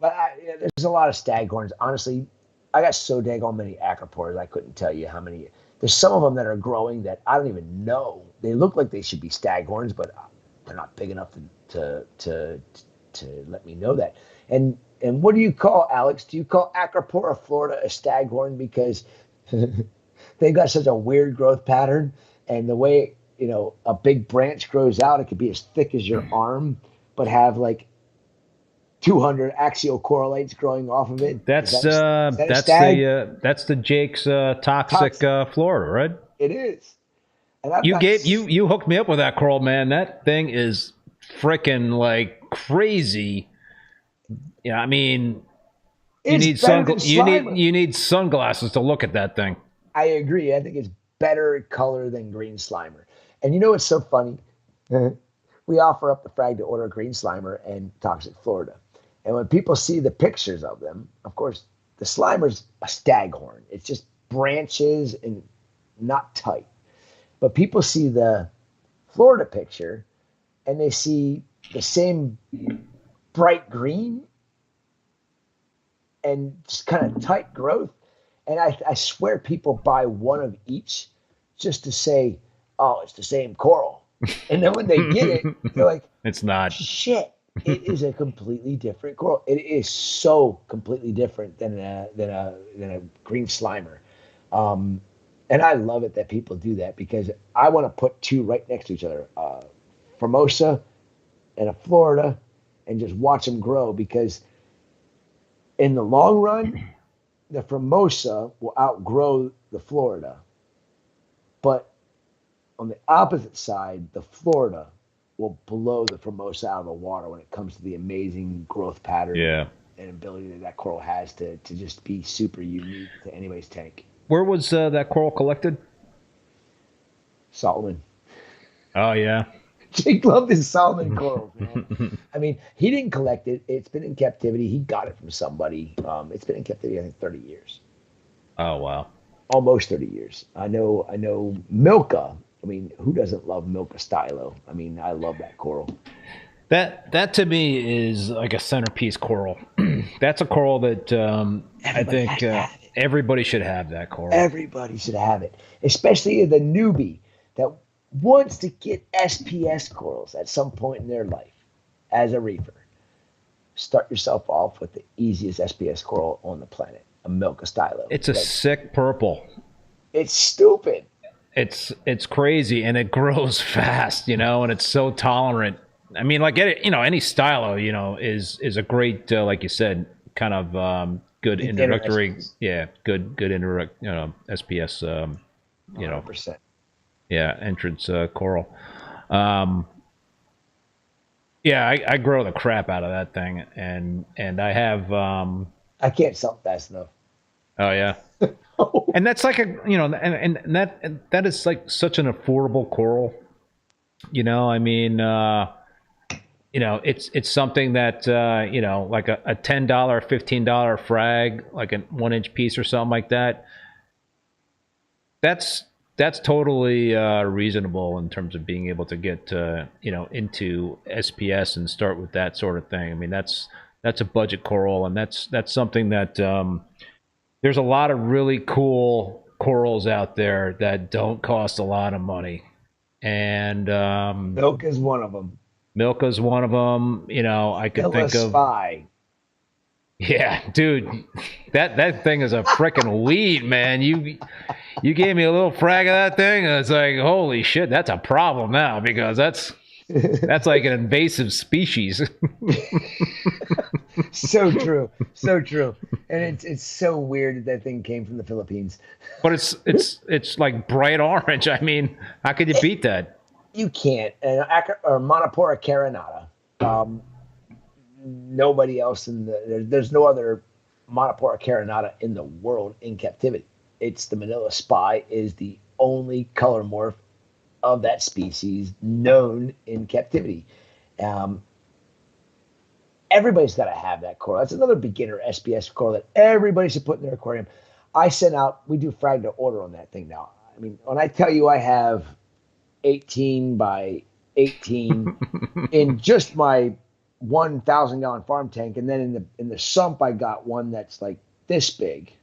there's a lot of staghorns. Honestly, I got so daggone many acroporas, I couldn't tell you how many. There's some of them that are growing that I don't even know. They look like they should be staghorns, but they're not big enough to let me know that. And what do you call, Alex? Do you call Acropora Florida a staghorn because they've got such a weird growth pattern? And the way, a big branch grows out, it could be as thick as your arm, but have 200 axial correlates growing off of it. That's the Jake's toxic Florida, right? It is. And you hooked me up with that coral, man. That thing is freaking crazy. Yeah, you need sunglasses to look at that thing. I agree. I think it's better color than green slimer. And you know what's so funny? We offer up the frag to order green slimer and toxic Florida. And when people see the pictures of them, of course, the slimer's a staghorn. It's just branches and not tight. But people see the Florida picture and they see the same bright green and just kind of tight growth. And I swear people buy one of each just to say, oh, it's the same coral. And then when they get it, they're like, it's not. Shit, it is a completely different coral. It is so completely different than a green slimer. And I love it that people do that, because I want to put two right next to each other, Formosa and a Florida, and just watch them grow, because in the long run, the Formosa will outgrow the Florida. But on the opposite side, the Florida will blow the Formosa out of the water when it comes to the amazing growth pattern and ability that coral has to just be super unique to anybody's tank. Where was that coral collected? Solomon. Oh, yeah. Jake loved his Solomon corals, man. I mean, he didn't collect it. It's been in captivity. He got it from somebody. It's been in captivity, I think, 30 years. Oh, wow. Almost 30 years. I know Milka. I mean, who doesn't love Milka Stylo? I mean, I love that coral. That to me is like a centerpiece coral. That's a coral that I think everybody should have that coral. Everybody should have it, especially the newbie that wants to get SPS corals at some point in their life as a reefer. Start yourself off with the easiest SPS coral on the planet, a Milka Stylo. It's a sick purple. It's stupid. It's crazy, and it grows fast, and it's so tolerant. I mean, like, any stylo, is a great, like you said, kind of good introductory, good introduct, SPS, 100%. Yeah, entrance coral. I grow the crap out of that thing, and I have. I can't sell fast enough. Oh yeah, and that's like and that is like such an affordable coral. I mean, it's something that like a $10, $15 frag, like a 1-inch piece or something like that. That's totally reasonable in terms of being able to get into SPS and start with that sort of thing. I mean, that's a budget coral, and that's something that there's a lot of really cool corals out there that don't cost a lot of money, and Milka's one of them. Milka's one of them. I could think of Spy. Yeah, dude, that thing is a freaking weed, man. You gave me a little frag of that thing, and it's like, holy shit, that's a problem now, because that's like an invasive species. So true, and it's so weird that thing came from the Philippines. But it's like bright orange. I mean, how could you beat that? You can't. Or Monopora carinata. Nobody else there's no other Monopora carinata in the world in captivity. It's the Manila Spy is the only color morph of that species known in captivity. Everybody's got to have that coral. That's another beginner SPS coral that everybody should put in their aquarium. We do frag to order on that thing now. I mean, when I tell you I have 18 by 18 in just my 1,000 gallon farm tank, and then in the sump I got one that's like this big.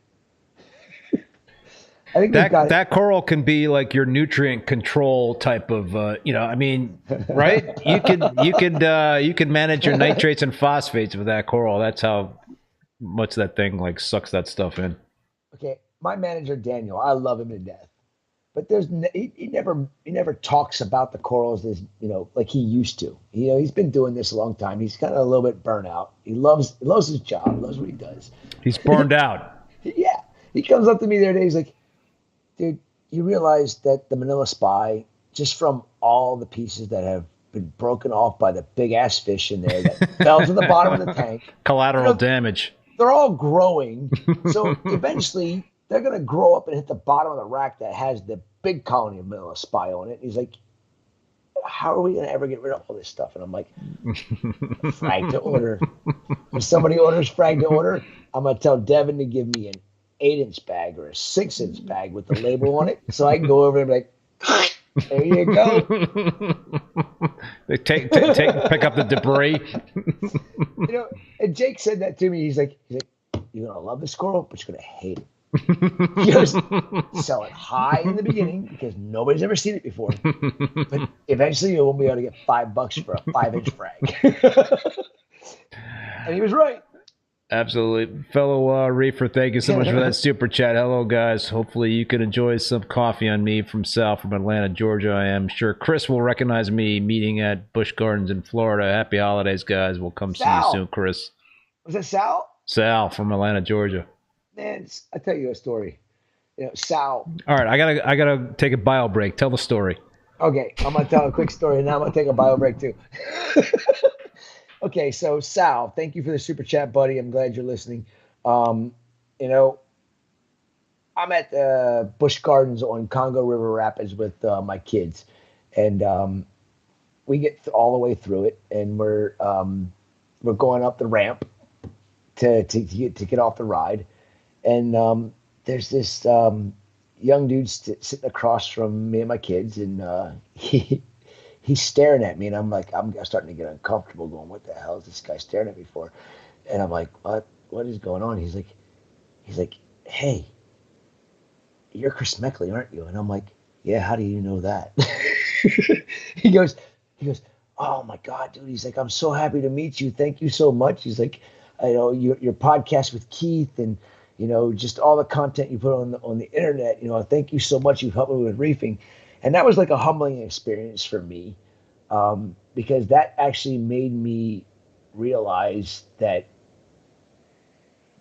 I think that coral can be like your nutrient control type of I mean, right? You can manage your nitrates and phosphates with that coral. That's how much that thing like sucks that stuff in. Okay, my manager Daniel, I love him to death, but he never talks about the corals as like he used to. He's been doing this a long time. He's kind of a little bit burnt out. He loves his job, loves what he does. He's burned out. Yeah, he comes up to me the other day. He's like, dude, you realize that the Manila Spy, just from all the pieces that have been broken off by the big ass fish in there that fell to the bottom of the tank, collateral damage. They're all growing, so eventually they're going to grow up and hit the bottom of the rack that has the big colony of Manila Spy on it. And he's like, how are we going to ever get rid of all this stuff? And I'm like, frag to order. If somebody orders frag to order, I'm going to tell Devin to give me an 8-inch bag or a 6-inch bag with the label on it, so I can go over and be like, there you go. Pick up the debris. And Jake said that to me. He's like, you're gonna love this coral, but you're gonna hate it. He goes, sell it high in the beginning because nobody's ever seen it before. But eventually you won't be able to get $5 for a 5-inch frag. And he was right. Absolutely. Fellow Reefer, thank you so much for that super chat. Hello, guys. Hopefully you can enjoy some coffee on me from Sal from Atlanta, Georgia. I am sure Chris will recognize me meeting at Busch Gardens in Florida. Happy holidays, guys. We'll come see you soon, Chris. Was that Sal? Sal from Atlanta, Georgia. Man, I'll tell you a story. Sal. All right, I gotta take a bio break. Tell the story. Okay, I'm gonna tell a quick story, and now I'm gonna take a bio break too. Okay, so Sal, thank you for the super chat, buddy. I'm glad you're listening. I'm at the Busch Gardens on Congo River Rapids with my kids, and we get all the way through it, and we're going up the ramp to get off the ride, and there's this young dude sitting across from me and my kids, and he's staring at me, and I'm starting to get uncomfortable, going, what the hell is this guy staring at me for? And I'm like, what is going on? He's like, hey, you're Chris Meckley, aren't you? And I'm like, yeah, how do you know that? He goes, oh my God, dude. He's like, I'm so happy to meet you. Thank you so much. He's like, I know your podcast with Keith, and just all the content you put on the internet. Thank you so much. You've helped me with reefing. And that was like a humbling experience for me, because that actually made me realize that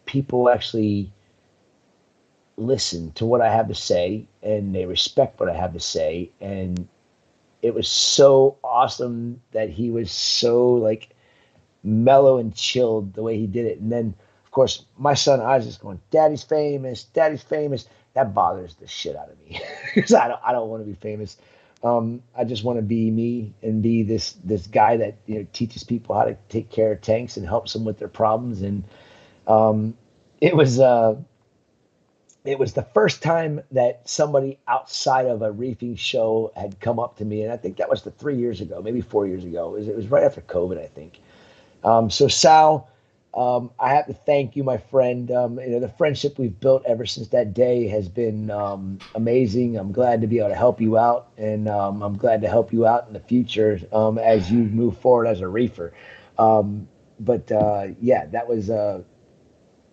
people actually listen to what I have to say, and they respect what I have to say. And it was so awesome that he was so mellow and chilled the way he did it. And then, of course, my son Isaac's going, Daddy's famous, Daddy's famous. That bothers the shit out of me because I don't want to be famous. I just want to be me and be this guy that teaches people how to take care of tanks and helps them with their problems. And it was the first time that somebody outside of a reefing show had come up to me, and I think that was 3 years ago, maybe 4 years ago. It was right after COVID, I think. So Sal, I have to thank you, my friend. The friendship we've built ever since that day has been amazing. I'm glad to be able to help you out, and I'm glad to help you out in the future as you move forward as a reefer. That was a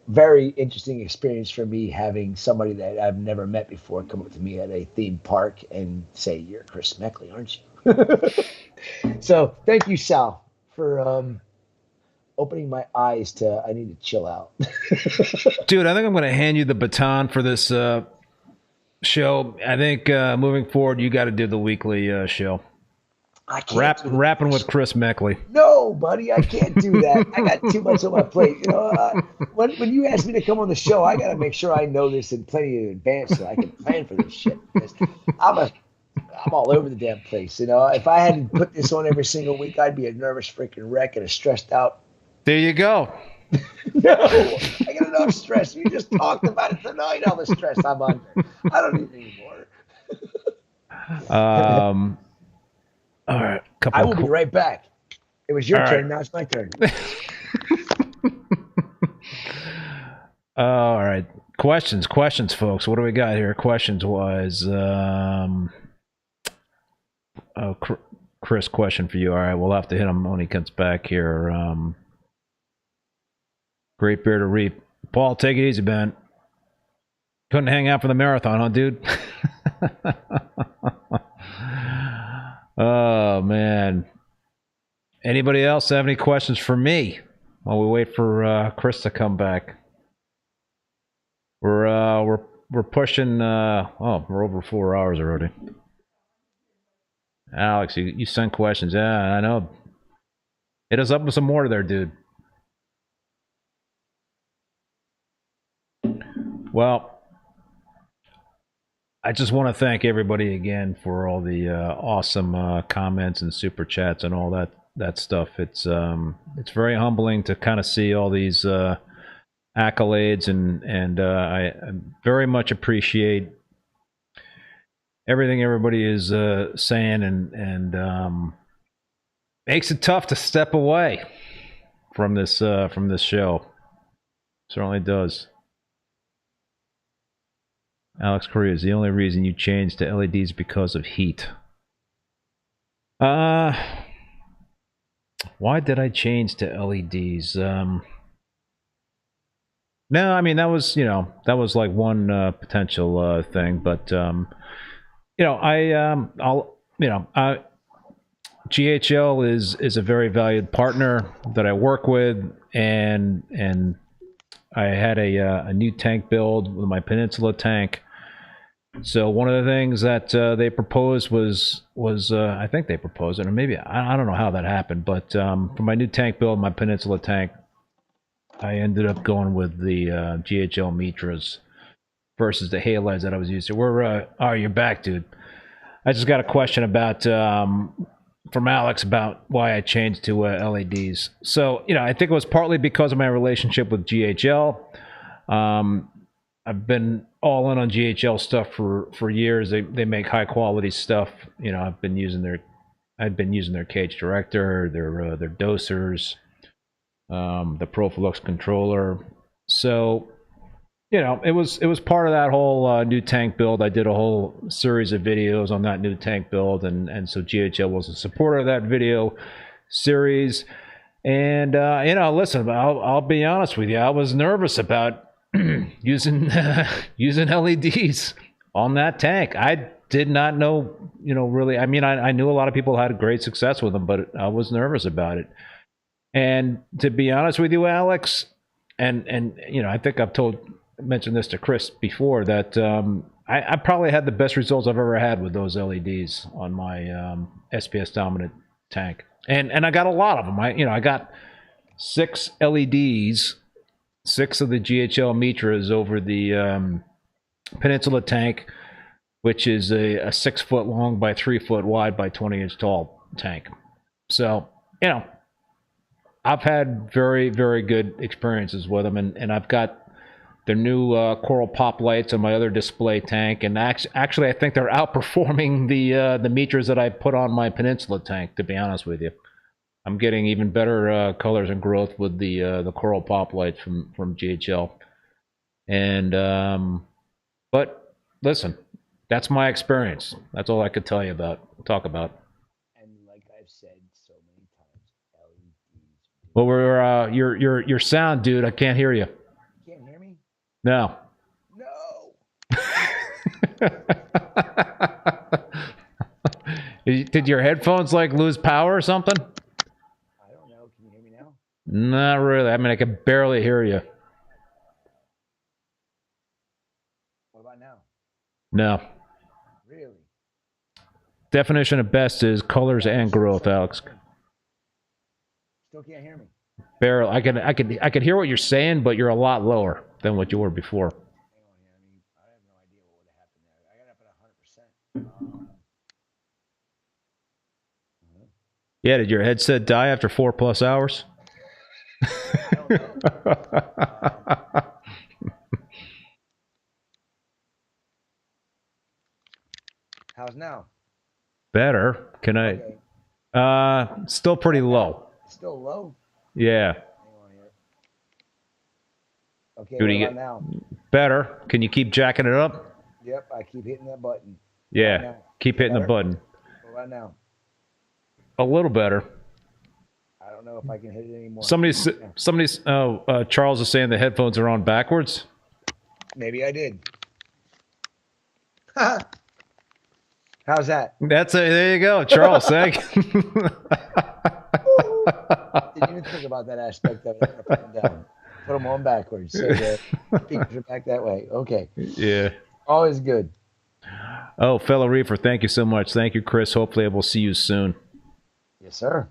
very interesting experience for me, having somebody that I've never met before come up to me at a theme park and say, "You're Chris Meckley, aren't you?" So thank you, Sal, for opening my eyes to I need to chill out. Dude, I think I'm going to hand you the baton for this show. I think moving forward, you got to do the weekly show. I can't. Rapping with Chris Meckley. No, buddy, I can't do that. I got too much on my plate. When you ask me to come on the show, I got to make sure I know this in plenty in advance so I can plan for this shit. I'm all over the damn place. If I had to put this on every single week, I'd be a nervous freaking wreck and a stressed out. There you go. No, I got enough stress. You just talked about it tonight, all the stress I'm under. I don't need any more. All right. I will be right back. It was your turn. Now it's my turn. All right. Questions, folks. What do we got here? Questions was, Chris, question for you. All right. We'll have to hit him when he comes back here. Great beer to reap. Paul, take it easy, man. Couldn't hang out for the marathon, huh, dude? Oh, man. Anybody else have any questions for me while we wait for Chris to come back? We're pushing. We're over 4 hours already. Alex, you sent questions. Yeah, I know. Hit us up with some more there, dude. Well, I just want to thank everybody again for all the awesome comments and super chats and all that stuff. It's very humbling to kind of see all these accolades, and I very much appreciate everything everybody is saying, and makes it tough to step away from this show. Certainly does. Alex Correa, is the only reason you changed to LEDs because of heat. Why did I change to LEDs? No, I mean that was like one potential thing, but GHL is a very valued partner that I work with, and I had a new tank build with my Peninsula tank. So one of the things that they proposed was I think they proposed it, or maybe I don't know how that happened, but for my new tank build, my Peninsula tank, I ended up going with the GHL Mitras versus the Halides that I was using. You're back, dude. I just got a question about from Alex about why I changed to LEDs. So I think it was partly because of my relationship with GHL. I've been all in on GHL stuff for years. They make high quality stuff. I've been using their cage director, their dosers, the Profilux controller. So it was part of that whole new tank build. I did a whole series of videos on that new tank build, and so GHL was a supporter of that video series. And listen, I'll be honest with you, I was nervous about using LEDs on that tank. I did not know, really. I mean, I knew a lot of people had great success with them, but I was nervous about it. And to be honest with you, Alex, and I think I've mentioned this to Chris before, that I probably had the best results I've ever had with those LEDs on my SPS dominant tank, and I got a lot of them. I got 6 LEDs. 6 of the GHL Mitras over the Peninsula tank, which is a 6 foot long by 3 foot wide by 20 inch tall tank. So, I've had very, very good experiences with them, and I've got their new coral pop lights on my other display tank, and actually I think they're outperforming the Mitras that I put on my Peninsula tank, to be honest with you. I'm getting even better colors and growth with the coral pop lights from GHL. And but listen, that's my experience. That's all I could talk about. And like I've said so many times, LEDs. Well, your sound, dude. I can't hear you. You can't hear me? No. Did your headphones lose power or something? Not really. I mean, I can barely hear you. What about now? No. Really? Definition of best is colors and growth, Alex. Still can't hear me. Barely. I can hear what you're saying, but you're a lot lower than what you were before. Hang on here. I have no idea what would have happened there. I got up at 100%. Yeah, did your headset die after 4+ hours? I don't know. How's now? Better. Can I? Okay. Still pretty low. Still low? Yeah. Hang on here. Okay, what about now? Better. Can you keep jacking it up? Yep, I keep hitting that button. Yeah, right keep hitting the button. What about now? A little better. I don't know if I can hit it anymore. Charles is saying the headphones are on backwards. Maybe I did. How's that? There you go, Charles. Thank you. Didn't even think about that aspect of it. Put them Put them on backwards. So the fingers are back that way. Okay. Yeah. Always good. Oh, fellow reefer, thank you so much. Thank you, Chris. Hopefully I will see you soon. Yes, sir.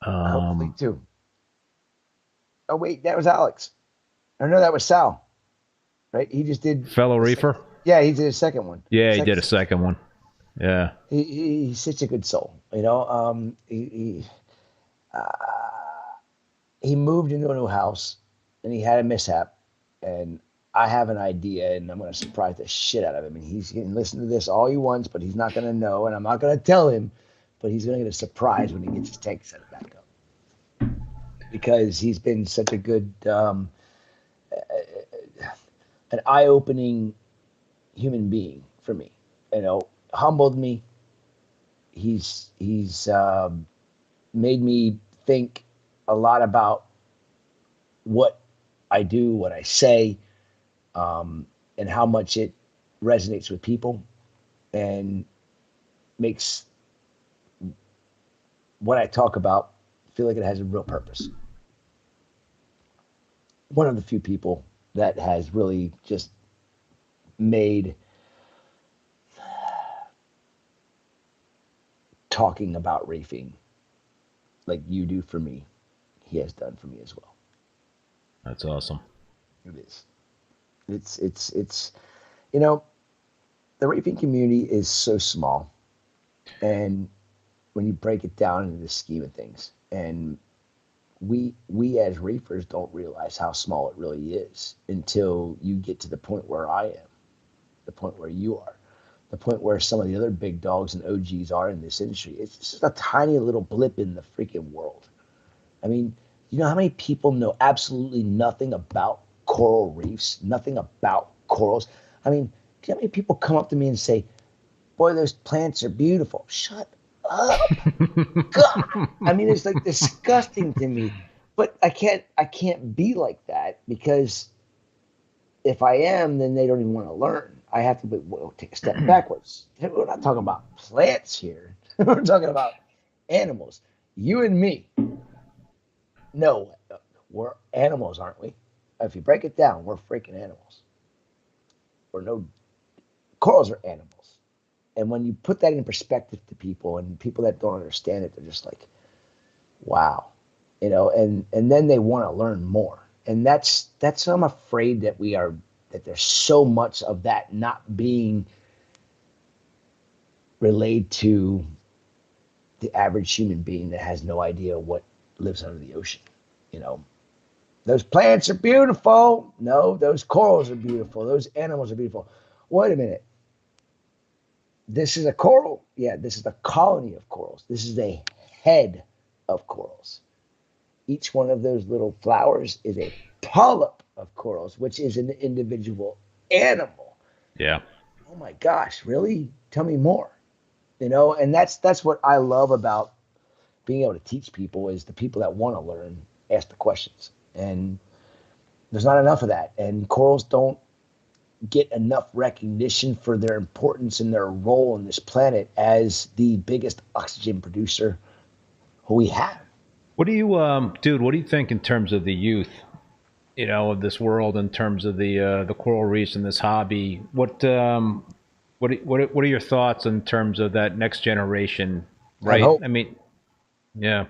Hopefully too. Oh wait, that was Alex. Or no, that was Sal. Right? He just did fellow reefer. Yeah, he did a second one. Yeah, he did a second one. Yeah. He's such a good soul. You know, he moved into a new house and he had a mishap, and I have an idea, and I'm going to surprise the shit out of him. And he's going to listen to this all he wants, but he's not going to know, and I'm not going to tell him, but he's going to get a surprise when he gets his tank set back up. Because he's been such a good, an eye-opening human being for me. You know, humbled me. He's made me think a lot about what I do, what I say, and how much it resonates with people and makes what I talk about feel like it has a real purpose. One of the few people that has really just made talking about reefing like you do for me, he has done for me as well. That's awesome. It is. It's you know, the reefing community is so small, and when you break it down into the scheme of things, and we as reefers don't realize how small it really is until you get to the point where I am, the point where you are, the point where some of the other big dogs and OGs are in this industry. It's just a tiny little blip in the freaking world. I mean, you know how many people know absolutely nothing about coral reefs, nothing about corals? I mean, do you know how many people come up to me and say, boy, those plants are beautiful? Shut up. God. I mean, it's like disgusting to me. But I can't be like that, because if I am, then they don't even want to learn. I have to take a step backwards. We're not talking about plants here. We're talking about animals. You and me. No, we're animals, aren't we? If you break it down, we're freaking animals. Corals are animals. And when you put that in perspective to people, and people that don't understand it, they're just like, wow, you know, and then they want to learn more. And that's what I'm afraid that that there's so much of that not being relayed to the average human being that has no idea what lives under the ocean. You know, those plants are beautiful. No, those corals are beautiful. Those animals are beautiful. Wait a minute. This is a coral? Yeah, this is a colony of corals. This is a head of corals. Each one of those little flowers is a polyp of corals, which is an individual animal. Yeah. Oh my gosh, really? Tell me more. You know, and that's what I love about being able to teach people, is the people that want to learn ask the questions. And there's not enough of that. And corals don't get enough recognition for their importance and their role on this planet as the biggest oxygen producer we have. What do you, dude? What do you think in terms of the youth, you know, of this world, in terms of the coral reefs and this hobby? What are your thoughts in terms of that next generation? Right? I mean, yeah.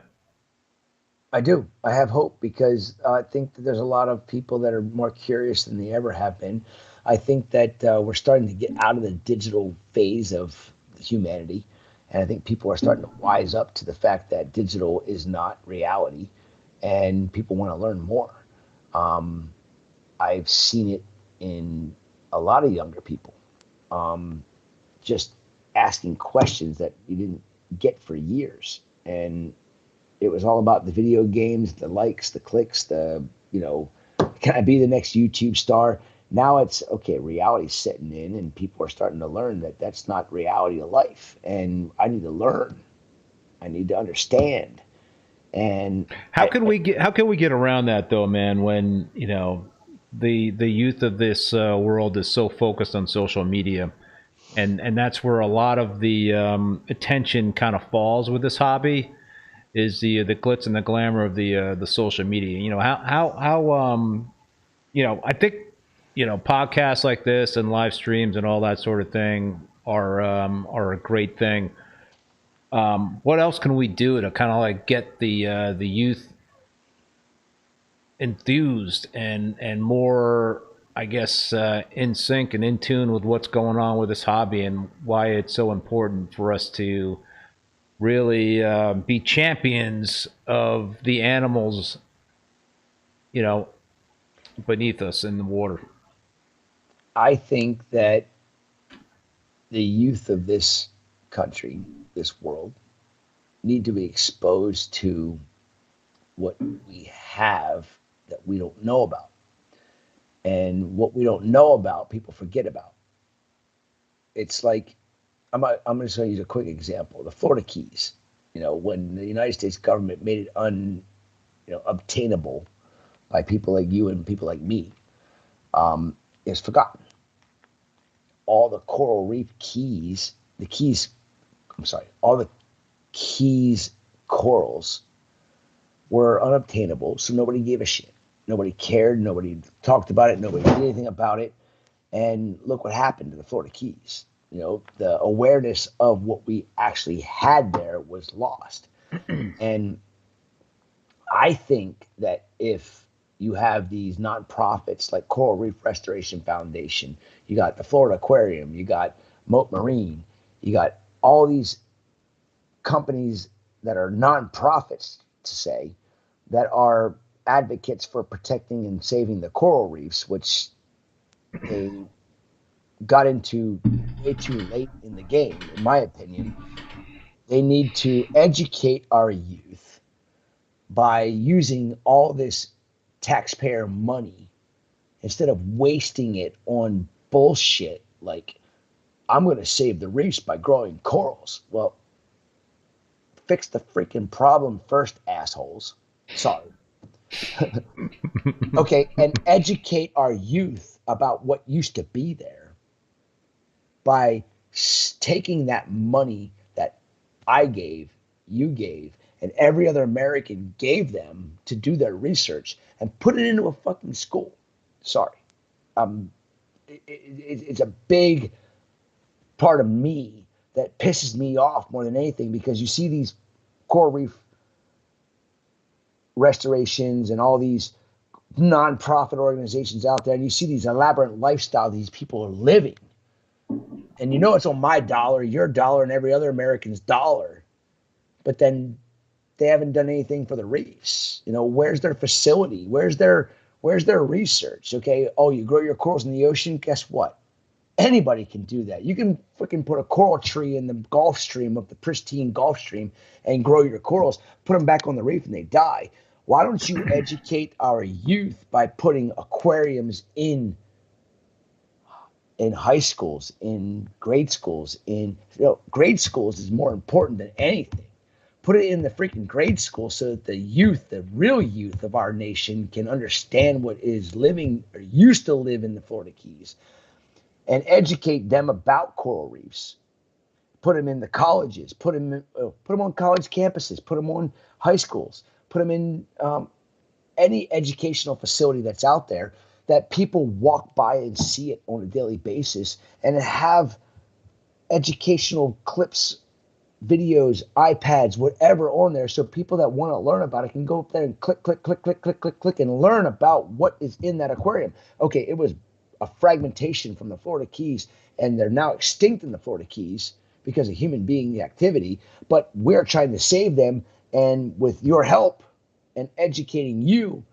I do. I have hope, because I think that there's a lot of people that are more curious than they ever have been. I think that we're starting to get out of the digital phase of humanity. And I think people are starting to wise up to the fact that digital is not reality, and people want to learn more. I've seen it in a lot of younger people, just asking questions that you didn't get for years. And it was all about the video games, the likes, the clicks, can I be the next YouTube star? Now it's, okay, reality's setting in, and people are starting to learn that that's not reality of life. And I need to learn. I need to understand. And how can we get around that, though, man, when, you know, the youth of this world is so focused on social media, and that's where a lot of the attention kind of falls with this hobby, is the glitz and the glamour of the social media. You know, how you know, I think, you know, podcasts like this and live streams and all that sort of thing are a great thing. What else can we do to kind of like get the youth enthused and more, I guess, in sync and in tune with what's going on with this hobby, and why it's so important for us to really be champions of the animals, you know, beneath us in the water? I think that the youth of this country, this world, need to be exposed to what we have that we don't know about. And what we don't know about, people forget about. it's like, I'm going to use a quick example. The Florida Keys, when the United States government made it obtainable by people like you and people like me, is forgotten. All the coral reef keys, all the keys corals were unobtainable, so nobody gave a shit. Nobody cared, nobody talked about it, nobody did anything about it. And look what happened to the Florida Keys. The awareness of what we actually had there was lost. And I think that if you have these nonprofits like Coral Reef Restoration Foundation, you got the Florida Aquarium, you got Moat Marine, you got all these companies that are nonprofits, to say, that are advocates for protecting and saving the coral reefs, which they got into way too late in the game, in my opinion. They need to educate our youth by using all this taxpayer money instead of wasting it on bullshit like, I'm going to save the reefs by growing corals. Well, fix the freaking problem first, assholes. Sorry. Okay, and educate our youth about what used to be there by taking that money that I gave, you gave, and every other American gave them to do their research and put it into a fucking school. Sorry. It's a big part of me that pisses me off more than anything, because you see these coral reef restorations and all these nonprofit organizations out there, and you see these elaborate lifestyle these people are living. And it's on my dollar, your dollar, and every other American's dollar. But then they haven't done anything for the reefs. Where's their facility? Where's their research? Okay, oh, you grow your corals in the ocean? Guess what? Anybody can do that. You can freaking put a coral tree in the Gulf Stream, of the pristine Gulf Stream, and grow your corals, put them back on the reef, and they die. Why don't you educate our youth by putting aquariums in high schools, in grade schools? Grade schools is more important than anything. Put it in the freaking grade school so that the youth, the real youth of our nation, can understand what is living or used to live in the Florida Keys, and educate them about coral reefs. Put them in the colleges, put them on college campuses, put them on high schools, put them in any educational facility that's out there that people walk by and see it on a daily basis, and have educational clips, videos, iPads, whatever on there, so people that want to learn about it can go up there and click, and learn about what is in that aquarium. Okay, it was a fragmentation from the Florida Keys, and they're now extinct in the Florida Keys because of human being activity, but we're trying to save them, and with your help and educating you,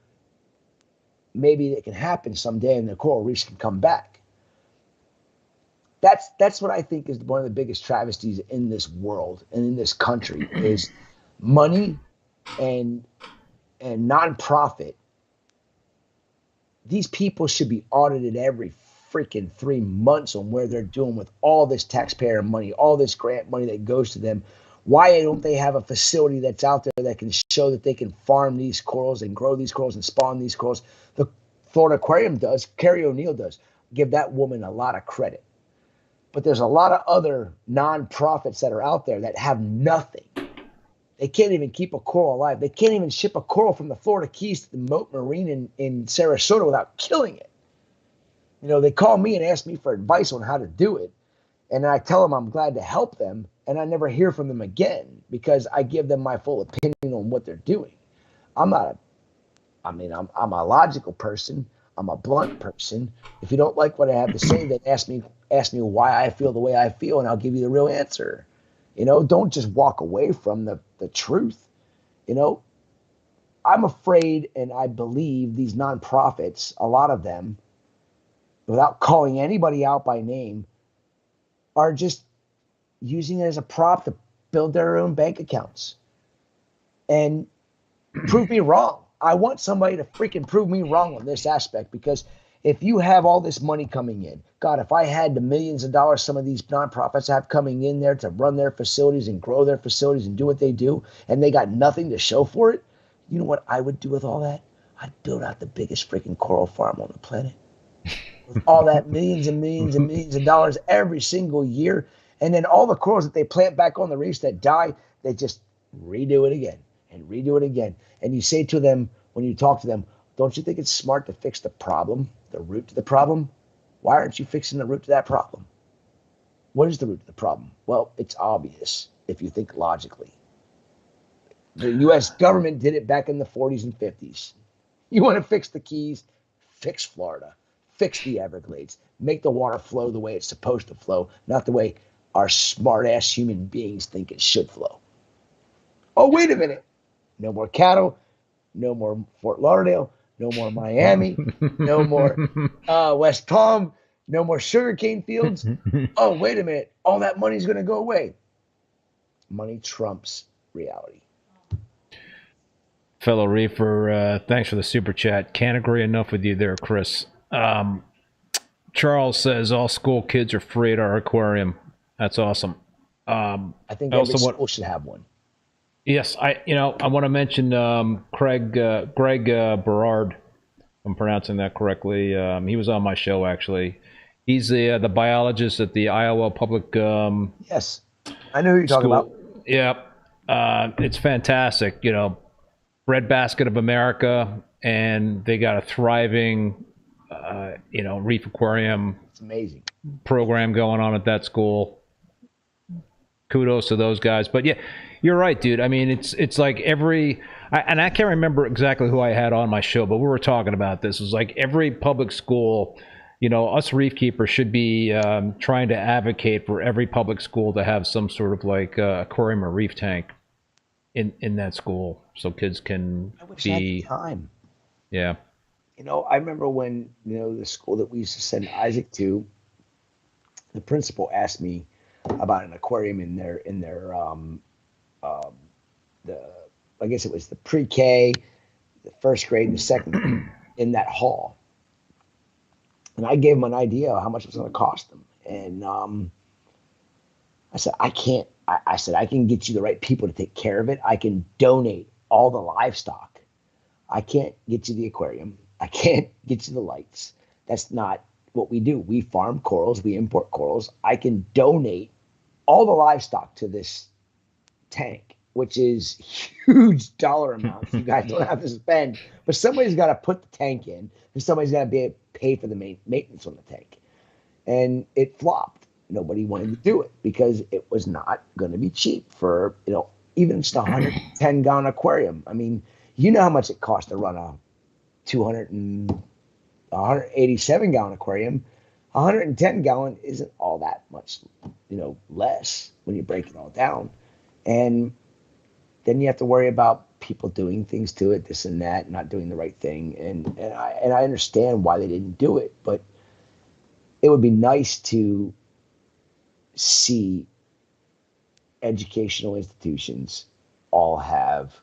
maybe it can happen someday and the coral reefs can come back. That's what I think is one of the biggest travesties in this world and in this country, is money and nonprofit. These people should be audited every freaking 3 months on where they're doing with all this taxpayer money, all this grant money that goes to them. Why don't they have a facility that's out there that can show that they can farm these corals and grow these corals and spawn these corals? The Florida Aquarium does. Carrie O'Neill does. Give that woman a lot of credit. But there's a lot of other nonprofits that are out there that have nothing. They can't even keep a coral alive. They can't even ship a coral from the Florida Keys to the Moat Marine in Sarasota without killing it. They call me and ask me for advice on how to do it. And I tell them I'm glad to help them. And I never hear from them again because I give them my full opinion on what they're doing. I'm a logical person. I'm a blunt person. If you don't like what I have to say, then ask me why I feel the way I feel, and I'll give you the real answer. Don't just walk away from the truth. I'm afraid, and I believe these nonprofits, a lot of them, without calling anybody out by name, are just using it as a prop to build their own bank accounts. And prove me wrong. I want somebody to freaking prove me wrong on this aspect, because If you have all this money coming in, God, if I had the millions of dollars some of these nonprofits have coming in there to run their facilities and grow their facilities and do what they do, and they got nothing to show for it, you know what I would do with all that? I'd build out the biggest freaking coral farm on the planet. With all that millions and millions and millions of dollars every single year. And then all the corals that they plant back on the reefs that die, they just redo it again and redo it again. And you say to them, when you talk to them, don't you think it's smart to fix the problem, the root to the problem? Why aren't you fixing the root to that problem? What is the root of the problem? Well, it's obvious if you think logically. The U.S. government did it back in the 40s and 50s. You want to fix the Keys? Fix Florida. Fix the Everglades. Make the water flow the way it's supposed to flow, not the way our smart-ass human beings think it should flow. Oh, wait a minute. No more cattle. No more Fort Lauderdale. No more Miami. No more West Palm. No more sugarcane fields. Oh, wait a minute. All that money's going to go away. Money trumps reality. Fellow reefer, thanks for the super chat. Can't agree enough with you there, Chris. Charles says all school kids are free at our aquarium. That's awesome. I think every school should have one. Yes, I want to mention Greg Berard. I'm pronouncing that correctly. He was on my show actually. He's the biologist at the Iowa Public. Yes, I know who you're talking about. Yep, it's fantastic. Breadbasket of America, and they got a thriving, reef aquarium. It's amazing program going on at that school. Kudos to those guys. But yeah, you're right, dude. I mean, it's like and I can't remember exactly who I had on my show, but we were talking about this. It was like every public school, us reef keepers should be trying to advocate for every public school to have some sort of like aquarium or reef tank in that school, so kids can be. I wish I had time. Yeah. I remember when the school that we used to send Isaac to, the principal asked me about an aquarium in their I guess it was the pre-K, the first grade, and the second grade in that hall. And I gave him an idea of how much it was going to cost them. And I said, I said, I can get you the right people to take care of it. I can donate all the livestock. I can't get you the aquarium. I can't get you the lights. That's not what we do. We farm corals. We import corals. I can donate all the livestock to this tank, which is huge dollar amounts you guys don't have to spend. But somebody's got to put the tank in, and somebody's got to be able to pay for the maintenance on the tank. And it flopped. Nobody wanted to do it because it was not going to be cheap for, even just a 110 gallon aquarium. I mean, you know how much it costs to run a 187 gallon aquarium. 110 gallon isn't all that much, less when you break it all down. And then you have to worry about people doing things to it, this and that, not doing the right thing. And I understand why they didn't do it, but it would be nice to see educational institutions all have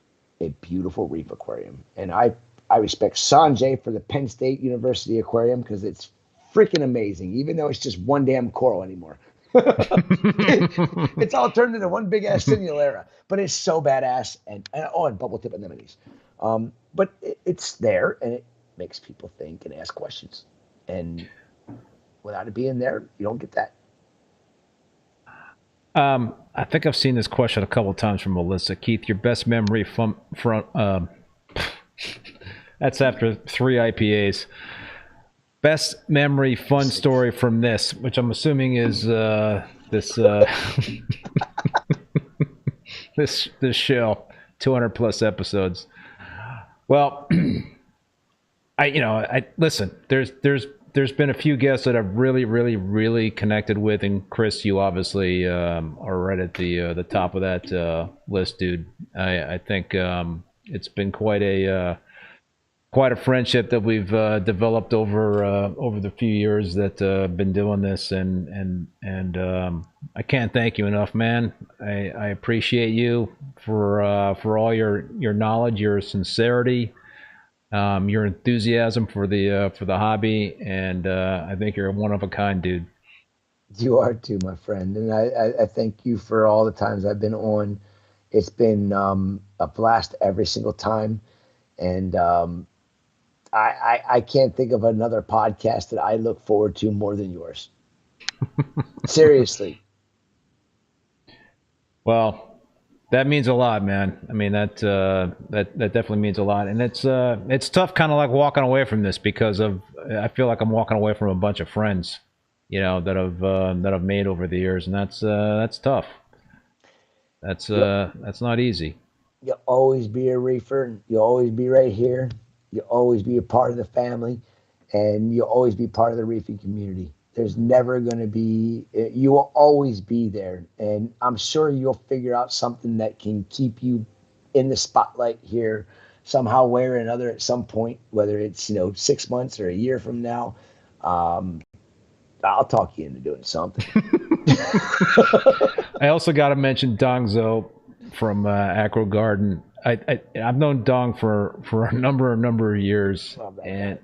a beautiful reef aquarium. And I respect Sanjay for the Penn State University Aquarium because it's freaking amazing, even though it's just one damn coral anymore. It's all turned into one big ass simulera, but it's so badass. And bubble tip anemones. But it's there and it makes people think and ask questions. And without it being there, you don't get that. I think I've seen this question a couple of times from Melissa. Keith, your best memory from that's after 3 IPAs. Best memory, fun story from this, which I'm assuming is this this show, 200 plus episodes. Well, I listen. There's been a few guests that I've really connected with, and Chris, you obviously are right at the top of that list, dude. I think it's been quite a friendship that we've developed over the few years that been doing this, and I can't thank you enough, man. I appreciate you for all your knowledge, your sincerity. your enthusiasm for the hobby, and I think you're a one of a kind dude. You are too, my friend, and I thank you for all the times I've been on. It's been a blast every single time, and I can't think of another podcast that I look forward to more than yours. Seriously. Well, that means a lot, man. I mean, that definitely means a lot, and it's tough, kind of like walking away from this, because I feel like I'm walking away from a bunch of friends, that I've made over the years, and that's tough. That's not easy. You'll always be a reefer. You'll always be right here. You'll always be a part of the family, and you'll always be part of the reefing community. There's never going to be, you will always be there. And I'm sure you'll figure out something that can keep you in the spotlight here somehow, way or another at some point, whether it's, 6 months or a year from now. I'll talk you into doing something. I also got to mention Dongzo from Acro Garden. I've known Dong for a number of years, and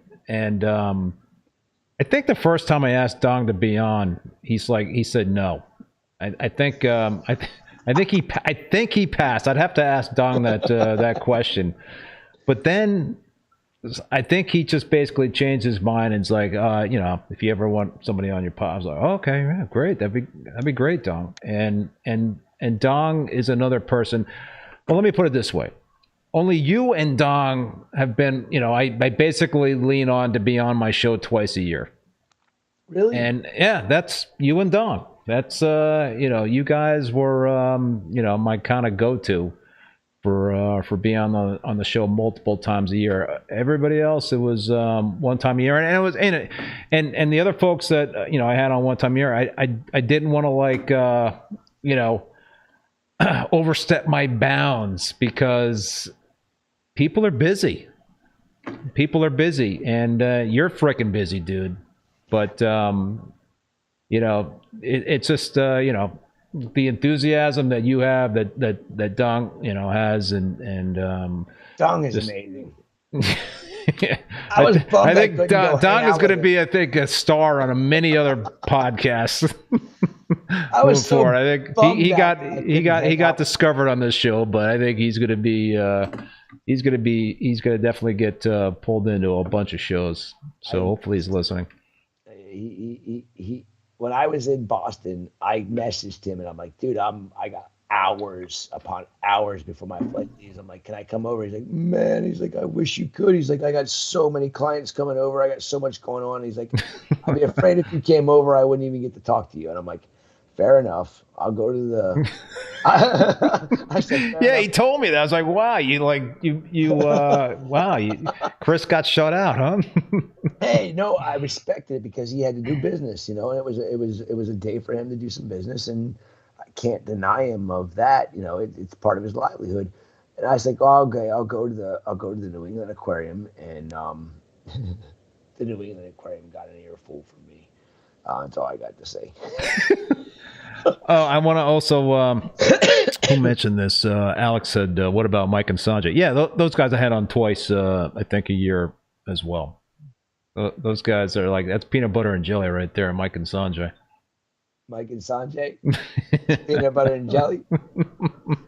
I think the first time I asked Dong to be on, he said no. I think he passed. I'd have to ask Dong that question, but then I think he just basically changed his mind and it's like, if you ever want somebody on your pod, I was like, oh, okay, yeah, great, that'd be great, Dong. And Dong is another person. Well, let me put it this way. Only you and Dong have been, I basically lean on to be on my show twice a year. Really? And yeah, that's you and Dong. That's, you guys were, my kind of go-to for being on the show multiple times a year. Everybody else, it was one time a year. And it was, and the other folks that, I had on one time a year, I didn't want to overstep my bounds because people are busy. People are busy, and you're freaking busy, dude. But it's just the enthusiasm that you have, that Dong has, and Dong is just amazing. I think Dong is going to be, a star on many other podcasts. I was so I think he got discovered on this show, but I think he's going to definitely get pulled into a bunch of shows. So hopefully he's listening. He when I was in Boston, I messaged him and I'm like, dude, I got hours upon hours before my flight leaves. I'm like, can I come over? He's like, man, I wish you could. He's like, I got so many clients coming over. I got so much going on. He's like, I'd be afraid if you came over, I wouldn't even get to talk to you. And I'm like, fair enough. I'll go to the. I said, yeah, he told me that. I was like, wow, Chris got shut out, huh? Hey, no, I respected it because he had to do business, and it was a day for him to do some business, and I can't deny him of that. It's part of his livelihood. And I was like, oh, okay, I'll go to the New England Aquarium, and the New England Aquarium got an earful from me. That's all I got to say. I want to also, who mentioned this? Alex said, what about Mike and Sanjay? Yeah, those guys I had on twice, I think a year as well. Those guys are like, that's peanut butter and jelly right there, Mike and Sanjay. Mike and Sanjay? Peanut butter and jelly?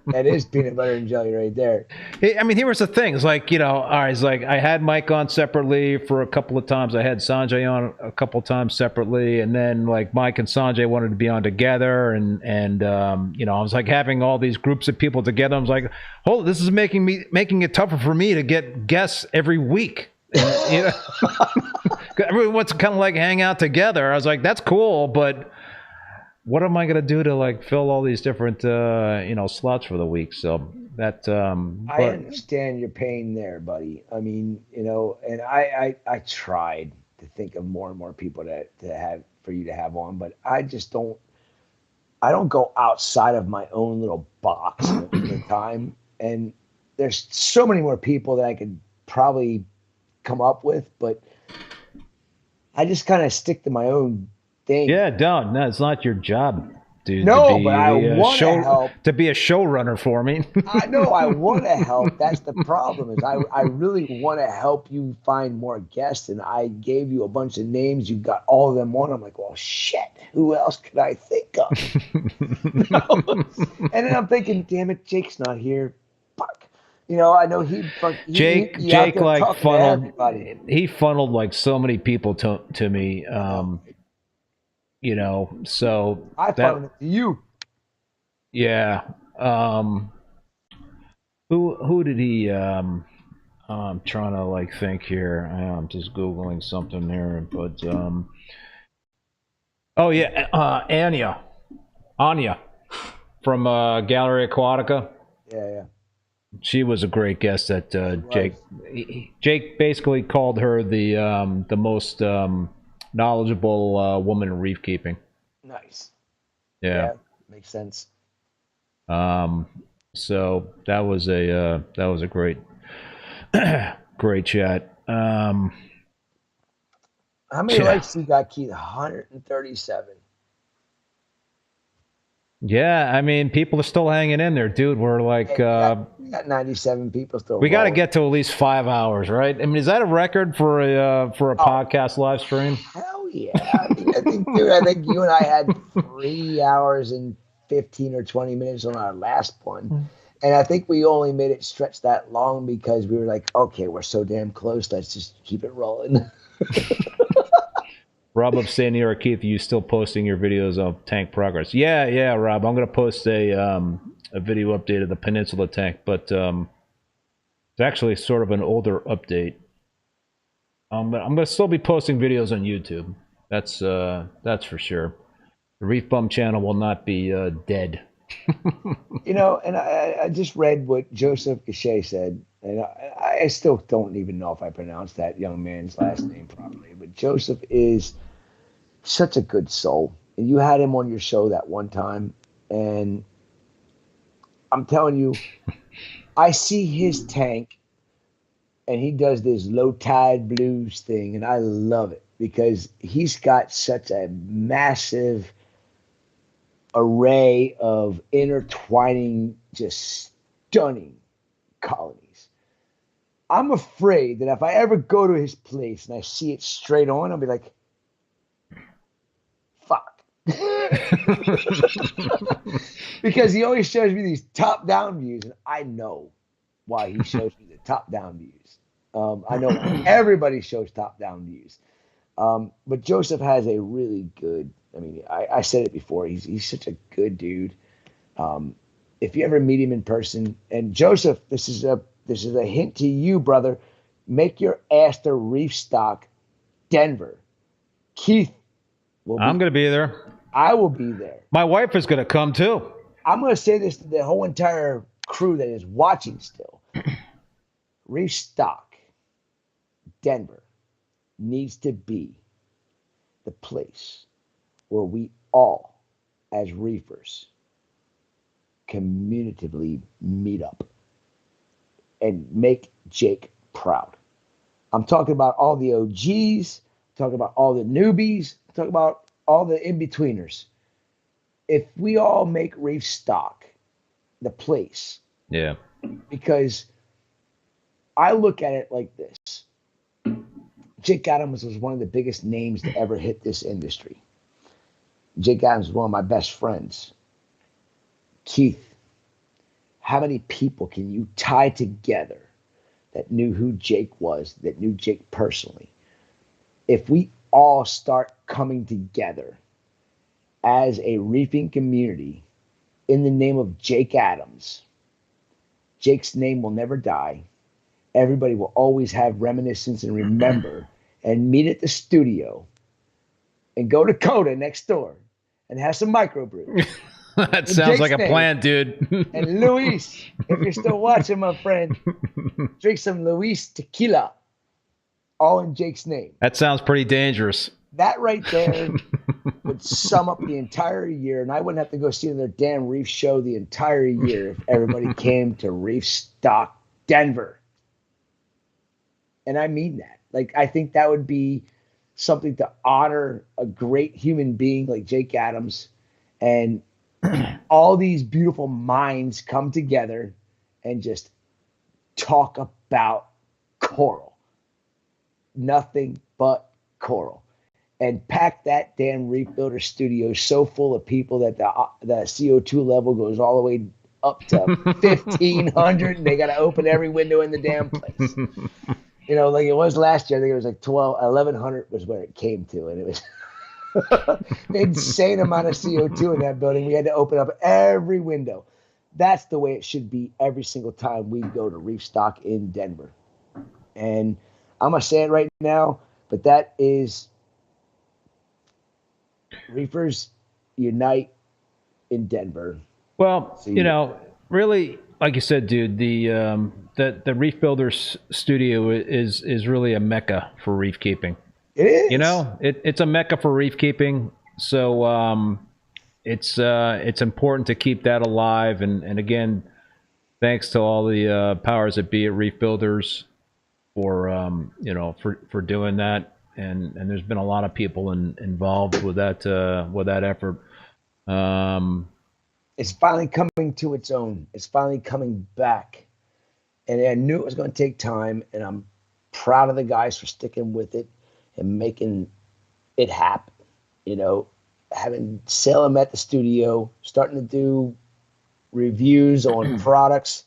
That is peanut butter and jelly right there. I mean, here was the thing. It's like, all right, it's like I had Mike on separately for a couple of times. I had Sanjay on a couple of times separately. And then, like, Mike and Sanjay wanted to be on together. And I was like having all these groups of people together. I was like, oh, this is making it tougher for me to get guests every week. And, everyone wants to kind of like hang out together. I was like, that's cool, but what am I going to do to like fill all these different, slots for the week? So that, I understand your pain there, buddy. I mean, and I tried to think of more and more people for you to have on, but I don't go outside of my own little box most of the time. And there's so many more people that I could probably come up with, but I just kind of stick to my own thing. Yeah, no, it's not your job. dude. No, to be but I a want to help. To be a showrunner for me. I know I want to help. That's the problem. Is I really want to help you find more guests, and I gave you a bunch of names. You got all of them on. I'm like, well, shit. Who else could I think of? And then I'm thinking, damn it, Jake's not here. Fuck. You know, I know Jake like funneled. He funneled like so many people to me. You know, so I funneled it to you. Yeah. Who did he? I'm trying to like think here. I'm just googling something there, but oh yeah, Anya from Gallery Aquatica. Yeah. She was a great guest that Jake. Jake basically called her the most knowledgeable woman in reef keeping. Nice. Yeah. Makes sense. So that was a great great chat. How many likes you got, Keith? 137. Yeah, I mean, people are still hanging in there, dude. We're like, we got 97 people still. We got to get to at least 5 hours, right? I mean, is that a record for a podcast live stream? Hell yeah! I think, dude. I think you and I had 3 hours and 15 or 20 minutes on our last one, and I think we only made it stretch that long because we were like, okay, we're so damn close. Let's just keep it rolling. Rob of St. New York, Keith, are you still posting your videos of tank progress? Yeah, Rob. I'm going to post a video update of the Peninsula tank, but it's actually sort of an older update. But I'm going to still be posting videos on YouTube. That's for sure. The ReefBum channel will not be dead. You know, and I just read what Joseph Gachet said, and I still don't even know if I pronounced that young man's last name properly, but Joseph is such a good soul. And you had him on your show that one time, and I'm telling you, I see his tank, and he does this low tide blues thing, and I love it because he's got such a massive array of intertwining, just stunning colonies. I'm afraid that if I ever go to his place and I see it straight on, I'll be like, fuck. Because he always shows me these top-down views, and I know why he shows me the top-down views. I know everybody shows top-down views. But Joseph has a really good, I mean, I said it before, he's such a good dude. If you ever meet him in person, and Joseph, this is a hint to you, brother, make your ass to Reef Stock, Denver. Keith I'm going to be there. I will be there. My wife is going to come too. I'm going to say this to the whole entire crew that is watching still. Reef Stock, Denver, needs to be the place where we all, as reefers, communicatively meet up and make Jake proud. I'm talking about all the OGs, talking about all the newbies, talking about all the in-betweeners. If we all make Reef Stock the place, yeah, because I look at it like this. Jake Adams was one of the biggest names to ever hit this industry. Jake Adams was one of my best friends. Keith, how many people can you tie together that knew who Jake was, that knew Jake personally? If we all start coming together as a reefing community in the name of Jake Adams, Jake's name will never die. Everybody will always have reminiscence and remember and meet at the studio and go to Coda next door and have some microbrew. That sounds like a plan, dude. And Luis, if you're still watching, my friend, drink some Luis tequila, all in Jake's name. That sounds pretty dangerous. That right there would sum up the entire year, and I wouldn't have to go see another damn reef show the entire year if everybody came to Reef Stock Denver. And I mean that. Like, I think that would be something to honor a great human being like Jake Adams. And all these beautiful minds come together and just talk about coral. Nothing but coral. And pack that damn Reef Builder studio so full of people that the CO2 level goes all the way up to 1,500, and they got to open every window in the damn place. You know, like it was last year. I think it was like 1,100 was where it came to, and it was an insane amount of CO2 in that building. We had to open up every window. That's the way it should be every single time we go to Reef Stock in Denver. And I'm going to say it right now, but that is Reefers Unite in Denver. Well, you know, really, like you said, dude, the Reef Builders Studio is really a mecca for reef keeping. It is. You know, it's a mecca for reef keeping. So it's important to keep that alive. And again, thanks to all the powers that be at Reef Builders for you know, for doing that. And there's been a lot of people involved with that effort. It's finally coming to its own. It's finally coming back. And I knew it was going to take time, and I'm proud of the guys for sticking with it and making it happen. You know, having Salem at the studio, starting to do reviews on products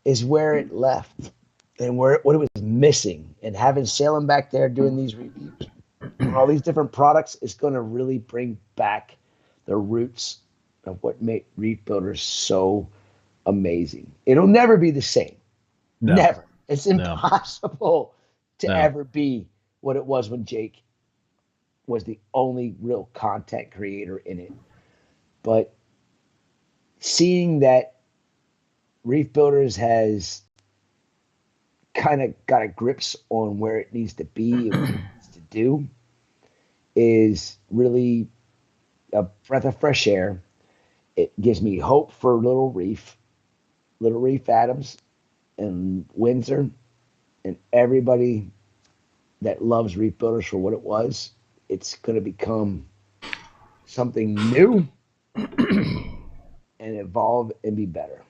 is where it left and what it was missing. And having Salem back there doing these reviews on all these different products is going to really bring back the roots of what made Reef Builders so amazing. It'll never be the same. No. Never. It's impossible to No. ever be what it was when Jake was the only real content creator in it. But seeing that Reef Builders has kind of got a grips on where it needs to be and what it needs to do is really a breath of fresh air. It gives me hope for Little Reef Adams and Windsor and everybody that loves Reef Builders for what it was. It's going to become something new and evolve and be better.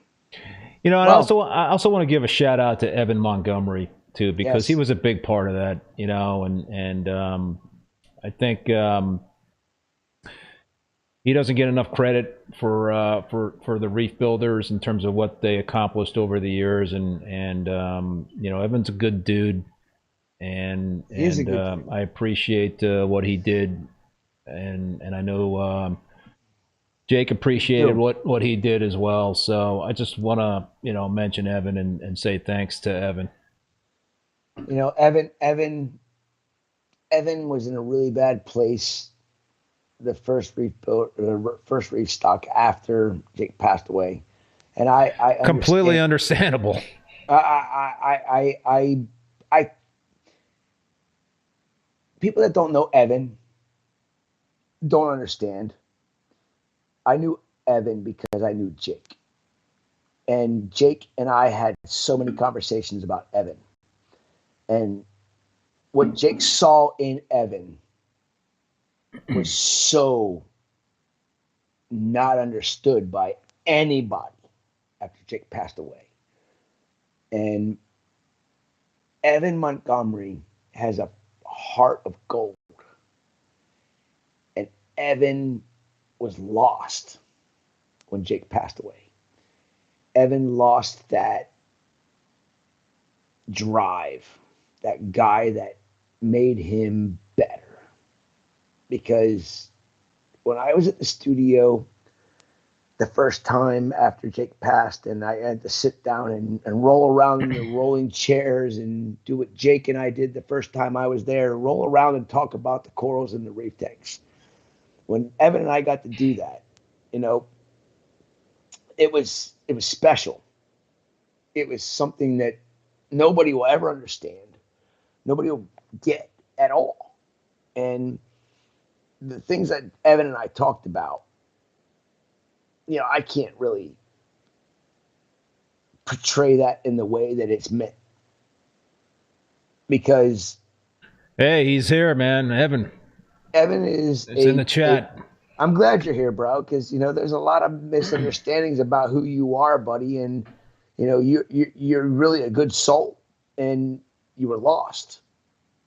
You know, and I also want to give a shout out to Evan Montgomery too, because he was a big part of that. You know, and I think he doesn't get enough credit for the Reef Builders in terms of what they accomplished over the years, and you know, Evan's a good dude, and I appreciate what he did, and I know Jake appreciated what he did as well. So I just want to, you know, mention Evan and say thanks to Evan. You know, Evan was in a really bad place the first Reef Stock after Jake passed away, and I completely understandable. I people that don't know Evan don't understand. I knew Evan because I knew Jake, and Jake and I had so many conversations about Evan, and what Jake saw in Evan was so not understood by anybody after Jake passed away. And Evan Montgomery has a heart of gold. And Evan was lost when Jake passed away. Evan lost that drive, that guy that made him better. Because when I was at the studio the first time after Jake passed, and I had to sit down and roll around in the rolling chairs and do what Jake and I did the first time I was there, roll around and talk about the corals in the reef tanks. When Evan and I got to do that, you know, it was special. It was something that nobody will ever understand. Nobody will get at all. And the things that Evan and I talked about, you know, I can't really portray that in the way that it's meant. Because hey, he's here, man. Evan is in the chat. I'm glad you're here, bro, because there's a lot of misunderstandings about who you are, buddy, and you're really a good soul, and you were lost.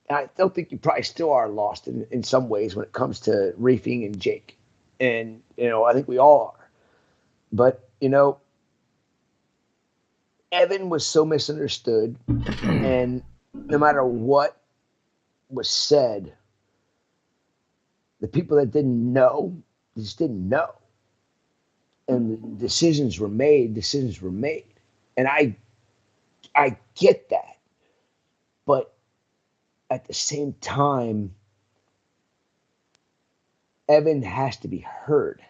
And I still think you probably still are lost in some ways when it comes to reefing and Jake, and I think we all are. But Evan was so misunderstood, and no matter what was said, the people that didn't know just didn't know. And decisions were made. And I get that. But at the same time, Evan has to be heard.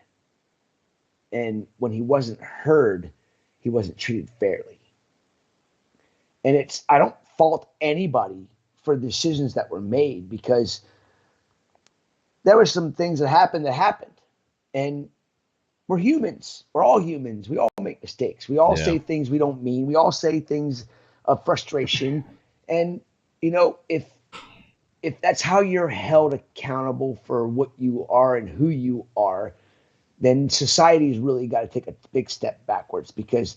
And when he wasn't heard, he wasn't treated fairly. And I don't fault anybody for the decisions that were made, because there were some things that happened. And we're humans. We're all humans. We all make mistakes. We all say things we don't mean. We all say things of frustration. And, if that's how you're held accountable for what you are and who you are, then society's really got to take a big step backwards. Because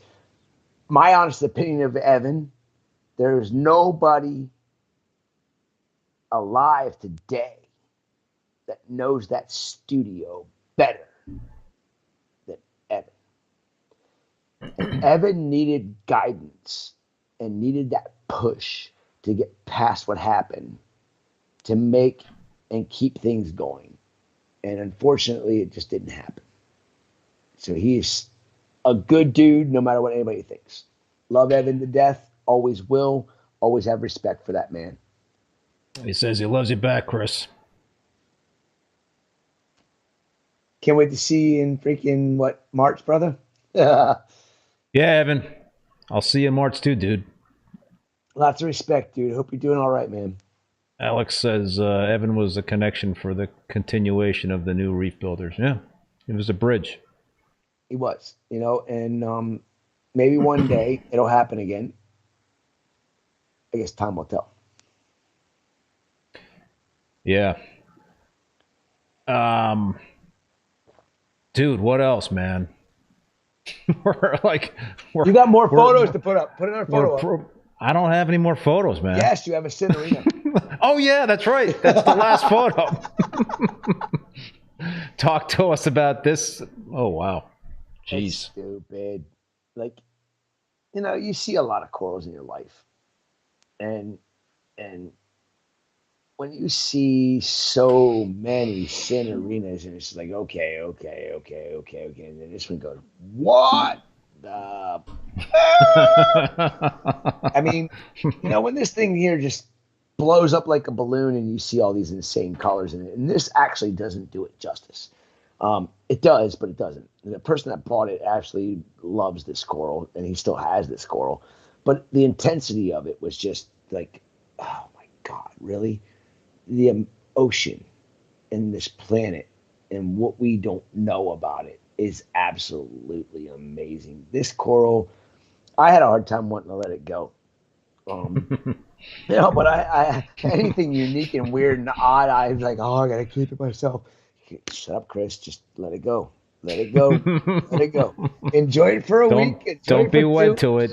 my honest opinion of Evan, there's nobody alive today that knows that studio better than Evan. And Evan needed guidance and needed that push to get past what happened, to make and keep things going. And unfortunately, it just didn't happen. So he's a good dude, no matter what anybody thinks. Love Evan to death, always will, always have respect for that man. He says he loves you back, Chris. Can't wait to see you in freaking, March, brother? Yeah, Evan. I'll see you in March too, dude. Lots of respect, dude. Hope you're doing all right, man. Alex says Evan was a connection for the continuation of the new reef builders. Yeah, it was a bridge. He was, and maybe one day it'll happen again. I guess time will tell. Yeah. Dude, what else, man? You got more photos to put up. Put another photo up. I don't have any more photos, man. Yes, you have a Cinerina. Oh, yeah, that's right. That's the last photo. Talk to us about this. Oh, wow. Jeez. That's stupid. You see a lot of corals in your life. And when you see so many Cinerinas, and it's like, okay. And then this one goes, what the? I mean, when this thing here just blows up like a balloon and you see all these insane colors in it, and this actually doesn't do it justice. It does, but it doesn't. The person that bought it actually loves this coral, and he still has this coral. But the intensity of it was just like, oh my God, really? The ocean and this planet and what we don't know about it is absolutely amazing. This coral, I had a hard time wanting to let it go. But I anything unique and weird and odd, I was like, oh, I got to keep it myself. Shut up, Chris. Just let it go. Let it go. Let it go. Enjoy it for a week. Don't be wed to it.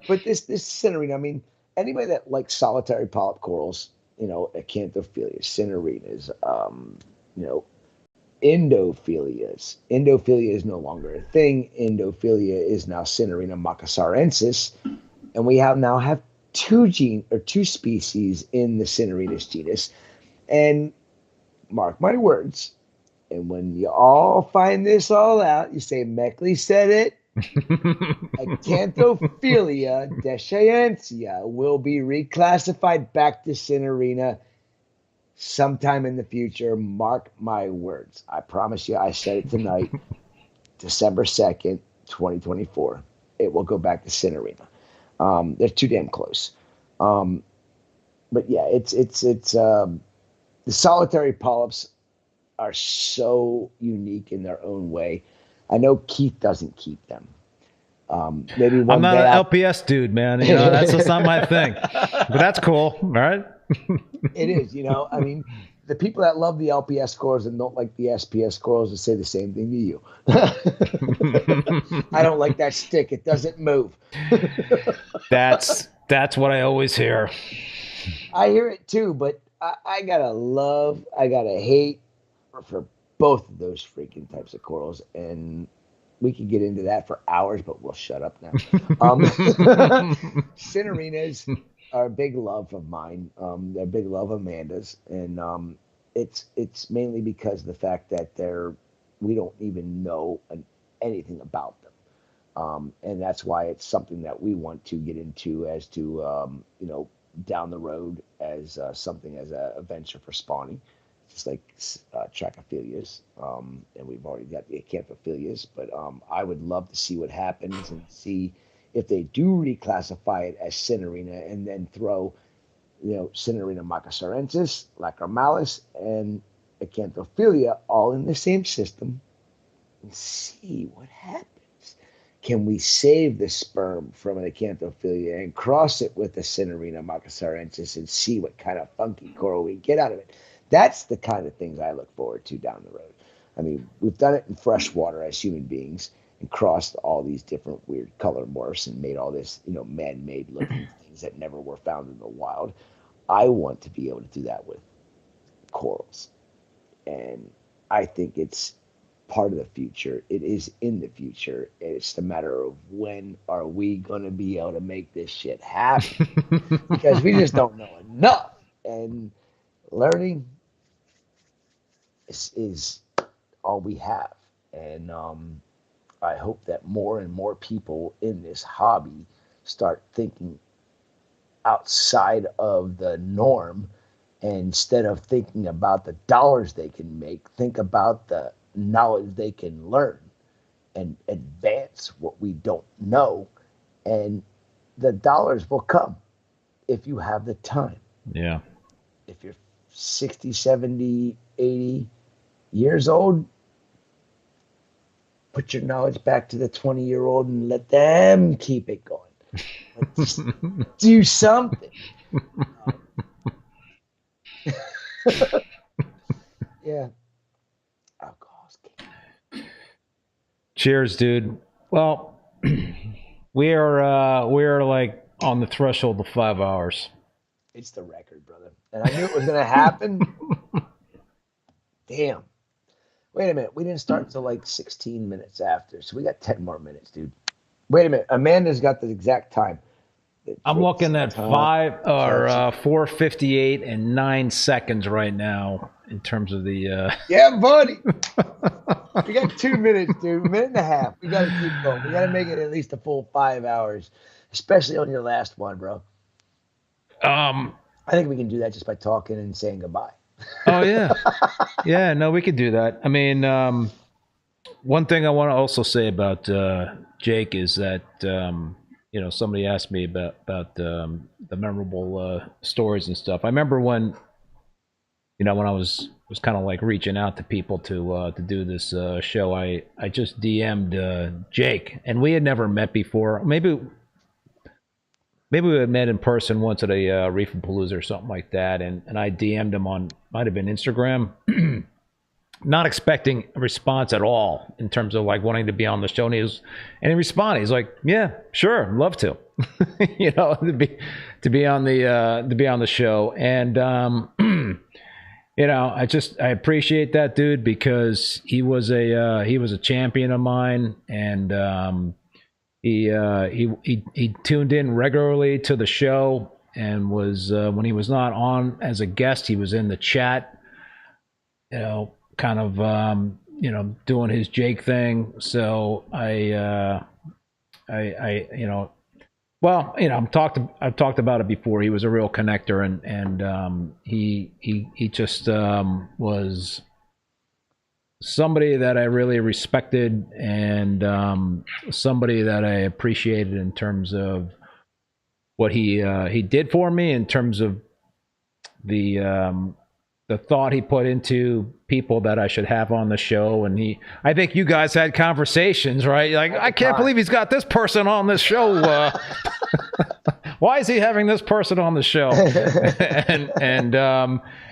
But this Cinerina, I mean, anybody that likes solitary polyp corals, acanthophilia, Cinerinas, endophilias. Endophilia is no longer a thing. Endophilia is now Cinerina macassarensis, and we now have two species in the Cinerinas genus. And mark my words, and when you all find this all out, you say Meckley said it. Acanthophilia deschaensia will be reclassified back to Cinerina sometime in the future. Mark my words. I promise you, I said it tonight, December 2nd, 2024. It will go back to Cinerina. They're too damn close. But yeah, it's the solitary polyps are so unique in their own way. I know Keith doesn't keep them. Maybe one I'm not day an LPS dude, man. That's just not my thing. But that's cool. All right. It is, I mean, the people that love the LPS corals and don't like the SPS corals will say the same thing to you. I don't like that stick. It doesn't move. That's what I always hear. I hear it too, but I gotta hate for both of those freaking types of corals, and we could get into that for hours, but we'll shut up now. Cinerinas are a big love of mine. They're a big love of Amanda's, and it's mainly because of the fact that we don't even know anything about them, and that's why it's something that we want to get into as to down the road as something as a venture for spawning, just like Trichophilias, and we've already got the Acanthophilias, but I would love to see what happens and see if they do reclassify it as Cinerina and then throw, Cinerina macassarensis, Lacromalis, and Acanthophilia all in the same system and see what happens. Can we save the sperm from an Acanthophilia and cross it with the Cinerina macassarensis and see what kind of funky coral we get out of it? That's the kind of things I look forward to down the road. I mean, we've done it in freshwater as human beings and crossed all these different weird color morphs and made all this, man-made looking things that never were found in the wild. I want to be able to do that with corals. And I think it's part of the future. It is in the future. It's a matter of when are we going to be able to make this shit happen? Because we just don't know enough. And learning is all we have. And I hope that more and more people in this hobby start thinking outside of the norm, and instead of thinking about the dollars they can make, think about the knowledge they can learn and advance what we don't know, and the dollars will come if you have the time. Yeah. If you're 60, 70, 80 years old, put your knowledge back to the 20-year-old and let them keep it going. Let's do something. Yeah. Cheers, dude. Well, we're like on the threshold of 5 hours. It's the record, brother. And I knew it was going to happen. Damn. Wait a minute. We didn't start until like 16 minutes after. So we got 10 more minutes, dude. Wait a minute. Amanda's got the exact time. I'm looking at 4:58 and 9 seconds right now in terms of the. Yeah, buddy. We got 2 minutes, dude. 1.5 minutes. We got to keep going. We got to make it at least a full 5 hours, especially on your last one, bro. I think we can do that just by talking and saying goodbye. Oh yeah, yeah. No, we could do that. I mean, one thing I want to also say about Jake is that somebody asked me about the memorable stories and stuff. I remember when when I was kind of like reaching out to people to do this show. I just DM'd Jake, and we had never met before. Maybe we had met in person once at a Reef and Palooza or something like that, and I DM'd him on, might have been Instagram, not expecting a response at all in terms of like wanting to be on the show. And he responded. He's like, "Yeah, sure, I'd love to," to be on the show. And I appreciate that dude, because he was a champion of mine, and he tuned in regularly to the show, and was when he was not on as a guest, he was in the chat, kind of doing his Jake thing. So I've talked about it before. He was a real connector, and he just was somebody that I really respected, and somebody that I appreciated in terms of what he did for me, in terms of the thought he put into people that I should have on the show. And I think you guys had conversations, right? Like, I can't believe he's got this person on this show. why is he having this person on the show? and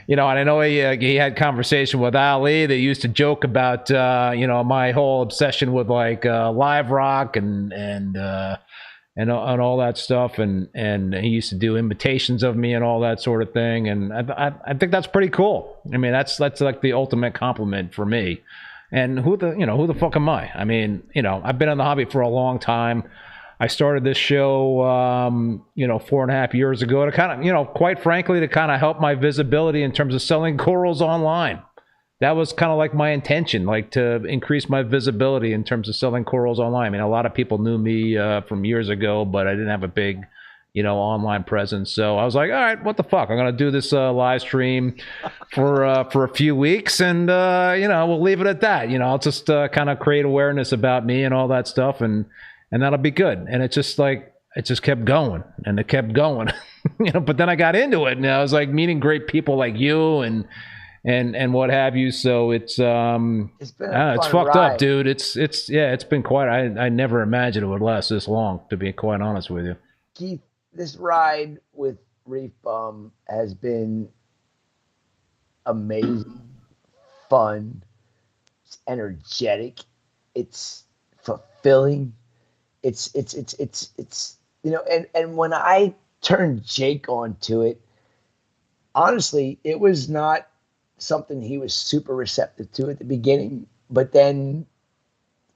you know, and I know he had conversation with Ali. They used to joke about you know, my whole obsession with like live rock and all that stuff, and he used to do imitations of me and all that sort of thing, and I think that's pretty cool. I mean, that's like the ultimate compliment for me. And who the fuck am I? I mean, you know, I've been in the hobby for a long time. I started this show, you know, 4.5 years ago to kind of, you know, quite frankly, to kind of help my visibility in terms of selling corals online. That was kind of like my intention, like to increase my visibility in terms of selling corals online. I mean, a lot of people knew me from years ago, but I didn't have a big, you know, online presence. So I was like, all right, what the fuck? I'm going to do this live stream for a few weeks, and, you know, we'll leave it at that. You know, I'll just kind of create awareness about me and all that stuff, and that'll be good. And it just like, it just kept going, and it kept going. You know, but then I got into it, and I was like meeting great people like you and what have you. So it's it's fucked up, dude. It's been quite, I never imagined it would last this long, to be quite honest with you. Keith, this ride with ReefBum has been amazing, fun, it's energetic, it's fulfilling. It's you know, and when I turned Jake onto it, honestly, it was not something he was super receptive to at the beginning, but then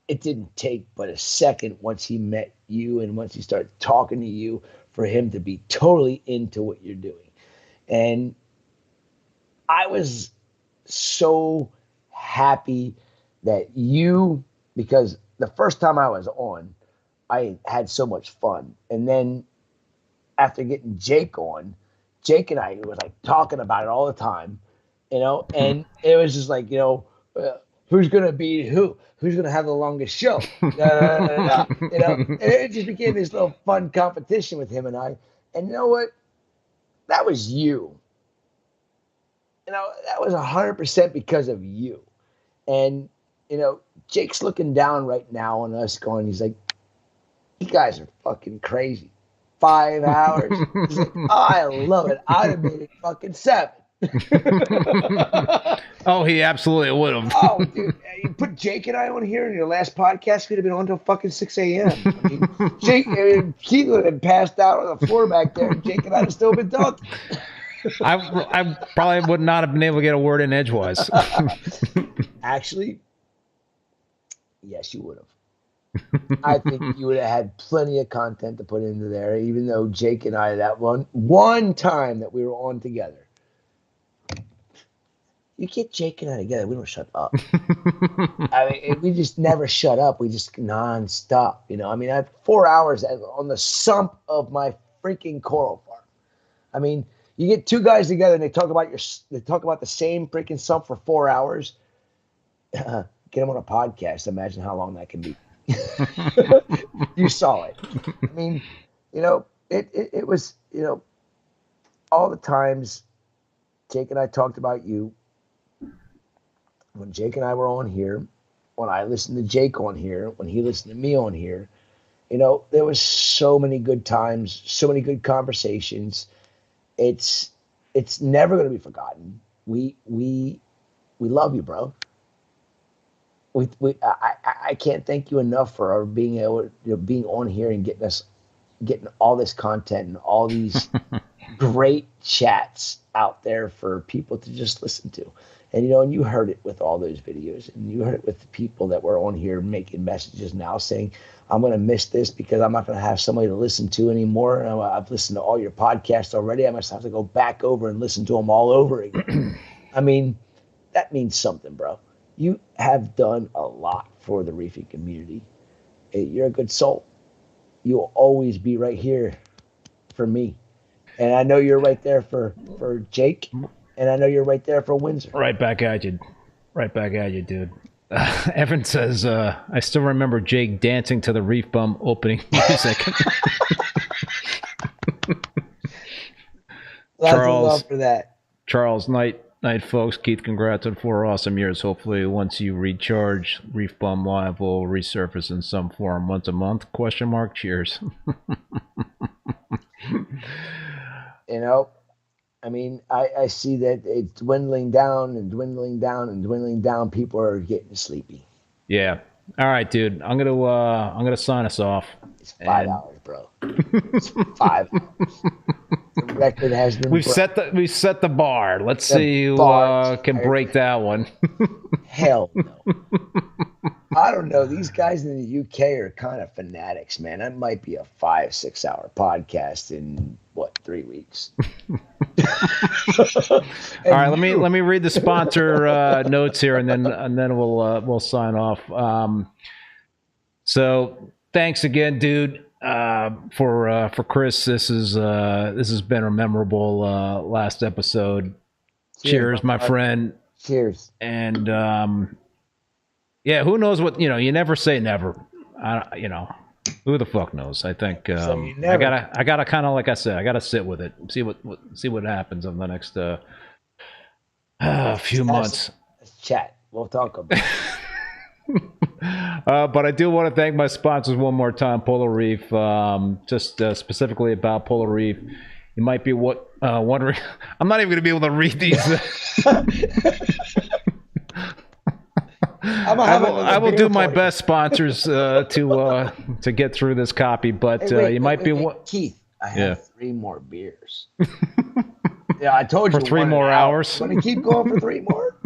it didn't take but a second once he met you and once he started talking to you for him to be totally into what you're doing. And I was so happy that you, because the first time I was on, I had so much fun. And then after getting Jake on, Jake and I was like talking about it all the time, you know, and it was just like, you know, who's going to beat who? Who's going to have the longest show? You know, and it just became this little fun competition with him and I. And you know what? That was you. You know, that was 100% because of you. And, you know, Jake's looking down right now on us going, he's like, you guys are fucking crazy. 5 hours. He's like, oh, I love it. I'd have made it fucking 7. Oh, he absolutely would have. Oh, dude, you put Jake and I on here in your last podcast, we'd have been on till fucking 6 a.m. I mean, Keith would have passed out on the floor back there, and Jake and I would have still been talking. I probably would not have been able to get a word in edgewise. Actually, yes, you would have. I think you would have had plenty of content to put into there, even though Jake and I, that one time that we were on together, you get Jake and I together, we don't shut up. I mean, we just never shut up. We just nonstop, you know. I mean, I had 4 hours on the sump of my freaking coral farm. I mean, you get two guys together and they talk about the same freaking sump for 4 hours. Get them on a podcast. Imagine how long that can be. You saw it. I mean, you know, it was, you know, all the times Jake and I talked about you. When Jake and I were on here, when I listened to Jake on here, when he listened to me on here, you know, there was so many good times, so many good conversations. It's never going to be forgotten. We love you, bro. I can't thank you enough for being able, you know, being on here and getting all this content and all these great chats out there for people to just listen to. And, you know, and you heard it with all those videos, and you heard it with the people that were on here making messages now saying, I'm going to miss this because I'm not going to have somebody to listen to anymore. And I've listened to all your podcasts already. I must have to go back over and listen to them all over again. I mean, that means something, bro. You have done a lot for the reefing community. You're a good soul. You'll always be right here for me. And I know you're right there for Jake. And I know you're right there for Windsor. Right back at you. Right back at you, dude. Evan says, I still remember Jake dancing to the ReefBum opening music. Lots of love for that. Charles, night, folks. Keith, congrats on 4 awesome years. Hopefully, once you recharge, ReefBum Live will resurface in some form once a month? ? Cheers. You know, I mean, I see that it's dwindling down and dwindling down and dwindling down. People are getting sleepy. Yeah. All right, dude. I'm gonna sign us off. It's 5 hours, bro. It's 5 hours. The record has been. We set the bar. Let's see who can break that one. Hell no. I don't know. These guys in the UK are kind of fanatics, man. That might be a 5-6 hour podcast in 3 weeks. All right, let me read the sponsor notes here, and then we'll sign off. So thanks again, dude, for Chris. This has been a memorable last episode. Cheers, my friend. Cheers. And yeah, who knows what, you never say never. Who the fuck knows? I think I gotta kind of, like I said, I gotta sit with it, see what happens over the next few months. Let's chat. We'll talk about it. But I do want to thank my sponsors one more time, Polo Reef. Just specifically about Polo Reef, you might be wondering. I'm not even going to be able to read these. I will do my best, sponsors, to get through this copy. But you might be Keith. I have 3 more beers. Yeah, I told you for 3 more hours. Want to keep going for 3 more?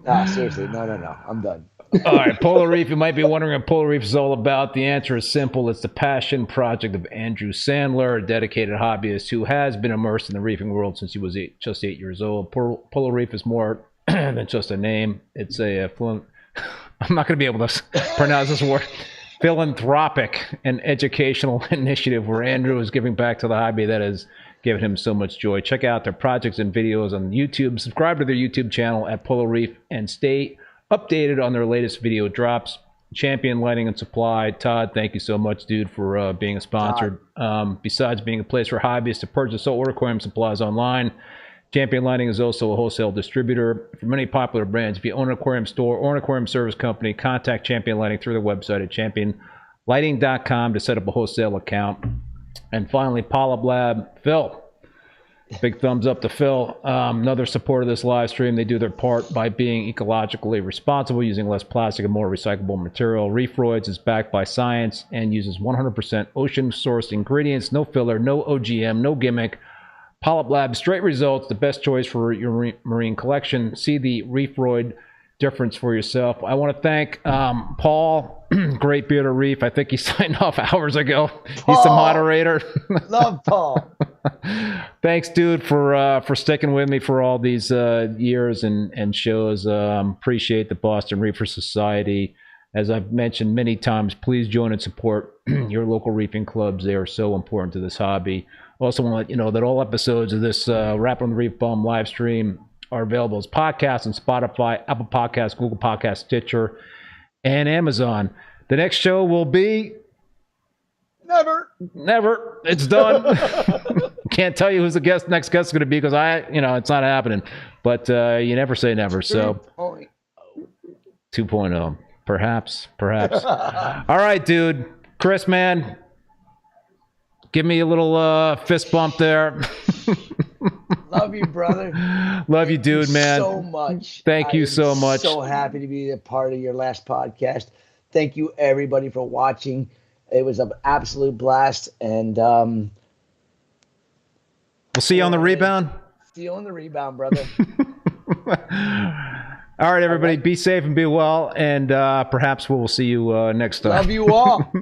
Nah, seriously, no. I'm done. All right, Polo Reef. You might be wondering what Polo Reef is all about. The answer is simple. It's the passion project of Andrew Sandler, a dedicated hobbyist who has been immersed in the reefing world since he was just 8 years old. Polo Reef is more than just a name. It's a I'm not going to be able to pronounce this word. Philanthropic and educational initiative where Andrew is giving back to the hobby that has given him so much joy. Check out their projects and videos on YouTube. Subscribe to their YouTube channel at Polo Reef and stay updated on their latest video drops. Champion Lighting and Supply. Todd, thank you so much, dude, for being a sponsor. Besides being a place for hobbyists to purchase saltwater aquarium supplies online, Champion Lighting is also a wholesale distributor for many popular brands. If you own an aquarium store or an aquarium service company, contact Champion Lighting through their website at championlighting.com to set up a wholesale account. And finally, Polyp Lab. Phil. Big thumbs up to Phil. Another supporter of this live stream. They do their part by being ecologically responsible, using less plastic and more recyclable material. Reefroids is backed by science and uses 100% ocean-sourced ingredients, no filler, no OGM, no gimmick. Polyp Lab, straight results, the best choice for your marine collection. See the Reefroid difference for yourself. I want to thank Paul, Great Bearded Reef. I think he signed off hours ago. He's the moderator. Love Paul. Thanks, dude, for sticking with me for all these years and shows. Appreciate the Boston Reefer Society. As I've mentioned many times, please join and support your local reefing clubs. They are so important to this hobby. Also want to let you know that all episodes of this Rappin With ReefBum live stream are available as podcasts on Spotify, Apple Podcasts, Google Podcasts, Stitcher, and Amazon. The next show will be... Never. It's done. Can't tell you who's the next guest is going to be because it's not happening. But you never say never. So 2.0. Perhaps. All right, dude. Chris, man. Give me a little fist bump there. Love you, brother. Love you, dude, man. So much. Thank you so much. So happy to be a part of your last podcast. Thank you, everybody, for watching. It was an absolute blast, and we'll see you on the rebound. See you on the rebound, brother. All right, everybody, be safe and be well, and perhaps we'll see you next time. Love you all.